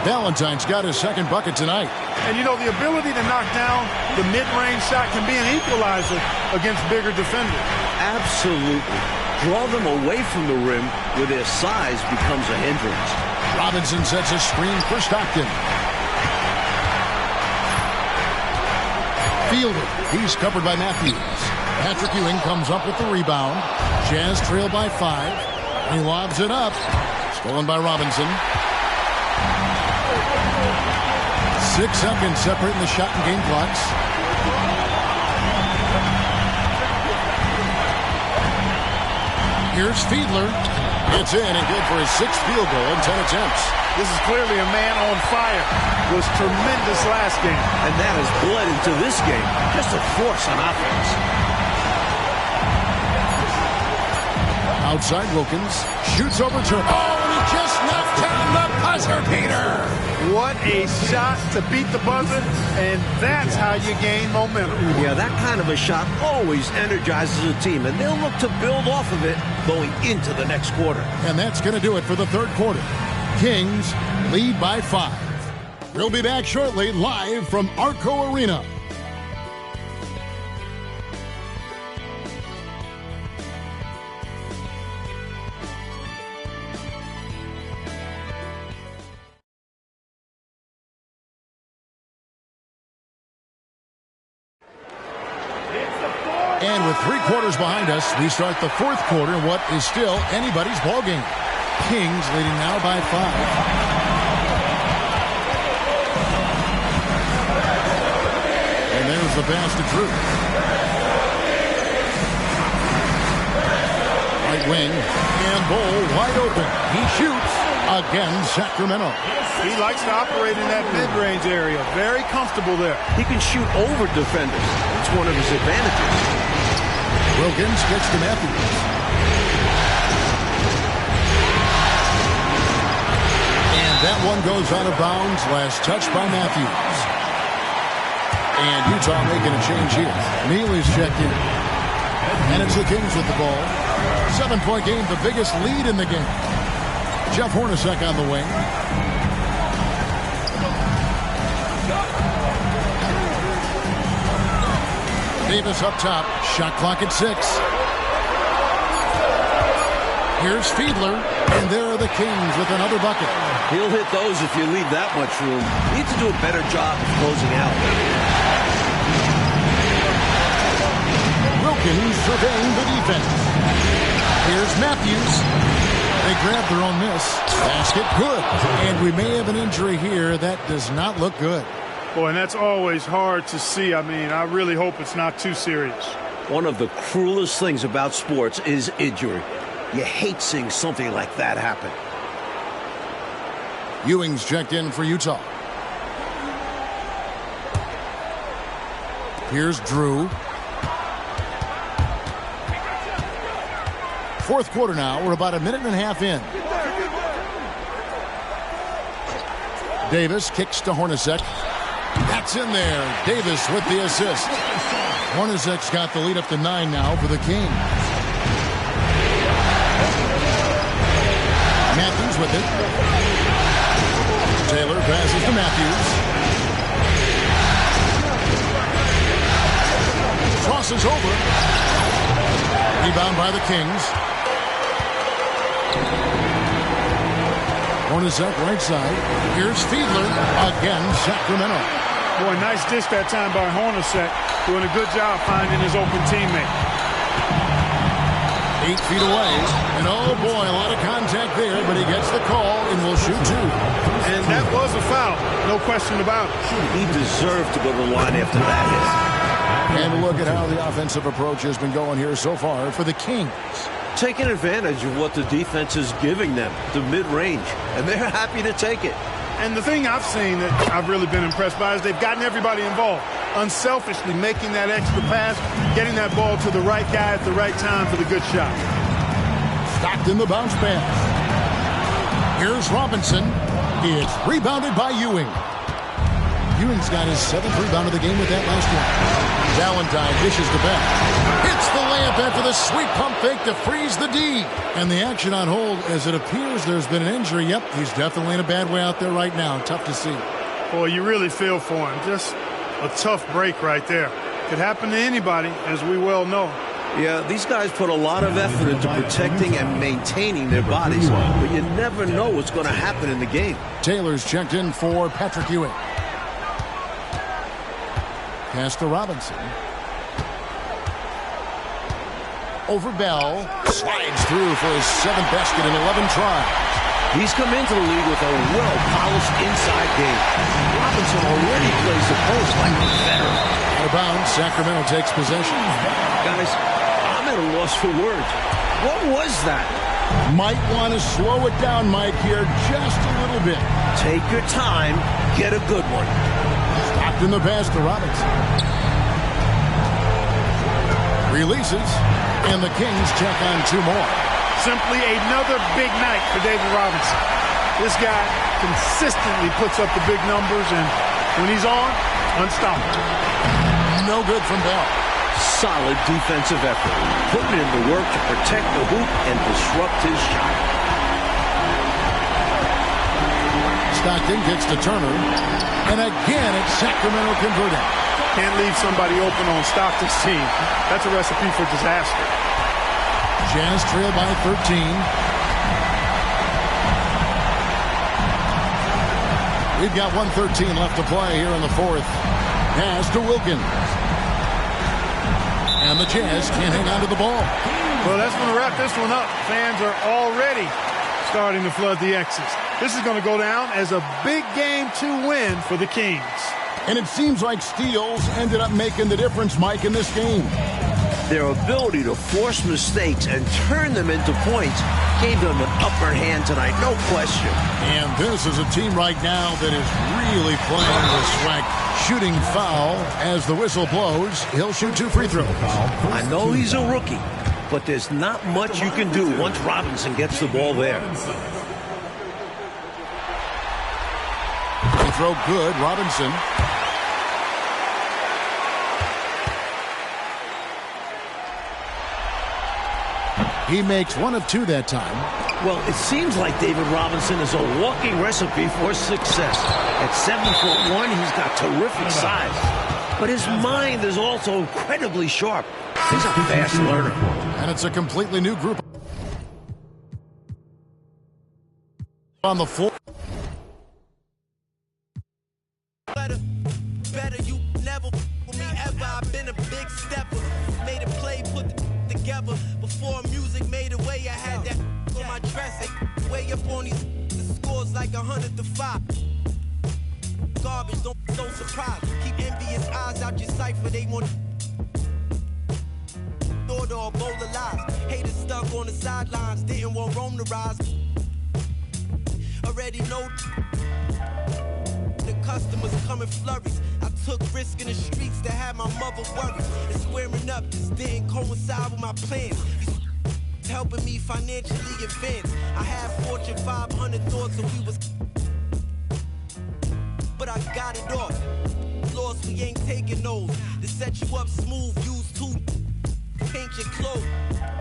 Valentine's got his second bucket tonight. And you know, the ability to knock down the mid-range shot can be an equalizer against bigger defenders. Absolutely. Draw them away from the rim where their size becomes a hindrance. Robinson sets a screen for Stockton. Fielder, he's covered by Matthews. Patrick Ewing comes up with the rebound. Jazz trail by 5. He lobs it up. Stolen by Robinson. 6 seconds separating the shot and game clocks. Here's Fiedler. It's in and good for his 6th field goal in 10 attempts. This is clearly a man on fire. Was tremendous last game. And that has bled into this game. Just a force on offense. Outside Wilkins. Shoots over Turner. Oh, and he just knocked down the buzzer, Peter. What a shot to beat the buzzer, and that's how you gain momentum. Yeah, that kind of a shot always energizes a team, and they'll look to build off of it going into the next quarter. And that's going to do it for the third quarter. Kings lead by 5. We'll be back shortly, live from Arco Arena. And with 3 quarters behind us, we start the fourth quarter in what is still anybody's ball game. Kings leading now by 5. And there's the pass to Drew. Right wing, and Bull wide open. He shoots again, Sacramento. He likes to operate in that mid-range area. Very comfortable there. He can shoot over defenders. It's one of his advantages. Wilkins gets to Matthews. And that one goes out of bounds. Last touch by Matthews. And Utah making a change here. Neely's checked in. And it's the Kings with the ball. 7-point game, the biggest lead in the game. Jeff Hornacek on the wing. Davis up top. Shot clock at 6. Here's Fiedler. And there are the Kings with another bucket. He'll hit those if you leave that much room. Need to do a better job of closing out. Wilkins surveying the defense. Here's Matthews. They grab their own miss. Basket good. And we may have an injury here. That does not look good. Boy, and that's always hard to see. I mean, I really hope it's not too serious. One of the cruelest things about sports is injury. You hate seeing something like that happen. Ewing's checked in for Utah. Here's Drew. fourth quarter now. We're about a minute and a half in. Davis kicks to Hornacek. That's in there. Davis with the assist. Hornacek's got the lead up to 9 now for the Kings. Matthews with it. Taylor passes to Matthews. Crosses over. Rebound by the Kings. Hornacek right side. Here's Fiedler. Again, Sacramento. Boy, nice dish that time by Hornacek. Doing a good job finding his open teammate. 8 feet away. And oh boy, a lot of contact there, but he gets the call and will shoot 2. And that was a foul. No question about it. He deserved to go to the line after that hit. And look at how the offensive approach has been going here so far for the Kings. Taking advantage of what the defense is giving them, the mid-range, and they're happy to take it. And the thing I've seen that I've really been impressed by is they've gotten everybody involved. Unselfishly making that extra pass, getting that ball to the right guy at the right time for the good shot. Stocked in the bounce pass. Here's Robinson. It's rebounded by Ewing. Ewing's got his 7th rebound of the game with that last one. Valentine dishes to back. Hits the layup after the sweet pump fake to freeze the D. And the action on hold as it appears there's been an injury. Yep, he's definitely in a bad way out there right now. Tough to see. Boy, you really feel for him. Just a tough break right there. Could happen to anybody, as we well know. Yeah, these guys put a lot of effort into protecting and maintaining their bodies. But you never know what's going to happen in the game. Taylor's checked in for Patrick Ewing. Pass to Robinson. Over Bell. Slides through for his 7th basket in 11 tries. He's come into the league with a well-polished inside game. Robinson already plays the post like a veteran. Out of bounds, Sacramento takes possession. Guys, I'm at a loss for words. What was that? Might want to slow it down, Mike, here just a little bit. Take your time. Get a good one. Stopped in the pass to Robinson. Releases, and the Kings check on 2 more. Simply another big night for David Robinson. This guy consistently puts up the big numbers, and when he's on, unstoppable. No good from Bell. Solid defensive effort. Putting in the work to protect the hoop and disrupt his shot. Stockton gets to Turner. And again, it's Sacramento converting. Can't leave somebody open on Stockton's team. That's a recipe for disaster. Jazz trail by 13. We've got 1:13 left to play here in the 4th. Pass to Wilkins. And the Jazz can't hang on to the ball. Well, that's going to wrap this one up. Fans are already starting to flood the X's. This is going to go down as a big game to win for the Kings. And it seems like steals ended up making the difference, Mike, in this game. Their ability to force mistakes and turn them into points gave them an upper hand tonight, no question. And this is a team right now that is really playing with swag. Shooting foul as the whistle blows. He'll shoot 2 free throws. I know he's a rookie, but there's not much you can do once Robinson gets the ball there. Free throw good, Robinson. He makes 1 of 2 that time. Well, it seems like David Robinson is a walking recipe for success. At 7'1", he's got terrific size. But his mind is also incredibly sharp. He's a fast learner. And it's a completely new group on the floor. Better you never with me ever. I've been a big stepper. Made a play, put the together. Before music made a way, I had that on my dressing. Way up on these the scores like 100-5. Garbage, don't surprise. Keep envious eyes out your cipher. They want thought or a bowl of lies. Haters stuck on the sidelines, didn't want Rome to rise. Already know the customers come in flurries. I took risk in the streets to have my mother worried. And squaring up just didn't coincide with my plans. helping me financially advance. I had Fortune 500 thoughts and we was, but I got it off. Lost, we ain't taking those. To set you up smooth, use two, paint your clothes.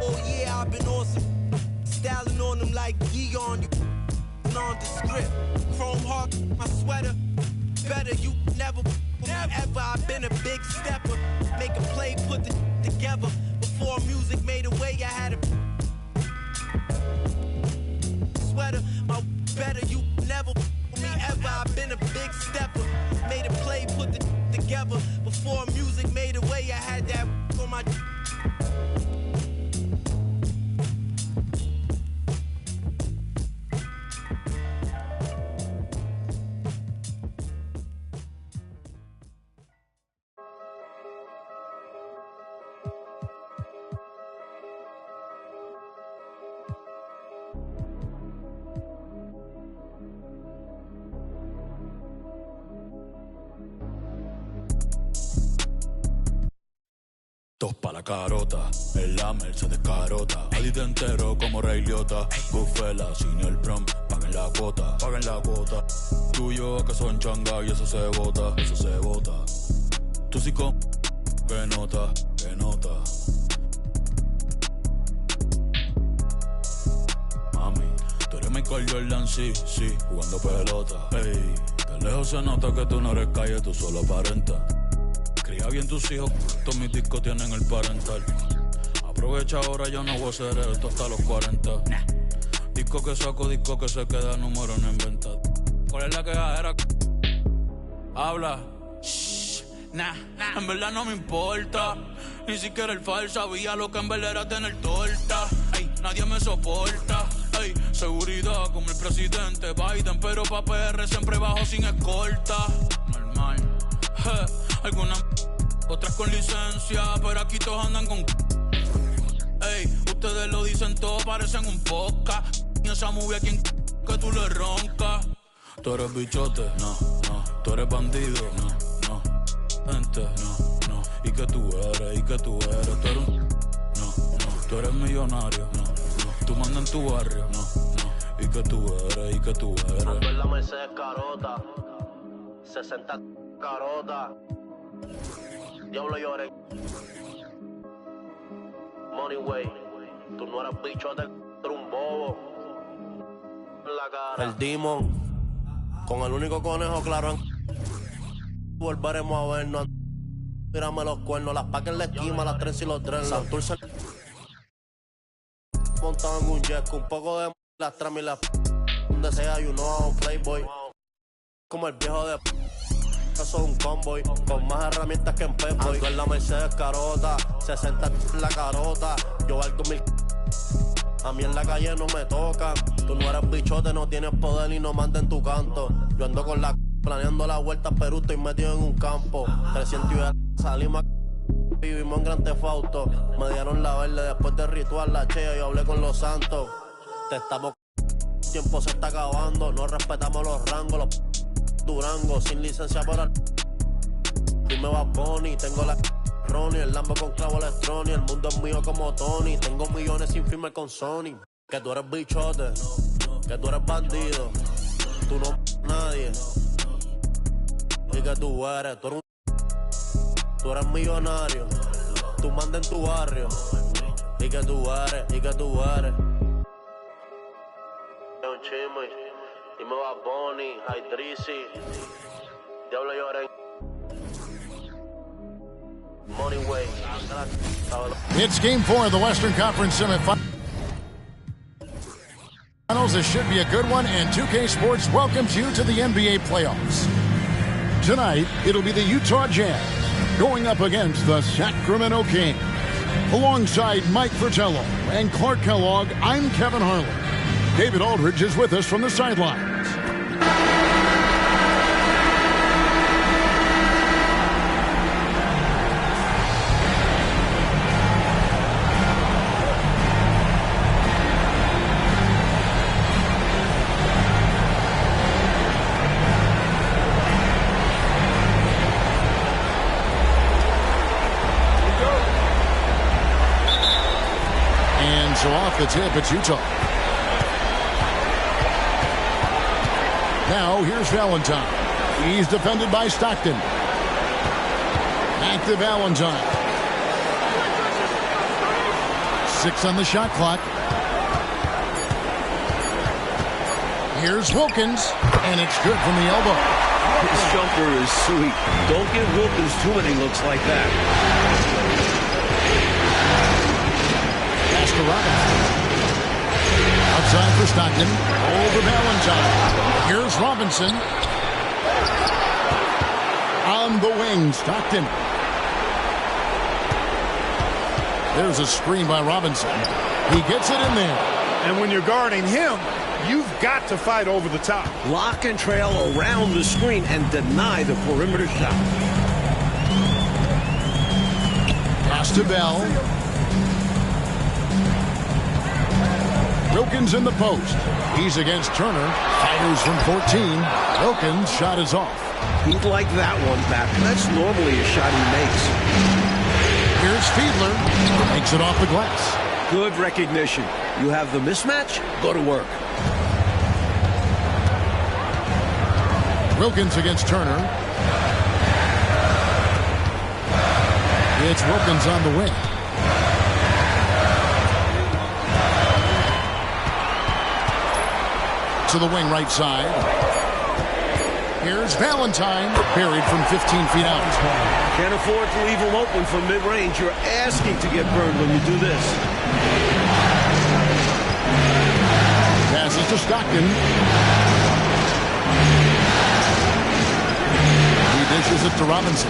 Oh yeah, I've been awesome. Styling on them like Dion, you nondescript. Chrome heart, my sweater. Better, you never ever. I've been a big stepper. Make a play, put the together. Before music made a way, I had a sweater. My better, you never me ever. I've been a big stepper. Made a play, put the together. Before music made a way, I had that on my. Dos pa' la carota, el Lamer se descarota. Allí te entero como Ray Liotta. Bufela, sin el prom, paguen la cuota, paguen la cuota. Tú y yo que son changa y eso se bota, eso se bota. Tú sí con, que nota, que nota. Mami, tú eres Michael Jordan, sí, sí, jugando pelota. Ey, de lejos se nota que tú no eres calle, tú solo aparentas. Cría bien tus hijos, todos mis discos tienen el parental. Aprovecha ahora, yo no voy a hacer esto hasta los 40. Disco que saco, disco que se queda, número no inventa. ¿Cuál es la quejadera? Habla. Shh, nah, en verdad no me importa. Ni siquiera el fal sabía lo que en verdad era tener torta. Ey, nadie me soporta. Ey, seguridad como el presidente Biden, pero pa' PR siempre bajo sin escolta. Normal. Algunas, otras con licencia, pero aquí todos andan con. Ey, ustedes lo dicen todo, parecen un podcast. Y esa movie a quien que tú le roncas. Tú eres bichote, no, no. Tú eres bandido, no, no. Gente, no, no. ¿Y que tú eres? ¿Y que tú eres? Tú eres un. No, no. Tú eres millonario, no, no. Tú mandas en tu barrio, no, no. ¿Y que tú eres? ¿Y que tú eres? Ando en la Mercedes carota, 60 carota. Diablo lloré. Money way. Tú no eres bichote, tú eres un bobo. En la cara. El Demon. Con el único conejo claro en. Volveremos a vernos. Mírame los cuernos, las pacas en la esquina, las trenzas y los dreadlocks. Santurce montado en un jet con un poco de las tramas y las donde sea, you know, un playboy. Como el viejo de soy un convoy, con más herramientas que en Pep-Boy. Ando en la Mercedes carota, 60 en la carota. Yo valgo 1000. A mí en la calle no me tocan. Tú no eres bichote, no tienes poder y no mandas en tu canto. Yo ando con la planeando la vuelta, pero estoy metido en un campo. 300 y salimos vivimos en Gran Tefauto. Me dieron la verde después del ritual, la chea, yo hablé con los santos. Te estamos el tiempo se está acabando. No respetamos los rangos, los Durango, sin licencia por el. Dime va Bonnie, tengo la Ronnie, el Lambo con clavo electrónico. El mundo es mío como Tony, tengo millones sin firme con Sony. Que tú eres bichote, que tú eres bandido, tú no nadie. Y que tú eres millonario, tú mandas en tu barrio. Y que tú eres, y que tú eres. Es un chisme. Dime va Bonnie, Hydrisi, Diablo lloré. Money way. It's game 4 of the Western Conference semifinals. This should be a good one, and 2K Sports welcomes you to the NBA playoffs. Tonight, it'll be the Utah Jazz going up against the Sacramento Kings. Alongside Mike Fratello and Clark Kellogg, I'm Kevin Harlan. David Aldridge is with us from the sidelines. so off the tip, it's Utah. Now, here's Valentine. He's defended by Stockton. Back to Valentine. 6 on the shot clock. Here's Wilkins, and it's good from the elbow. His jumper is sweet. Don't give Wilkins too many looks like that. Pass to Robinson. Outside for Stockton. Over Valentine. Here's Robinson. On the wing, Stockton. There's a screen by Robinson. He gets it in there. And when you're guarding him, you've got to fight over the top. Lock and trail around the screen and deny the perimeter shot. Pass to Bell. Wilkins in the post. He's against Turner. Fires from 14. Wilkins' shot is off. He'd like that one back. That's normally a shot he makes. Here's Fiedler. Makes it off the glass. Good recognition. You have the mismatch, go to work. Wilkins against Turner. It's Wilkins on the wing. To the wing right side. Here's Valentine, buried from 15 feet out. Can't afford to leave him open from mid-range. You're asking to get burned when you do this. Passes to Stockton. He dishes it to Robinson.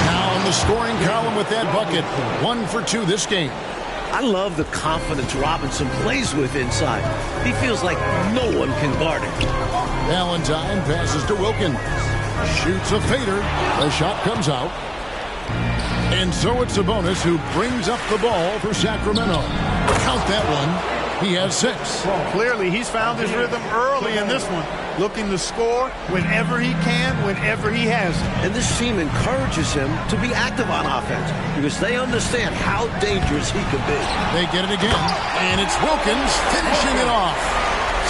Now in the scoring column with that bucket. 1 for 2 this game. I love the confidence Robinson plays with inside. He feels like no one can guard him. Valentine passes to Wilkins. Shoots a fader. The shot comes out. And so it's Sabonis who brings up the ball for Sacramento. Count that one. He has 6. Clearly, he's found his rhythm early in this one. Looking to score whenever he can, whenever he has it. And this team encourages him to be active on offense because they understand how dangerous he can be. They get it again, and it's Wilkins finishing it off.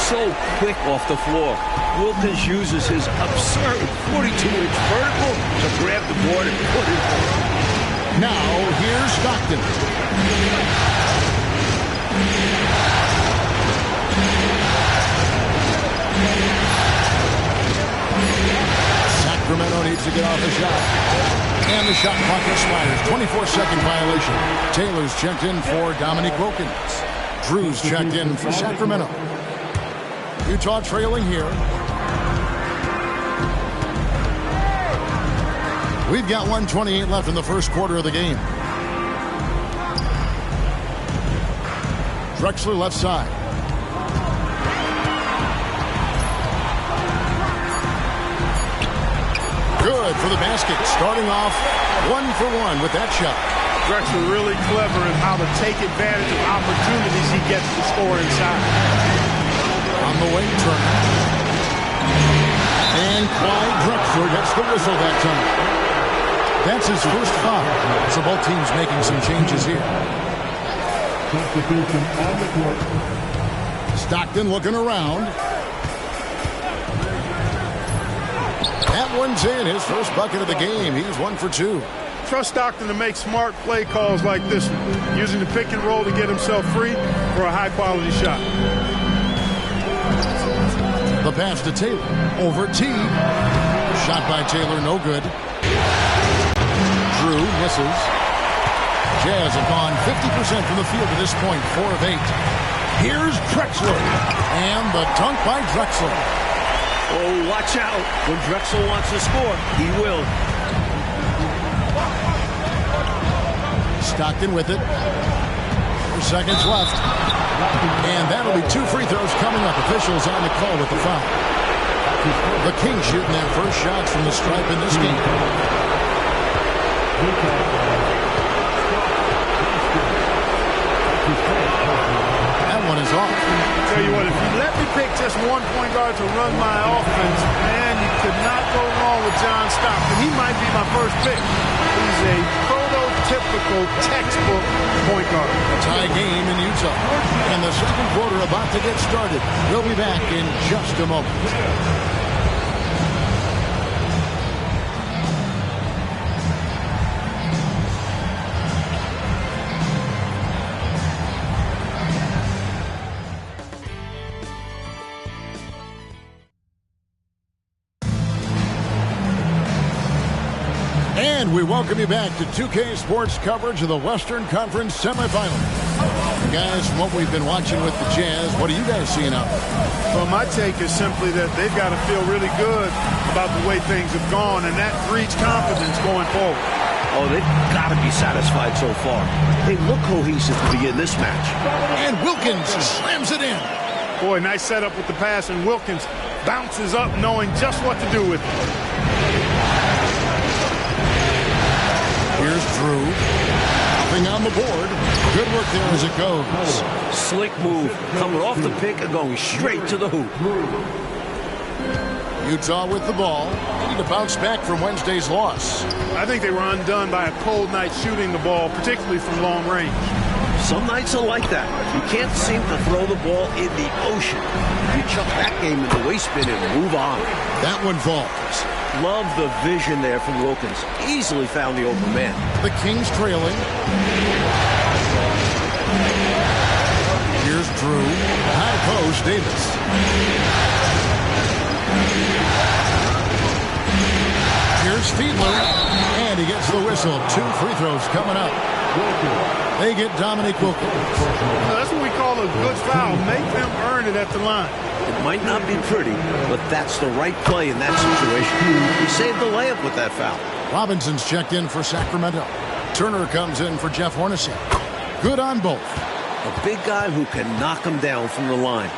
So quick off the floor. Wilkins uses his absurd 42-inch vertical to grab the board and put it home. Now, here's Stockton. Sacramento needs to get off the shot. And the shot clock expires. 24-second violation. Taylor's checked in for Dominique Wilkins. Drew's checked in for Sacramento. Utah trailing here. We've got 1:28 left in the first quarter of the game. Drexler left side. Good for the basket. Starting off 1 for 1 with that shot. Drexler really clever in how to take advantage of opportunities he gets to score inside. On the wing, Turner. And Clyde Drexler gets the whistle that time. That's his first foul. So both teams making some changes here. Stockton looking around. That one's in. His first bucket of the game. He's 1 for 2. Trust Stockton to make smart play calls like this one, using the pick and roll to get himself free for a high-quality shot. The pass to Taylor. Over T. Shot by Taylor, no good. Drew misses. Jazz have gone 50% from the field to this point, 4 of 8. Here's Drexler. And the dunk by Drexler. Oh, watch out. When Drexler wants to score, he will. Stockton with it. 4 seconds left. And that'll be 2 free throws coming up. Officials on the call with the foul. The Kings shooting their first shots from the stripe in this game. That one is off. Tell you what, if you let me pick just one point guard to run my offense, man, you could not go wrong with John Stockton. He might be my first pick. He's a prototype typical textbook point guard. Tie game in Utah. And the second quarter about to get started. We'll be back in just a moment. And we welcome you back to 2K Sports coverage of the Western Conference semifinals. Guys, from what we've been watching with the Jazz, what are you guys seeing out there? Well, my take is simply that they've got to feel really good about the way things have gone, and that breeds confidence going forward. Oh, they've got to be satisfied so far. They look cohesive to begin this match. And Wilkins slams it in. Boy, nice setup with the pass, and Wilkins bounces up knowing just what to do with it. Here's Drew. Nothing on the board. Good work there as it goes. Slick move. Coming off the pick and going straight to the hoop. Utah with the ball. Need to bounce back from Wednesday's loss. I think they were undone by a cold night shooting the ball, particularly from long range. Some nights are like that. You can't seem to throw the ball in the ocean. You chuck that game in the waste bin and move on. That one falls. Love the vision there from Wilkins. Easily found the open man. The Kings trailing. Here's Drew. High post, Davis. Here's Fiedler. And he gets the whistle. 2 free throws coming up. They get Dominic Wilkins. That's what we call a good foul. Make them earn it at the line. It might not be pretty, but that's the right play in that situation. He saved the layup with that foul. Robinson's checked in for Sacramento. Turner comes in for Jeff Hornacek. Good on both. A big guy who can knock him down from the line.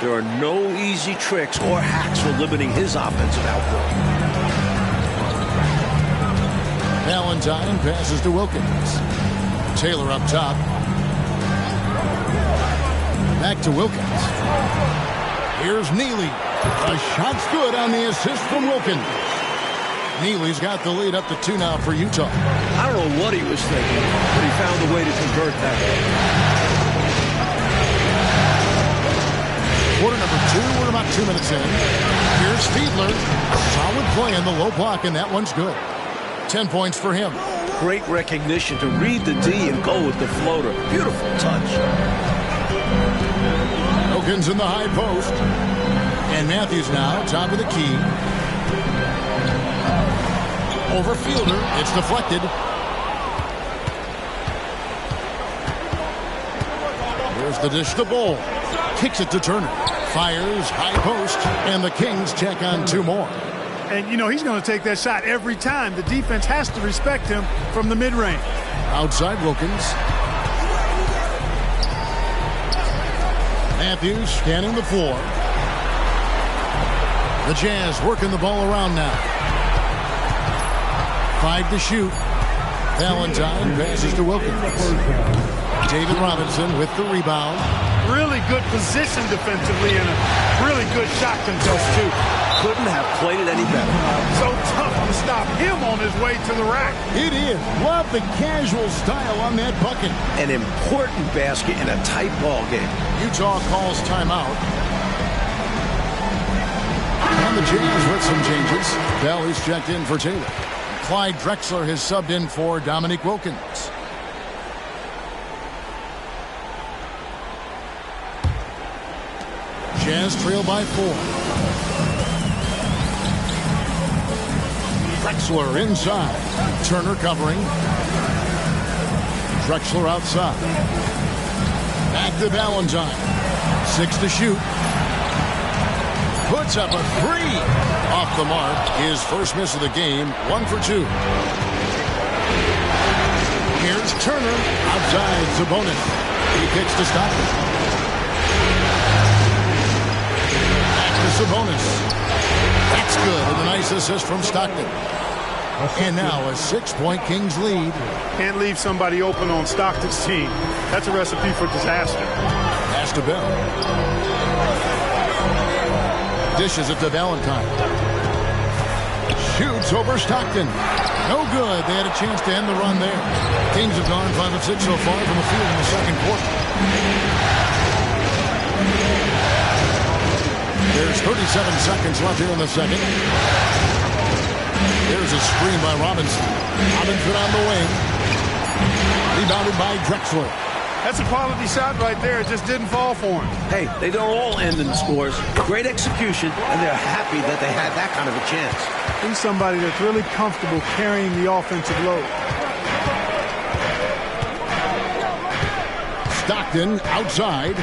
There are no easy tricks or hacks for limiting his offensive output. Valentine passes to Wilkins. Taylor up top. Back to Wilkins. Here's Neely. A shot's good on the assist from Wilkins. Neely's got the lead up to 2 now for Utah. I don't know what he was thinking, but he found a way to convert that. Quarter number 2, we're about 2 minutes in. Here's Fiedler. Solid play in the low block, and that one's good. 10 points for him. Great recognition to read the D and go with the floater. Beautiful touch. Wilkins in the high post. And Matthews now, top of the key. Over Fielder. It's deflected. Here's the dish to Bull. Kicks it to Turner. Fires, high post. And the Kings check on 2 more. And, you know, he's going to take that shot every time. The defense has to respect him from the mid-range. Outside Wilkins. Matthews scanning the floor. The Jazz working the ball around now. 5 to shoot. Valentine passes to Wilkins. David Robinson with the rebound. Really good position defensively and a really good shot contest, too. Couldn't have played it any better. So tough to stop him on his way to the rack. It is. Love the casual style on that bucket. An important basket in a tight ball game. Utah calls timeout. And the Jazz with some changes. Bell is checked in for Taylor. Clyde Drexler has subbed in for Dominic Wilkins. Jazz trail by 4. Drexler inside. Turner covering. Drexler outside. Back to Valentine. 6 to shoot. Puts up a 3. Off the mark. His first miss of the game. 1 for 2. Here's Turner. Outside Sabonis. He kicks to Stockton. Back to Sabonis. That's good. And a nice assist from Stockton. And now a 6-point Kings lead. Can't leave somebody open on Stockton's team. That's a recipe for disaster. Pass to Bell. Dishes it to Valentine. Shoots over Stockton. No good. They had a chance to end the run there. Kings have gone 5 of 6 so far from the field in the second quarter. There's 37 seconds left here in the second. There's a screen by Robinson. Robinson on the wing. Rebounded by Drexler. That's a quality shot right there. It just didn't fall for him. Hey, they don't all end in scores. Great execution, and they're happy that they had that kind of a chance. He's somebody that's really comfortable carrying the offensive load. Stockton outside.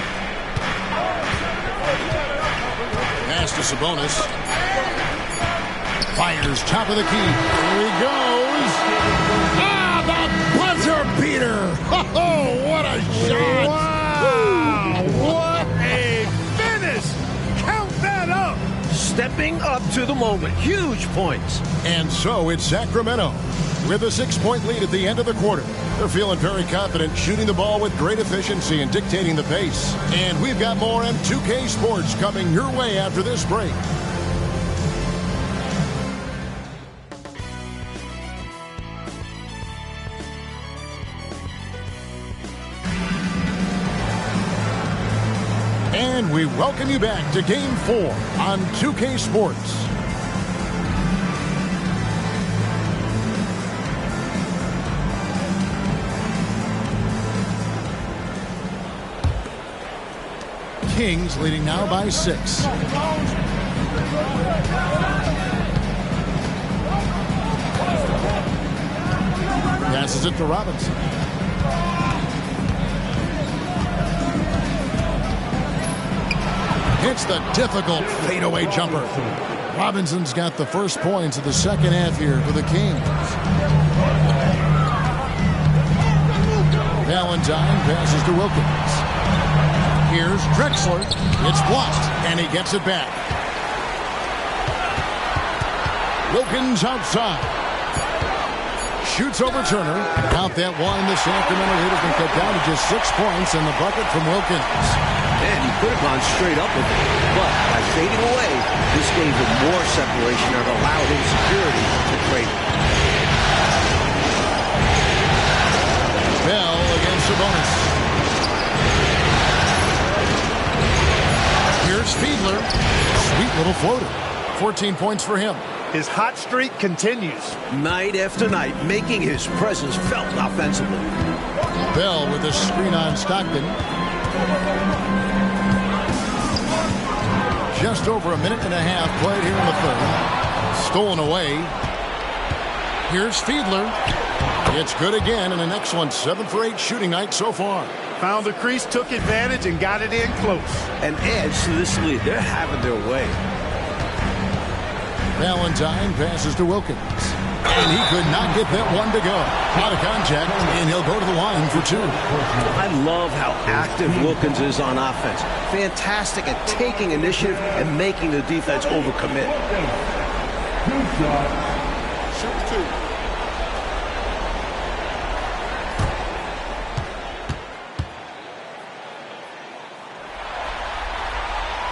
Pass to Sabonis. Fires top of the key. Here he goes. Ah, the buzzer beater. Oh, what a shot. Wow. What a finish. Count that up. Stepping up to the moment. Huge points. And so it's Sacramento with a 6-point lead at the end of the quarter. They're feeling very confident, shooting the ball with great efficiency and dictating the pace. And we've got more on 2K Sports coming your way after this break. And we welcome you back to Game 4 on 2K Sports. Kings leading now by 6. Passes it to Robinson. Hits the difficult fadeaway jumper. Robinson's got the first points of the second half here for the Kings. Valentine passes to Wilkins. Here's Drexler. It's blocked, and he gets it back. Wilkins outside. Shoots over Turner. Count that one. The Sacramento lead has been cut down to just 6 points, and the bucket from Wilkins. And he could have gone straight up with it. But by fading away, this gave him more separation and allowed him security to create. Bell against Sabonis. Here's Fiedler. Sweet little floater. 14 points for him. His hot streak continues. Night after night, making his presence felt offensively. Bell with a screen on Stockton. Just over a minute and a half played here in the third. Stolen away. Here's Fiedler. It's good again, and an excellent 7 for 8 shooting night so far. Found the crease, took advantage, and got it in close. An edge to this lead. They're having their way. Valentine passes to Wilkins. And he could not get that one to go. Out of contact, and he'll go to the line for 2. I love how active Wilkins is on offense. Fantastic at taking initiative and making the defense overcommit. Shoot 2.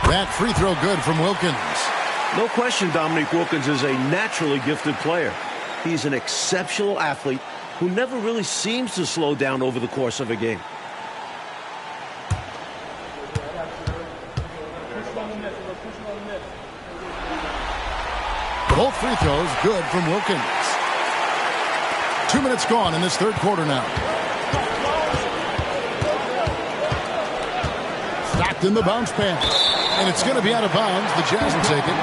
That free throw good from Wilkins. No question Dominique Wilkins is a naturally gifted player. He's an exceptional athlete who never really seems to slow down over the course of a game. Both free throws good from Wilkins. 2 minutes gone in this third quarter now. Stockton the bounce pass. And it's going to be out of bounds. The Jazz will take it.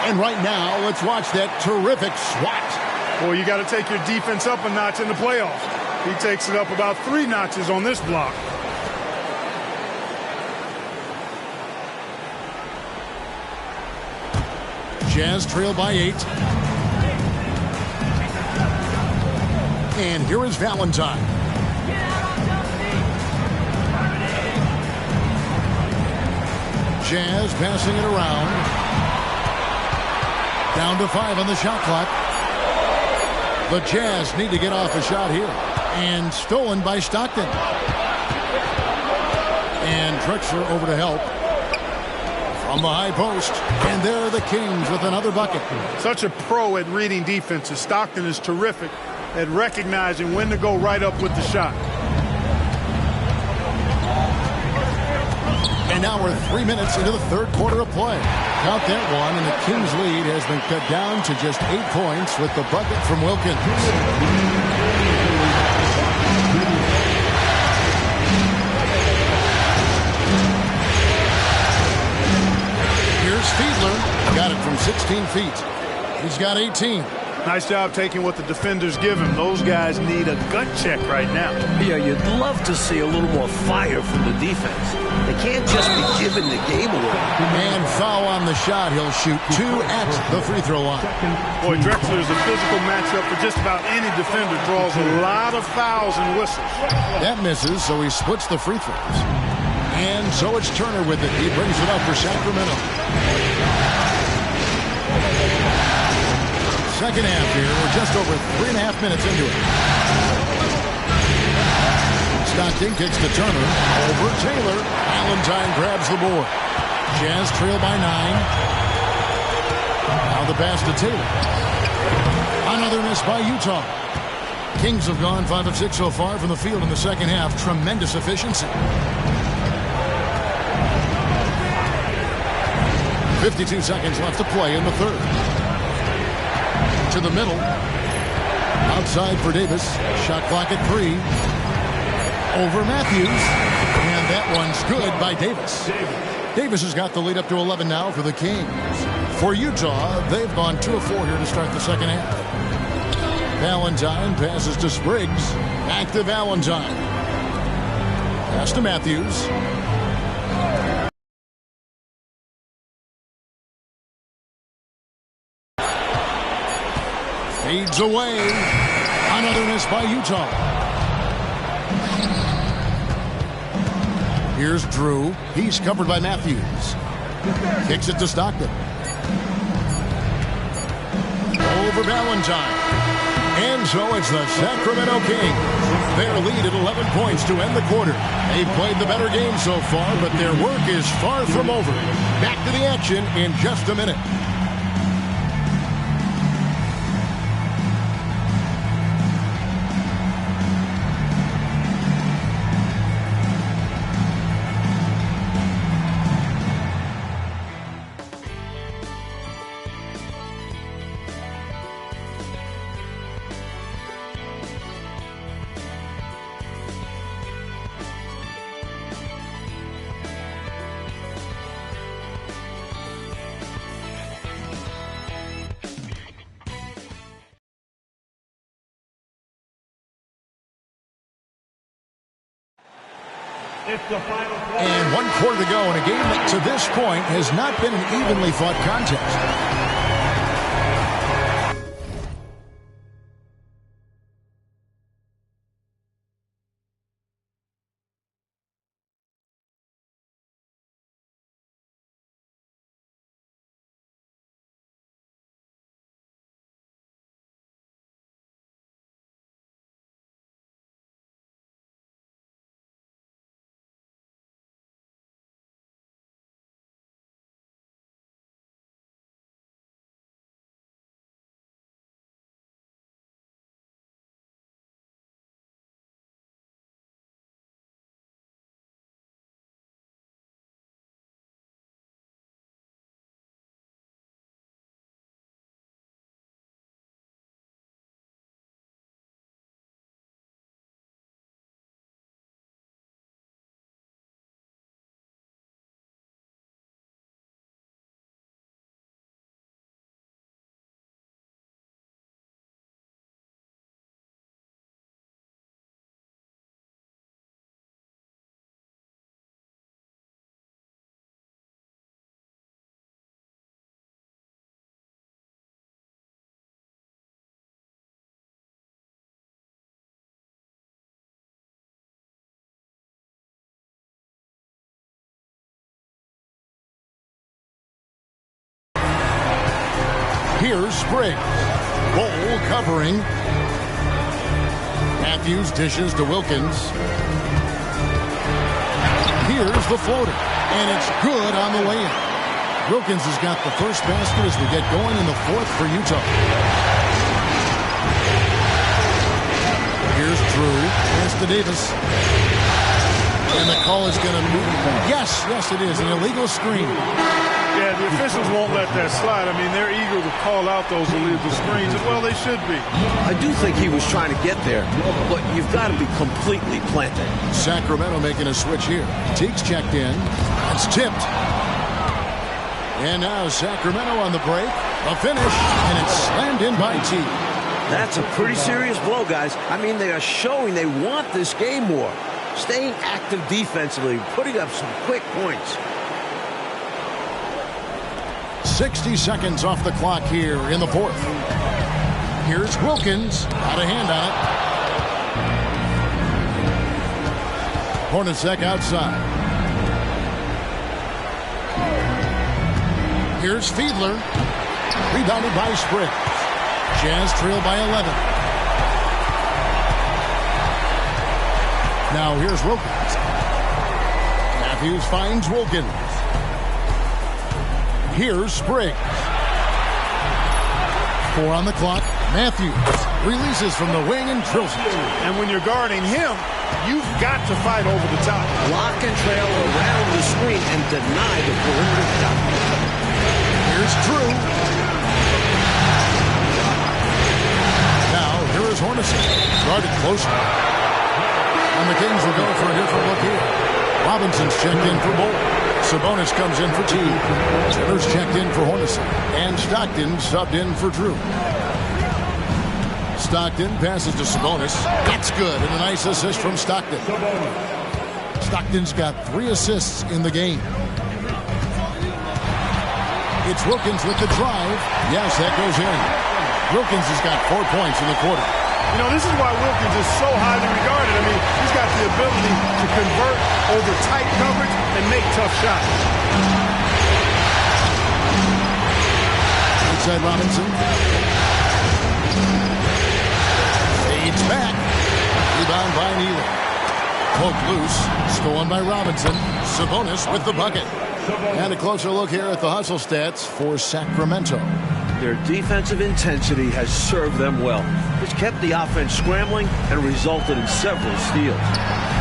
And right now, let's watch that terrific swat. Well, you got to take your defense up a notch in the playoffs. He takes it up about 3 notches on this block. Jazz trail by 8. And here is Valentine. Jazz passing it around. Down to 5 on the shot clock. The Jazz need to get off a shot here. And stolen by Stockton. And Drexler over to help. on the high post. And there are the Kings with another bucket. Such a pro at reading defenses. Stockton is terrific at recognizing when to go right up with the shot. And now we're 3 minutes into the third quarter of play. Count that one, and the Kings' lead has been cut down to just 8 points with the bucket from Wilkins. Here's Fiedler. Got it from 16 feet. He's got 18. Nice job taking what the defenders give him. Those guys need a gut check right now. Yeah, you'd love to see a little more fire from the defense. They can't just be giving the game away. And foul on the shot. He'll shoot 2 at the free throw line. Boy, Drexler is a physical matchup for just about any defender. Draws a lot of fouls and whistles. That misses, so he splits the free throws. And so it's Turner with it. He brings it up for Sacramento. Second half here. We're just over 3.5 minutes into it. Stockton kicks to Turner. Over Taylor. Valentine grabs the board. Jazz trail by 9. Now the pass to Taylor. Another miss by Utah. Kings have gone 5 of 6 so far from the field in the second half. Tremendous efficiency. 52 seconds left to play in the third. To the middle. Outside for Davis. Shot clock at 3. Over Matthews. And that one's good by Davis. Davis has got the lead up to 11 now for the Kings. For Utah, they've gone 2 of 4 here to start the second half. Valentine passes to Spriggs. Back to Valentine. Pass to Matthews. Fades away. Another miss by Utah. Here's Drew. He's covered by Matthews. Kicks it to Stockton. Over Valentine. And so it's the Sacramento Kings. Their lead at 11 points to end the quarter. They've played the better game so far, but their work is far from over. Back to the action in just a minute. And 1 quarter to go in a game that to this point has not been an evenly fought contest. Here's Spriggs. Ball covering. Matthews dishes to Wilkins. Here's the floater. And it's good on the way-in. Wilkins has got the first basket as we get going in the fourth for Utah. Here's Drew. Pass to Davis. And the call is going to move. Yes, it is. An illegal screen. Yeah, the officials won't let that slide. I mean, they're eager to call out those illegal screens, and well, they should be. I do think he was trying to get there, but you've got to be completely planted. Sacramento making a switch here. Teague's checked in. It's tipped. And now Sacramento on the break. A finish, and it's slammed in by Teague. That's a pretty serious blow, guys. I mean, they are showing they want this game more. Staying active defensively, putting up some quick points. 60 seconds off the clock here in the fourth. Here's Wilkins. Got a hand on it. Hornacek outside. Here's Fiedler. Rebounded by Spriggs. Jazz trail by 11. Now here's Wilkins. Matthews finds Wilkins. Here's Spriggs. 4 on the clock. Matthews releases from the wing and drills it. And when you're guarding him, you've got to fight over the top. Lock and trail around the screen and deny the perimeter shot. Here's Drew. Now here is Hornacek. Guarded closely. And the Kings will go for a different look here. Robinson's checked in for Bolt. Sabonis comes in for Teague. Taylor's checked in for Hornacek. And Stockton subbed in for Drew. Stockton passes to Sabonis. That's good. And a nice assist from Stockton. Stockton's got 3 assists in the game. It's Wilkins with the drive. Yes, that goes in. Wilkins has got 4 points in the quarter. You know, this is why Wilkins is so highly regarded. I mean, he's got the ability to convert over tight coverage and make tough shots. Inside Robinson. Fades back. Rebound by Neely. Poked loose. Stolen by Robinson. Sabonis with the bucket. And a closer look here at the hustle stats for Sacramento. Their defensive intensity has served them well. It's kept the offense scrambling and resulted in several steals.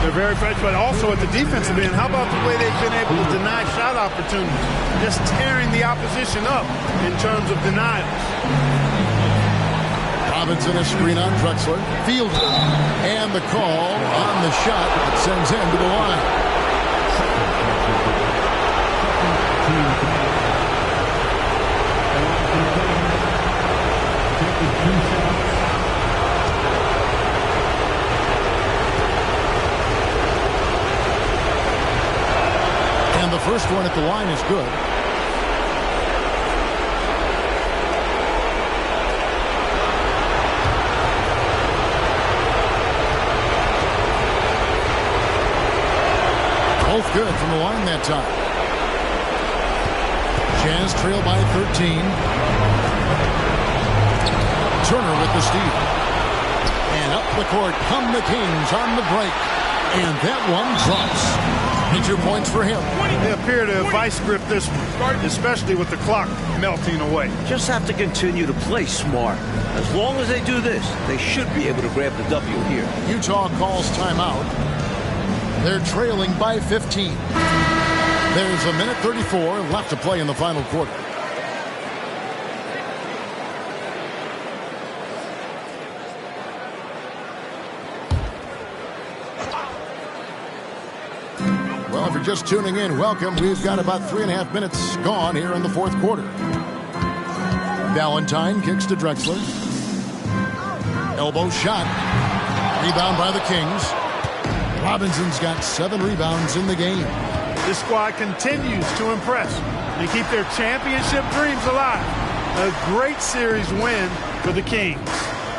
They're very fresh, but also at the defensive end, how about the way they've been able to deny shot opportunities? Just tearing the opposition up in terms of denials. Robinson a screen on Drexler. Fielder. And the call on the shot that sends him to the line. And the first one at the line is good. Both good from the line that time. Jazz trail by 13. Turner with the steal. And up the court come the Kings on the break. And that one drops. Major points for him. They appear to have vice grip this one, especially with the clock melting away. Just have to continue to play smart. As long as they do this, they should be able to grab the W here. Utah calls timeout. They're trailing by 15. There's a minute 34 left to play in the final quarter. Well, if you're just tuning in, welcome. We've got about 3.5 minutes gone here in the fourth quarter. Valentine kicks to Drexler. Elbow shot. Rebound by the Kings. Robinson's got 7 rebounds in the game. This squad continues to impress. They keep their championship dreams alive. A great series win for the Kings.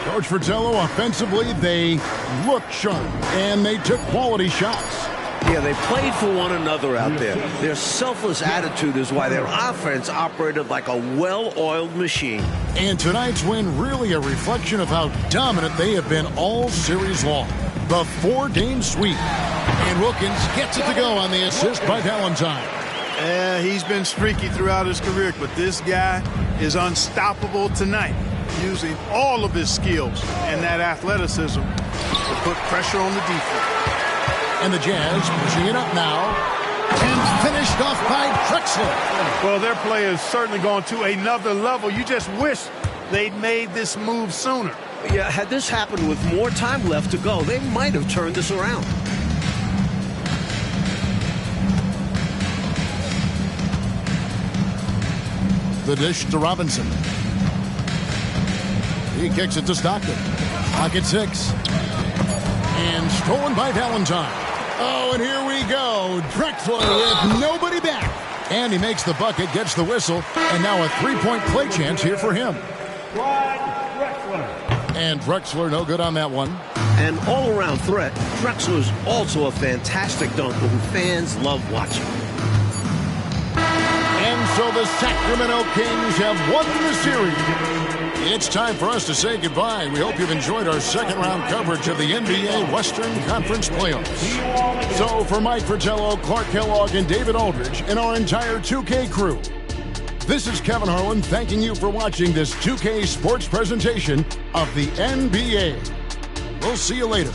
Coach Fratello, offensively, they looked sharp, and they took quality shots. Yeah, they played for one another out there. Their selfless attitude is why their offense operated like a well-oiled machine. And tonight's win really a reflection of how dominant they have been all series long. The 4-game sweep. And Wilkins gets it to go on the assist by Valentine. He's been streaky throughout his career, but this guy is unstoppable tonight, using all of his skills and that athleticism to put pressure on the defense. And the Jazz pushing it up now. And finished off by Drexler. Well, their play has certainly gone to another level. You just wish they'd made this move sooner. Yeah, had this happened with more time left to go, they might have turned this around. The dish to Robinson. He kicks it to Stockton. Pocket 6. And stolen by Valentine. Oh, and here we go. Drexler with nobody back. And he makes the bucket, gets the whistle, and now a three-point play chance here for him. And Drexler no good on that one. An all-around threat, Drexler is also a fantastic dunker who fans love watching. And so the Sacramento Kings have won the series. It's time for us to say goodbye. We hope you've enjoyed our second-round coverage of the NBA Western Conference Playoffs. So for Mike Fratello, Clark Kellogg, and David Aldridge, and our entire 2K crew, this is Kevin Harlan thanking you for watching this 2K Sports presentation of the NBA. We'll see you later.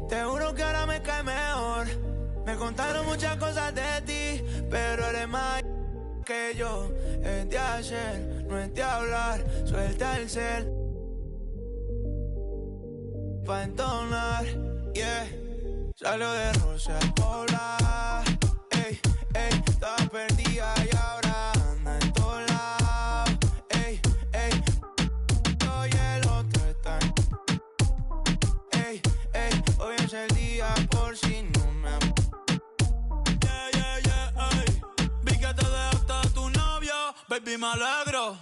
Te juro que ahora me cae mejor. Me contaron muchas cosas de ti, pero eres más que yo. Es de ayer, no es de hablar. Suelta el cel pa' entonar, yeah. Salió de Rosa al Pobla. Ey, ey, estaba perdida y ahora anda en todos lados. Ey, ey, yo y el otro están. Ey, ey, hoy es el día por si no me Yeah, yeah, yeah, ey. Vi que te dejaste a tu novio, baby, me alegro.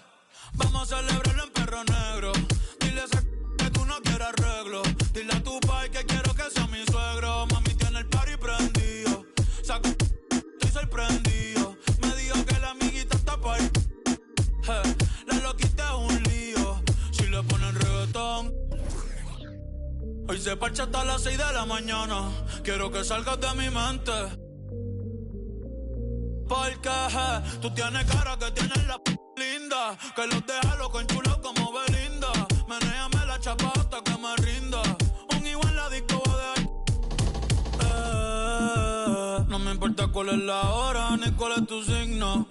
Vamos a celebrarlo en Perro Negro. Dile a ese que tú no quieres arreglo. Dile a tu pai que quiero que sea mi suegro. Mami tiene el party prendido. Saco, estoy sorprendido. Me dijo que la amiguita está por ahí. La loquita es un lío. Si le ponen reggaetón. Hoy se parcha hasta las 6 de la mañana. Quiero que salgas de mi mente. Porque tú tienes cara que tienes la linda. Que los deja loco en chulo como Belinda. Menéame la chapa hasta que me rinda. Un igual la disco va a dejar. No me importa cuál es la hora ni cuál es tu signo.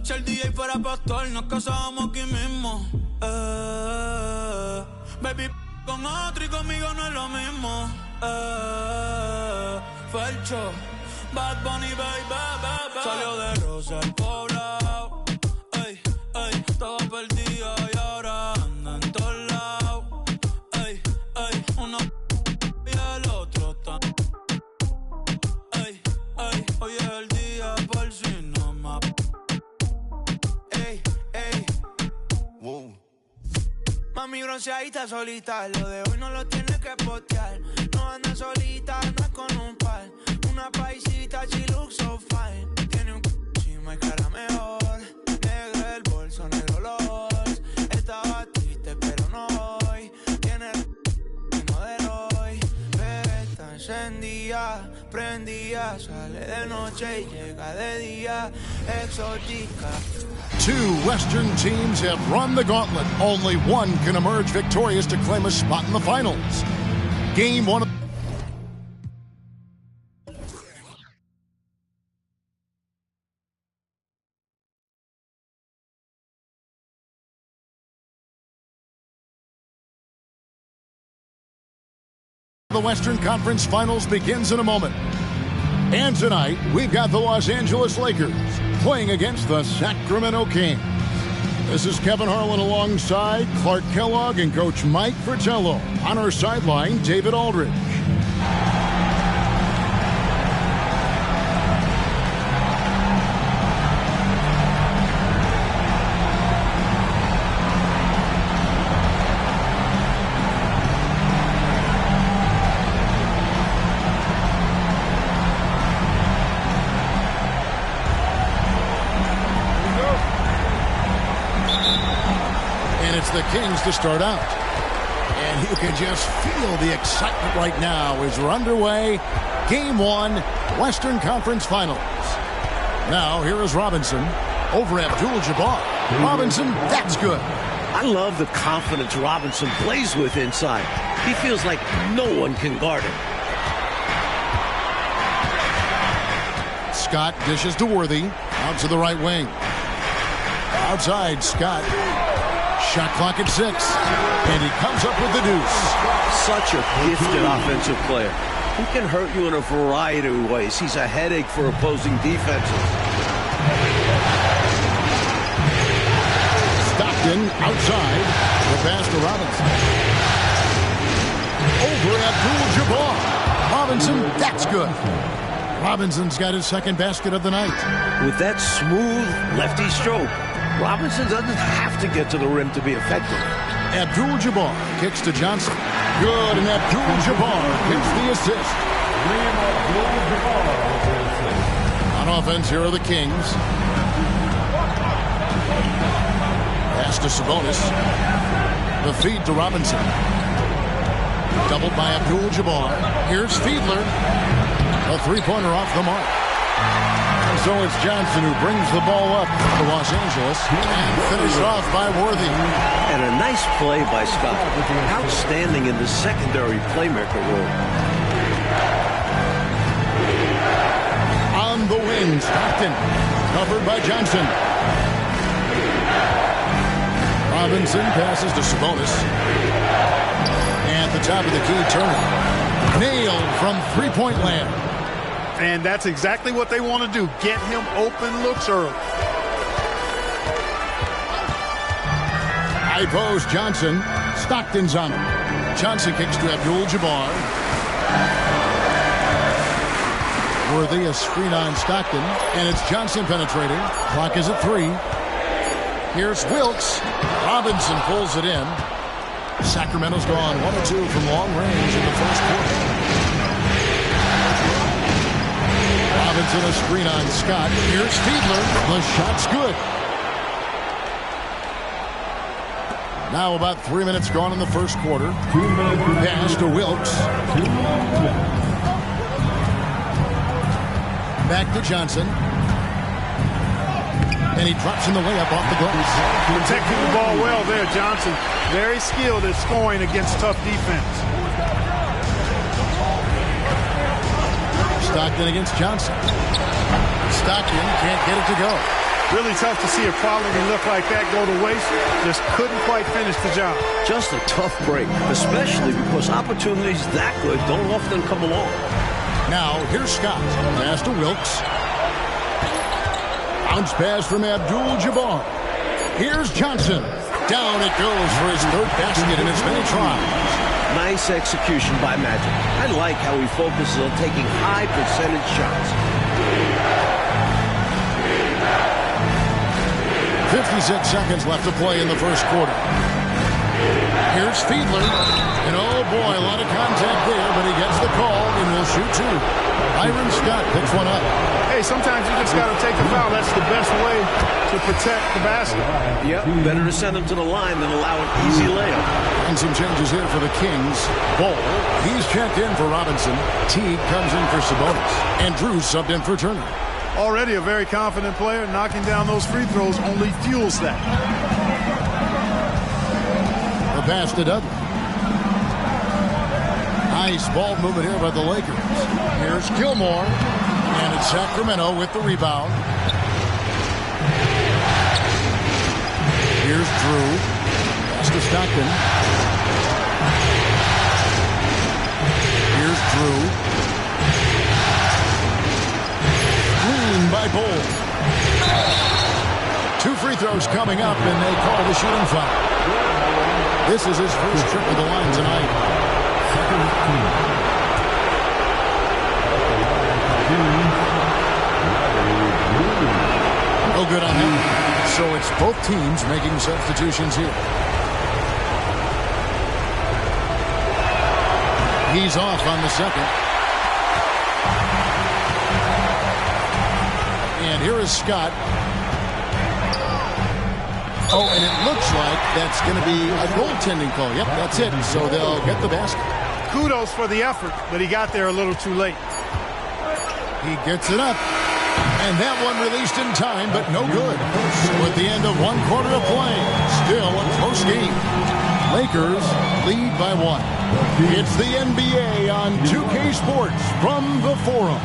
Si el DJ fuera pastor nos casábamos aquí mismo. Baby, con otro y conmigo no es lo mismo. Felcho, Bad Bunny, baby. Salió de Rosa al Poblado. Ey, ey, estaba perdida y ahora anda en todos lados. Ey, ey, uno y el otro está. Ey, ey, hoy es el día por si no más. Ey, ey. Wow. Mami bronceadita solita, lo de hoy no lo tienes que postear. No anda solita, anda con un par. Una paisita, she looks so fine. Tiene un chima y cara mejor. Negro el bolso, negro los. Estaba triste pero no hoy. Tiene no de hoy. Pero está encendida, prendida. Sale de noche y llega de día. Exótica. Two Western teams have run the gauntlet. Only one can emerge victorious to claim a spot in the finals. Game one. The Western Conference Finals begins in a moment. And tonight, we've got the Los Angeles Lakers playing against the Sacramento Kings. This is Kevin Harlan alongside Clark Kellogg and Coach Mike Fratello. On our sideline, David Aldridge. the Kings to start out. And you can just feel the excitement right now as we're underway. Game 1, Western Conference Finals. Now, here is Robinson over Abdul-Jabbar. Robinson, that's good. I love the confidence Robinson plays with inside. He feels like no one can guard him. Scott dishes to Worthy. Out to the right wing. Outside, Scott. Shot clock at 6. And he comes up with the deuce. Such a gifted offensive player. He can hurt you in a variety of ways. He's a headache for opposing defenses. Stockton outside. The pass to Robinson. Over Abdul-Jabbar. Robinson, that's good. Robinson's got his second basket of the night. With that smooth lefty stroke, Robinson doesn't have to get to the rim to be effective. Abdul-Jabbar kicks to Johnson. Good, and Abdul-Jabbar gets the assist. On offense, here are the Kings. Pass to Sabonis. The feed to Robinson. Doubled by Abdul-Jabbar. Here's Fiedler. A three-pointer off the mark. And so it's Johnson who brings the ball up to Los Angeles and finished off by Worthy. And a nice play by Scott. Outstanding in the secondary playmaker role. On the wing, Stockton. Covered by Johnson. Robinson passes to Sabonis. And at the top of the key, Turner. Nailed from three-point land. And that's exactly what they want to do. Get him open looks early. High post, Johnson. Stockton's on him. Johnson kicks to Abdul-Jabbar. Worthy, a screen on Stockton. And it's Johnson penetrating. Clock is at 3. Here's Wilkes. Robinson pulls it in. Sacramento's gone 1 of 2 from long range in the first quarter. Robinson, a screen on Scott. Here's Fiedler. The shot's good. Now about 3 minutes gone in the first quarter. Pass to Wilkes. Back to Johnson. And he drops in the layup off the glass. Protecting the ball well there, Johnson. Very skilled at scoring against tough defense. Stockton against Johnson. Stockton can't get it to go. Really tough to see a quality look like that go to waste. Just couldn't quite finish the job. Just a tough break, especially because opportunities that good don't often come along. Now, here's Scott. Pass to Wilkes. Bounce pass from Abdul-Jabbar. Here's Johnson. Down it goes for his third basket in as many tries. Nice execution by Magic. I like how he focuses on taking high percentage shots. 56 seconds left to play in the first quarter. Here's Fiedler. And oh boy, a lot of contact there, but he gets the call and will shoot 2. Byron Scott picks one up. Hey, sometimes you just got to take a foul. That's the best way to protect the basket. Yep, better to send him to the line than allow an easy layup. And some changes here for the Kings. Ball, he's checked in for Robinson. Teague comes in for Sabonis. And Drew subbed in for Turner. Already a very confident player. Knocking down those free throws only fuels that. The pass to Dudley. Nice ball movement here by the Lakers. Here's Gilmore. And it's Sacramento with the rebound. Here's Drew. Pass to Stockton. Here's Drew. Screen by Bull. 2 free throws coming up, and they call the shooting foul. This is his first trip to the line tonight. No good on him. So it's both teams making substitutions here. He's off on the second. And here is Scott. Oh, and it looks like that's going to be a goaltending call. Yep, that's it. So they'll get the basket. Kudos for the effort, but he got there a little too late. He gets it up. And that one released in time, but no good. So at the end of one quarter of play, still a close game. Lakers lead by 1. It's the NBA on 2K Sports from the Forum.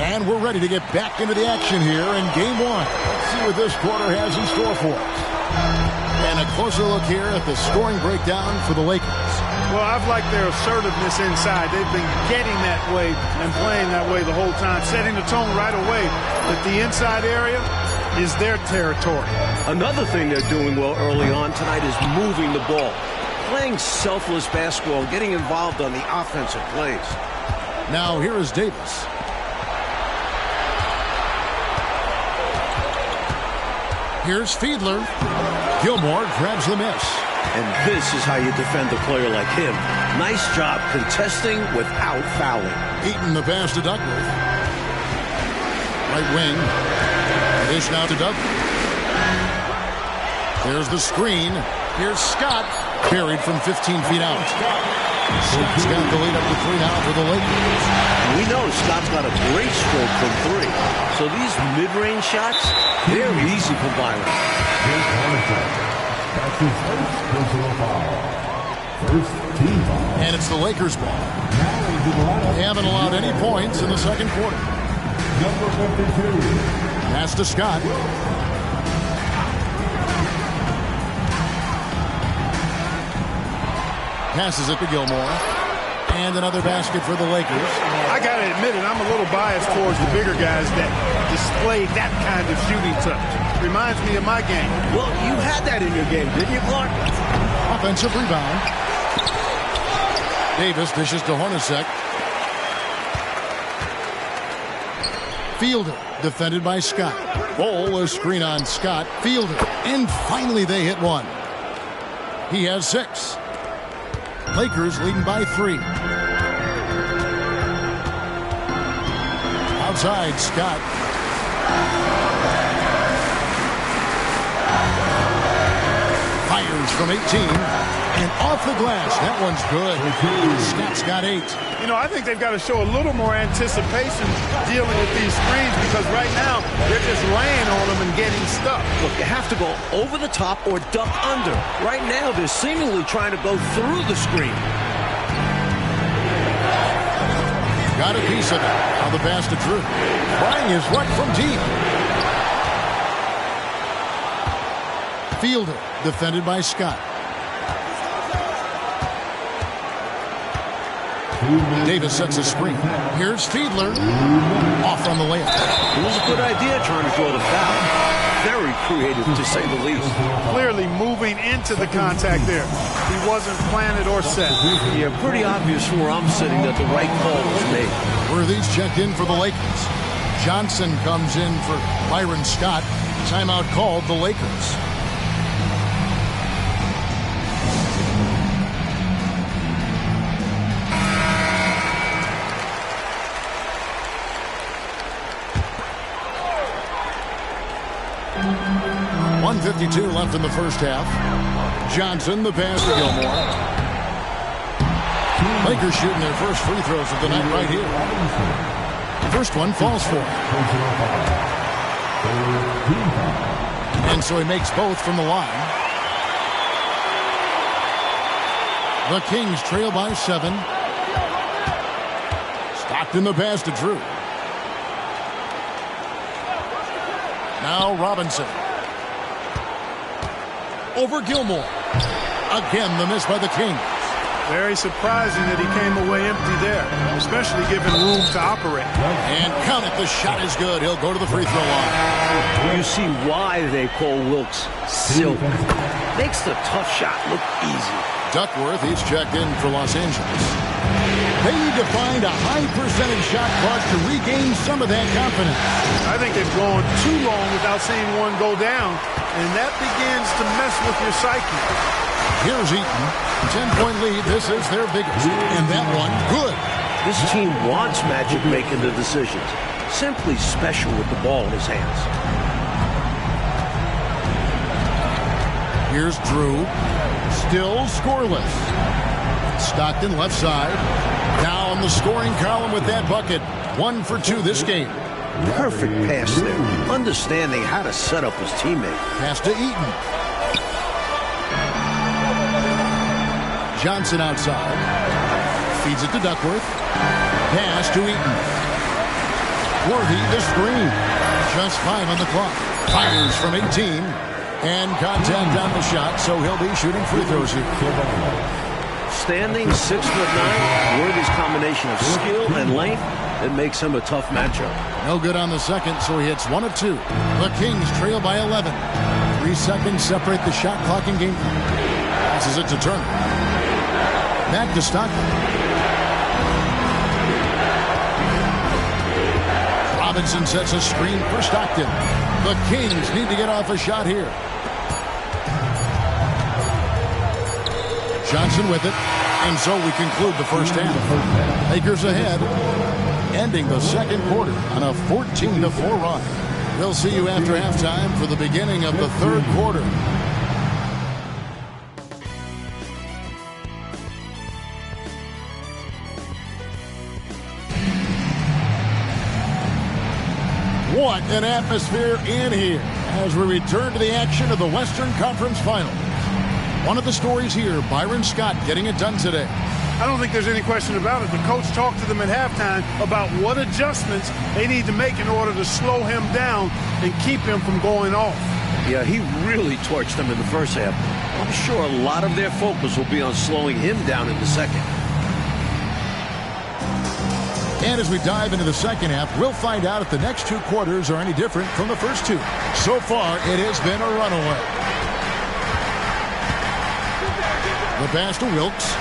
And we're ready to get back into the action here in Game 1. Let's see what this quarter has in store for us. And a closer look here at the scoring breakdown for the Lakers. Well, I've liked their assertiveness inside. They've been getting that way and playing that way the whole time, setting the tone right away that the inside area is their territory. Another thing they're doing well early on tonight is moving the ball. Playing selfless basketball, getting involved on the offensive plays. Now here is Davis. Here's Fiedler. Gilmore grabs the miss. And this is how you defend a player like him. Nice job contesting without fouling. Eaton the pass to Duckworth. Right wing. Dish now to Duckworth. There's the screen. Here's Scott. Buried from 15 feet out. Scott's got the lead up to 3 now for the Lakers. We know Scott's got a great stroke from 3. So these mid-range shots, they're easy for Byron. That's his first personal foul. First team foul. And it's the Lakers' ball. They haven't allowed any points in the second quarter. Number 52. Pass to Scott. Passes it to Gilmore. And another basket for the Lakers. I got to admit it, I'm a little biased towards the bigger guys that display that kind of shooting touch. Reminds me of my game. Well, you had that in your game, didn't you, Clark? Offensive rebound. Davis dishes to Hornacek. Fielder, defended by Scott. Bol, a screen on Scott. Fielder, and finally they hit one. He has 6. Lakers leading by 3. Outside, Scott. Fires from 18. And off the glass. That one's good. Scott's got 8. You know, I think they've got to show a little more anticipation dealing with these screens because right now they're just laying on them and getting stuck. Look, you have to go over the top or duck under. Right now they're seemingly trying to go through the screen. Got a piece of it. On the pass to Drew. Trying his luck from deep. Fielder, defended by Scott. Davis sets a screen. Here's Fiedler. Off on the layup. It was a good idea trying to draw the foul. Very creative, to say the least. Clearly moving into the contact there. He wasn't planted or set. Yeah, pretty obvious from where I'm sitting that the right call was made. Worthy's checked in for the Lakers. Johnson comes in for Byron Scott. Timeout called the Lakers. .152 left in the first half. Johnson, the pass to Gilmore. Lakers shooting their first free throws of the night right here. First one falls for him. And so he makes both from the line. The Kings trail by 7. Stockton the pass to Drew. Now Robinson. Over Gilmore. Again, the miss by the Kings. Very surprising that he came away empty there, especially given room to operate. And count it, the shot is good. He'll go to the free throw line. You see why they call Wilkes silk. Makes the tough shot look easy. Duckworth, he's checked in for Los Angeles. They need to find a high percentage shot clock to regain some of that confidence. I think they've gone too long without seeing one go down, and that begins to mess with your psyche. Here's Eaton. 10-point lead. This is their biggest. And that one, good. This team wants Magic making the decisions. Simply special with the ball in his hands. Here's Drew. Still scoreless. Stockton left side. Down the scoring column with that bucket. 1 for 2 this game. Perfect pass there. Understanding how to set up his teammate. Pass to Eaton. Johnson outside. Feeds it to Duckworth. Pass to Eaton. Worthy the screen. Just 5 on the clock. Fires from 18. And contact on the shot, so he'll be shooting free throws here. Standing 6'9", Worthy's combination of skill and length, it makes him a tough matchup. No good on the second, so he hits 1 of 2. The Kings trail by 11. 3 seconds separate the shot clock and game clock. Passes it to Turner. Back to Stockton. Robinson sets a screen for Stockton. The Kings need to get off a shot here. Johnson with it. And so we conclude the first half. Lakers ahead. Ending the second quarter on a 14-4 run. We'll see you after halftime for the beginning of the third quarter. What an atmosphere in here as we return to the action of the Western Conference Finals. One of the stories here, Byron Scott getting it done today. I don't think there's any question about it. The coach talked to them at halftime about what adjustments they need to make in order to slow him down and keep him from going off. Yeah, he really torched them in the first half. I'm sure a lot of their focus will be on slowing him down in the second. And as we dive into the second half, we'll find out if the next 2 quarters are any different from the first 2. So far, it has been a runaway. The pass to Wilkes.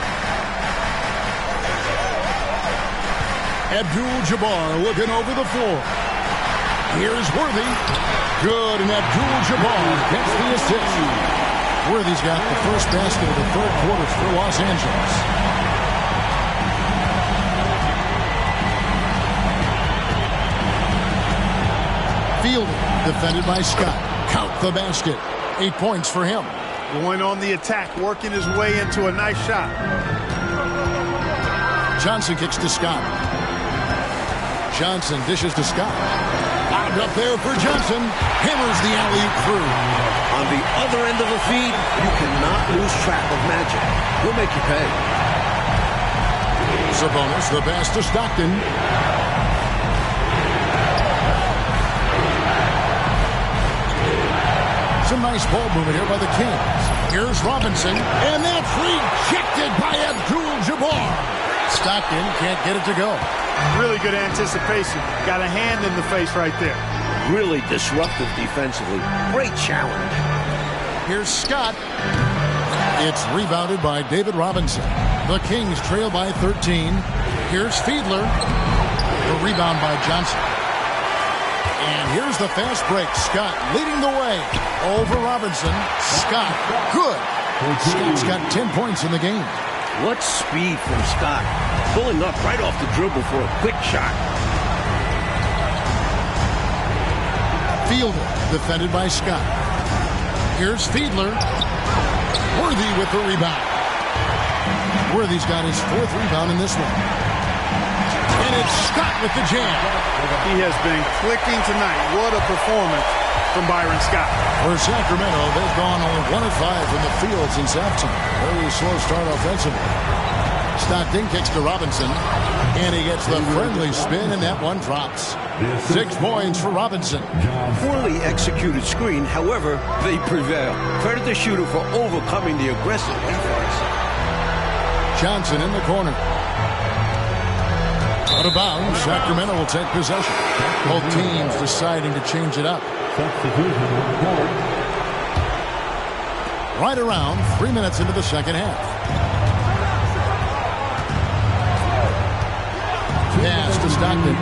Abdul-Jabbar looking over the floor. Here's Worthy. Good, and Abdul-Jabbar gets the assist. Worthy's got the first basket of the third quarter for Los Angeles. Fielded, defended by Scott. Count the basket. 8 points for him. Going on the attack, working his way into a nice shot. Johnson kicks to Scott. Johnson dishes to Scott. Bobbed up there for Johnson. Hammers the alley-oop through. On the other end of the feed, you cannot lose track of Magic. He'll make you pay. Sabonis, the pass to Stockton. Some nice ball movement here by the Kings. Here's Robinson, and that's rejected by Abdul-Jabbar. Stockton can't get it to go. Really good anticipation. Got a hand in the face right there. Really disruptive defensively. Great challenge. Here's Scott. It's rebounded by David Robinson. The Kings trail by 13. Here's Fiedler. The rebound by Johnson. And here's the fast break. Scott leading the way over Robinson. Scott, good. Scott's got 10 points in the game. What speed from Scott. Pulling up right off the dribble for a quick shot. Fielder, defended by Scott. Here's Fiedler. Worthy with the rebound. Worthy's got his 4th rebound in this one. And it's Scott with the jam. He has been clicking tonight. What a performance from Byron Scott. For Sacramento, they've gone only 1 of 5 from the field since halftime. Very slow start offensively. Stockton kicks to Robinson, and he gets the friendly spin, and that one drops. 6 points for Robinson. Poorly executed screen, however, they prevail. Credit the shooter for overcoming the aggressive defense. Johnson in the corner. Out of bounds, Sacramento will take possession. Both teams deciding to change it up. Right around 3 minutes into the second half. Pass to Stockton.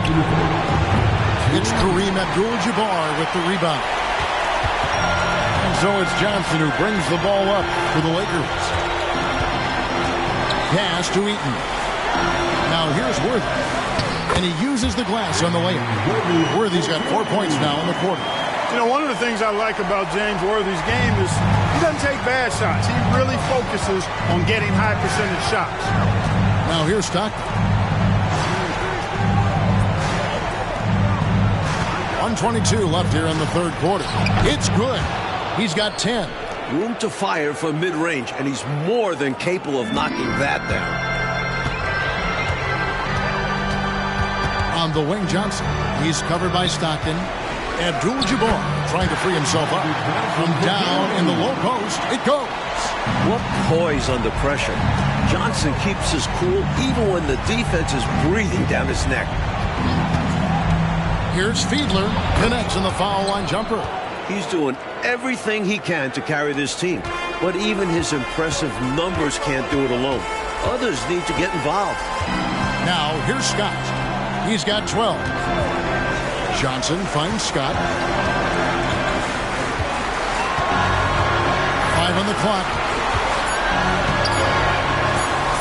It's Kareem Abdul-Jabbar with the rebound. And so it's Johnson who brings the ball up for the Lakers. Pass to Eaton. Now here's Worthy. And he uses the glass on the layup. Worthy's got 4 points now in the quarter. You know, one of the things I like about James Worthy's game is he doesn't take bad shots. He really focuses on getting high percentage shots. Now here's Stockton. 1:22 left here in the third quarter. It's good. He's got 10. Room to fire from mid-range, and he's more than capable of knocking that down. On the wing, Johnson. He's covered by Stockton. Abdul-Jabbar trying to free himself up. From down in the low post, it goes. What poise under pressure. Johnson keeps his cool even when the defense is breathing down his neck. Here's Fiedler. Connects in the foul line jumper. He's doing everything he can to carry this team. But even his impressive numbers can't do it alone. Others need to get involved. Now, here's Scott. He's got 12. Johnson finds Scott. 5 on the clock.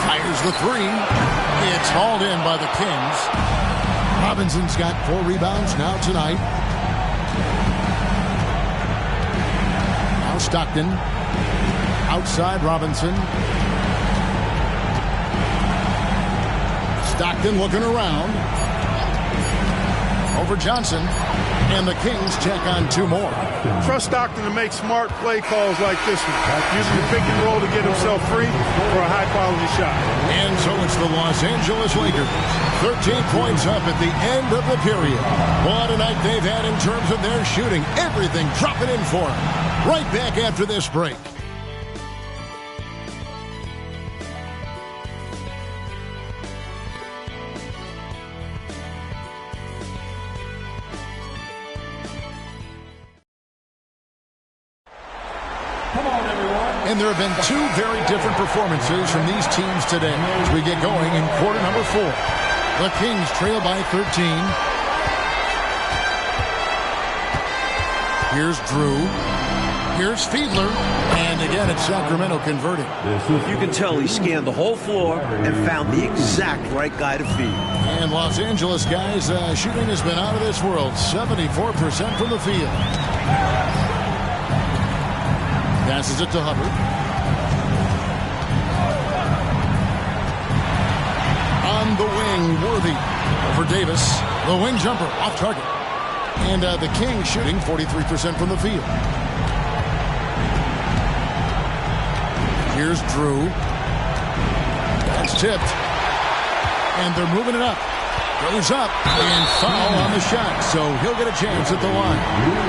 Fires the three. It's hauled in by the Kings. Robinson's got 4 rebounds now tonight. Now Stockton. Outside Robinson. Stockton looking around. Over Johnson. And the Kings check on 2 more. Trust Stockton to make smart play calls like this one. Using the pick and roll to get himself free for a high-quality shot. And so it's the Los Angeles Lakers. 13 points up at the end of the period. What a night they've had in terms of their shooting. Everything dropping in for them. Right back after this break. And there have been 2 very different performances from these teams today as we get going in quarter number 4. The Kings trail by 13. Here's Drew. Here's Fiedler. And again, it's Sacramento converting. You can tell he scanned the whole floor and found the exact right guy to feed. And Los Angeles guys, shooting has been out of this world. 74% from the field. Passes it to Hubbard. On the wing, Worthy. Over Davis. The wing jumper off target. And the Kings shooting 43% from the field. Here's Drew. That's tipped. And they're moving it up. Goes up and foul on the shot, so he'll get a chance at the line.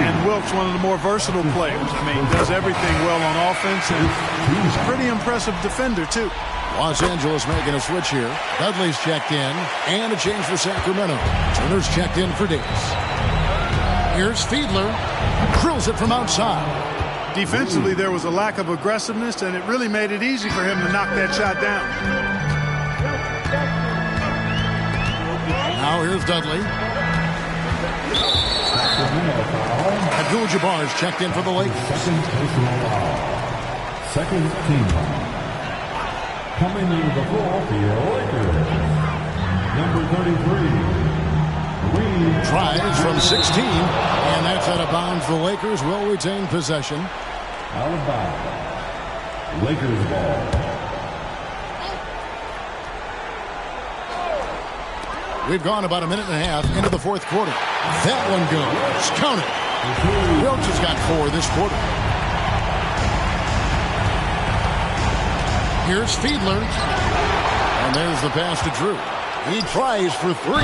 And Wilkes, one of the more versatile players. I mean, does everything well on offense, and he's a pretty impressive defender, too. Los Angeles making a switch here. Dudley's checked in, and a change for Sacramento. Turner's checked in for Davis. Here's Fiedler. Drills it from outside. Defensively, there was a lack of aggressiveness, and it really made it easy for him to knock that shot down. Now here's Dudley. Abdul-Jabbar's checked in for the Lakers. Second team. Coming to the floor for your Lakers. Number 33. Tries from 16, and that's out of bounds. The Lakers will retain possession. Out of bounds. Lakers ball. We've gone about a minute and a half into the fourth quarter. That one goes. Count it. Wilkes has got 4 this quarter. Here's Fiedler. And there's the pass to Drew. He tries for 3.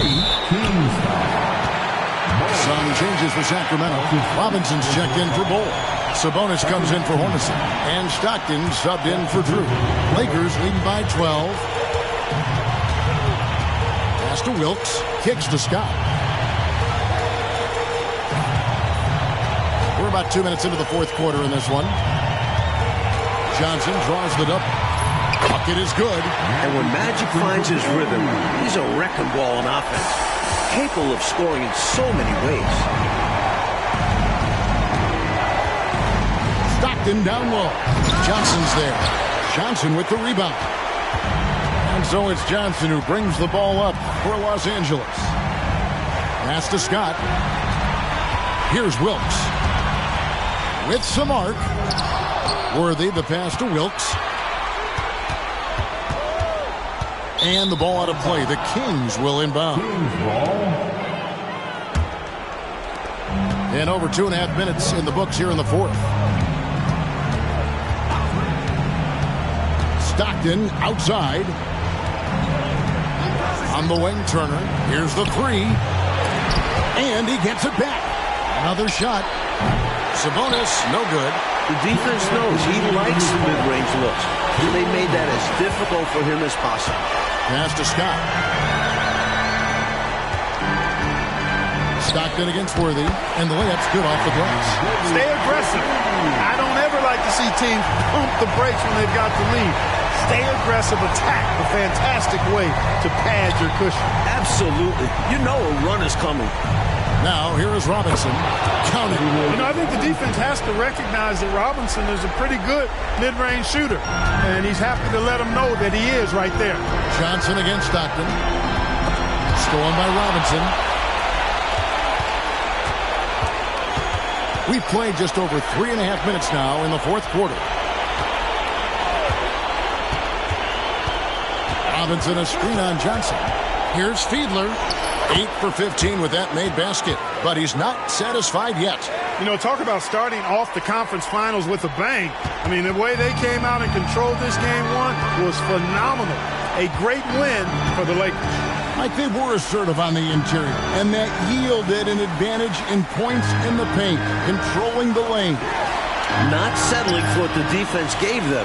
Some changes for Sacramento. Robinson's checked in for Bull. Sabonis comes in for Hornacek. And Stockton subbed in for Drew. Lakers leading by 12. Pass to Wilkes. Kicks to Scott. We're about 2 minutes into the fourth quarter in this one. Johnson draws the double. Bucket is good. And when Magic finds his rhythm, he's a wrecking ball on offense. Capable of scoring in so many ways. Stockton down low. Johnson's there. Johnson with the rebound. And so it's Johnson who brings the ball up for Los Angeles. Pass to Scott. Here's Wilkes. With some arc. Worthy, the pass to Wilkes. And the ball out of play. The Kings will inbound. And over 2.5 minutes in the books here in the fourth. Stockton outside. On the wing, Turner. Here's the three. And he gets it back. Another shot. Sabonis, no good. The defense knows he likes the mid-range looks. They made that as difficult for him as possible. Pass to Scott. Stockton against Worthy, and the layup's good off the glass. Stay aggressive. I don't ever like to see teams pump the brakes when they've got the lead. Stay aggressive, attack. A fantastic way to pad your cushion. Absolutely. You know a run is coming. Now, here is Robinson. Counting. You know, I think the defense has to recognize that Robinson is a pretty good mid-range shooter. And he's happy to let him know that he is right there. Johnson against Stockton. Stolen by Robinson. We've played just over 3.5 minutes now in the fourth quarter. Robinson a screen on Johnson. Here's Fiedler. 8 for 15 with that made basket, but he's not satisfied yet. You know, talk about starting off the conference finals with a bang. I mean, the way they came out and controlled this game one was phenomenal. A great win for the Lakers. Like they were assertive on the interior, and that yielded an advantage in points in the paint, controlling the lane. Not settling for what the defense gave them.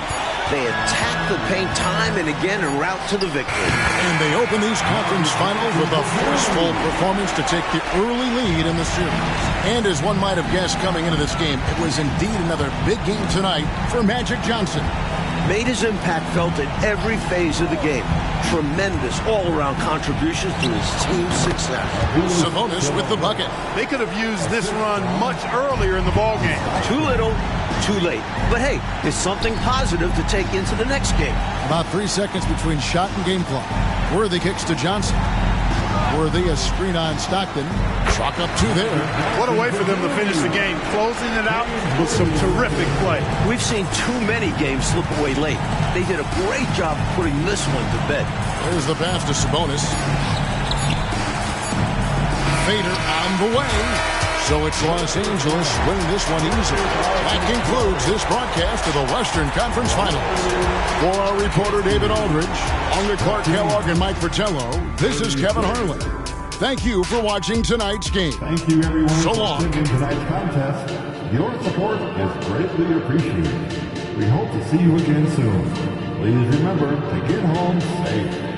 They attack the paint time and again en route to the victory. And they open these conference finals with a forceful performance to take the early lead in the series. And as one might have guessed coming into this game, it was indeed another big game tonight for Magic Johnson. Made his impact felt at every phase of the game. Tremendous all-around contributions to his team's success. Sabonis with the bucket. They could have used this run much earlier in the ballgame. Too little, too late. But hey, it's something positive to take into the next game. About 3 seconds between shot and game clock. Worthy kicks to Johnson. Worthy a screen on Stockton. Chalk up 2 there. What a way for them to finish the game. Closing it out with some terrific play. We've seen too many games slip away late. They did a great job of putting this one to bed. There's the pass to Sabonis. Fader on the way. So it's Los Angeles winning this one easily. That concludes this broadcast of the Western Conference Finals. For our reporter David Aldridge, along with Clark Kellogg and Mike Fratello, this is Kevin Harlan. Thank you for watching tonight's game. Thank you, everyone, so for long. attending tonight's contest. Your support is greatly appreciated. We hope to see you again soon. Please remember to get home safe.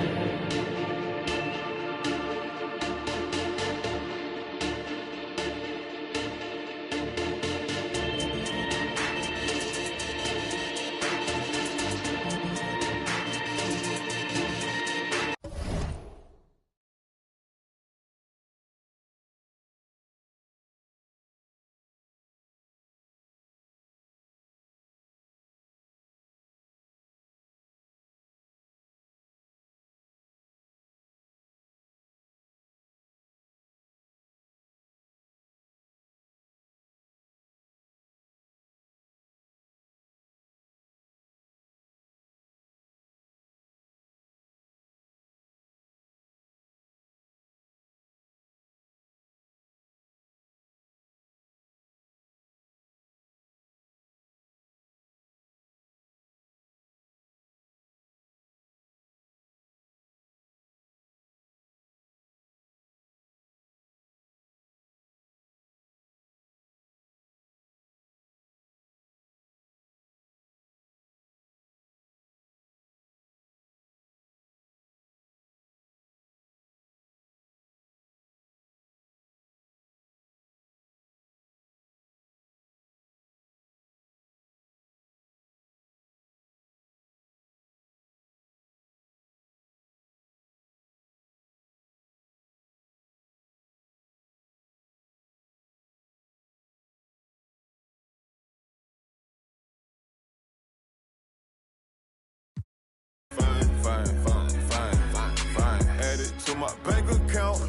my bank account.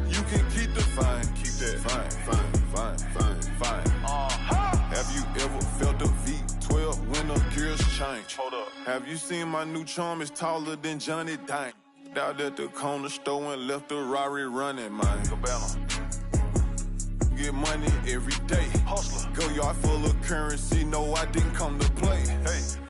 You can keep the fine. Keep that fine. Have you ever felt a V12 when the gears change? Hold up. Have you seen my new charm is taller than Johnny Dang? Out at the corner store and left the Rari running, man. Get money every day. Hustler. Go yard full of currency. No, I didn't come to play. Hey.